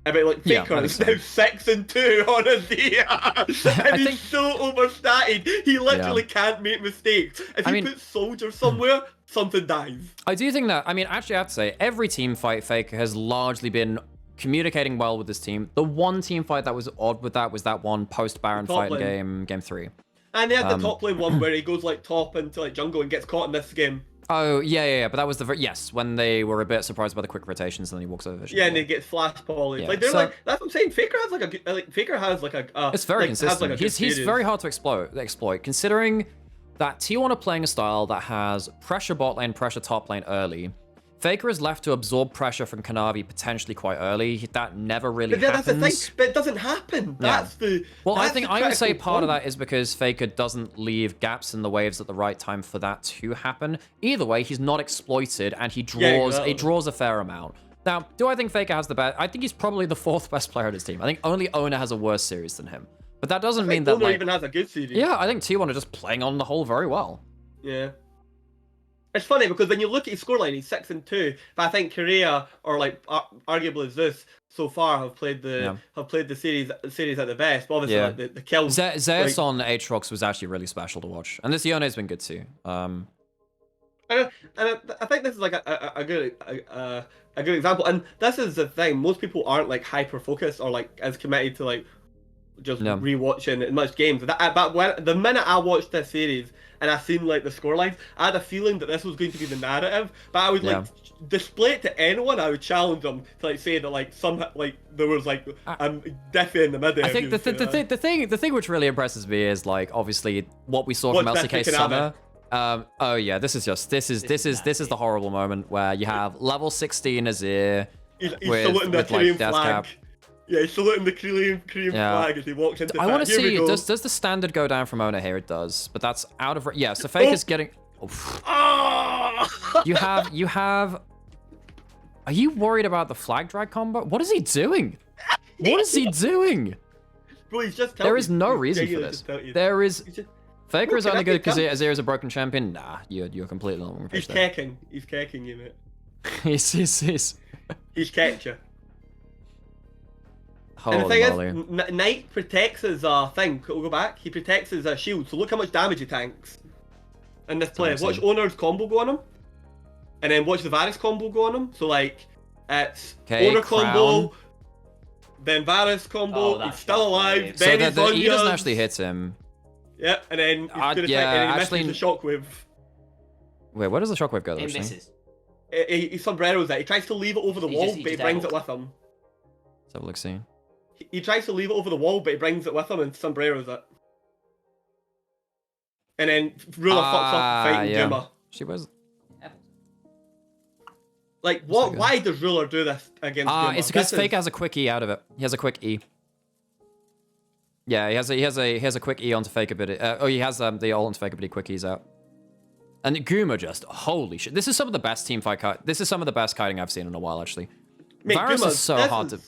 I mean, like Faker is now 6-2 on Azir, and he's so overstated. He literally can't make mistakes. If he puts Soldier somewhere, something dies. I do think that. I mean, actually, I have to say, every team fight Faker has largely been communicating well with his team. The one team fight that was odd with that was that one post Baron fight in game 3. And they had the top lane one where he goes like top into like jungle and gets caught in this game. Oh, yeah, but that was when they were a bit surprised by the quick rotations and then he walks over vision. Yeah, and he gets flash poly. Like, they're like, that's what I'm saying, Faker has like a it's very like, consistent. Like he's very hard to exploit, considering that T1 are playing a style that has pressure bot lane, pressure top lane early. Faker is left to absorb pressure from Kanavi potentially quite early. That never really happens. That's the thing, but it doesn't happen. That's the... Well, I would say part of that is because Faker doesn't leave gaps in the waves at the right time for that to happen. Either way, he's not exploited, and he draws a fair amount. Now, do I think Faker has the best? I think he's probably the 4th best player on his team. I think only Owner has a worse series than him. But that doesn't mean that Owner even has a good series. Yeah, I think T1 are just playing on the whole very well. Yeah. It's funny because when you look at his scoreline, he's 6-2. But I think Keire or like arguably Zeus so far have played the series at the best. But obviously, like, the kills. Zeus on Aatrox was actually really special to watch, and this Yone's been good too. And I think this is like a good example. And this is the thing: most people aren't like hyper focused or like as committed to like just rewatching as much games. But when the minute I watched this series and I seen like the scorelines, I had a feeling that this was going to be the narrative. But I would like display it to anyone. I would challenge them to like say that like some like there was like I'm definitely in the middle. I think the thing which really impresses me is like obviously what we saw from LCK Summer. Oh yeah, this is the horrible moment where you have level 16 Azir with like death cap. Yeah, he's saluting the Korean flag as he walks into the I want to see, does the standard go down from Owner here? It does, but that's out of... Yeah, so Faker's getting... You have... Are you worried about the flag drag combo? What is he doing? What is he doing? Bro, he's just there is no reason for this. There is... Faker is only good because Azir is a broken champion? Nah, you're completely on the wrong page there. He's kecking you, mate. He's kecked you. Holy and the thing moly. is, Knight protects his thing. We'll go back. He protects his shield. So look how much damage he tanks in this play. Watch Owner's combo go on him, and then watch the Varus combo go on him. So like, it's Owner combo, then Varus combo. He's still alive. Then he's on he doesn't actually hit him. Yeah, and then he's gonna take, and he misses the shockwave. Wait, where does the shockwave go? It misses. He sombreros it. He tries to leave it over the wall, but he brings it with him. Let's have a look. See. He tries to leave it over the wall, but he brings it with him and sombreros it. And then Ruler fucks up fighting Juma. She was. Like, what? Why does Ruler do this against Juma? It's because Fake has a quick E out of it. He has a quick E. Yeah, he has a quick E onto Fake ability. He has the ult onto Fake ability quick E's out. And Guma just, holy shit. This is some of the best team fight kite. This is some of the best kiting I've seen in a while, actually. Varus is so hard to...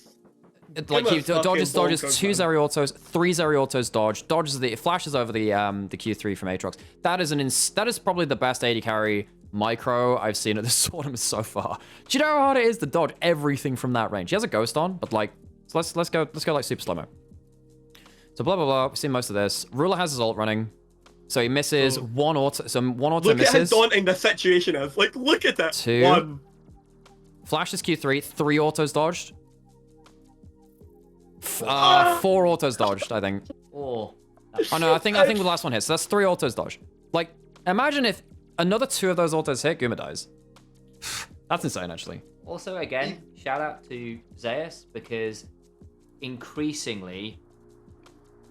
Like, he dodges, 2 Zeri autos, 3 Zeri autos dodges it flashes over the Q3 from Aatrox. That is probably the best AD carry micro I've seen at this tournament so far. Do you know how hard it is to dodge everything from that range? He has a ghost on, but like, so let's go like super slow-mo. So blah blah blah, we've seen most of this. Ruler has his ult running. So he misses one auto misses. Look at how daunting the situation is. Like, look at that. 2. 1. Flashes Q3, 3 autos dodged. 4 autos dodged, I think. Oh no, I think the last one hits. So that's 3 autos dodged. Like, imagine if another 2 of those autos hit, Guma dies. That's insane, actually. Also, again, shout out to Zeus, because increasingly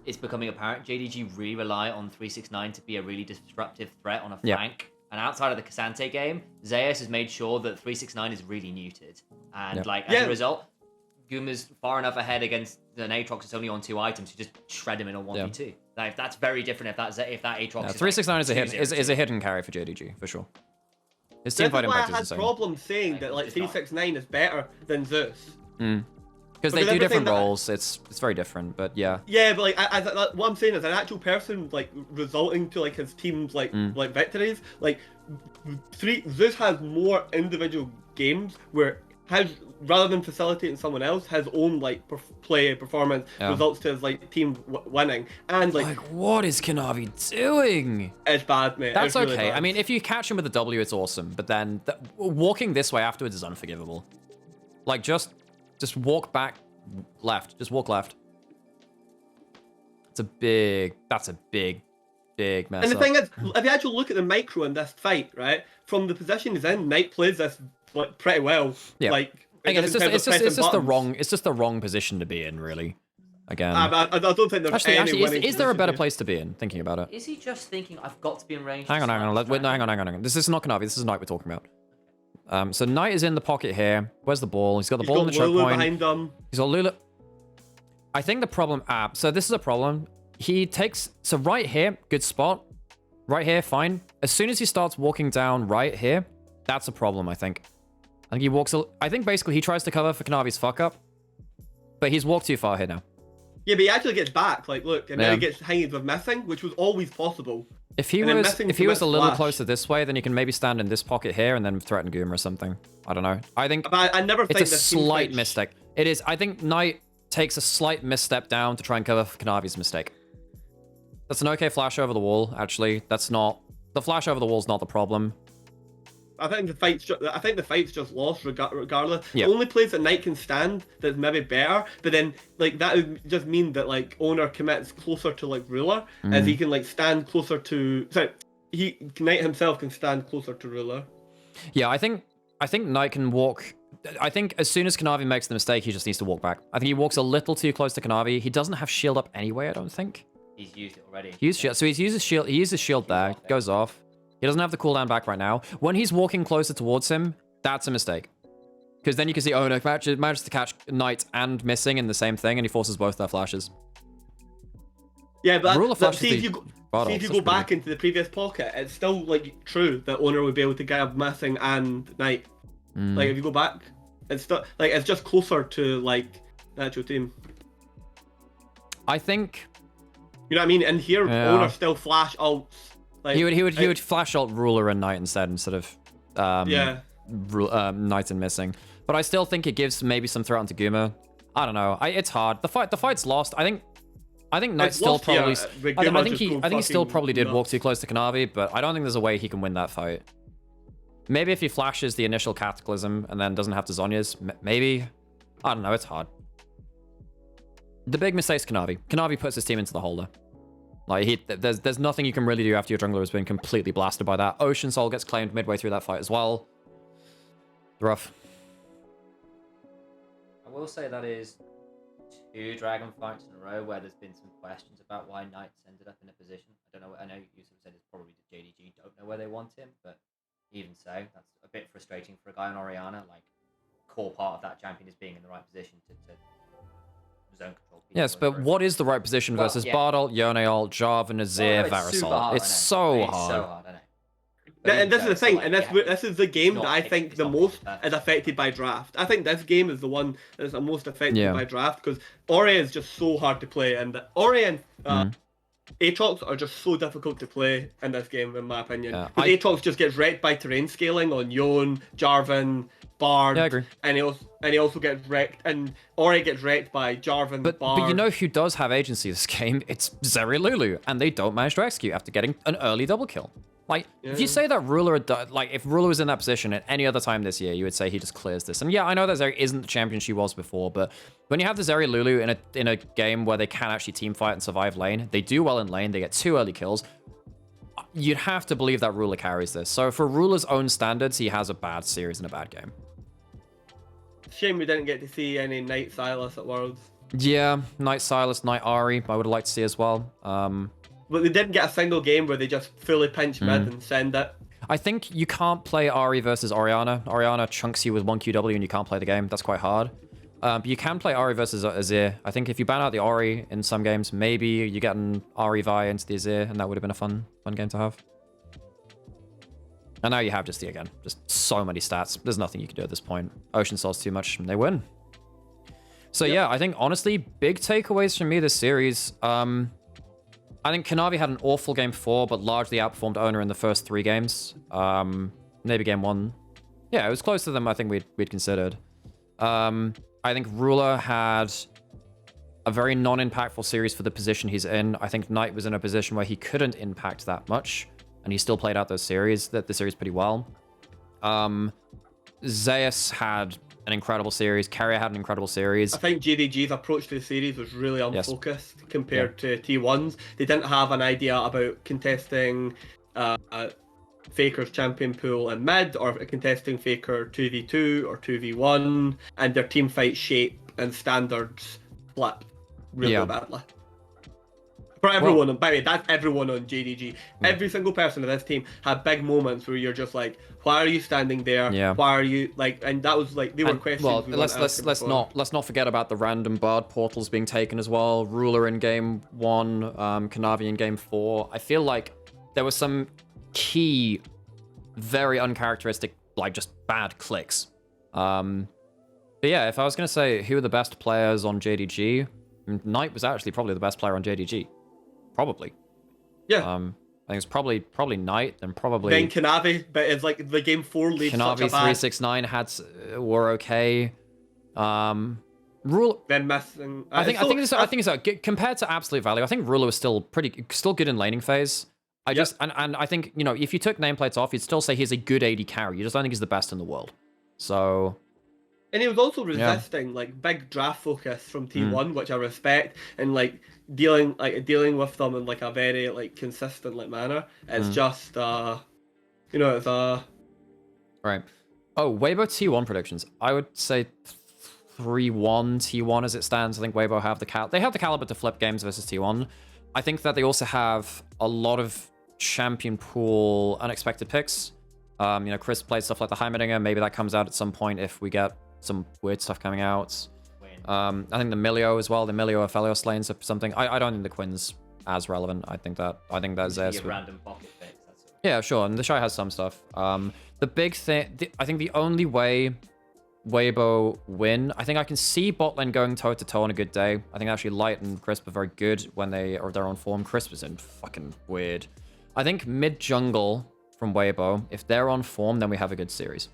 it's becoming apparent JDG really rely on 369 to be a really disruptive threat on a flank And outside of the Cassante game, Zeus has made sure that 369 is really neutered. And Yep. as a result, Guma's far enough ahead against an Aatrox that's only on 2 items to just shred him in a 1v2. Like, that's very different if that Aatrox is 369 like is a hidden carry for JDG, for sure. His This team is fighting why I impact is had insane. problems saying that like It's not. 369 is better than Zeus. Because they Because do different everything that- roles. It's very different, but yeah. Yeah, but like what I'm saying is an actual person like resulting to like his team's like victories. Like Zeus has more individual games where rather than facilitating someone else, his own like play performance results to his like team winning. And like what is Kanavi doing? it's bad, mate. That's It's really okay. bad. I mean, if you catch him with a W, it's awesome. But then walking this way afterwards is unforgivable. Like just walk back left. Just walk left. That's a big mess And the up. thing is, if you actually look at the micro in this fight, right, from the position he's in, Knight plays this like pretty well. Yeah. Like Again, it's in terms of just pressing the buttons. wrong position to be in, really. Again. I don't think there's Actually, any is there a better position place to be in? Thinking about it. Is he just thinking, I've got to be in range? Hang on. Hang on. This is not Kanavi. This is Knight we're talking about. So Knight is in the pocket here. Where's the ball? He's got the here. ball in He's the got choke Lulu point. behind him. He's got Lulu. I think the problem. So this is a problem. He takes. So right here, good spot. Right here, fine. As soon as he starts walking down right here, that's a problem, I think. I think he walks. I think basically he tries to cover for Kanavi's fuck up, but he's walked too far here now. Yeah, but he actually gets back. Like, look, and Yeah. now he gets hanged with missing, which was always possible. If he And then was, missing if he was a commits little flash. closer this way, then he can maybe stand in this pocket here and then threaten Goomer or something. I don't know. I think But I never think it's a this team slight fight- mistake. It is. I think Knight takes a slight misstep down to try and cover for Kanavi's mistake. That's an okay flash over the wall, actually. That's not... The flash over the wall's not the problem. I think the fight's just lost regardless. Yeah. The only place that Knight can stand that's maybe better, but then like that would just mean that like Owner commits closer to like Ruler, as he can like stand closer to. Sorry, Knight himself can stand closer to Ruler. Yeah, I think Knight can walk... I think as soon as Kanavi makes the mistake, he just needs to walk back. I think he walks a little too close to Kanavi. He doesn't have shield up anyway, I don't think. He's used it already. So he uses shield there, goes off. He doesn't have the cooldown back right now. When he's walking closer towards him, that's a mistake. Because then you can see Owner manages to catch Knight and Missing in the same thing, and he forces both their flashes. Yeah, but Ruler flashes see if the you go, bottle, see if you so go it's pretty back into the previous pocket, it's still like true that Owner would be able to grab Missing and Knight. Like if you go back, it's still like it's just closer to like the actual team. I think You know what I mean? And here, Yeah. Owner still flash ults. Like, he would flash ult Ruler and Knight instead of Yeah. Knight and Missing. But I still think it gives maybe some threat onto Guma. I don't know. It's hard. The fight's lost. I think Knight It's still lost here, probably. but I Guma think just go he still fucking probably did walk nuts. too close to Kanavi, but I don't think there's a way he can win that fight. Maybe if he flashes the initial Cataclysm and then doesn't have to Zonya's, maybe. I don't know. It's hard. The big mistake's Kanavi. Kanavi puts his team into the holder. Like there's nothing you can really do after your jungler has been completely blasted by that. Ocean Soul gets claimed midway through that fight as well. Rough. I will say that is 2 dragon fights in a row where there's been some questions about why Knight's ended up in a position. I don't know. I know you sort of said it's probably the JDG don't know where they want him, but even so, that's a bit frustrating for a guy on Orianna. Like, core part of that champion is being in the right position to zone control people. Yes, but what is the right position Well, versus yeah. Bardolt, Yoneol, Jarvan, Azir, It's super Varusol? hard, It's I know. so It's hard. so hard, I know. But And even this is so, the it's thing, like, and yeah, this is the game not that I picked, think it's the not most picked. is affected by draft. I think this game is the one that's the most affected Yeah. by draft because Ori is just so hard to play, and Ori and Aatrox are just so difficult to play in this game, in my opinion. Yeah, Because Aatrox just gets wrecked by terrain scaling on Yon, Jarvan, Bard, Yeah, I agree. and he also gets wrecked, and Ori gets wrecked by Jarvan, But Bard. you know who does have agency this game? It's Zeri Lulu, and they don't manage to execute after getting an early double kill. Like, if you say that Ruler had like, if Ruler was in that position at any other time this year, you would say he just clears this. And yeah, I know that Zeri isn't the champion she was before, but when you have the Zeri Lulu in a game where they can actually team fight and survive lane, they do well in lane, they get 2 early kills, you'd have to believe that Ruler carries this. So for Ruler's own standards, he has a bad series and a bad game. Shame we didn't get to see any Knight Silas at Worlds. Yeah, Knight Silas, Knight Ahri, I would have liked to see as well. But they didn't get a single game where they just fully pinch mid and send it. I think you can't play Ahri versus Orianna. Orianna chunks you with 1 QW and you can't play the game. That's quite hard. But you can play Ahri versus Azir. I think if you ban out the Ahri in some games, maybe you get an Ahri Vi into the Azir, and that would have been a fun game to have. And now you have just so many stats. There's nothing you can do at this point. Ocean Soul's too much, and they win. So yeah, I think honestly, big takeaways from me this series. I think Kanavi had an awful game 4, but largely outperformed Owner in the first 3 games. Maybe game 1. Yeah, it was closer than I think we'd considered. I think Ruler had a very non-impactful series for the position he's in. I think Knight was in a position where he couldn't impact that much, and he still played out the series pretty well. Zeus had an incredible series. Keire had an incredible series. I think JDG's approach to the series was really unfocused compared to T1's. They didn't have an idea about contesting Faker's champion pool in mid, or contesting Faker 2v2 or 2v1, and their team fight shape and standards flipped really badly. For everyone, by the way, that's everyone on JDG. Every single person in this team had big moments where you're just like, why are you standing there? Yeah. Why are you like? And that was like, they were questions. Well, we let's not forget about the random Bard portals being taken as well. Ruler in game 1, Kanavi in game 4. I feel like there was some key, very uncharacteristic, like just bad clicks. But yeah, if I was gonna say who are the best players on JDG, Knight was actually probably the best player on JDG. Probably. Yeah. I think it's probably Knight, and probably then Kanavi, but it's like the game 4 leads Kanavi such a bad... 369 were okay. Ruler. Then missing. I think it's compared to absolute value. I think Ruler was still good in laning phase. And I think, you know, if you took nameplates off, you'd still say he's a good AD carry. You just don't think he's the best in the world. So. And he was also resisting like big draft focus from T1, which I respect, and like dealing with them in like a very like consistent like manner. It's just you know, it's right. Oh, Weibo T1 predictions. I would say 3-1 T1 as it stands. I think Weibo have the caliber to flip games versus T1. I think that they also have a lot of champion pool unexpected picks. You know, Chris played stuff like the Heimerdinger. Maybe that comes out at some point if we get some weird stuff coming out. I think the Milio as well. The Milio or Felios lanes or something. I don't think the Quinn's as relevant. I think that Zez. Random pocket picks. Yeah, sure. And the Shy has some stuff. The big thing, I think the only way Weibo win, I think I can see bot lane going toe to toe on a good day. I think actually Light and Crisp are very good when they're on form. Crisp is in fucking weird. I think mid jungle from Weibo, if they're on form, then we have a good series.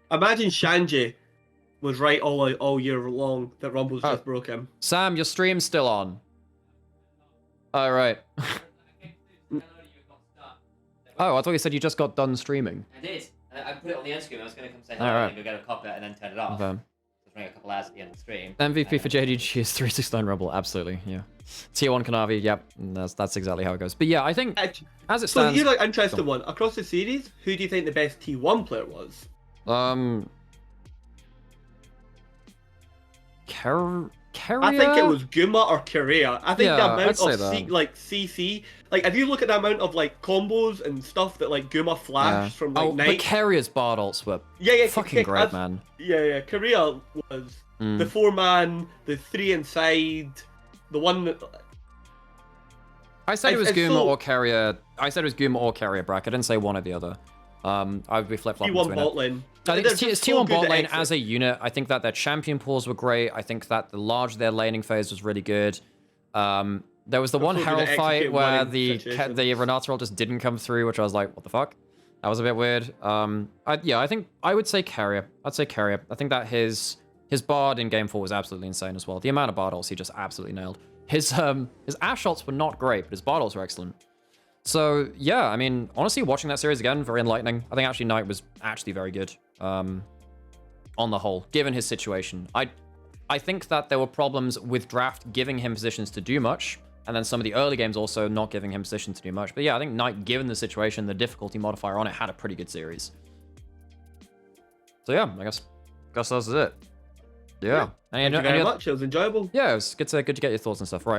Imagine Shanji was right all year long that Rumble's just broke him. Sam, your stream's still on. All right. Oh, I thought you said you just got done streaming. I did. I put it on the end screen. I was going to come say hello and go get a copy and then turn it off. Okay. Just running a couple hours at the end of the stream. MVP for JDG is 369 Rumble. Absolutely, yeah. Tier 1 Kanavi, yep. That's exactly how it goes. But yeah, I think as it stands... So here's like interesting one. Across the series, who do you think the best T1 player was? Keire? I think it was Guma or Keire. I think the amount of CC, like if you look at the amount of like combos and stuff that like Guma flashed from like Night. But Keire's bard ults were fucking great, man. Yeah. Keire was the 4-man, the 3 inside, the one that. I said it was Guma or Keire. I said it was Guma or Keire, Brack. I didn't say one or the other. I would be flip-flopping T1 bot lane. I think it's T1 bot lane as a unit. I think that their champion pools were great. I think that their laning phase was really good. There was the one Herald fight where the Renata roll just didn't come through, which I was like, what the fuck? That was a bit weird. I think I would say Keire. I'd say Keire. I think that his bard in game 4 was absolutely insane as well. The amount of bard ults he just absolutely nailed. His Ashe ults were not great, but his bard ults were excellent. So yeah, I mean, honestly, watching that series again, very enlightening. I think actually Knight was actually very good on the whole, given his situation. I think that there were problems with draft giving him positions to do much, and then some of the early games also not giving him positions to do much. But yeah, I think Knight, given the situation, the difficulty modifier on it, had a pretty good series. So yeah, I guess that was it. Yeah. Thank you very much. It was enjoyable. Yeah, it was good to get your thoughts and stuff. Right.